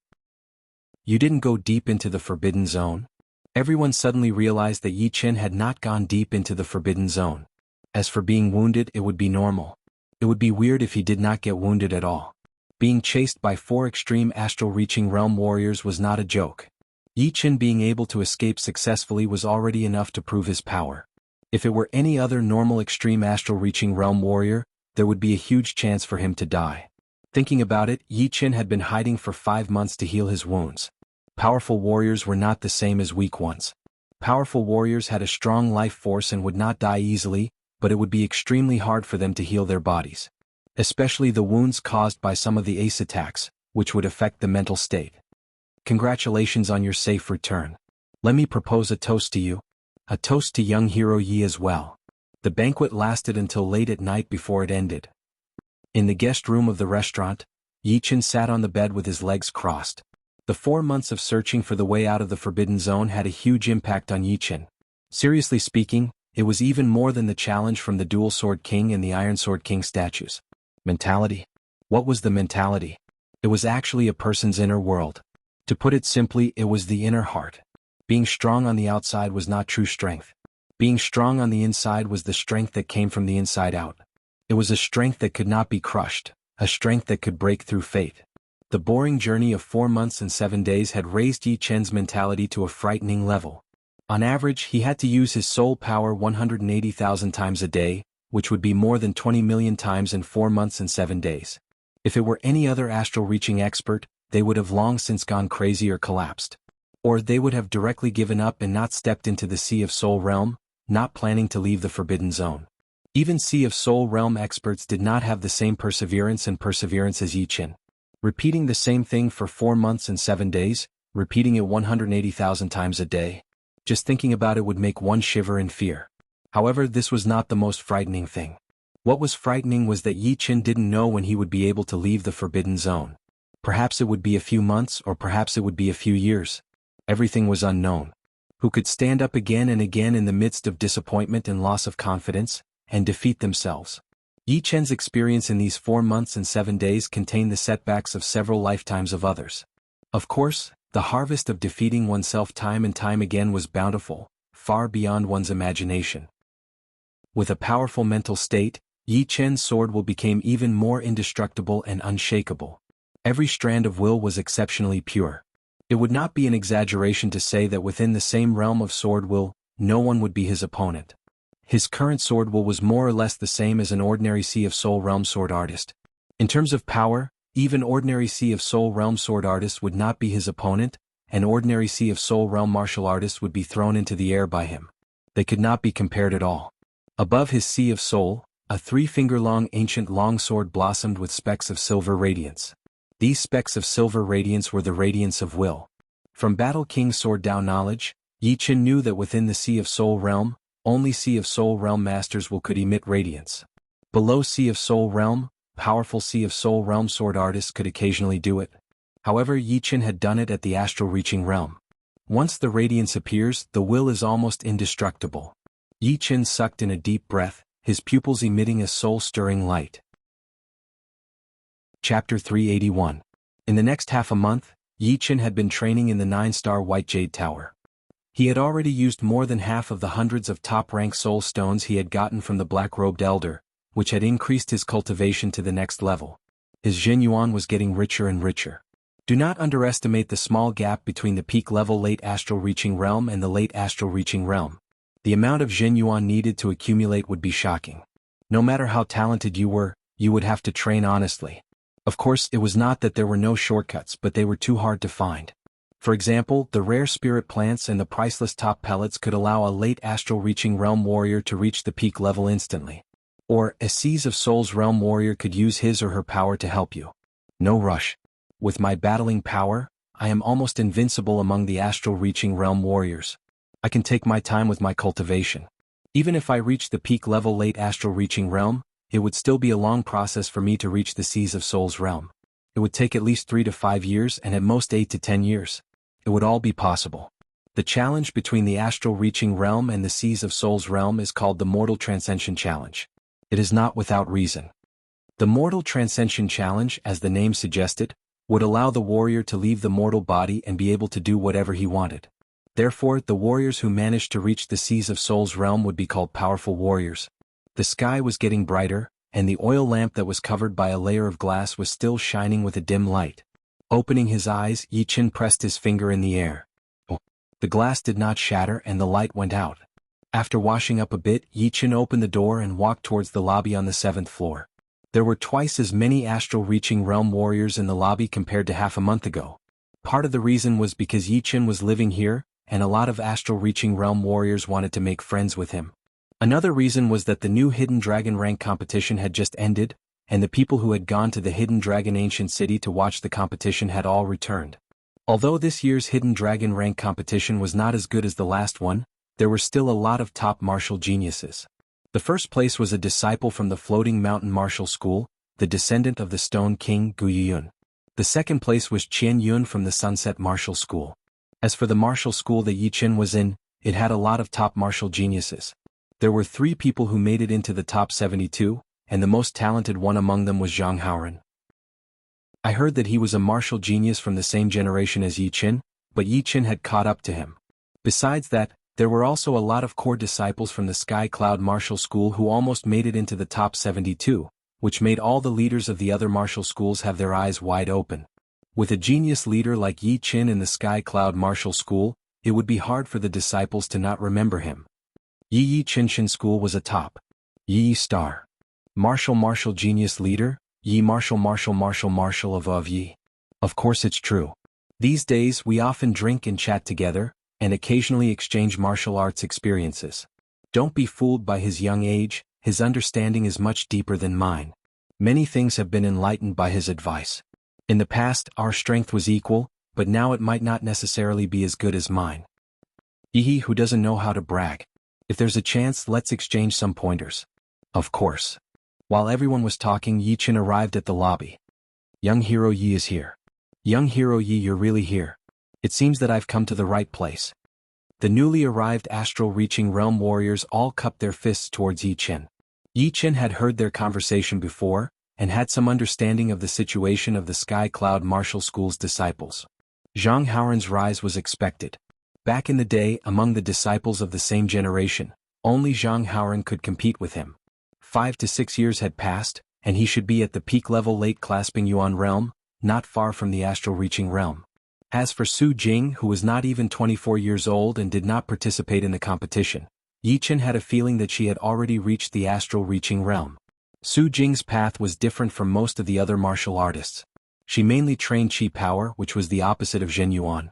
You didn't go deep into the Forbidden Zone? Everyone suddenly realized that Yi Chen had not gone deep into the Forbidden Zone. As for being wounded, it would be normal. It would be weird if he did not get wounded at all. Being chased by 4 extreme astral-reaching realm warriors was not a joke. Yi Chen being able to escape successfully was already enough to prove his power. If it were any other normal extreme astral-reaching realm warrior, there would be a huge chance for him to die. Thinking about it, Yi Chen had been hiding for 5 months to heal his wounds. Powerful warriors were not the same as weak ones. Powerful warriors had a strong life force and would not die easily, but it would be extremely hard for them to heal their bodies. Especially the wounds caused by some of the ace attacks, which would affect the mental state. Congratulations on your safe return. Let me propose a toast to you. A toast to young hero Yi as well. The banquet lasted until late at night before it ended. In the guest room of the restaurant, Yi Chen sat on the bed with his legs crossed. The 4 months of searching for the way out of the Forbidden Zone had a huge impact on Yi Chen. Seriously speaking, it was even more than the challenge from the Dual Sword King and the Iron Sword King statues. Mentality? What was the mentality? It was actually a person's inner world. To put it simply, it was the inner heart. Being strong on the outside was not true strength. Being strong on the inside was the strength that came from the inside out. It was a strength that could not be crushed, a strength that could break through fate. The boring journey of 4 months and 7 days had raised Yi Chen's mentality to a frightening level. On average, he had to use his soul power 180,000 times a day, which would be more than 20 million times in 4 months and 7 days. If it were any other astral-reaching expert, they would have long since gone crazy or collapsed. Or they would have directly given up and not stepped into the Sea of Soul Realm, not planning to leave the Forbidden Zone. Even Sea of Soul Realm experts did not have the same perseverance as Yi Chen. Repeating the same thing for 4 months and 7 days, repeating it 180,000 times a day. Just thinking about it would make one shiver in fear. However, this was not the most frightening thing. What was frightening was that Yi Chen didn't know when he would be able to leave the Forbidden Zone. Perhaps it would be a few months or perhaps it would be a few years. Everything was unknown. Who could stand up again and again in the midst of disappointment and loss of confidence, and defeat themselves? Yi Chen's experience in these 4 months and 7 days contained the setbacks of several lifetimes of others. Of course, the harvest of defeating oneself time and time again was bountiful, far beyond one's imagination. With a powerful mental state, Yi Chen's sword will become even more indestructible and unshakable. Every strand of will was exceptionally pure. It would not be an exaggeration to say that within the same realm of sword will, no one would be his opponent. His current sword will was more or less the same as an ordinary Sea of Soul Realm sword artist. In terms of power, even ordinary Sea of Soul Realm sword artist would not be his opponent, an ordinary Sea of Soul Realm martial artist would be thrown into the air by him. They could not be compared at all. Above his Sea of Soul, a 3-finger-long ancient longsword blossomed with specks of silver radiance. These specks of silver radiance were the radiance of will. From Battle King's Sword Dao knowledge, Yi Chen knew that within the Sea of Soul Realm, only Sea of Soul Realm masters will could emit radiance. Below Sea of Soul Realm, powerful Sea of Soul Realm sword artists could occasionally do it. However, Yi Chen had done it at the astral reaching realm. Once the radiance appears, the will is almost indestructible. Yi Chen sucked in a deep breath, his pupils emitting a soul-stirring light. Chapter 381. In the next half a month, Yi Chen had been training in the 9-star White Jade Tower. He had already used more than half of the hundreds of top-rank soul stones he had gotten from the Black-Robed Elder, which had increased his cultivation to the next level. His Zhenyuan was getting richer and richer. Do not underestimate the small gap between the peak-level late astral reaching realm and the late astral reaching realm. The amount of Zhenyuan needed to accumulate would be shocking. No matter how talented you were, you would have to train honestly. Of course, it was not that there were no shortcuts, but they were too hard to find. For example, the rare spirit plants and the priceless top pellets could allow a late astral reaching realm warrior to reach the peak level instantly. Or, a Seas of Souls realm warrior could use his or her power to help you. No rush. With my battling power, I am almost invincible among the astral reaching realm warriors. I can take my time with my cultivation. Even if I reach the peak level late astral reaching realm, it would still be a long process for me to reach the Seas of Souls realm. It would take at least 3 to 5 years and at most 8 to 10 years. It would all be possible. The challenge between the astral reaching realm and the Seas of Souls realm is called the Mortal Transcension Challenge. It is not without reason. The Mortal Transcension Challenge, as the name suggested, would allow the warrior to leave the mortal body and be able to do whatever he wanted. Therefore, the warriors who managed to reach the Seas of Souls realm would be called powerful warriors. The sky was getting brighter, and the oil lamp that was covered by a layer of glass was still shining with a dim light. Opening his eyes, Yi Chen pressed his finger in the air. The glass did not shatter and the light went out. After washing up a bit, Yi Chen opened the door and walked towards the lobby on the 7th floor. There were twice as many astral reaching realm warriors in the lobby compared to half a month ago. Part of the reason was because Yi Chen was living here, and a lot of astral reaching realm warriors wanted to make friends with him. Another reason was that the new Hidden Dragon rank competition had just ended, and the people who had gone to the Hidden Dragon Ancient City to watch the competition had all returned. Although this year's Hidden Dragon rank competition was not as good as the last one, there were still a lot of top martial geniuses. The first place was a disciple from the Floating Mountain Martial School, the descendant of the Stone King Gu Yun. The second place was Qian Yun from the Sunset Martial School. As for the martial school that Yi Chen was in, it had a lot of top martial geniuses. There were 3 people who made it into the top 72, and the most talented one among them was Zhang Haoren. I heard that he was a martial genius from the same generation as Yi Chen, but Yi Chen had caught up to him. Besides that, there were also a lot of core disciples from the Sky Cloud Martial School who almost made it into the top 72, which made all the leaders of the other martial schools have their eyes wide open. With a genius leader like Yi Chen in the Sky Cloud Martial School, it would be hard for the disciples to not remember him. Yi Chen School was a top. Yi Star. Martial genius leader, Yi martial of Yi. Of course it's true. These days we often drink and chat together, and occasionally exchange martial arts experiences. Don't be fooled by his young age, his understanding is much deeper than mine. Many things have been enlightened by his advice. In the past, our strength was equal, but now it might not necessarily be as good as mine. Yi who doesn't know how to brag. If there's a chance, let's exchange some pointers. Of course. While everyone was talking, Yi Chen arrived at the lobby. Young hero Yi is here. Young hero Yi, you're really here. It seems that I've come to the right place. The newly arrived astral-reaching realm warriors all cupped their fists towards Yi Chen. Yi Chen had heard their conversation before, and had some understanding of the situation of the Sky Cloud Martial School's disciples. Zhang Haoran's rise was expected. Back in the day, among the disciples of the same generation, only Zhang Haoran could compete with him. 5 to 6 years had passed, and he should be at the peak level late clasping Yuan realm, not far from the astral-reaching realm. As for Su Jing, who was not even 24 years old and did not participate in the competition, Yi Chen had a feeling that she had already reached the astral-reaching realm. Su Jing's path was different from most of the other martial artists. She mainly trained Qi power, which was the opposite of Zhen Yuan.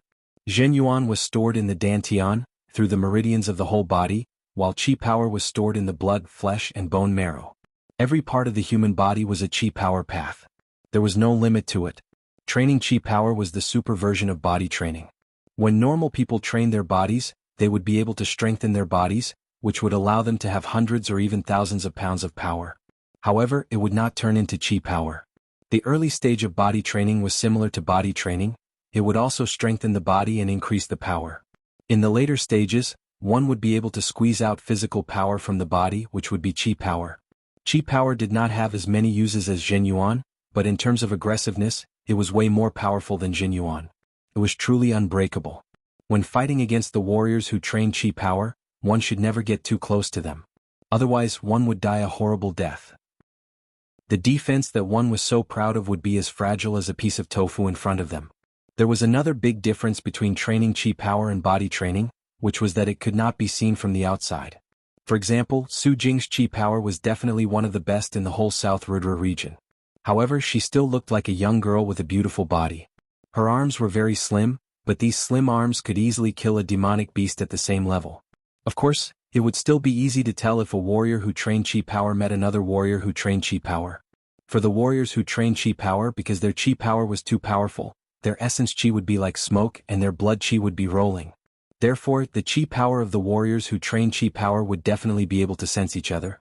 Zhen Yuan was stored in the dantian, through the meridians of the whole body, while Qi power was stored in the blood, flesh and bone marrow. Every part of the human body was a Qi power path. There was no limit to it. Training Qi power was the super version of body training. When normal people trained their bodies, they would be able to strengthen their bodies, which would allow them to have hundreds or even thousands of pounds of power. However, it would not turn into Qi power. The early stage of body training was similar to body training. It would also strengthen the body and increase the power. In the later stages, one would be able to squeeze out physical power from the body, which would be Qi power. Qi power did not have as many uses as Zhen Yuan, but in terms of aggressiveness, it was way more powerful than Zhen Yuan. It was truly unbreakable. When fighting against the warriors who trained Qi power, one should never get too close to them. Otherwise, one would die a horrible death. The defense that one was so proud of would be as fragile as a piece of tofu in front of them. There was another big difference between training Qi power and body training, which was that it could not be seen from the outside. For example, Su Jing's Qi power was definitely one of the best in the whole South Rudra region. However, she still looked like a young girl with a beautiful body. Her arms were very slim, but these slim arms could easily kill a demonic beast at the same level. Of course, it would still be easy to tell if a warrior who trained Qi power met another warrior who trained Qi power. For the warriors who trained Qi power, because their Qi power was too powerful, their essence Qi would be like smoke and their blood Qi would be rolling. Therefore, the Qi power of the warriors who trained Qi power would definitely be able to sense each other.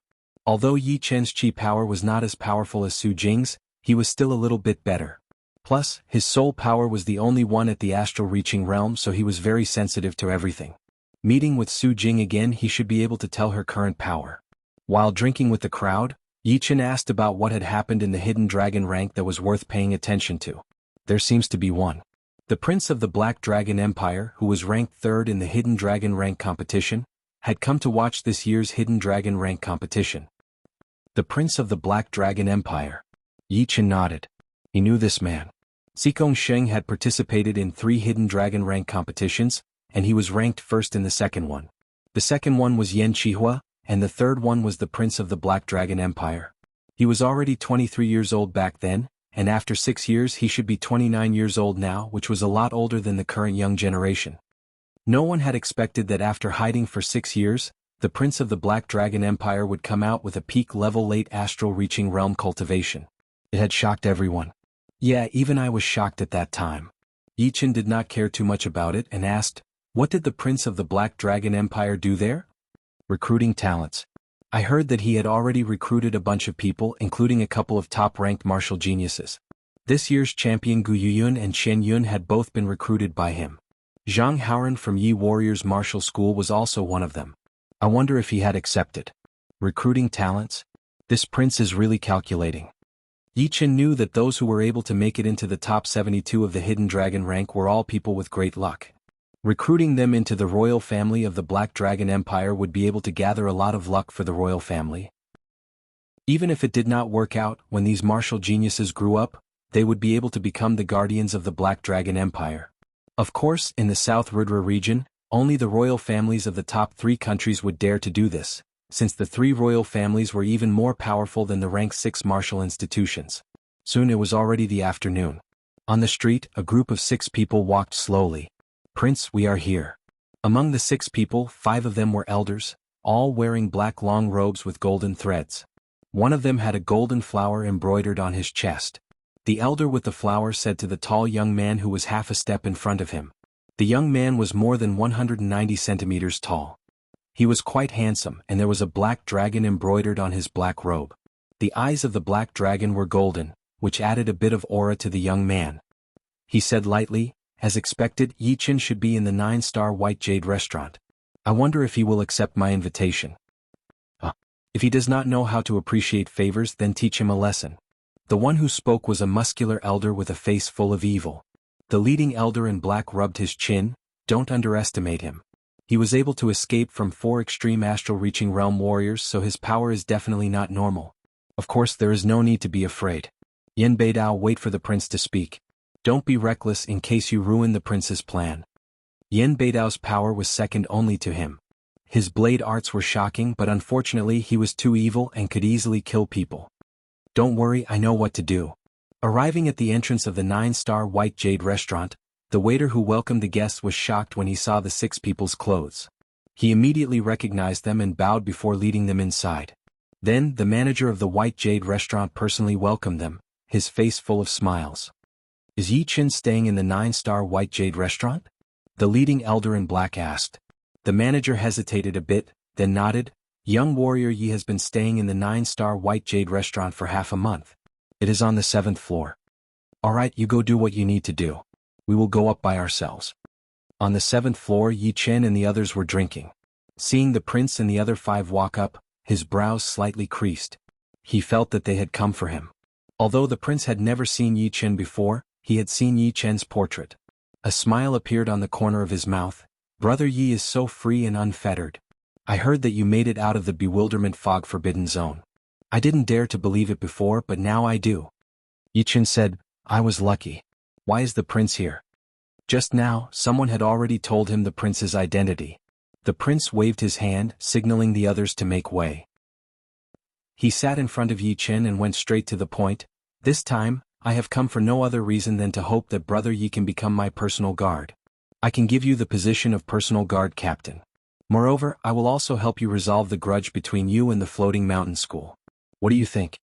Although Yi Chen's Qi power was not as powerful as Su Jing's, he was still a little bit better. Plus, his soul power was the only one at the astral-reaching realm, so he was very sensitive to everything. Meeting with Su Jing again, he should be able to tell her current power. While drinking with the crowd, Yi Chen asked about what had happened in the hidden dragon rank that was worth paying attention to. There seems to be one. The prince of the Black Dragon Empire, who was ranked 3rd in the hidden dragon rank competition, had come to watch this year's hidden dragon rank competition. The prince of the Black Dragon Empire. Yi Chen nodded. He knew this man. Xikong Sheng had participated in 3 hidden dragon rank competitions, and he was ranked 1st in the second one. The second one was Yan Qihua, and the third one was the prince of the Black Dragon Empire. He was already 23 years old back then, and after 6 years he should be 29 years old now, which was a lot older than the current young generation. No one had expected that after hiding for 6 years, the prince of the Black Dragon Empire would come out with a peak-level late astral-reaching realm cultivation. It had shocked everyone. Yeah, even I was shocked at that time. Yi Chen did not care too much about it and asked, "What did the prince of the Black Dragon Empire do there?" Recruiting talents. I heard that he had already recruited a bunch of people, including a couple of top-ranked martial geniuses. This year's champion Gu Yuyun and Shen Yun had both been recruited by him. Zhang Haoran from Yi Warriors Martial School was also one of them. I wonder if he had accepted. Recruiting talents? This prince is really calculating. Yi Chen knew that those who were able to make it into the top 72 of the Hidden Dragon rank were all people with great luck. Recruiting them into the royal family of the Black Dragon Empire would be able to gather a lot of luck for the royal family. Even if it did not work out, when these martial geniuses grew up, they would be able to become the guardians of the Black Dragon Empire. Of course, in the South Rudra region, only the royal families of the top 3 countries would dare to do this, since the 3 royal families were even more powerful than the rank 6 martial institutions. Soon it was already the afternoon. On the street, a group of 6 people walked slowly. "Prince, we are here." Among the 6 people, 5 of them were elders, all wearing black long robes with golden threads. One of them had a golden flower embroidered on his chest. The elder with the flower said to the tall young man who was half a step in front of him. The young man was more than 190 centimeters tall. He was quite handsome, and there was a black dragon embroidered on his black robe. The eyes of the black dragon were golden, which added a bit of aura to the young man. he said lightly. As expected, Yi Chen should be in the 9-star White Jade restaurant. I wonder if he will accept my invitation. If he does not know how to appreciate favors, then teach him a lesson. The one who spoke was a muscular elder with a face full of evil. The leading elder in black rubbed his chin. Don't underestimate him. He was able to escape from 4 extreme astral reaching realm warriors, so his power is definitely not normal. Of course, there is no need to be afraid. Yan Beidao, wait for the prince to speak. Don't be reckless in case you ruin the prince's plan. Yan Beidao's power was second only to him. His blade arts were shocking, but unfortunately he was too evil and could easily kill people. Don't worry, I know what to do. Arriving at the entrance of the 9-star White Jade restaurant, the waiter who welcomed the guests was shocked when he saw the 6 people's clothes. He immediately recognized them and bowed before leading them inside. Then, the manager of the White Jade restaurant personally welcomed them, his face full of smiles. Is Yi Chen staying in the 9-star White Jade restaurant? The leading elder in black asked. The manager hesitated a bit, then nodded. Young warrior Yi has been staying in the 9-star White Jade restaurant for half a month. It is on the 7th floor. Alright, you go do what you need to do. We will go up by ourselves. On the 7th floor, Yi Chen and the others were drinking. Seeing the prince and the other 5 walk up, his brows slightly creased. He felt that they had come for him. Although the prince had never seen Yi Chen before, he had seen Yi Chen's portrait. A smile appeared on the corner of his mouth. Brother Yi is so free and unfettered. I heard that you made it out of the bewilderment fog forbidden zone. I didn't dare to believe it before, but now I do. Yi Chen said, I was lucky. Why is the prince here? Just now, someone had already told him the prince's identity. The prince waved his hand, signaling the others to make way. He sat in front of Yi Chen and went straight to the point. This time, I have come for no other reason than to hope that Brother Yi can become my personal guard. I can give you the position of personal guard captain. Moreover, I will also help you resolve the grudge between you and the Floating Mountain School. What do you think?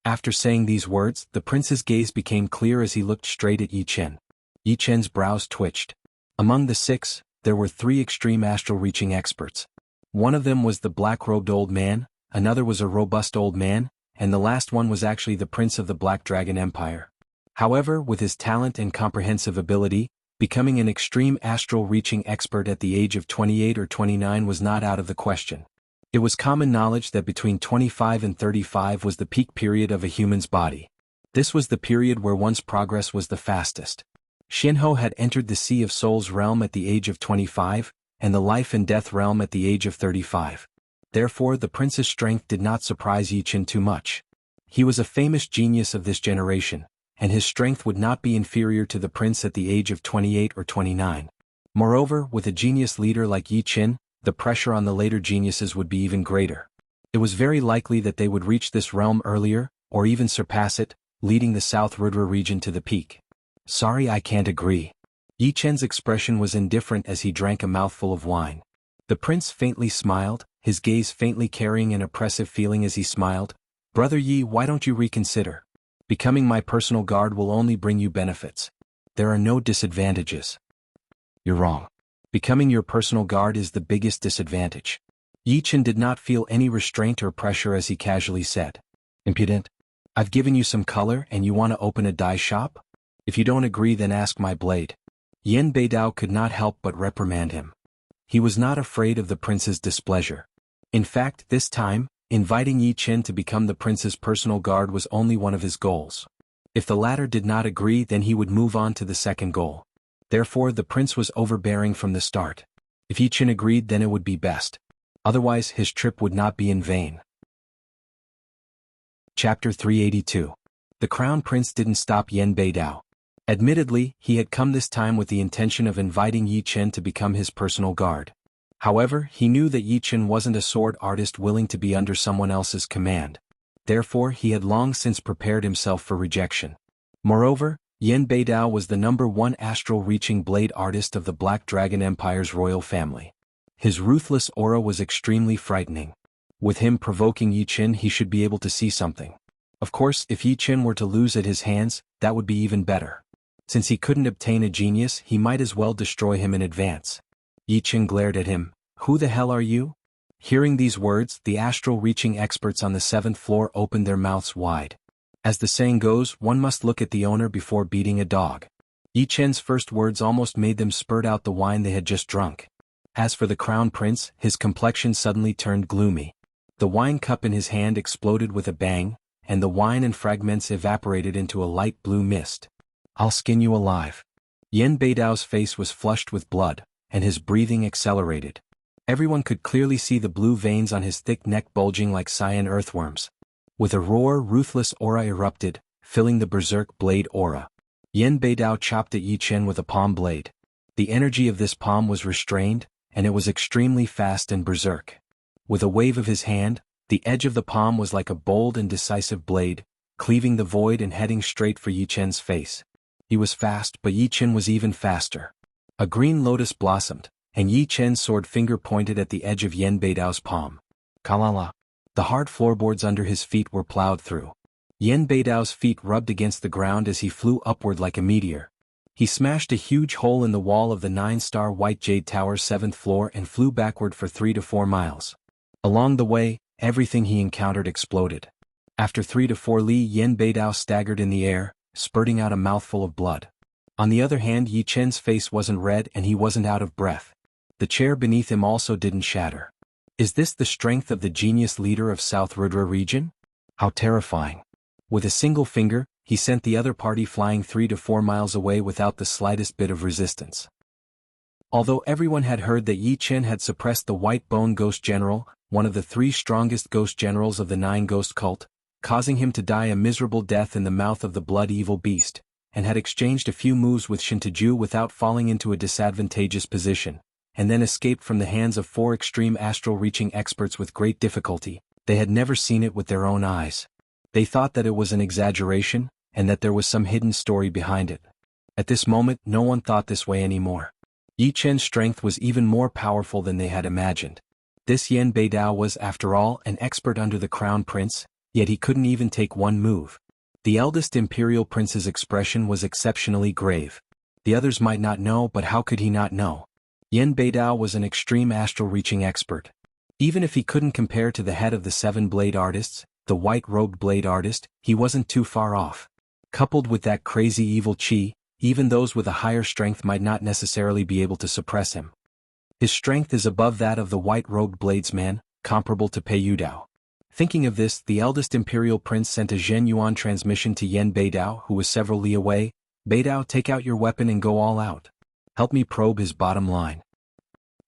After saying these words, the prince's gaze became clear as he looked straight at Yi Chen. Yi Chen's brows twitched. Among the 6, there were 3 extreme astral reaching experts. One of them was the black-robed old man, another was a robust old man, and the last one was actually the prince of the Black Dragon Empire. However, with his talent and comprehensive ability, becoming an extreme astral reaching expert at the age of 28 or 29 was not out of the question. It was common knowledge that between 25 and 35 was the peak period of a human's body. This was the period where one's progress was the fastest. Jianghu had entered the Sea of Souls realm at the age of 25, and the Life and Death realm at the age of 35. Therefore, the prince's strength did not surprise Yi Chen too much. He was a famous genius of this generation, and his strength would not be inferior to the prince at the age of 28 or 29. Moreover, with a genius leader like Yi Chen, the pressure on the later geniuses would be even greater. It was very likely that they would reach this realm earlier, or even surpass it, leading the South Rudra region to the peak. Sorry, I can't agree. Yi Chen's expression was indifferent as he drank a mouthful of wine. The prince faintly smiled, his gaze faintly carrying an oppressive feeling as he smiled. Brother Yi, why don't you reconsider? Becoming my personal guard will only bring you benefits. There are no disadvantages. You're wrong. Becoming your personal guard is the biggest disadvantage. Yi Chen did not feel any restraint or pressure as he casually said. Impudent. I've given you some color and you want to open a dye shop? If you don't agree, then ask my blade. Yan Beidao could not help but reprimand him. He was not afraid of the prince's displeasure. In fact, this time, inviting Yi Chen to become the prince's personal guard was only one of his goals. If the latter did not agree, then he would move on to the second goal. Therefore, the prince was overbearing from the start. If Yi Chen agreed, then it would be best. Otherwise, his trip would not be in vain. Chapter 382. The Crown Prince didn't stop Yan Beidao. Admittedly, he had come this time with the intention of inviting Yi Chen to become his personal guard. However, he knew that Yi Chen wasn't a sword artist willing to be under someone else's command. Therefore, he had long since prepared himself for rejection. Moreover, Yan Beidao was the #1 astral-reaching blade artist of the Black Dragon Empire's royal family. His ruthless aura was extremely frightening. With him provoking Yi Chen, he should be able to see something. Of course, if Yi Chen were to lose at his hands, that would be even better. Since he couldn't obtain a genius, he might as well destroy him in advance. Yi Chen glared at him. Who the hell are you? Hearing these words, the astral-reaching experts on the 7th floor opened their mouths wide. As the saying goes, one must look at the owner before beating a dog. Yi Chen's first words almost made them spurt out the wine they had just drunk. As for the crown prince, his complexion suddenly turned gloomy. The wine cup in his hand exploded with a bang, and the wine and fragments evaporated into a light blue mist. "I'll skin you alive." Yan Beidao's face was flushed with blood, and his breathing accelerated. Everyone could clearly see the blue veins on his thick neck bulging like cyan earthworms. With a roar, ruthless aura erupted, filling the berserk blade aura. Yan Beidao chopped at Yi Chen with a palm blade. The energy of this palm was restrained, and it was extremely fast and berserk. With a wave of his hand, the edge of the palm was like a bold and decisive blade, cleaving the void and heading straight for Yi Chen's face. He was fast, but Yi Chen was even faster. A green lotus blossomed, and Yi Chen's sword finger pointed at the edge of Yan Beidao's palm. Kalala. The hard floorboards under his feet were plowed through. Yan Beidao's feet rubbed against the ground as he flew upward like a meteor. He smashed a huge hole in the wall of the 9-star White Jade Tower's 7th floor and flew backward for 3 to 4 miles. Along the way, everything he encountered exploded. After 3 to 4 li, Yan Beidao staggered in the air, spurting out a mouthful of blood. On the other hand, Yi Chen's face wasn't red and he wasn't out of breath. The chair beneath him also didn't shatter. Is this the strength of the genius leader of South Rudra region? How terrifying. With a single finger, he sent the other party flying 3 to 4 miles away without the slightest bit of resistance. Although everyone had heard that Yi Chen had suppressed the White Bone Ghost General, one of the 3 strongest ghost generals of the 9 Ghost cult, causing him to die a miserable death in the mouth of the blood-evil beast, and had exchanged a few moves with Shintaiju without falling into a disadvantageous position, and then escaped from the hands of 4 extreme astral-reaching experts with great difficulty, they had never seen it with their own eyes. They thought that it was an exaggeration, and that there was some hidden story behind it. At this moment, no one thought this way anymore. Yi Chen's strength was even more powerful than they had imagined. This Yan Beidao was, after all, an expert under the Crown Prince, yet he couldn't even take one move. The eldest Imperial Prince's expression was exceptionally grave. The others might not know, but how could he not know? Yan Beidao was an extreme astral-reaching expert. Even if he couldn't compare to the head of the 7 blade artists, the white-robed blade artist, he wasn't too far off. Coupled with that crazy evil chi, even those with a higher strength might not necessarily be able to suppress him. His strength is above that of the white-robed bladesman, comparable to Pei Yudao. Thinking of this, the eldest Imperial Prince sent a Zhen Yuan transmission to Yan Beidao, who was several li away. "Beidao, take out your weapon and go all out. Help me probe his bottom line.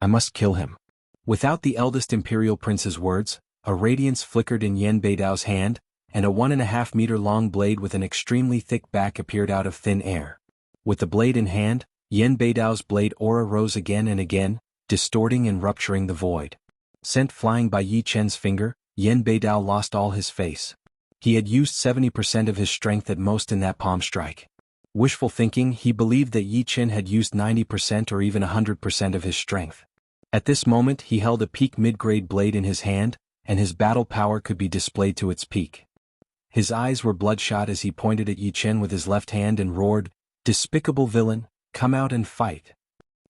I must kill him." Without the eldest Imperial Prince's words, a radiance flickered in Yan Beidao's hand, and a 1.5 meter long blade with an extremely thick back appeared out of thin air. With the blade in hand, Yan Beidao's blade aura rose again and again, distorting and rupturing the void. Sent flying by Yi Chen's finger, Yan Beidao lost all his face. He had used 70% of his strength at most in that palm strike. Wishful thinking, he believed that Yi Chen had used 90% or even 100% of his strength. At this moment he held a peak mid-grade blade in his hand, and his battle power could be displayed to its peak. His eyes were bloodshot as he pointed at Yi Chen with his left hand and roared, "Despicable villain, come out and fight."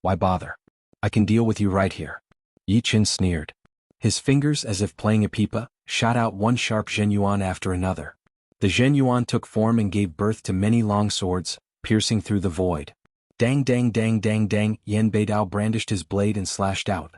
"Why bother? I can deal with you right here." Yi Chen sneered. His fingers, as if playing a pipa, shot out one sharp Zhenyuan after another. The Zhenyuan took form and gave birth to many long swords, piercing through the void. Dang dang dang dang dang, Yan Beidao brandished his blade and slashed out.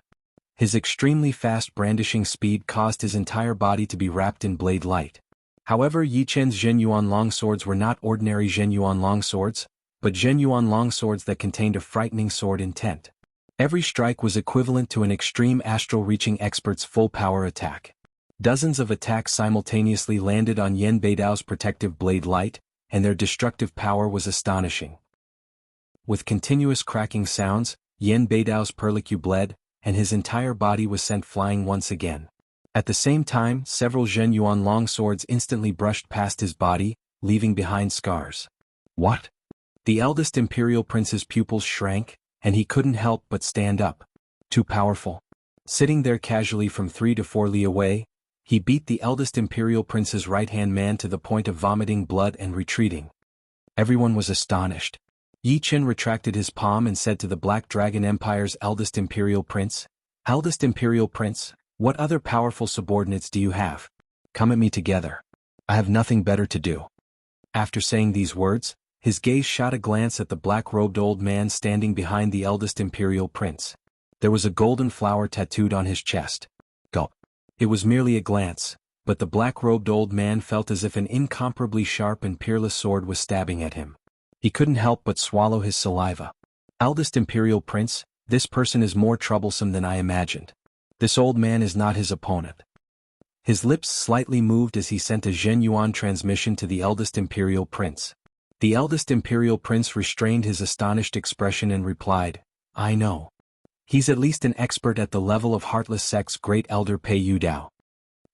His extremely fast brandishing speed caused his entire body to be wrapped in blade light. However, Yi Chen's Zhenyuan longswords were not ordinary Zhenyuan longswords, but Zhenyuan longswords that contained a frightening sword intent. Every strike was equivalent to an extreme astral-reaching expert's full-power attack. Dozens of attacks simultaneously landed on Yan Beidao's protective blade light, and their destructive power was astonishing. With continuous cracking sounds, Yan Beidao's perlicue bled, and his entire body was sent flying once again. At the same time, several Zhenyuan longswords instantly brushed past his body, leaving behind scars. What? The eldest Imperial Prince's pupils shrank, and he couldn't help but stand up. Too powerful. Sitting there casually from 3 to 4 li away, he beat the eldest Imperial Prince's right-hand man to the point of vomiting blood and retreating. Everyone was astonished. Yi Chen retracted his palm and said to the Black Dragon Empire's eldest Imperial Prince, "Eldest Imperial Prince, what other powerful subordinates do you have? Come at me together. I have nothing better to do." After saying these words, His gaze shot a glance at the black-robed old man standing behind the eldest imperial prince. There was a golden flower tattooed on his chest. Gulp. It was merely a glance, but the black-robed old man felt as if an incomparably sharp and peerless sword was stabbing at him. He couldn't help but swallow his saliva. Eldest imperial prince, this person is more troublesome than I imagined. This old man is not his opponent. His lips slightly moved as he sent a Zhen Yuan transmission to the eldest imperial prince. The eldest imperial prince restrained his astonished expression and replied, I know. He's at least an expert at the level of Heartless Sect's great elder Pei Yudao.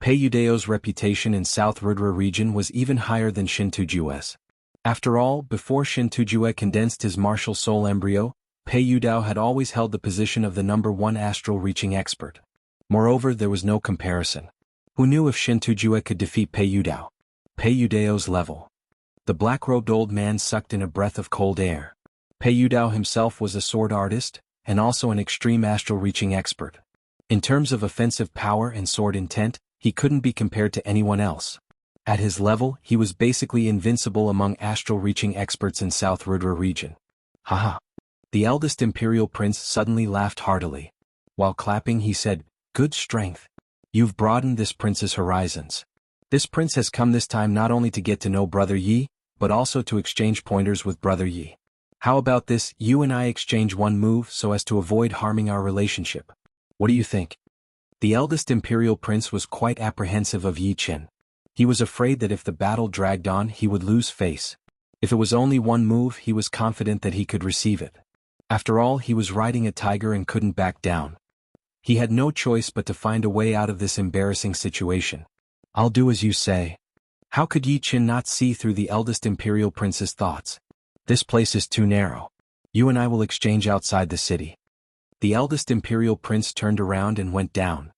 Pei Yudao's reputation in South Rudra region was even higher than Shin Tujue's. After all, before Shin Tujue condensed his martial soul embryo, Pei Yudao had always held the position of the #1 astral reaching expert. Moreover, there was no comparison. Who knew if Shin Tujue could defeat Pei Yudao? Pei Yudao's level. The black-robed old man sucked in a breath of cold air. Pei Yudao himself was a sword artist, and also an extreme astral reaching expert. In terms of offensive power and sword intent, he couldn't be compared to anyone else. At his level, he was basically invincible among astral reaching experts in South Rudra region. Haha. The eldest imperial prince suddenly laughed heartily. While clapping he said, Good strength. You've broadened this prince's horizons. This prince has come this time not only to get to know Brother Yi, but also to exchange pointers with Brother Yi. How about this, you and I exchange one move so as to avoid harming our relationship? What do you think? The eldest imperial prince was quite apprehensive of Yi Qin. He was afraid that if the battle dragged on he would lose face. If it was only one move he was confident that he could receive it. After all, he was riding a tiger and couldn't back down. He had no choice but to find a way out of this embarrassing situation. I'll do as you say. How could Yi Qin not see through the eldest imperial prince's thoughts? This place is too narrow. You and I will exchange outside the city. The eldest imperial prince turned around and went down.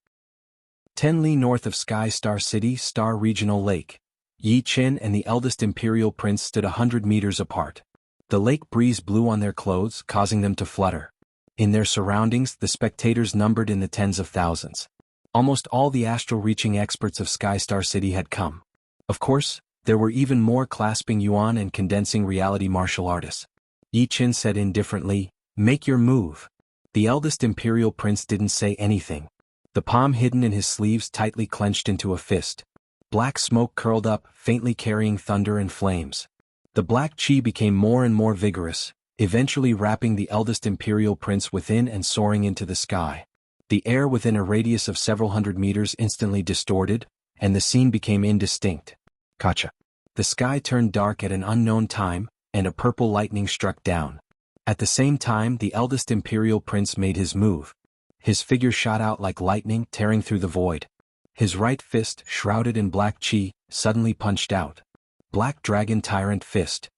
10 li north of Sky Star City, Star Regional Lake. Yi Qin and the eldest imperial prince stood 100 meters apart. The lake breeze blew on their clothes, causing them to flutter. In their surroundings, the spectators numbered in the tens of thousands. Almost all the astral-reaching experts of Sky Star City had come. Of course, there were even more clasping yuan and condensing reality martial artists. Yi Qin said indifferently, Make your move. The eldest imperial prince didn't say anything. The palm hidden in his sleeves tightly clenched into a fist. Black smoke curled up, faintly carrying thunder and flames. The black chi became more and more vigorous, eventually wrapping the eldest imperial prince within and soaring into the sky. The air within a radius of several hundred meters instantly distorted, and the scene became indistinct. Kacha. The sky turned dark at an unknown time, and a purple lightning struck down. At the same time, the eldest imperial prince made his move. His figure shot out like lightning, tearing through the void. His right fist, shrouded in black chi, suddenly punched out. Black Dragon Tyrant Fist.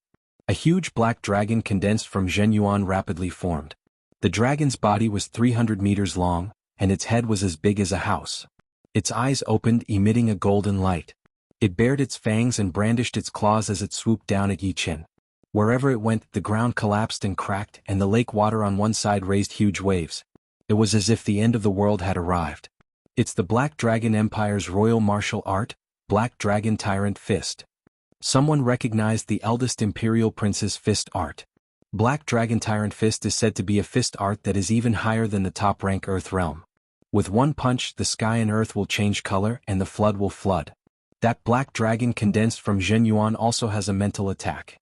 A huge black dragon condensed from Zhen Yuan rapidly formed. The dragon's body was 300 meters long, and its head was as big as a house. Its eyes opened, emitting a golden light. It bared its fangs and brandished its claws as it swooped down at Yi Qin. Wherever it went, the ground collapsed and cracked, and the lake water on one side raised huge waves. It was as if the end of the world had arrived. It's the Black Dragon Empire's royal martial art, Black Dragon Tyrant Fist. Someone recognized the eldest imperial prince's fist art. Black Dragon Tyrant Fist is said to be a fist art that is even higher than the top rank Earth realm. With one punch, the sky and earth will change color and the flood will flood. That black dragon condensed from Zhen Yuan also has a mental attack.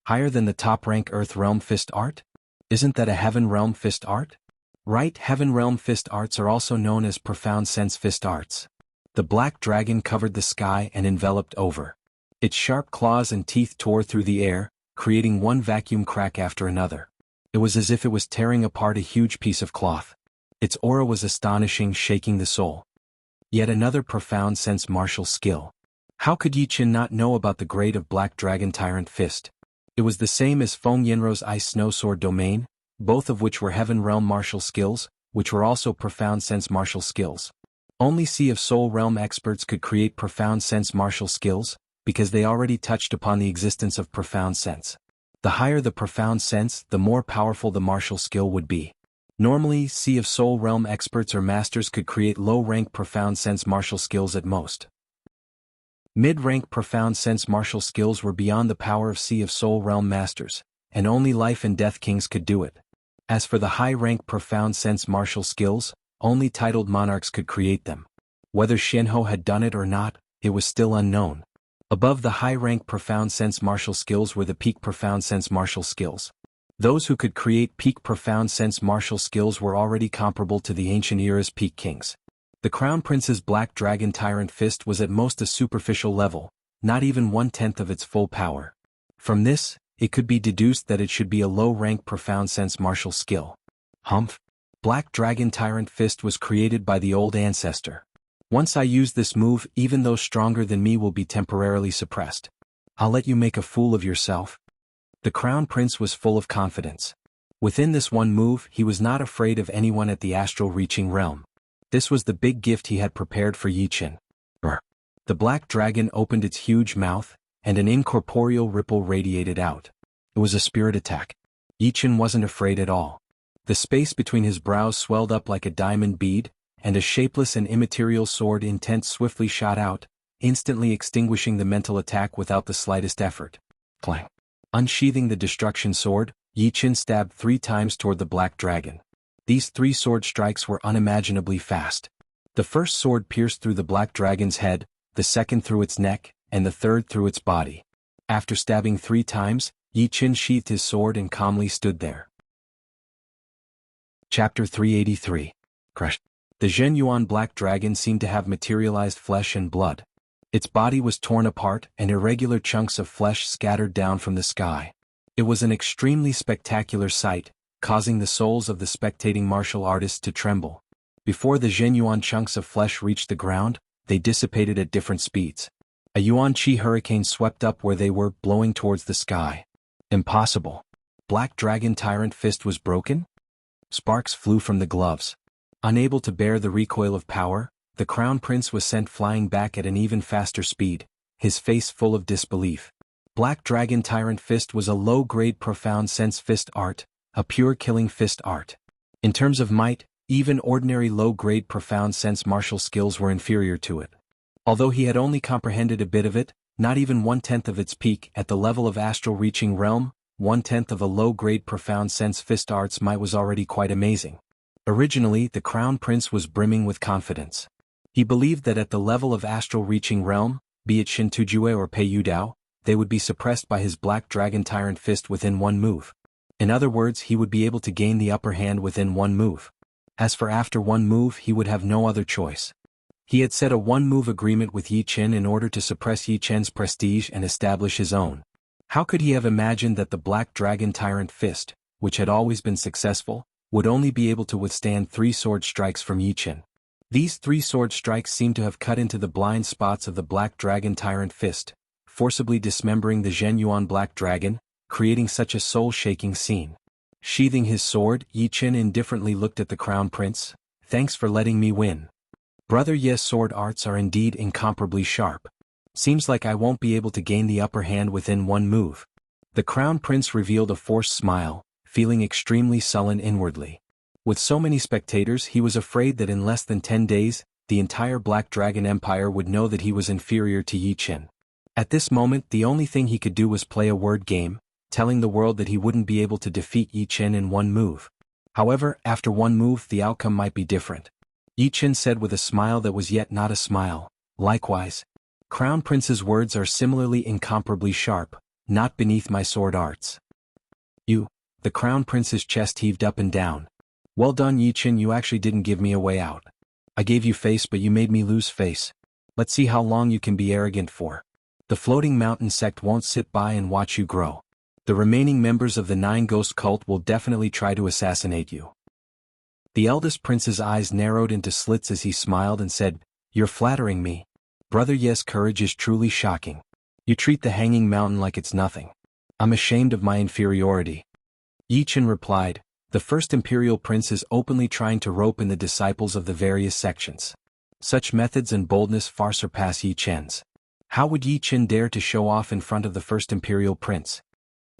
Higher than the top rank Earth realm fist art? Isn't that a heaven realm fist art? Right, heaven realm fist arts are also known as profound sense fist arts. The black dragon covered the sky and enveloped over. Its sharp claws and teeth tore through the air, creating one vacuum crack after another. It was as if it was tearing apart a huge piece of cloth. Its aura was astonishing, shaking the soul. Yet another profound sense martial skill. How could Yi Qin not know about the grade of Black Dragon Tyrant Fist? It was the same as Feng Yenro's Ice Snow Sword domain, both of which were Heaven Realm martial skills, which were also profound sense martial skills. Only Sea of Soul Realm experts could create profound sense martial skills, because they already touched upon the existence of profound sense. The higher the profound sense, the more powerful the martial skill would be. Normally, Sea of Soul Realm experts or masters could create low-rank profound sense martial skills at most. Mid-rank profound sense martial skills were beyond the power of Sea of Soul realm masters, and only Life and Death Kings could do it. As for the high-rank profound sense martial skills, only titled monarchs could create them. Whether Xianhou had done it or not, it was still unknown. Above the high-rank profound sense martial skills were the peak profound sense martial skills. Those who could create peak profound sense martial skills were already comparable to the ancient era's peak kings. The Crown Prince's Black Dragon Tyrant Fist was at most a superficial level, not even 1/10 of its full power. From this, it could be deduced that it should be a low-rank profound sense martial skill. Humph! Black Dragon Tyrant Fist was created by the old ancestor. Once I use this move, even those stronger than me will be temporarily suppressed. I'll let you make a fool of yourself. The Crown Prince was full of confidence. Within this one move, he was not afraid of anyone at the astral reaching realm. This was the big gift he had prepared for Yi Qin. The black dragon opened its huge mouth, and an incorporeal ripple radiated out. It was a spirit attack. Yi Qin wasn't afraid at all. The space between his brows swelled up like a diamond bead, and a shapeless and immaterial sword intent swiftly shot out, instantly extinguishing the mental attack without the slightest effort. Clang! Unsheathing the destruction sword, Yi Qin stabbed 3 times toward the black dragon. These 3 sword strikes were unimaginably fast. The first sword pierced through the black dragon's head, the second through its neck, and the third through its body. After stabbing 3 times, Yi Qin sheathed his sword and calmly stood there. Chapter 383. Crushed. The Zhenyuan black dragon seemed to have materialized flesh and blood. Its body was torn apart and irregular chunks of flesh scattered down from the sky. It was an extremely spectacular sight, causing the souls of the spectating martial artists to tremble. Before the Zhenyuan chunks of flesh reached the ground, they dissipated at different speeds. A Yuan Qi hurricane swept up where they were, blowing towards the sky. Impossible. Black Dragon Tyrant Fist was broken? Sparks flew from the gloves. Unable to bear the recoil of power, the Crown Prince was sent flying back at an even faster speed, his face full of disbelief. Black Dragon Tyrant Fist was a low-grade profound sense fist art, a pure killing fist art. In terms of might, even ordinary low-grade profound sense martial skills were inferior to it. Although he had only comprehended a bit of it, not even 1/10 of its peak at the level of astral reaching realm, 1/10 of a low-grade profound sense fist art's might was already quite amazing. Originally, the Crown Prince was brimming with confidence. He believed that at the level of astral reaching realm, be it Shintujue or Peiyudao, they would be suppressed by his Black Dragon Tyrant Fist within one move. In other words, he would be able to gain the upper hand within one move. As for after one move, he would have no other choice. He had set a one-move agreement with Yi Qin in order to suppress Yi Qin's prestige and establish his own. How could he have imagined that the Black Dragon Tyrant Fist, which had always been successful, would only be able to withstand 3 sword strikes from Yi Qin? These 3 sword strikes seemed to have cut into the blind spots of the Black Dragon Tyrant Fist, forcibly dismembering the Zhenyuan Black Dragon, creating such a soul-shaking scene. Sheathing his sword, Yi Qin indifferently looked at the Crown Prince. Thanks for letting me win. Brother, yes, sword arts are indeed incomparably sharp. Seems like I won't be able to gain the upper hand within one move. The Crown Prince revealed a forced smile, feeling extremely sullen inwardly. With so many spectators, he was afraid that in less than 10 days, the entire Black Dragon Empire would know that he was inferior to Yi Qin. At this moment, the only thing he could do was play a word game, telling the world that he wouldn't be able to defeat Yi Qin in one move. However, after one move, the outcome might be different. Yi Qin said with a smile that was yet not a smile. Likewise, Crown Prince's words are similarly incomparably sharp, not beneath my sword arts. You, the Crown Prince's chest heaved up and down. Well done, Yi Qin, you actually didn't give me a way out. I gave you face, but you made me lose face. Let's see how long you can be arrogant for. The floating mountain sect won't sit by and watch you grow. The remaining members of the 9 Ghost cult will definitely try to assassinate you. The eldest prince's eyes narrowed into slits as he smiled and said, You're flattering me. Brother, yes, courage is truly shocking. You treat the hanging mountain like it's nothing. I'm ashamed of my inferiority. Yi Qin replied, The first imperial prince is openly trying to rope in the disciples of the various sections. Such methods and boldness far surpass Yi Qin's. How would Yi Qin dare to show off in front of the first imperial prince?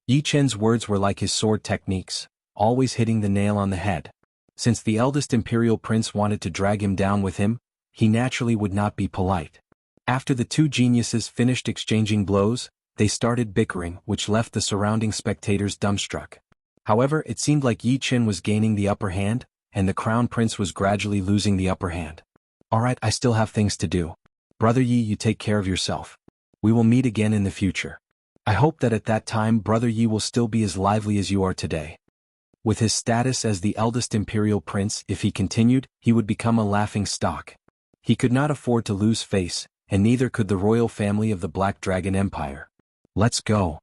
Yi Qin's words were like his sword techniques, always hitting the nail on the head. Since the eldest imperial prince wanted to drag him down with him, he naturally would not be polite. After the two geniuses finished exchanging blows, they started bickering, which left the surrounding spectators dumbstruck. However, it seemed like Yi Qin was gaining the upper hand, and the crown prince was gradually losing the upper hand. Alright, I still have things to do. Brother Yi, you take care of yourself. We will meet again in the future. I hope that at that time Brother Yi will still be as lively as you are today. With his status as the eldest imperial prince, if he continued, he would become a laughing stock. He could not afford to lose face, and neither could the royal family of the Black Dragon Empire. Let's go.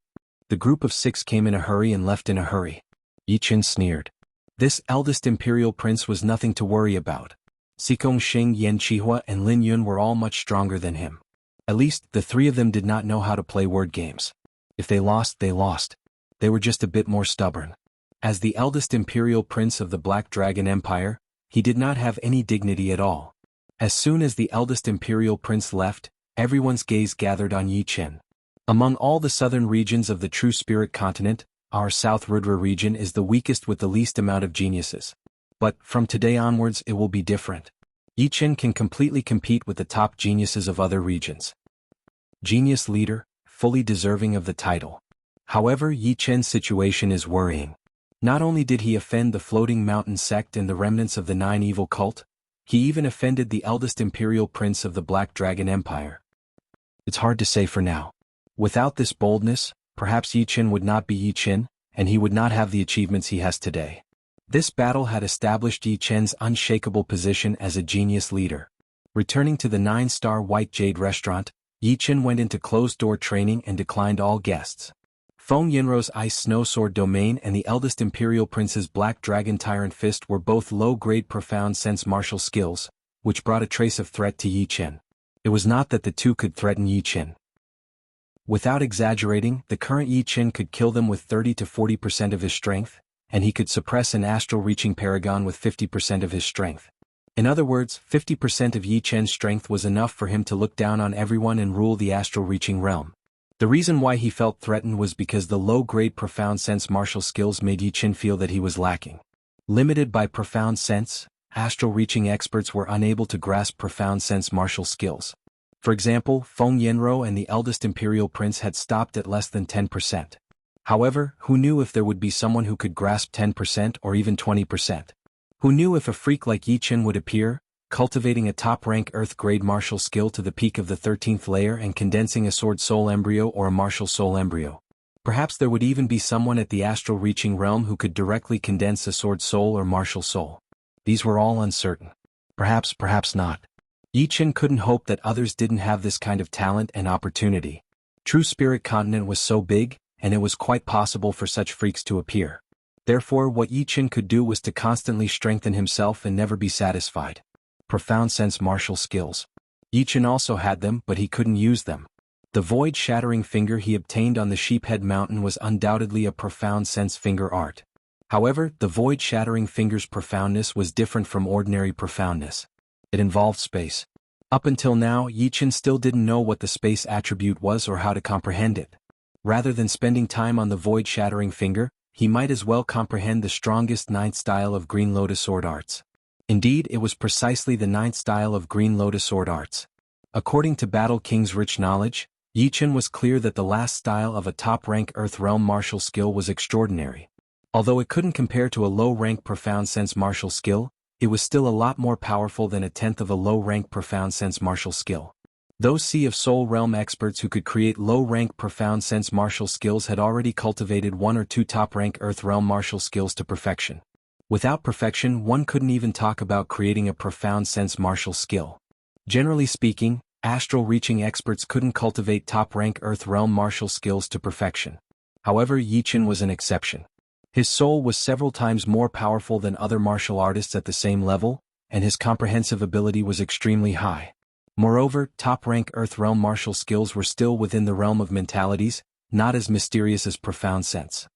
The group of 6 came in a hurry and left in a hurry. Yi Qin sneered. This eldest imperial prince was nothing to worry about. Xikong Xing, Yan Qihua, and Lin Yun were all much stronger than him. At least, the 3 of them did not know how to play word games. If they lost, they lost. They were just a bit more stubborn. As the eldest imperial prince of the Black Dragon Empire, he did not have any dignity at all. As soon as the eldest imperial prince left, everyone's gaze gathered on Yi Qin. Among all the southern regions of the True Spirit continent, our South Rudra region is the weakest with the least amount of geniuses. But, from today onwards it will be different. Yi Qin can completely compete with the top geniuses of other regions. Genius leader, fully deserving of the title. However, Yi Qin's situation is worrying. Not only did he offend the Floating Mountain sect and the remnants of the 9 evil cult, he even offended the eldest imperial prince of the Black Dragon Empire. It's hard to say for now. Without this boldness, perhaps Yi Qin would not be Yi Qin, and he would not have the achievements he has today. This battle had established Yi Qin's unshakable position as a genius leader. Returning to the 9-star White Jade restaurant, Yi Qin went into closed-door training and declined all guests. Feng Yinrou's Ice Snow Sword Domain and the eldest Imperial Prince's Black Dragon Tyrant Fist were both low-grade Profound Sense martial skills, which brought a trace of threat to Yi Qin. It was not that the two could threaten Yi Qin. Without exaggerating, the current Yi Qin could kill them with 30 to 40% of his strength, and he could suppress an astral-reaching paragon with 50% of his strength. In other words, 50% of Yi Qin's strength was enough for him to look down on everyone and rule the astral-reaching realm. The reason why he felt threatened was because the low-grade Profound Sense martial skills made Yi Qin feel that he was lacking. Limited by Profound Sense, astral-reaching experts were unable to grasp Profound Sense martial skills. For example, Feng Yinrou and the eldest Imperial Prince had stopped at less than 10%. However, who knew if there would be someone who could grasp 10% or even 20%? Who knew if a freak like Yi Qin would appear, cultivating a top-rank Earth-grade martial skill to the peak of the 13th layer and condensing a Sword Soul embryo or a Martial Soul embryo? Perhaps there would even be someone at the astral-reaching realm who could directly condense a Sword Soul or Martial Soul. These were all uncertain. Perhaps, perhaps not. Yi Qin couldn't hope that others didn't have this kind of talent and opportunity. True Spirit Continent was so big, and it was quite possible for such freaks to appear. Therefore, what Yi Qin could do was to constantly strengthen himself and never be satisfied. Profound Sense martial skills. Yi Qin also had them, but he couldn't use them. The void-shattering finger he obtained on the Sheephead Mountain was undoubtedly a Profound Sense finger art. However, the void-shattering finger's profoundness was different from ordinary profoundness. It involved space. Up until now, Yi Qin still didn't know what the space attribute was or how to comprehend it. Rather than spending time on the void-shattering finger, he might as well comprehend the strongest 9th style of Green Lotus Sword Arts. Indeed, it was precisely the 9th style of Green Lotus Sword Arts. According to Battle King's rich knowledge, Yi Qin was clear that the last style of a top-rank Earth Realm martial skill was extraordinary. Although it couldn't compare to a low-rank Profound Sense martial skill, it was still a lot more powerful than a tenth of a low-rank Profound Sense martial skill. Those Sea of Soul Realm experts who could create low-rank Profound Sense martial skills had already cultivated 1 or 2 top-rank Earth Realm martial skills to perfection. Without perfection, one couldn't even talk about creating a Profound Sense martial skill. Generally speaking, astral-reaching experts couldn't cultivate top-rank Earth Realm martial skills to perfection. However, Yi Qin was an exception. His soul was several times more powerful than other martial artists at the same level, and his comprehensive ability was extremely high. Moreover, top-rank Earth Realm martial skills were still within the realm of mentalities, not as mysterious as Profound Sense.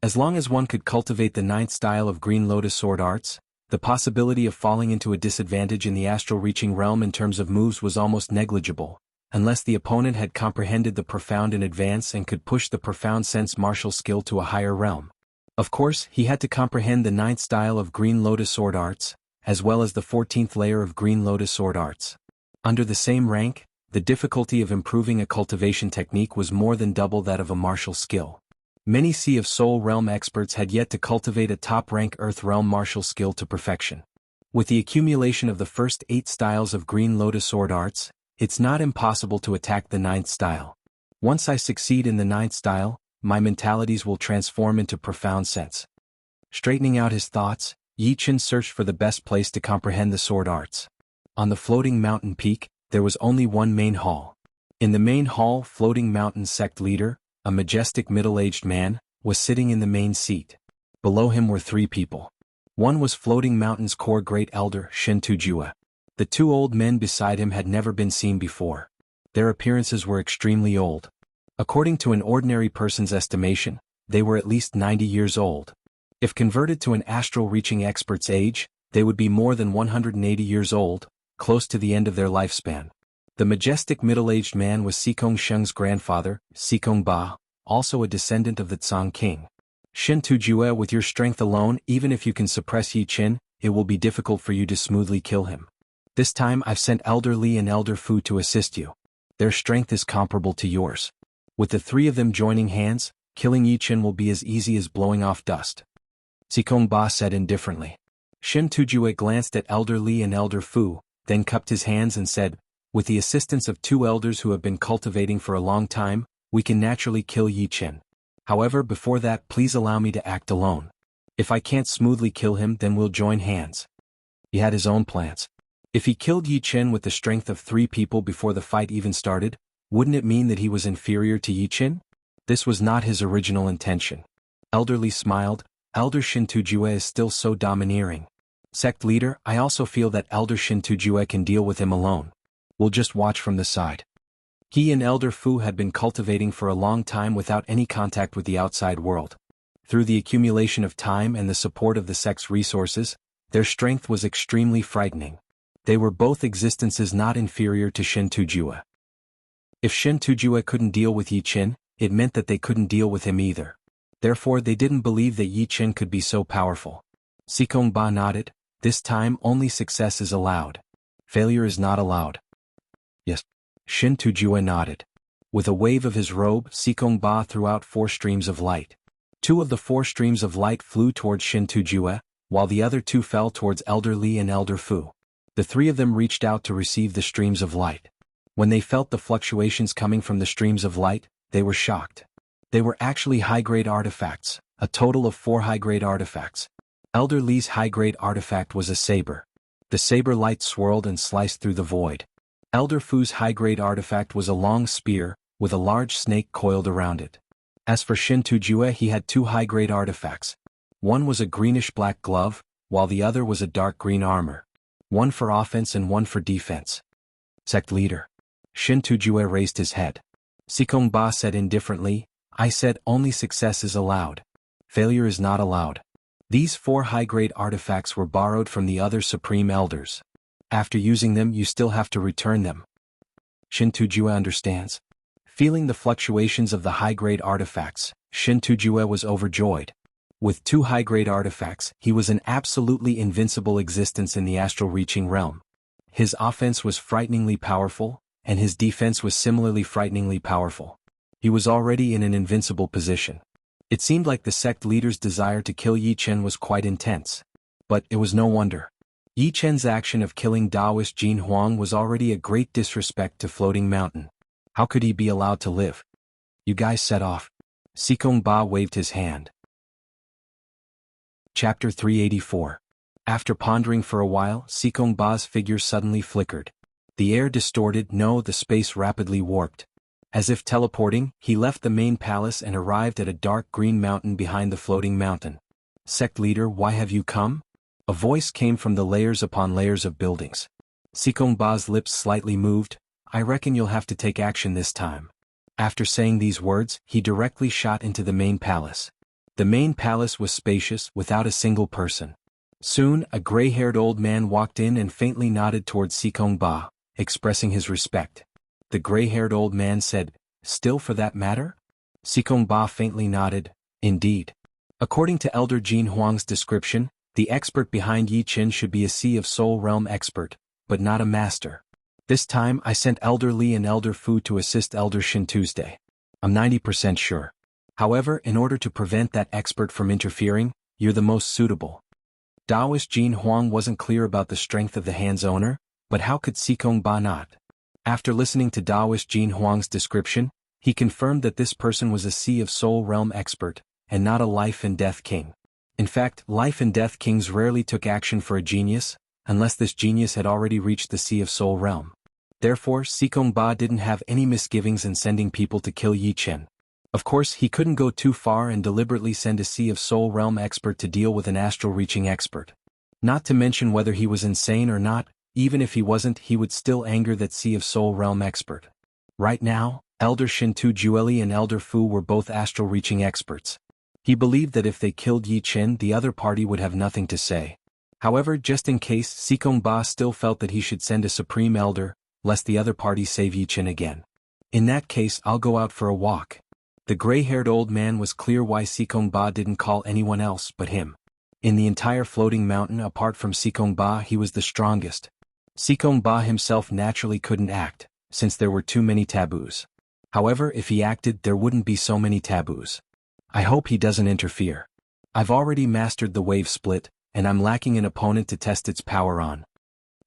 As long as one could cultivate the 9th style of Green Lotus Sword Arts, the possibility of falling into a disadvantage in the astral-reaching realm in terms of moves was almost negligible, unless the opponent had comprehended the profound in advance and could push the Profound Sense martial skill to a higher realm. Of course, he had to comprehend the 9th style of Green Lotus Sword Arts, as well as the 14th layer of Green Lotus Sword Arts. Under the same rank, the difficulty of improving a cultivation technique was more than double that of a martial skill. Many Sea of Soul Realm experts had yet to cultivate a top-rank Earth Realm martial skill to perfection. With the accumulation of the first 8 styles of Green Lotus sword arts, it's not impossible to attack the 9th style. Once I succeed in the 9th style, my mentalities will transform into profound sense. Straightening out his thoughts, Yi Chen searched for the best place to comprehend the sword arts. On the floating mountain peak, there was only one main hall. In the main hall, Floating Mountain sect leader, a majestic middle-aged man, was sitting in the main seat. Below him were 3 people. One was Floating Mountain's core great elder, Shin Tujue. The 2 old men beside him had never been seen before. Their appearances were extremely old. According to an ordinary person's estimation, they were at least 90 years old. If converted to an astral-reaching expert's age, they would be more than 180 years old, close to the end of their lifespan. The majestic middle-aged man was Sikong Sheng's grandfather, Sikong Ba, also a descendant of the Tsang king. Shin Tujue, with your strength alone, even if you can suppress Yi Chen, it will be difficult for you to smoothly kill him. This time I've sent Elder Li and Elder Fu to assist you. Their strength is comparable to yours. With the 3 of them joining hands, killing Yi Chen will be as easy as blowing off dust. Sikong Ba said indifferently. Shin Tujue glanced at Elder Li and Elder Fu, then cupped his hands and said, with the assistance of 2 elders who have been cultivating for a long time, we can naturally kill Yi Chen. However, before that, please allow me to act alone. If I can't smoothly kill him, then we'll join hands. He had his own plans. If he killed Yi Chen with the strength of 3 people before the fight even started, wouldn't it mean that he was inferior to Yi Chen? This was not his original intention. Elder Li smiled. Elder Shin Tujue is still so domineering. Sect leader, I also feel that Elder Shin Tujue can deal with him alone. We'll just watch from the side. He and Elder Fu had been cultivating for a long time without any contact with the outside world. Through the accumulation of time and the support of the sect's resources, their strength was extremely frightening. They were both existences not inferior to Shin Tujue. If Shin Tujue couldn't deal with Yi Chen, it meant that they couldn't deal with him either. Therefore they didn't believe that Yi Chen could be so powerful. Sikong Ba nodded. This time only success is allowed. Failure is not allowed. Yes. Shin Tujue nodded. With a wave of his robe, Sikong Ba threw out 4 streams of light. 2 of the 4 streams of light flew towards Shin Tujue, while the other 2 fell towards Elder Li and Elder Fu. The 3 of them reached out to receive the streams of light. When they felt the fluctuations coming from the streams of light, they were shocked. They were actually high-grade artifacts, a total of 4 high-grade artifacts. Elder Li's high-grade artifact was a saber. The saber light swirled and sliced through the void. Elder Fu's high-grade artifact was a long spear, with a large snake coiled around it. As for Shin Tujue, he had 2 high-grade artifacts. One was a greenish-black glove, while the other was a dark green armor. One for offense and one for defense. Sect leader. Shin Tujue raised his head. Sikong Ba said indifferently, I said only success is allowed. Failure is not allowed. These 4 high-grade artifacts were borrowed from the other supreme elders. After using them, you still have to return them. Shin Tujue understands. Feeling the fluctuations of the high-grade artifacts, Shin Tujue was overjoyed. With 2 high-grade artifacts, he was an absolutely invincible existence in the astral-reaching realm. His offense was frighteningly powerful, and his defense was similarly frighteningly powerful. He was already in an invincible position. It seemed like the sect leader's desire to kill Yi Chen was quite intense. But it was no wonder. Yi Chen's action of killing Taoist Jin Huang was already a great disrespect to Floating Mountain. How could he be allowed to live? You guys set off. Sikong Ba waved his hand. Chapter 384. After pondering for a while, Sikong Ba's figure suddenly flickered. The air distorted, the space rapidly warped. As if teleporting, he left the main palace and arrived at a dark green mountain behind the Floating Mountain. Sect leader, why have you come? A voice came from the layers upon layers of buildings. Sikong Ba's lips slightly moved. I reckon you'll have to take action this time. After saying these words, he directly shot into the main palace. The main palace was spacious, without a single person. Soon, a gray-haired old man walked in and faintly nodded towards Sikong Ba, expressing his respect. The gray-haired old man said, Still for that matter? Sikong Ba faintly nodded, Indeed. According to Elder Jin Huang's description, the expert behind Yi Chen should be a Sea of Soul Realm expert, but not a master. This time I sent Elder Li and Elder Fu to assist Elder Shin Tuesday. I'm 90% sure. However, in order to prevent that expert from interfering, you're the most suitable. Taoist Jin Huang wasn't clear about the strength of the hand's owner, but how could Sikong Ba not? After listening to Taoist Jin Huang's description, he confirmed that this person was a Sea of Soul Realm expert, and not a Life and Death King. In fact, Life and Death Kings rarely took action for a genius, unless this genius had already reached the Sea of Soul Realm. Therefore, Sikong Ba didn't have any misgivings in sending people to kill Yi Chen. Of course, he couldn't go too far and deliberately send a Sea of Soul Realm expert to deal with an astral-reaching expert. Not to mention whether he was insane or not, even if he wasn't, he would still anger that Sea of Soul Realm expert. Right now, Elder Shintu Jueli and Elder Fu were both astral-reaching experts. He believed that if they killed Yi Chen, the other party would have nothing to say. However, just in case, Sikong Ba still felt that he should send a Supreme Elder, lest the other party save Yi Chen again. In that case, I'll go out for a walk. The gray-haired old man was clear why Sikong Ba didn't call anyone else but him. In the entire floating mountain apart from Sikong Ba, he was the strongest. Sikong Ba himself naturally couldn't act, since there were too many taboos. However, if he acted, there wouldn't be so many taboos. I hope he doesn't interfere. I've already mastered the wave split, and I'm lacking an opponent to test its power on.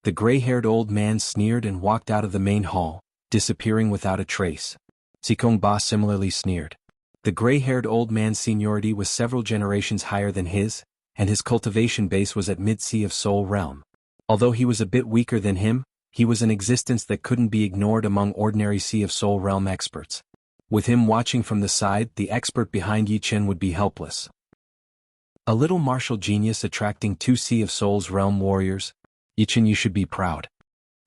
The gray-haired old man sneered and walked out of the main hall, disappearing without a trace. Sikong Ba similarly sneered. The gray-haired old man's seniority was several generations higher than his, and his cultivation base was at mid-Sea of Soul Realm. Although he was a bit weaker than him, he was an existence that couldn't be ignored among ordinary Sea of Soul Realm experts. With him watching from the side, the expert behind Yi Chen would be helpless. A little martial genius attracting two Sea of Souls Realm warriors. Yi Chen, you should be proud.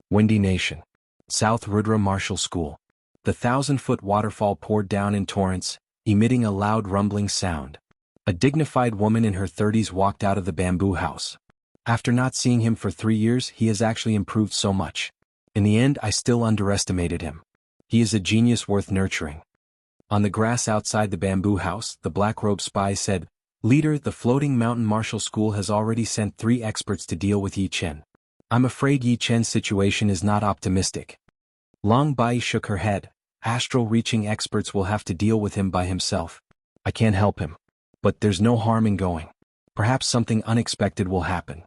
Windy Nation. South Rudra Martial School. The 1,000-foot waterfall poured down in torrents, emitting a loud rumbling sound. A dignified woman in her 30s walked out of the bamboo house. After not seeing him for 3 years, he has actually improved so much. In the end, I still underestimated him. He is a genius worth nurturing. On the grass outside the bamboo house, the black-robed spy said, "Leader, the Floating Mountain Martial School has already sent 3 experts to deal with Yi Chen. I'm afraid Yi Chen's situation is not optimistic." Long Bai shook her head. Astral-reaching experts will have to deal with him by himself. I can't help him. But there's no harm in going. Perhaps something unexpected will happen.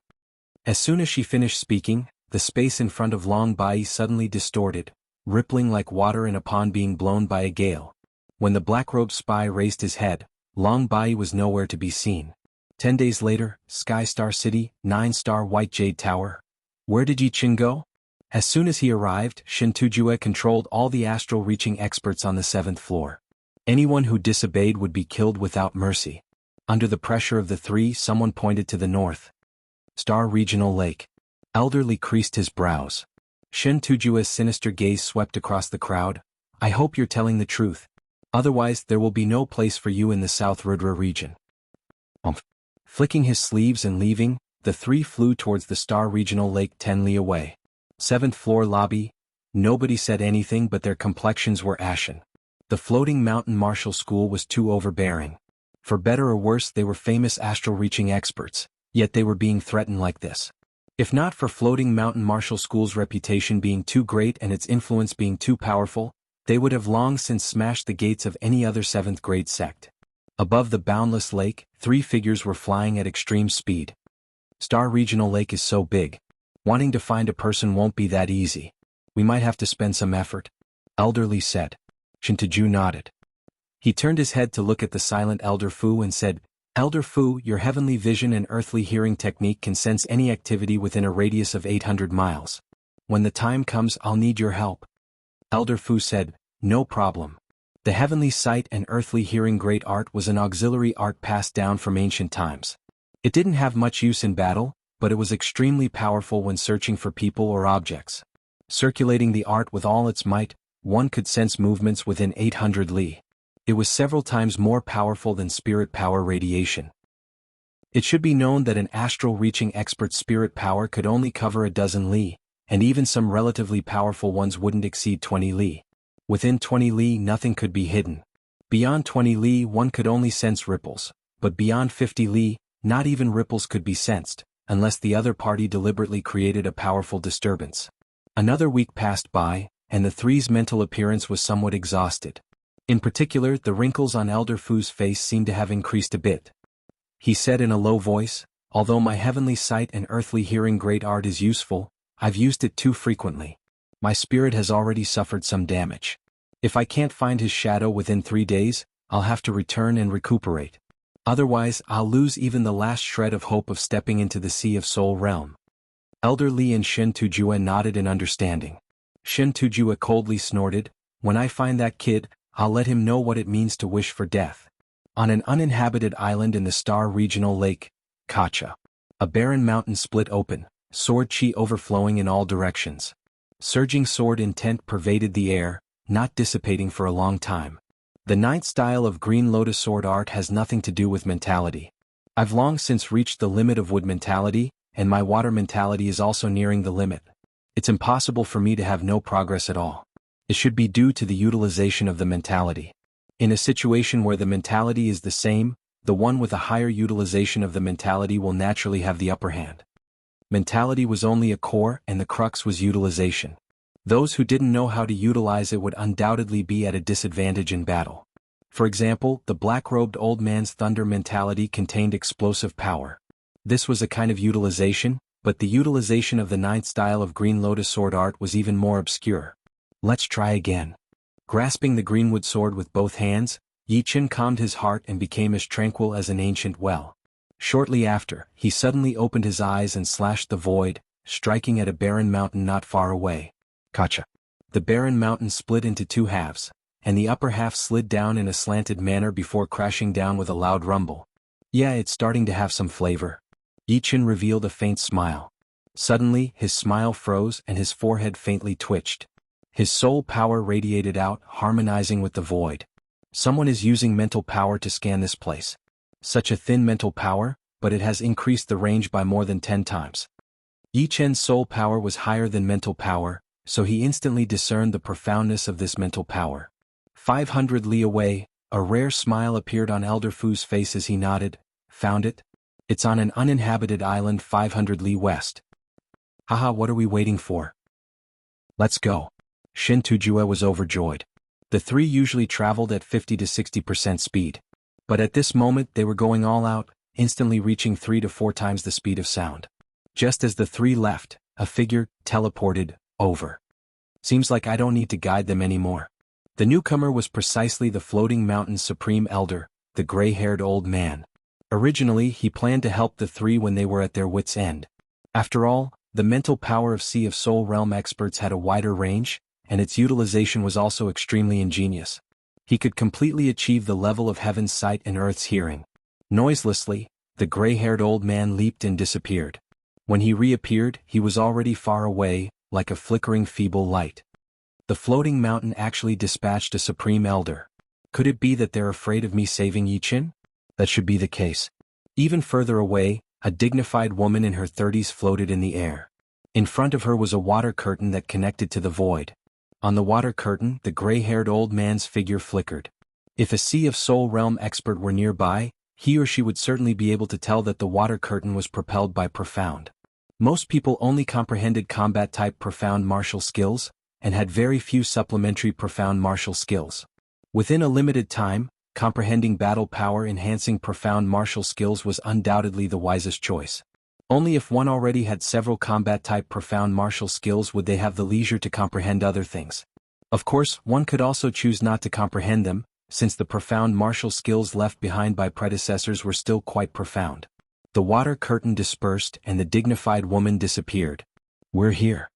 As soon as she finished speaking, the space in front of Long Bai suddenly distorted, rippling like water in a pond being blown by a gale. When the black-robed spy raised his head, Long Bai was nowhere to be seen. 10 days later, Sky Star City, 9-star White Jade Tower. Where did Yi Chen go? As soon as he arrived, Shin Tujue controlled all the astral-reaching experts on the 7th floor. Anyone who disobeyed would be killed without mercy. Under the pressure of the 3, someone pointed to the north. Star Regional Lake. Elderly creased his brows. Shin Tujue's sinister gaze swept across the crowd. I hope you're telling the truth. Otherwise, there will be no place for you in the South Rudra region. Flicking his sleeves and leaving, the 3 flew towards the Star Regional Lake 10 li away. 7th floor lobby. Nobody said anything, but their complexions were ashen. The Floating Mountain Martial School was too overbearing. For better or worse, they were famous astral-reaching experts, yet they were being threatened like this. If not for Floating Mountain Martial School's reputation being too great and its influence being too powerful, they would have long since smashed the gates of any other 7th grade sect. Above the boundless lake, 3 figures were flying at extreme speed. Star Regional Lake is so big. Wanting to find a person won't be that easy. We might have to spend some effort. Elderly said. Shintaju nodded. He turned his head to look at the silent Elder Fu and said, Elder Fu, your heavenly vision and earthly hearing technique can sense any activity within a radius of 800 miles. When the time comes, I'll need your help. Elder Fu said, no problem. The heavenly sight and earthly hearing great art was an auxiliary art passed down from ancient times. It didn't have much use in battle, but it was extremely powerful when searching for people or objects. Circulating the art with all its might, one could sense movements within 800 li. It was several times more powerful than spirit power radiation. It should be known that an astral-reaching expert's spirit power could only cover a dozen li, and even some relatively powerful ones wouldn't exceed 20 li. Within 20 li nothing could be hidden. Beyond 20 li one could only sense ripples, but beyond 50 li, not even ripples could be sensed, unless the other party deliberately created a powerful disturbance. Another week passed by, and the three's mental appearance was somewhat exhausted. In particular, the wrinkles on Elder Fu's face seemed to have increased a bit. He said in a low voice, "Although my heavenly sight and earthly hearing great art is useful, I've used it too frequently. My spirit has already suffered some damage. If I can't find his shadow within 3 days, I'll have to return and recuperate. Otherwise, I'll lose even the last shred of hope of stepping into the Sea of Soul realm." Elder Li and Shen Tujue nodded in understanding. Shen Tujue coldly snorted, "When I find that kid, I'll let him know what it means to wish for death." On an uninhabited island in the Star Regional Lake, Kacha, a barren mountain split open, sword chi overflowing in all directions. Surging sword intent pervaded the air, not dissipating for a long time. The 9th style of Green Lotus sword art has nothing to do with mentality. I've long since reached the limit of wood mentality, and my water mentality is also nearing the limit. It's impossible for me to have no progress at all. It should be due to the utilization of the mentality. In a situation where the mentality is the same, the one with a higher utilization of the mentality will naturally have the upper hand. Mentality was only a core and the crux was utilization. Those who didn't know how to utilize it would undoubtedly be at a disadvantage in battle. For example, the black-robed old man's thunder mentality contained explosive power. This was a kind of utilization, but the utilization of the 9th style of Green Lotus sword art was even more obscure. Let's try again. Grasping the greenwood sword with both hands, Yi Chen calmed his heart and became as tranquil as an ancient well. Shortly after, he suddenly opened his eyes and slashed the void, striking at a barren mountain not far away. Kacha. The barren mountain split into 2 halves, and the upper half slid down in a slanted manner before crashing down with a loud rumble. "Yeah, it's starting to have some flavor." Yi Chen revealed a faint smile. Suddenly, his smile froze and his forehead faintly twitched. His soul power radiated out, harmonizing with the void. Someone is using mental power to scan this place. Such a thin mental power, but it has increased the range by more than 10 times. Yi Chen's soul power was higher than mental power, so he instantly discerned the profoundness of this mental power. 500 li away, a rare smile appeared on Elder Fu's face as he nodded. "Found it? It's on an uninhabited island 500 li west." "Haha, what are we waiting for? Let's go." Shen Tujue was overjoyed. The three usually traveled at 50 to 60% speed. But at this moment they were going all out, instantly reaching 3 to 4 times the speed of sound. Just as the three left, a figure teleported over. Seems like I don't need to guide them anymore. The newcomer was precisely the floating mountain's supreme elder, the gray-haired old man. Originally he planned to help the three when they were at their wits' end. After all, the mental power of Sea of Soul realm experts had a wider range, and its utilization was also extremely ingenious. He could completely achieve the level of heaven's sight and earth's hearing. Noiselessly, the gray-haired old man leaped and disappeared. When he reappeared, he was already far away, like a flickering feeble light. The floating mountain actually dispatched a supreme elder. Could it be that they're afraid of me saving Yi Chen? That should be the case. Even further away, a dignified woman in her 30s floated in the air. In front of her was a water curtain that connected to the void. On the water curtain, the gray-haired old man's figure flickered. If a Sea of Soul realm expert were nearby, he or she would certainly be able to tell that the water curtain was propelled by profound. Most people only comprehended combat-type profound martial skills, and had very few supplementary profound martial skills. Within a limited time, comprehending battle power-enhancing profound martial skills was undoubtedly the wisest choice. Only if one already had several combat-type profound martial skills would they have the leisure to comprehend other things. Of course, one could also choose not to comprehend them, since the profound martial skills left behind by predecessors were still quite profound. The water curtain dispersed and the dignified woman disappeared. "We're here."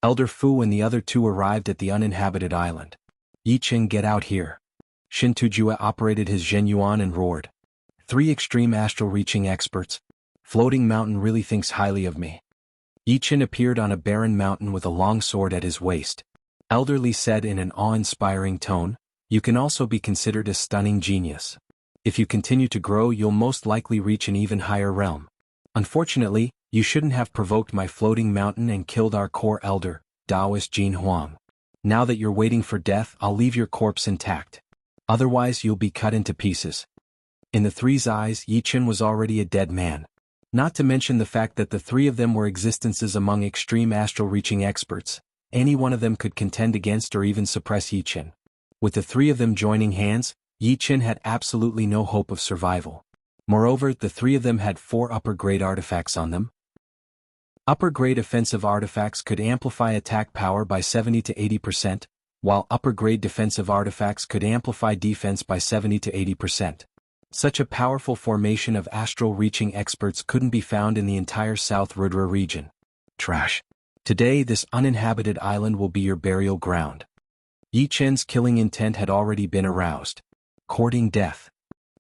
Elder Fu and the other two arrived at the uninhabited island. "Yi Chen, get out here." Shen Tujue operated his Zhenyuan and roared. "3 extreme astral-reaching experts. Floating mountain really thinks highly of me." Yi Chen appeared on a barren mountain with a long sword at his waist. Elder Li said in an awe-inspiring tone, "You can also be considered a stunning genius. If you continue to grow, you'll most likely reach an even higher realm. Unfortunately, you shouldn't have provoked my floating mountain and killed our core elder, Taoist Jin Huang. Now that you're waiting for death, I'll leave your corpse intact. Otherwise you'll be cut into pieces." In the three's eyes, Yi Chen was already a dead man. Not to mention the fact that the three of them were existences among extreme astral-reaching experts, any one of them could contend against or even suppress Yi Qin. With the three of them joining hands, Yi Qin had absolutely no hope of survival. Moreover, the three of them had 4 upper-grade artifacts on them. Upper-grade offensive artifacts could amplify attack power by 70 to 80%, while upper-grade defensive artifacts could amplify defense by 70 to 80%. Such a powerful formation of astral-reaching experts couldn't be found in the entire South Rudra region. Trash. Today this uninhabited island will be your burial ground. Yi Qin's killing intent had already been aroused. Courting death.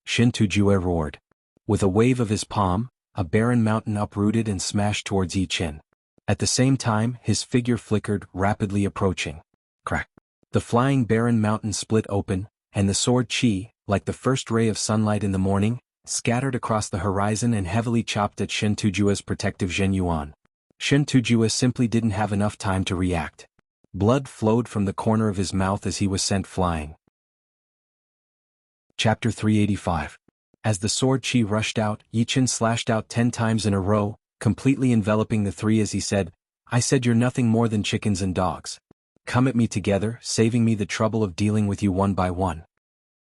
Shin Tujue roared. With a wave of his palm, a barren mountain uprooted and smashed towards Yi Qin. At the same time, his figure flickered, rapidly approaching. Crack. The flying barren mountain split open, and the sword Qi, like the first ray of sunlight in the morning, scattered across the horizon and heavily chopped at Shin Tujue's protective Zhen Yuan. Shin Tujue simply didn't have enough time to react. Blood flowed from the corner of his mouth as he was sent flying. Chapter 385. As the sword Qi rushed out, Yi Qin slashed out 10 times in a row, completely enveloping the three as he said, "I said you're nothing more than chickens and dogs. Come at me together, saving me the trouble of dealing with you one by one."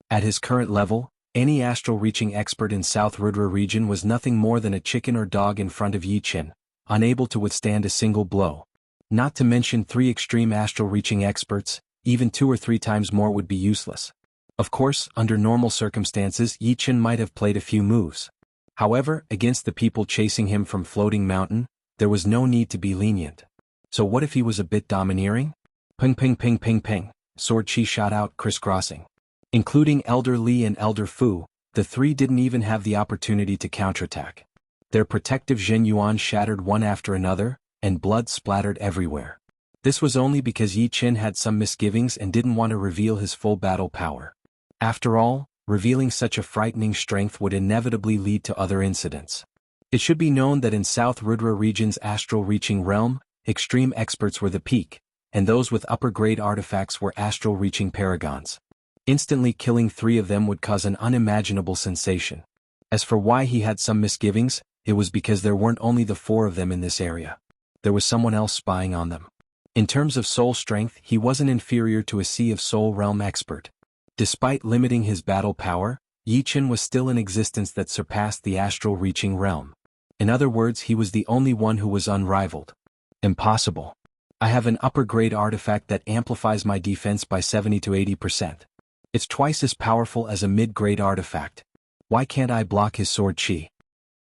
At his current level, any astral-reaching expert in South Rudra region was nothing more than a chicken or dog in front of Yi Qin, unable to withstand a single blow. Not to mention 3 extreme astral-reaching experts, even 2 or 3 times more would be useless. Of course, under normal circumstances Yi Qin might have played a few moves. However, against the people chasing him from Floating Mountain, there was no need to be lenient. So what if he was a bit domineering? Ping ping ping ping ping, sword Qi shot out, crisscrossing. Including Elder Li and Elder Fu, the 3 didn't even have the opportunity to counterattack. Their protective Zhen Yuan shattered one after another, and blood splattered everywhere. This was only because Yi Qin had some misgivings and didn't want to reveal his full battle power. After all, revealing such a frightening strength would inevitably lead to other incidents. It should be known that in South Rudra region's astral-reaching realm, extreme experts were the peak, and those with upper-grade artifacts were astral-reaching paragons. Instantly killing 3 of them would cause an unimaginable sensation. As for why he had some misgivings, it was because there weren't only the 4 of them in this area. There was someone else spying on them. In terms of soul strength, he wasn't inferior to a Sea of Soul realm expert. Despite limiting his battle power, Yi Qin was still an existence that surpassed the astral-reaching realm. In other words, he was the only one who was unrivaled. Impossible. I have an upper-grade artifact that amplifies my defense by 70 to 80%. It's twice as powerful as a mid-grade artifact. Why can't I block his sword Qi?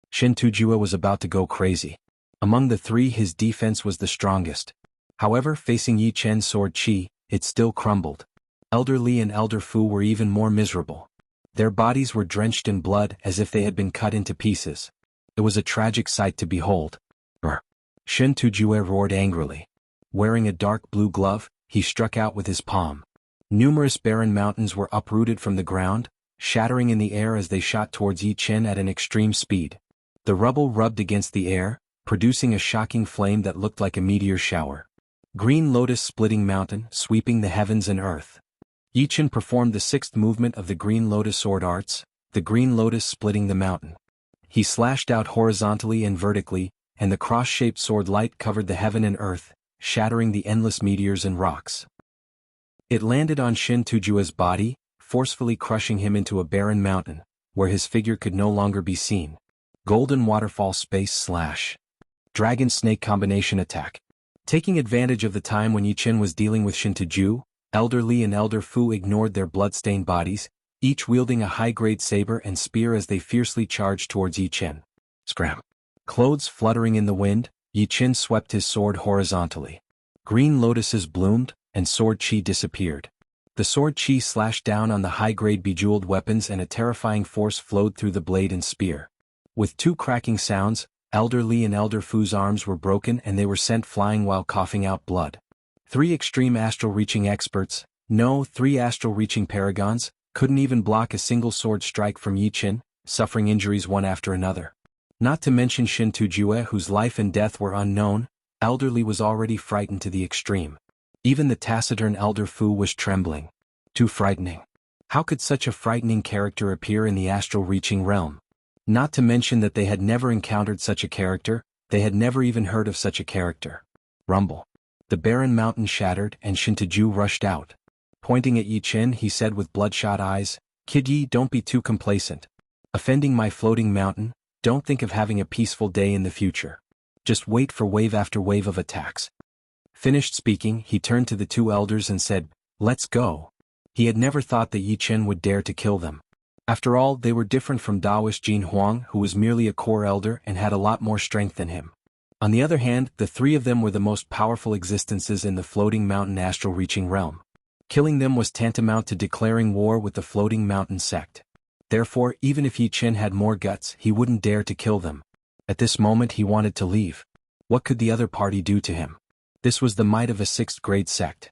Shin Tujue was about to go crazy. Among the 3, his defense was the strongest. However, facing Yi Qin's sword Qi, it still crumbled. Elder Li and Elder Fu were even more miserable. Their bodies were drenched in blood as if they had been cut into pieces. It was a tragic sight to behold. Shin Tujue roared angrily. Wearing a dark blue glove, he struck out with his palm. Numerous barren mountains were uprooted from the ground, shattering in the air as they shot towards Yi Qin at an extreme speed. The rubble rubbed against the air, producing a shocking flame that looked like a meteor shower. Green Lotus splitting mountain, sweeping the heavens and earth. Yi Qin performed the 6th movement of the Green Lotus sword arts, the Green Lotus splitting the mountain. He slashed out horizontally and vertically, and the cross-shaped sword light covered the heaven and earth, shattering the endless meteors and rocks. It landed on Shin Tujue's body, forcefully crushing him into a barren mountain, where his figure could no longer be seen. Golden Waterfall Space Slash. Dragon Snake Combination Attack. Taking advantage of the time when Yi Qin was dealing with Shin Tujue, Elder Li and Elder Fu ignored their blood-stained bodies, each wielding a high-grade saber and spear as they fiercely charged towards Yi Qin. Scram. Clothes fluttering in the wind, Yi Qin swept his sword horizontally. Green lotuses bloomed, and sword Qi disappeared. The sword Qi slashed down on the high-grade bejeweled weapons and a terrifying force flowed through the blade and spear. With 2 cracking sounds, Elder Li and Elder Fu's arms were broken and they were sent flying while coughing out blood. 3 extreme astral-reaching experts, no, 3 astral-reaching paragons, couldn't even block a single sword strike from Yi Qin, suffering injuries one after another. Not to mention Shin Tujue, whose life and death were unknown, Elder Li was already frightened to the extreme. Even the taciturn Elder Fu was trembling. Too frightening. How could such a frightening character appear in the astral-reaching realm? Not to mention that they had never encountered such a character, they had never even heard of such a character. Rumble. The barren mountain shattered and Shintaju rushed out. Pointing at Yi Chen, he said with bloodshot eyes, "Kid Yi, don't be too complacent. Offending my floating mountain, don't think of having a peaceful day in the future. Just wait for wave after wave of attacks." Finished speaking, he turned to the two elders and said, "Let's go." He had never thought that Yi Chen would dare to kill them. After all, they were different from Daoist Jin Huang, who was merely a core elder and had a lot more strength than him. On the other hand, the three of them were the most powerful existences in the floating mountain astral reaching realm. Killing them was tantamount to declaring war with the floating mountain sect. Therefore, even if Yi Chen had more guts, he wouldn't dare to kill them. At this moment he wanted to leave. What could the other party do to him? This was the might of a 6th grade sect.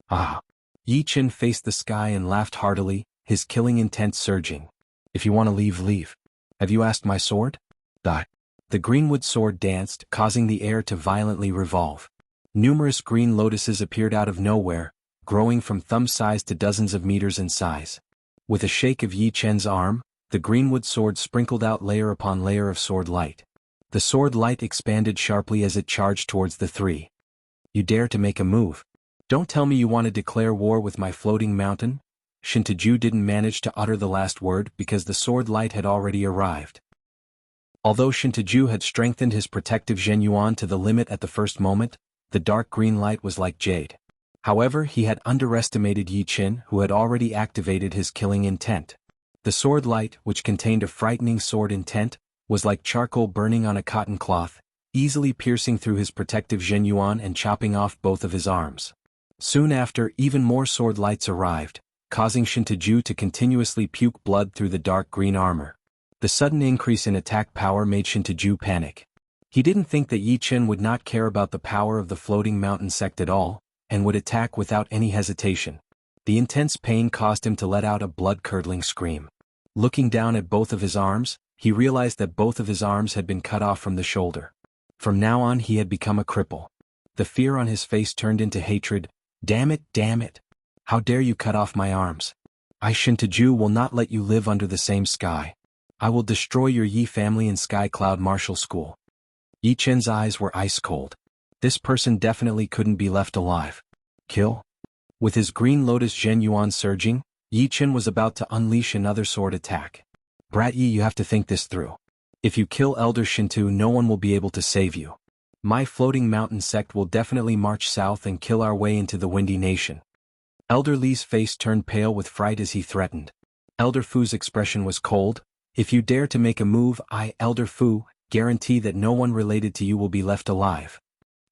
Ah! Yi Chen faced the sky and laughed heartily, his killing intent surging. "If you want to leave, leave. Have you asked my sword?" Die. The greenwood sword danced, causing the air to violently revolve. Numerous green lotuses appeared out of nowhere, growing from thumb size to dozens of meters in size. With a shake of Yi Chen's arm, the greenwood sword sprinkled out layer upon layer of sword light. The sword light expanded sharply as it charged towards the three. "You dare to make a move? Don't tell me you want to declare war with my floating mountain?" Shintaju didn't manage to utter the last word because the sword light had already arrived. Although Shintaju had strengthened his protective Zhenyuan to the limit at the first moment, the dark green light was like jade. However, he had underestimated Yi Chen, who had already activated his killing intent. The sword light, which contained a frightening sword intent, was like charcoal burning on a cotton cloth, easily piercing through his protective Zhenyuan and chopping off both of his arms. Soon after, even more sword lights arrived, causing Shintaju to continuously puke blood through the dark green armor. The sudden increase in attack power made Shintaju panic. He didn't think that Yi Chen would not care about the power of the floating mountain sect at all, and would attack without any hesitation. The intense pain caused him to let out a blood-curdling scream. Looking down at both of his arms, he realized that both of his arms had been cut off from the shoulder. From now on he had become a cripple. The fear on his face turned into hatred. Damn it! How dare you cut off my arms? I Shintaju will not let you live under the same sky. I will destroy your Yi family in Sky Cloud Martial School." Yi Chen's eyes were ice cold. This person definitely couldn't be left alive. Kill? With his green lotus Zhenyuan surging, Yi Chen was about to unleash another sword attack. "Brat Yi, you have to think this through. If you kill Elder Shintu, no one will be able to save you. My floating mountain sect will definitely march south and kill our way into the Windy Nation." Elder Li's face turned pale with fright as he threatened. Elder Fu's expression was cold. "If you dare to make a move, I, Elder Fu, guarantee that no one related to you will be left alive.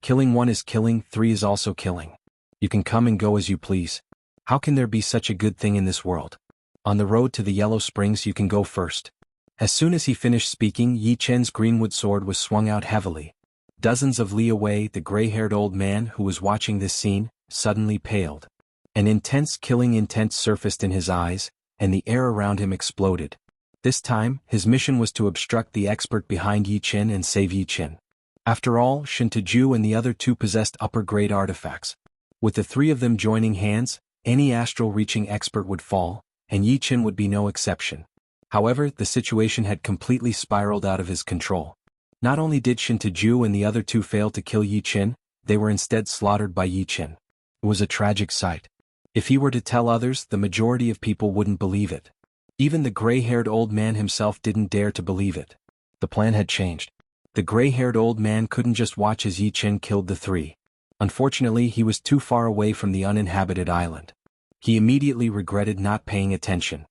Killing one is killing, three is also killing. You can come and go as you please. How can there be such a good thing in this world? On the road to the Yellow Springs you can go first." As soon as he finished speaking, Yi Chen's greenwood sword was swung out heavily. Dozens of li away, the gray-haired old man who was watching this scene, suddenly paled. An intense killing intent surfaced in his eyes, and the air around him exploded. This time, his mission was to obstruct the expert behind Yi Chen and save Yi Chen. After all, Shintaju and the other two possessed upper-grade artifacts. With the three of them joining hands, any astral-reaching expert would fall, and Yi Chen would be no exception. However, the situation had completely spiraled out of his control. Not only did Shintaju and the other two fail to kill Yi Chen, they were instead slaughtered by Yi Chen. It was a tragic sight. If he were to tell others, the majority of people wouldn't believe it. Even the gray-haired old man himself didn't dare to believe it. The plan had changed. The gray-haired old man couldn't just watch as Yi Chen killed the three. Unfortunately, he was too far away from the uninhabited island. He immediately regretted not paying attention.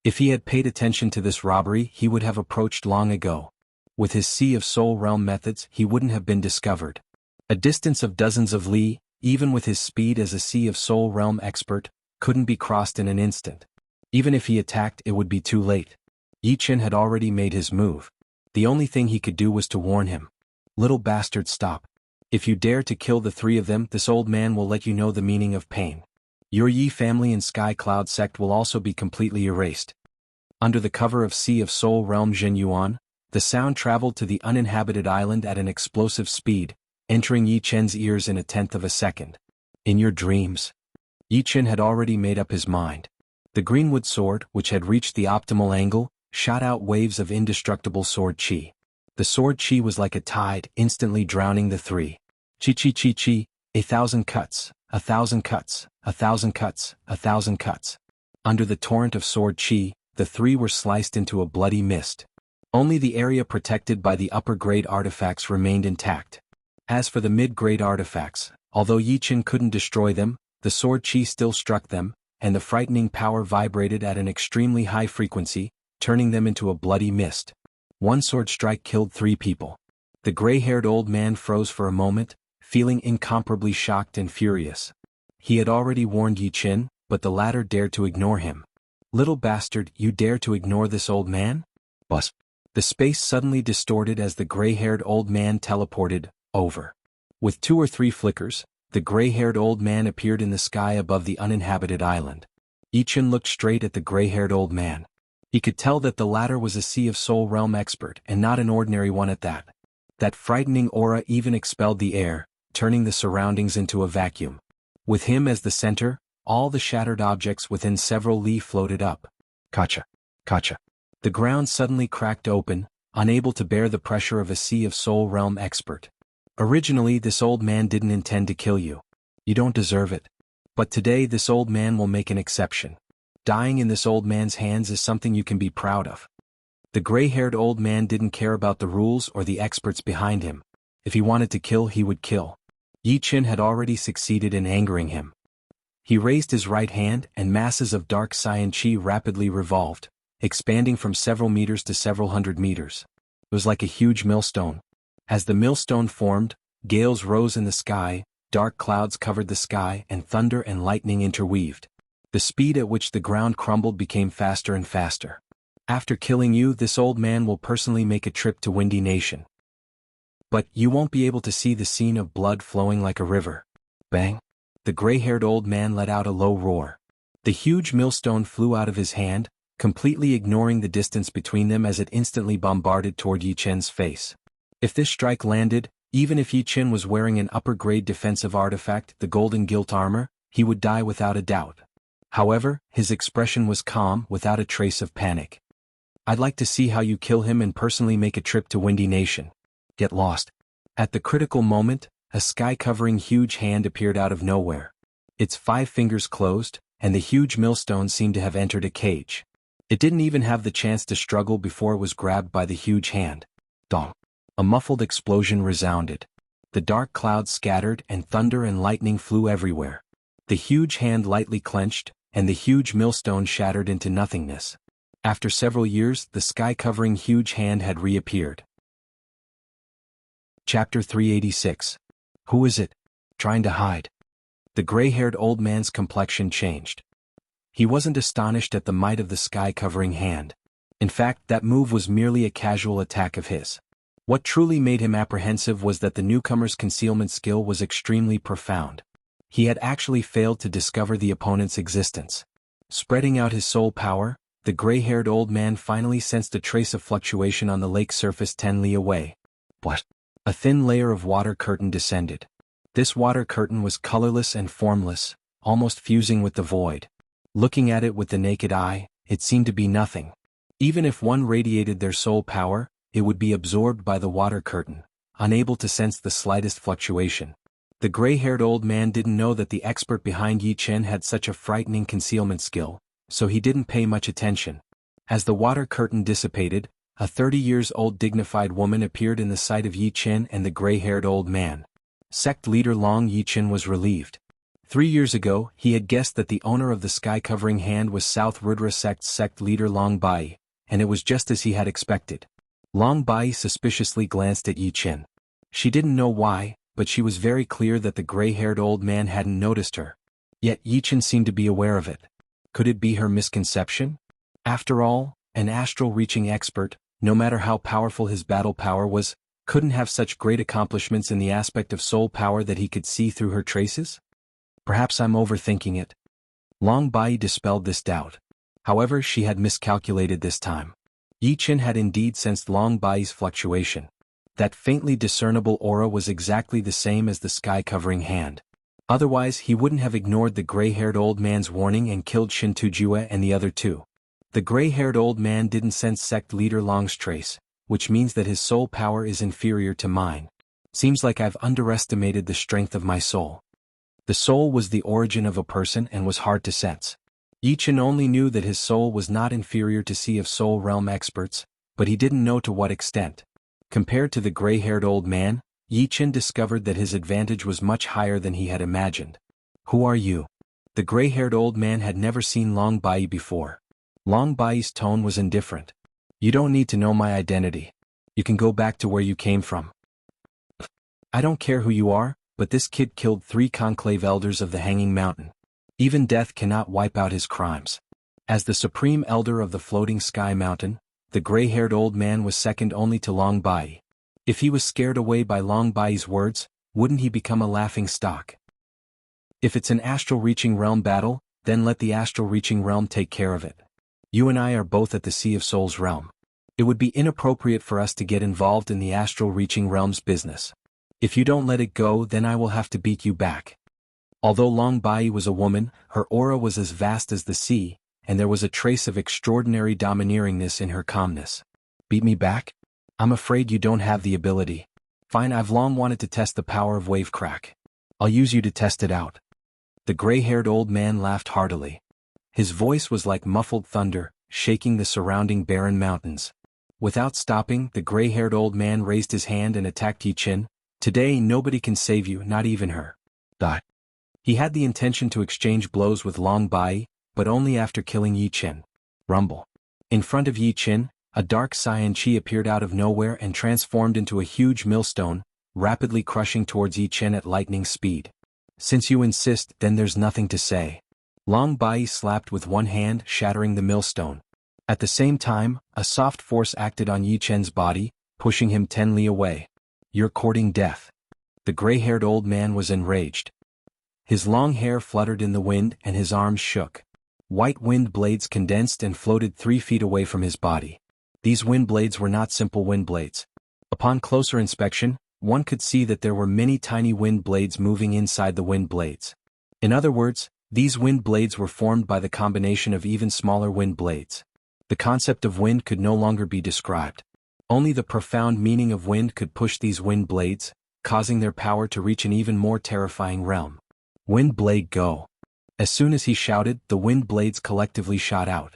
If he had paid attention to this robbery, he would have approached long ago. With his Sea of Soul Realm methods, he wouldn't have been discovered. A distance of dozens of li, even with his speed as a Sea of Soul Realm expert, couldn't be crossed in an instant. Even if he attacked, it would be too late. Yi Chen had already made his move. The only thing he could do was to warn him. "Little bastard, stop. If you dare to kill the three of them, this old man will let you know the meaning of pain. Your Yi family and Sky Cloud sect will also be completely erased." Under the cover of Sea of Soul Realm Zhenyuan, the sound traveled to the uninhabited island at an explosive speed, entering Yi Chen's ears in a tenth of a second. "In your dreams." Yi Chen had already made up his mind. The greenwood sword, which had reached the optimal angle, shot out waves of indestructible sword chi. The sword chi was like a tide, instantly drowning the three. "Chi chi chi chi, 1,000 cuts, 1,000 cuts, 1,000 cuts, 1,000 cuts. Under the torrent of sword chi, the three were sliced into a bloody mist. Only the area protected by the upper-grade artifacts remained intact. As for the mid-grade artifacts, although Yi Qin couldn't destroy them, the sword chi still struck them, and the frightening power vibrated at an extremely high frequency, turning them into a bloody mist. One sword strike killed 3 people. The gray-haired old man froze for a moment, feeling incomparably shocked and furious. He had already warned Yi Qin, but the latter dared to ignore him. "Little bastard, you dare to ignore this old man?" Buzz. The space suddenly distorted as the gray-haired old man teleported over. With 2 or 3 flickers, the gray-haired old man appeared in the sky above the uninhabited island. Yi Qin looked straight at the gray-haired old man. He could tell that the latter was a Sea of Soul Realm expert and not an ordinary one at that. That frightening aura even expelled the air, turning the surroundings into a vacuum. With him as the center, all the shattered objects within several li floated up. Kacha. Kacha. The ground suddenly cracked open, unable to bear the pressure of a Sea of Soul Realm expert. Originally, this old man didn't intend to kill you. You don't deserve it. But today this old man will make an exception. Dying in this old man's hands is something you can be proud of. The gray-haired old man didn't care about the rules or the experts behind him. If he wanted to kill, he would kill. Yi Qin had already succeeded in angering him. He raised his right hand and masses of dark cyan chi rapidly revolved, expanding from several meters to several hundred meters. It was like a huge millstone. As the millstone formed, gales rose in the sky, dark clouds covered the sky, and thunder and lightning interweaved. The speed at which the ground crumbled became faster and faster. After killing you, this old man will personally make a trip to Windy Nation. But you won't be able to see the scene of blood flowing like a river. Bang! The gray-haired old man let out a low roar. The huge millstone flew out of his hand, completely ignoring the distance between them as it instantly bombarded toward Yi Qin's face. If this strike landed, even if Yi Qin was wearing an upper-grade defensive artifact, the golden gilt armor, he would die without a doubt. However, his expression was calm, without a trace of panic. "I'd like to see how you kill him and personally make a trip to Windy Nation. Get lost." At the critical moment, a sky-covering huge hand appeared out of nowhere. Its 5 fingers closed, and the huge millstone seemed to have entered a cage. It didn't even have the chance to struggle before it was grabbed by the huge hand. Dong! A muffled explosion resounded. The dark clouds scattered and thunder and lightning flew everywhere. The huge hand lightly clenched, and the huge millstone shattered into nothingness. After several years, the sky-covering huge hand had reappeared. Chapter 386. Who is it? Trying to hide. The gray-haired old man's complexion changed. He wasn't astonished at the might of the sky-covering hand. In fact, that move was merely a casual attack of his. What truly made him apprehensive was that the newcomer's concealment skill was extremely profound. He had actually failed to discover the opponent's existence. Spreading out his soul power, the gray-haired old man finally sensed a trace of fluctuation on the lake surface 10 li away. What? A thin layer of water curtain descended. This water curtain was colorless and formless, almost fusing with the void. Looking at it with the naked eye, it seemed to be nothing. Even if one radiated their soul power, it would be absorbed by the water curtain, unable to sense the slightest fluctuation. The gray-haired old man didn't know that the expert behind Yi Qin had such a frightening concealment skill, so he didn't pay much attention. As the water curtain dissipated, a 30-years-old dignified woman appeared in the sight of Yi Qin and the gray-haired old man. Sect leader Long Yi Qin was relieved. 3 years ago, he had guessed that the owner of the sky-covering hand was South Rudra Sect's sect leader Long Bai, and it was just as he had expected. Long Bai suspiciously glanced at Yi Qin. She didn't know why, but she was very clear that the gray-haired old man hadn't noticed her. Yet Yi Qin seemed to be aware of it. Could it be her misconception? After all, an astral-reaching expert, no matter how powerful his battle power was, couldn't have such great accomplishments in the aspect of soul power that he could see through her traces? Perhaps I'm overthinking it. Long Bai dispelled this doubt. However, she had miscalculated this time. Yi Qin had indeed sensed Long Bai's fluctuation. That faintly discernible aura was exactly the same as the sky-covering hand. Otherwise, he wouldn't have ignored the gray-haired old man's warning and killed Shin Tujue and the other 2. The gray-haired old man didn't sense sect leader Long's trace, which means that his soul power is inferior to mine. Seems like I've underestimated the strength of my soul. The soul was the origin of a person and was hard to sense. Yi Chen only knew that his soul was not inferior to Sea of Soul realm experts, but he didn't know to what extent. Compared to the gray-haired old man, Yi Chen discovered that his advantage was much higher than he had imagined. Who are you? The gray-haired old man had never seen Long Bai before. Long Bai's tone was indifferent. You don't need to know my identity. You can go back to where you came from. I don't care who you are, but this kid killed 3 conclave elders of the Hanging Mountain. Even death cannot wipe out his crimes. As the supreme elder of the Floating Sky Mountain, the gray-haired old man was second only to Long Bai. If he was scared away by Long Bai's words, wouldn't he become a laughing stock? If it's an astral-reaching realm battle, then let the astral-reaching realm take care of it. You and I are both at the Sea of Souls realm. It would be inappropriate for us to get involved in the astral-reaching realm's business. If you don't let it go, then I will have to beat you back. Although Long Bai was a woman, her aura was as vast as the sea, and there was a trace of extraordinary domineeringness in her calmness. Beat me back? I'm afraid you don't have the ability. Fine, I've long wanted to test the power of wave crack. I'll use you to test it out. The gray-haired old man laughed heartily. His voice was like muffled thunder, shaking the surrounding barren mountains. Without stopping, the gray-haired old man raised his hand and attacked Yi Chen. Today nobody can save you, not even her. He had the intention to exchange blows with Long Bai, but only after killing Yi Chen. Rumble. In front of Yi Chen, a dark cyan chi appeared out of nowhere and transformed into a huge millstone, rapidly crushing towards Yi Chen at lightning speed. Since you insist, then there's nothing to say. Long Bai slapped with one hand, shattering the millstone. At the same time, a soft force acted on Yi Chen's body, pushing him 10 li away. You're courting death. The gray-haired old man was enraged. His long hair fluttered in the wind and his arms shook. White wind blades condensed and floated 3 feet away from his body. These wind blades were not simple wind blades. Upon closer inspection, one could see that there were many tiny wind blades moving inside the wind blades. In other words, these wind blades were formed by the combination of even smaller wind blades. The concept of wind could no longer be described. Only the profound meaning of wind could push these wind blades, causing their power to reach an even more terrifying realm. Wind blade go. As soon as he shouted, the wind blades collectively shot out.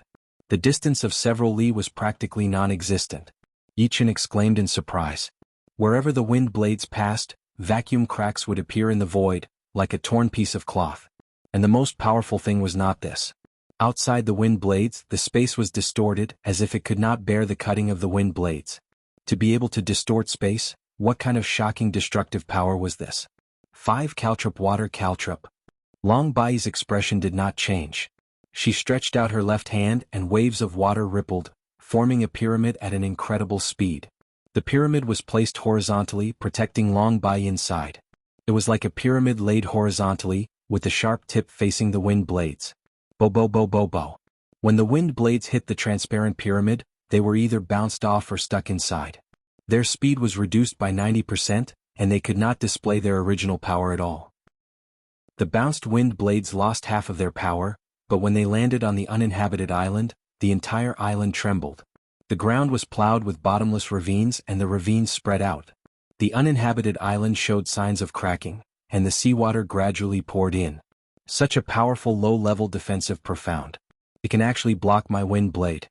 The distance of several li was practically non-existent. Yi Chen exclaimed in surprise. Wherever the wind blades passed, vacuum cracks would appear in the void, like a torn piece of cloth. And the most powerful thing was not this. Outside the wind blades, the space was distorted, as if it could not bear the cutting of the wind blades. To be able to distort space, what kind of shocking destructive power was this? 5 caltrop water caltrop. Long Bai's expression did not change. She stretched out her left hand and waves of water rippled, forming a pyramid at an incredible speed. The pyramid was placed horizontally, protecting Long Bai inside. It was like a pyramid laid horizontally, with the sharp tip facing the wind blades. Bo bo bo bo bo. When the wind blades hit the transparent pyramid, they were either bounced off or stuck inside. Their speed was reduced by 90%, and they could not display their original power at all. The bounced wind blades lost half of their power, but when they landed on the uninhabited island, the entire island trembled. The ground was plowed with bottomless ravines and the ravines spread out. The uninhabited island showed signs of cracking, and the seawater gradually poured in. Such a powerful low-level defensive profound. It can actually block my wind blade.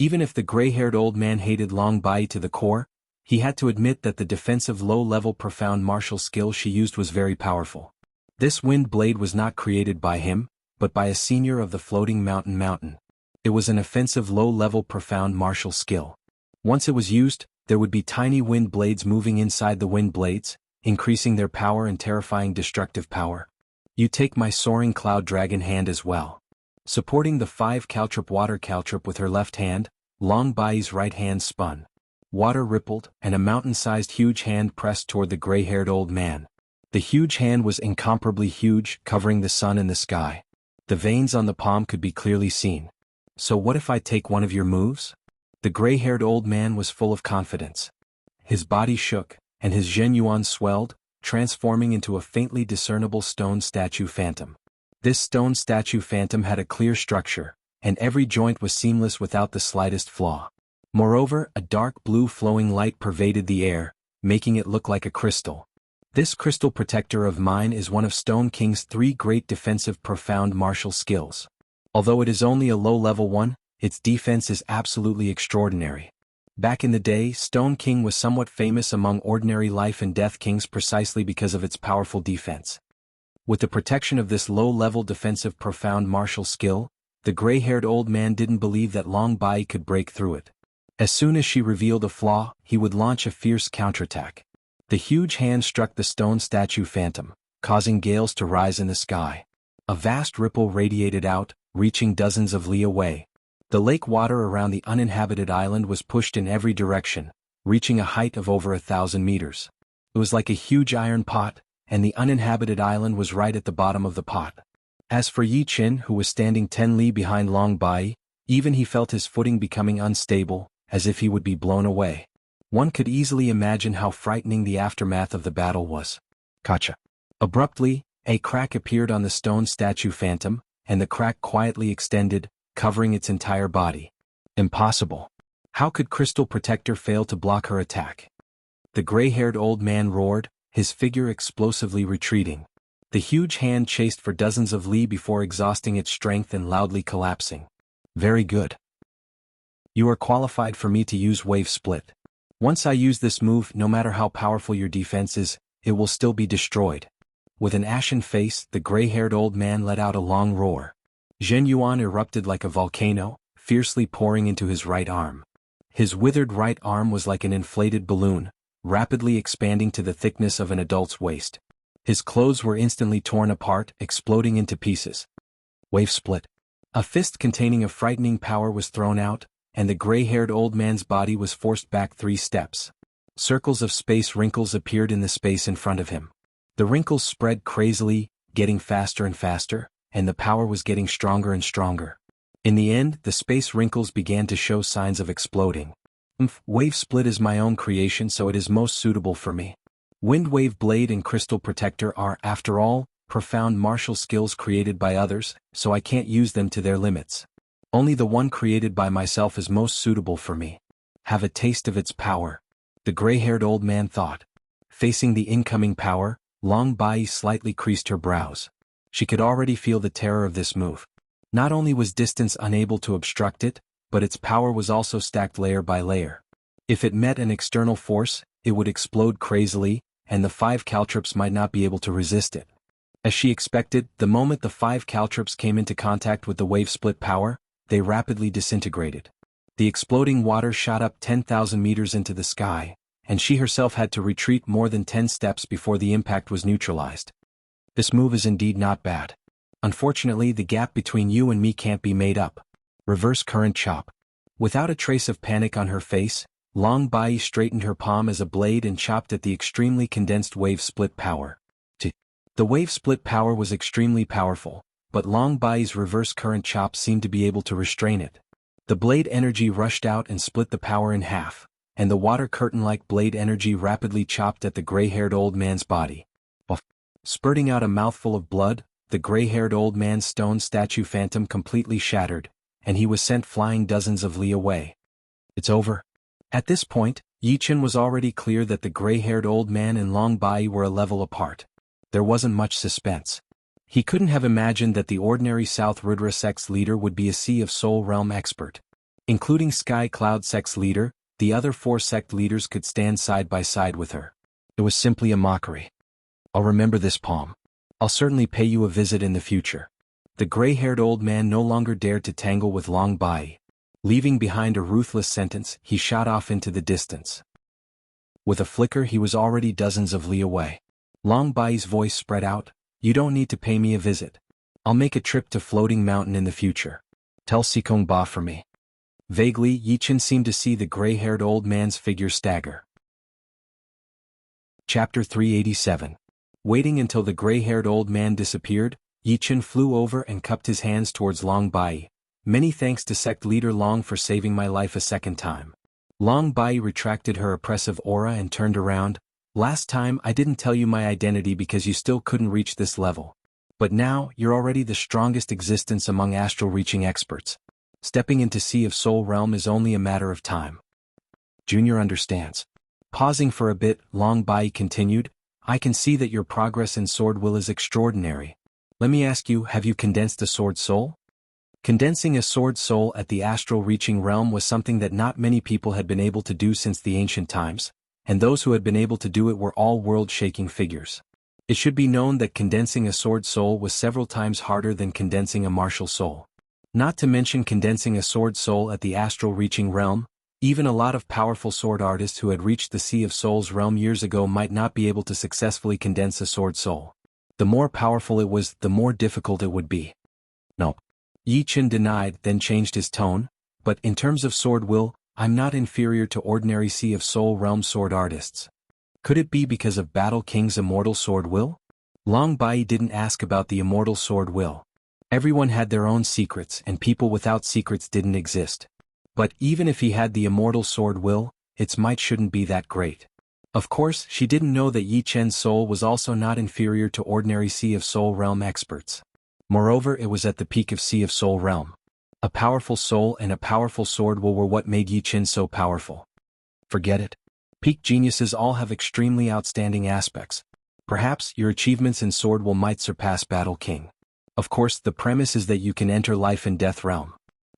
Even if the gray-haired old man hated Long Bai to the core, he had to admit that the defensive low-level profound martial skill she used was very powerful. This wind blade was not created by him, but by a senior of the Floating Mountain. It was an offensive low-level profound martial skill. Once it was used, there would be tiny wind blades moving inside the wind blades, increasing their power and terrifying destructive power. You take my soaring cloud dragon hand as well. Supporting the 5 caltrop water caltrop with her left hand, Long Bai's right hand spun. Water rippled, and a mountain-sized huge hand pressed toward the gray-haired old man. The huge hand was incomparably huge, covering the sun and the sky. The veins on the palm could be clearly seen. So what if I take one of your moves? The gray-haired old man was full of confidence. His body shook, and his Zhenyuan swelled, transforming into a faintly discernible stone statue phantom. This stone statue phantom had a clear structure, and every joint was seamless without the slightest flaw. Moreover, a dark blue flowing light pervaded the air, making it look like a crystal. This crystal protector of mine is one of Stone King's 3 great defensive profound martial skills. Although it is only a low-level one, its defense is absolutely extraordinary. Back in the day, Stone King was somewhat famous among ordinary life and death kings precisely because of its powerful defense. With the protection of this low-level defensive profound martial skill, the gray-haired old man didn't believe that Long Bai could break through it. As soon as she revealed a flaw, he would launch a fierce counterattack. The huge hand struck the stone statue phantom, causing gales to rise in the sky. A vast ripple radiated out, reaching dozens of li away. The lake water around the uninhabited island was pushed in every direction, reaching a height of over 1,000 meters. It was like a huge iron pot, and the uninhabited island was right at the bottom of the pot. As for Yi Qin, who was standing 10 li behind Long Bai, even he felt his footing becoming unstable, as if he would be blown away. One could easily imagine how frightening the aftermath of the battle was. Gotcha. Abruptly, a crack appeared on the stone statue phantom, and the crack quietly extended, covering its entire body. Impossible. How could Crystal Protector fail to block her attack? The gray-haired old man roared, his figure explosively retreating. The huge hand chased for dozens of li before exhausting its strength and loudly collapsing. Very good. You are qualified for me to use Wave Split. Once I use this move, no matter how powerful your defense is, it will still be destroyed. With an ashen face, the gray-haired old man let out a long roar. Zhen Yuan erupted like a volcano, fiercely pouring into his right arm. His withered right arm was like an inflated balloon, rapidly expanding to the thickness of an adult's waist. His clothes were instantly torn apart, exploding into pieces. Wave Split. A fist containing a frightening power was thrown out, and the gray-haired old man's body was forced back 3 steps. Circles of space wrinkles appeared in the space in front of him. The wrinkles spread crazily, getting faster and faster, and the power was getting stronger and stronger. In the end, the space wrinkles began to show signs of exploding. Wave Split is my own creation, so it is most suitable for me. Wind Wave Blade and Crystal Protector are, after all, profound martial skills created by others, so I can't use them to their limits. Only the one created by myself is most suitable for me. Have a taste of its power. The gray-haired old man thought. Facing the incoming power, Long Bai slightly creased her brows. She could already feel the terror of this move. Not only was distance unable to obstruct it, but its power was also stacked layer by layer. If it met an external force, it would explode crazily, and the 5 caltrops might not be able to resist it. As she expected, the moment the 5 caltrops came into contact with the Wave Split power, they rapidly disintegrated. The exploding water shot up 10,000 meters into the sky, and she herself had to retreat more than 10 steps before the impact was neutralized. This move is indeed not bad. Unfortunately, the gap between you and me can't be made up. Reverse current chop. Without a trace of panic on her face, Long Bai straightened her palm as a blade and chopped at the extremely condensed Wave Split power. The Wave Split power was extremely powerful, but Long Bai's reverse current chop seemed to be able to restrain it. The blade energy rushed out and split the power in half, and the water curtain-like blade energy rapidly chopped at the gray-haired old man's body. Spurting out a mouthful of blood, the gray-haired old man's stone statue phantom completely shattered, and he was sent flying dozens of li away. It's over. At this point, Yi Qin was already clear that the gray-haired old man and Long Bai were a level apart. There wasn't much suspense. He couldn't have imagined that the ordinary South Rudra sect's leader would be a Sea of Soul Realm expert. Including Sky Cloud sect's leader, the other 4 sect leaders could stand side by side with her. It was simply a mockery. I'll remember this, Palm. I'll certainly pay you a visit in the future. The gray-haired old man no longer dared to tangle with Long Bai. Leaving behind a ruthless sentence, he shot off into the distance. With a flicker, he was already dozens of li away. Long Bai's voice spread out. You don't need to pay me a visit. I'll make a trip to Floating Mountain in the future. Tell Sikong Ba for me. Vaguely, Yi Qin seemed to see the gray-haired old man's figure stagger. Chapter 387. Waiting until the gray-haired old man disappeared, Yi Qin flew over and cupped his hands towards Long Bai. Many thanks to sect leader Long for saving my life a second time. Long Bai retracted her oppressive aura and turned around. Last time I didn't tell you my identity because you still couldn't reach this level. But now, you're already the strongest existence among astral-reaching experts. Stepping into Sea of Soul Realm is only a matter of time. Junior understands. Pausing for a bit, Long Bai continued, I can see that your progress in sword will is extraordinary. Let me ask you, have you condensed a sword soul? Condensing a sword soul at the astral reaching realm was something that not many people had been able to do since the ancient times, and those who had been able to do it were all world-shaking figures. It should be known that condensing a sword soul was several times harder than condensing a martial soul. Not to mention condensing a sword soul at the astral reaching realm, even a lot of powerful sword artists who had reached the Sea of Souls realm years ago might not be able to successfully condense a sword soul. The more powerful it was, the more difficult it would be. No. Yi Chen denied, then changed his tone, but in terms of sword will, I'm not inferior to ordinary Sea of Soul realm sword artists. Could it be because of Battle King's immortal sword will? Long Bai didn't ask about the immortal sword will. Everyone had their own secrets and people without secrets didn't exist. But even if he had the immortal sword will, its might shouldn't be that great. Of course, she didn't know that Yi Chen's soul was also not inferior to ordinary Sea of Soul realm experts. Moreover, it was at the peak of Sea of Soul realm. A powerful soul and a powerful sword will were what made Yi Chen so powerful. Forget it. Peak geniuses all have extremely outstanding aspects. Perhaps your achievements in sword will might surpass Battle King. Of course, the premise is that you can enter life and death realm.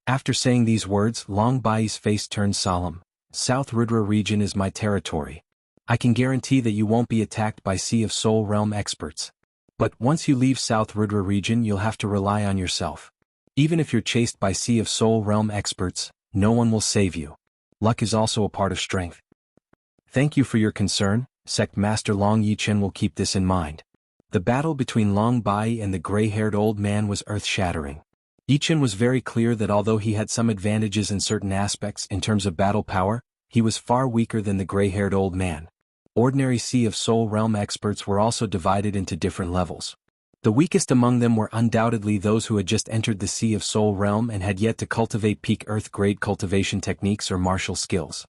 After saying these words, Long Bai's face turned solemn. South Rudra region is my territory. I can guarantee that you won't be attacked by Sea of Soul realm experts. But once you leave South Rudra region, you'll have to rely on yourself. Even if you're chased by Sea of Soul realm experts, no one will save you. Luck is also a part of strength. Thank you for your concern, Sect Master Long. Yi Chen will keep this in mind. The battle between Long Bai and the gray-haired old man was earth-shattering. Yi Chen was very clear that although he had some advantages in certain aspects in terms of battle power, he was far weaker than the gray-haired old man. Ordinary Sea of Soul realm experts were also divided into different levels. The weakest among them were undoubtedly those who had just entered the Sea of Soul realm and had yet to cultivate peak earth-grade cultivation techniques or martial skills.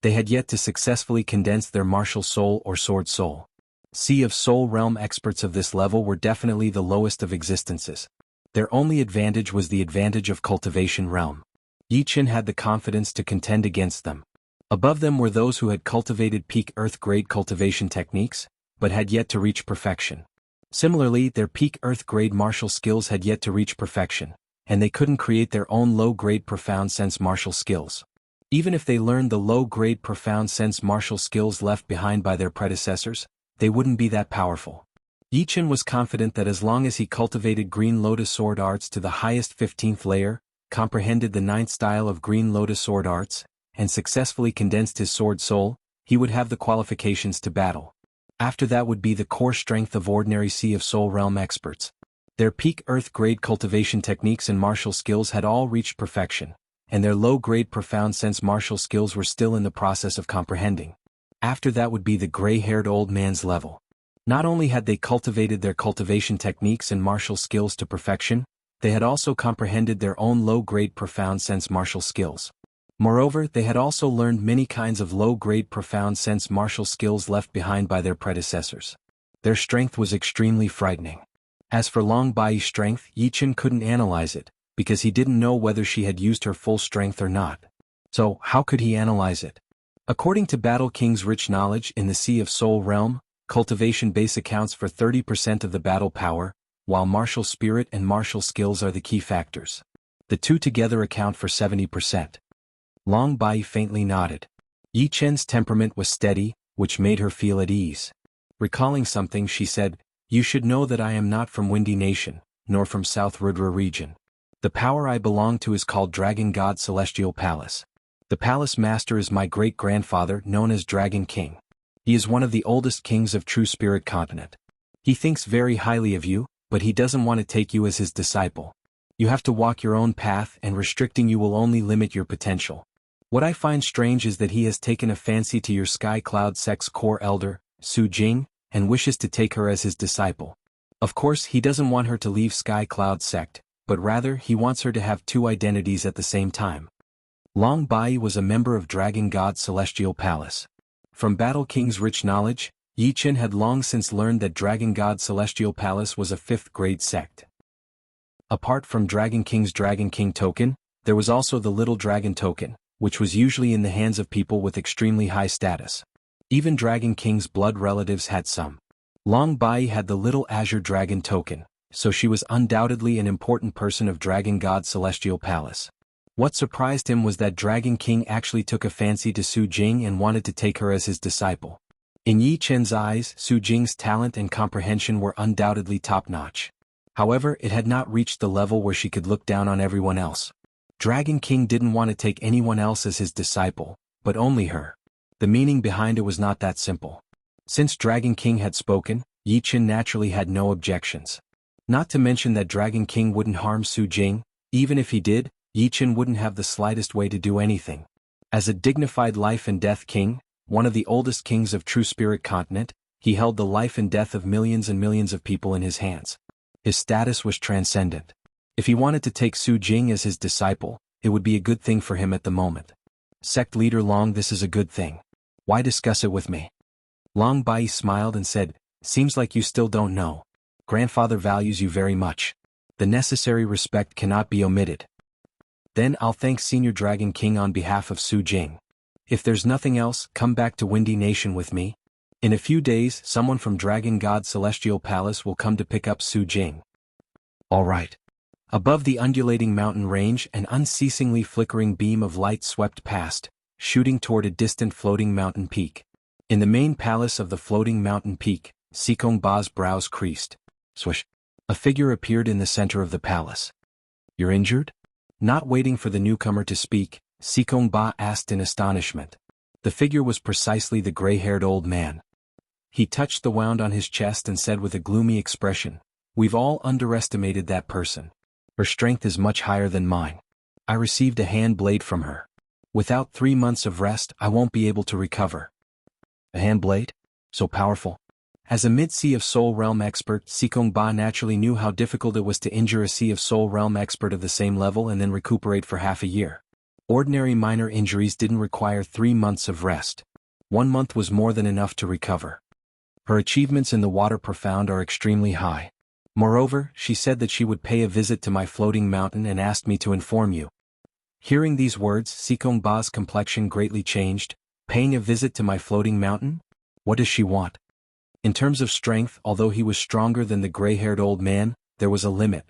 They had yet to successfully condense their martial soul or sword soul. Sea of Soul realm experts of this level were definitely the lowest of existences. Their only advantage was the advantage of cultivation realm. Yi Chen had the confidence to contend against them. Above them were those who had cultivated peak earth-grade cultivation techniques, but had yet to reach perfection. Similarly, their peak earth-grade martial skills had yet to reach perfection, and they couldn't create their own low-grade profound sense martial skills. Even if they learned the low-grade profound sense martial skills left behind by their predecessors, they wouldn't be that powerful. Yi Chen was confident that as long as he cultivated Green Lotus sword arts to the highest 15th layer, comprehended the 9th style of Green Lotus sword arts, and successfully condensed his sword soul, he would have the qualifications to battle. After that would be the core strength of ordinary Sea of Soul realm experts. Their peak earth-grade cultivation techniques and martial skills had all reached perfection, and their low-grade profound sense martial skills were still in the process of comprehending. After that would be the gray-haired old man's level. Not only had they cultivated their cultivation techniques and martial skills to perfection, they had also comprehended their own low-grade profound sense martial skills. Moreover, they had also learned many kinds of low-grade profound sense martial skills left behind by their predecessors. Their strength was extremely frightening. As for Long Bai's strength, Yi Chen couldn't analyze it, because he didn't know whether she had used her full strength or not. So, how could he analyze it? According to Battle King's rich knowledge in the Sea of Soul realm, cultivation base accounts for 30% of the battle power, while martial spirit and martial skills are the key factors. The two together account for 70%. Long Bai faintly nodded. Yi Chen's temperament was steady, which made her feel at ease. Recalling something, she said, "You should know that I am not from Windy Nation, nor from South Rudra region. The power I belong to is called Dragon God Celestial Palace. The palace master is my great-grandfather, known as Dragon King. He is one of the oldest kings of True Spirit Continent. He thinks very highly of you, but he doesn't want to take you as his disciple. You have to walk your own path, and restricting you will only limit your potential. What I find strange is that he has taken a fancy to your Sky Cloud Sect's core elder, Su Jing, and wishes to take her as his disciple. Of course, he doesn't want her to leave Sky Cloud Sect, but rather he wants her to have two identities at the same time." Long Bai was a member of Dragon God Celestial Palace. From Battle King's rich knowledge, Yi Chen had long since learned that Dragon God Celestial Palace was a 5th-grade sect. Apart from Dragon King's Dragon King token, there was also the Little Dragon token, which was usually in the hands of people with extremely high status. Even Dragon King's blood relatives had some. Long Bai had the little azure dragon token, so she was undoubtedly an important person of Dragon God's celestial palace. What surprised him was that Dragon King actually took a fancy to Su Jing and wanted to take her as his disciple. In Yi Chen's eyes, Su Jing's talent and comprehension were undoubtedly top-notch. However, it had not reached the level where she could look down on everyone else. Dragon King didn't want to take anyone else as his disciple, but only her. The meaning behind it was not that simple. Since Dragon King had spoken, Yi Chen naturally had no objections. Not to mention that Dragon King wouldn't harm Su Jing. Even if he did, Yi Chen wouldn't have the slightest way to do anything. As a dignified life and death king, one of the oldest kings of True Spirit continent, he held the life and death of millions and millions of people in his hands. His status was transcendent. If he wanted to take Su Jing as his disciple, it would be a good thing for him at the moment. Sect leader Long, this is a good thing. Why discuss it with me? Long Bai smiled and said, seems like you still don't know. Grandfather values you very much. The necessary respect cannot be omitted. Then I'll thank Senior Dragon King on behalf of Su Jing. If there's nothing else, come back to Windy Nation with me. In a few days, someone from Dragon God's Celestial Palace will come to pick up Su Jing. All right. Above the undulating mountain range, an unceasingly flickering beam of light swept past, shooting toward a distant floating mountain peak. In the main palace of the floating mountain peak, Sikong Ba's brows creased. Swish. A figure appeared in the center of the palace. You're injured? Not waiting for the newcomer to speak, Sikong Ba asked in astonishment. The figure was precisely the gray-haired old man. He touched the wound on his chest and said with a gloomy expression, we've all underestimated that person. Her strength is much higher than mine. I received a hand blade from her. Without 3 months of rest, I won't be able to recover. A hand blade? So powerful. As a mid-Sea of Soul Realm expert, Sikong Ba naturally knew how difficult it was to injure a Sea of Soul Realm expert of the same level and then recuperate for half a year. Ordinary minor injuries didn't require 3 months of rest. 1 month was more than enough to recover. Her achievements in the water profound are extremely high. Moreover, she said that she would pay a visit to my floating mountain and asked me to inform you. Hearing these words, Sikong Ba's complexion greatly changed. Paying a visit to my floating mountain? What does she want? In terms of strength, although he was stronger than the gray-haired old man, there was a limit.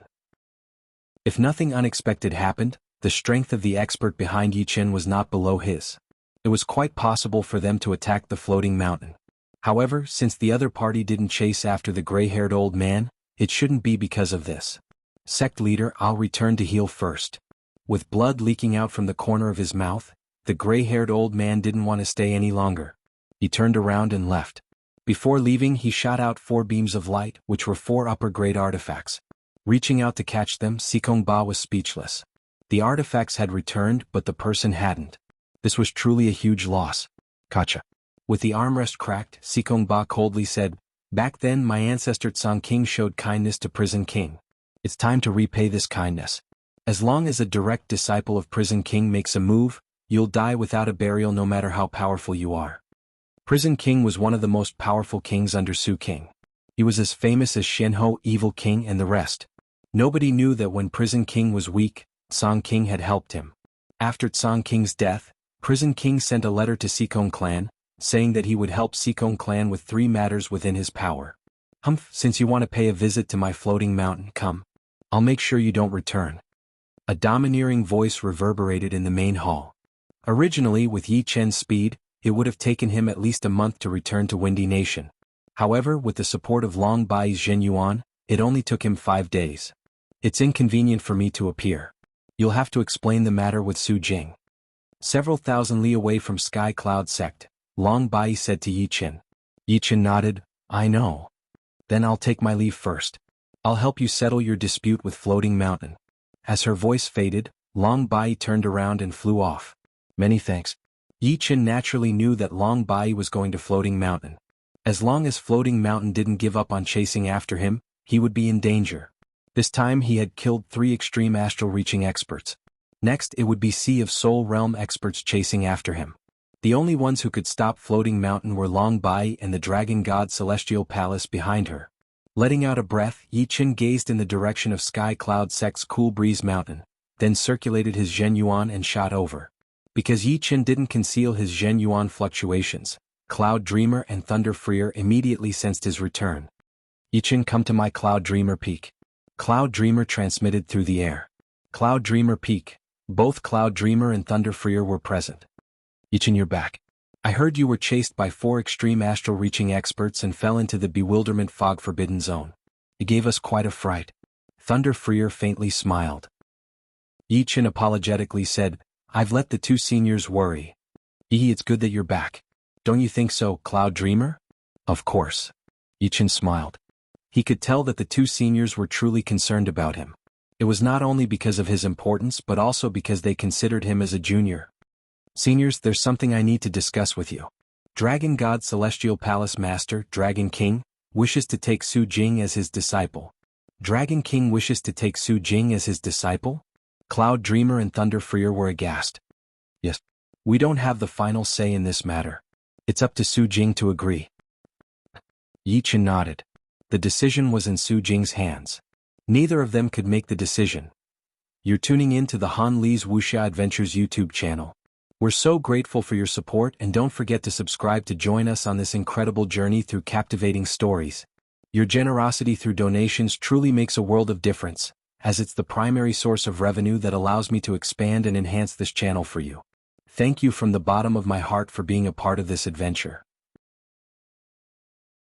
If nothing unexpected happened, the strength of the expert behind Yi Chen was not below his. It was quite possible for them to attack the floating mountain. However, since the other party didn't chase after the gray-haired old man, it shouldn't be because of this. Sect leader, I'll return to heal first. With blood leaking out from the corner of his mouth, the gray-haired old man didn't want to stay any longer. He turned around and left. Before leaving, he shot out 4 beams of light, which were 4 upper-grade artifacts. Reaching out to catch them, Sikong Ba was speechless. The artifacts had returned, but the person hadn't. This was truly a huge loss. Gotcha. With the armrest cracked, Sikong Ba coldly said, back then my ancestor Tsang King showed kindness to Prison King. It's time to repay this kindness. As long as a direct disciple of Prison King makes a move, you'll die without a burial no matter how powerful you are. Prison King was one of the most powerful kings under Su King. He was as famous as Shenho, Evil King, and the rest. Nobody knew that when Prison King was weak, Tsang King had helped him. After Tsang King's death, Prison King sent a letter to Sikong clan, saying that he would help Sikong clan with 3 matters within his power. Humph, since you want to pay a visit to my floating mountain, come. I'll make sure you don't return. A domineering voice reverberated in the main hall. Originally, with Yi Chen's speed, it would have taken him at least a month to return to Windy Nation. However, with the support of Long Bai's Zhen Yuan, it only took him 5 days. It's inconvenient for me to appear. You'll have to explain the matter with Su Jing. Several thousand li away from Sky Cloud Sect, Long Bai said to Yi Chen. Yi Chen nodded, I know. Then I'll take my leave first. I'll help you settle your dispute with Floating Mountain. As her voice faded, Long Bai turned around and flew off. Many thanks. Yi Chen naturally knew that Long Bai was going to Floating Mountain. As long as Floating Mountain didn't give up on chasing after him, he would be in danger. This time he had killed 3 extreme astral reaching experts. Next it would be Sea of Soul Realm experts chasing after him. The only ones who could stop Floating Mountain were Long Bai and the Dragon God Celestial Palace behind her. Letting out a breath, Yi Chen gazed in the direction of Sky Cloud Sect's Cool Breeze Mountain, then circulated his Zhen Yuan and shot over. Because Yi Chen didn't conceal his Zhen Yuan fluctuations, Cloud Dreamer and Thunder Freer immediately sensed his return. Yichin, come to my Cloud Dreamer Peak. Cloud Dreamer transmitted through the air. Cloud Dreamer Peak. Both Cloud Dreamer and Thunder Freer were present. Yichin, you're back. I heard you were chased by 4 extreme astral reaching experts and fell into the bewilderment fog forbidden zone. It gave us quite a fright. Thunder Freer faintly smiled. Yichin apologetically said, I've let the 2 seniors worry. It's good that you're back. Don't you think so, Cloud Dreamer? Of course. Yichin smiled. He could tell that the 2 seniors were truly concerned about him. It was not only because of his importance but also because they considered him as a junior. Seniors, there's something I need to discuss with you. Dragon God Celestial Palace Master, Dragon King, wishes to take Su Jing as his disciple. Dragon King wishes to take Su Jing as his disciple? Cloud Dreamer and Thunder Freer were aghast. Yes. We don't have the final say in this matter. It's up to Su Jing to agree. Yichin nodded. The decision was in Su Jing's hands. Neither of them could make the decision. You're tuning in to the Han Li's Wuxia Adventures YouTube channel. We're so grateful for your support, and don't forget to subscribe to join us on this incredible journey through captivating stories. Your generosity through donations truly makes a world of difference, as it's the primary source of revenue that allows me to expand and enhance this channel for you. Thank you from the bottom of my heart for being a part of this adventure.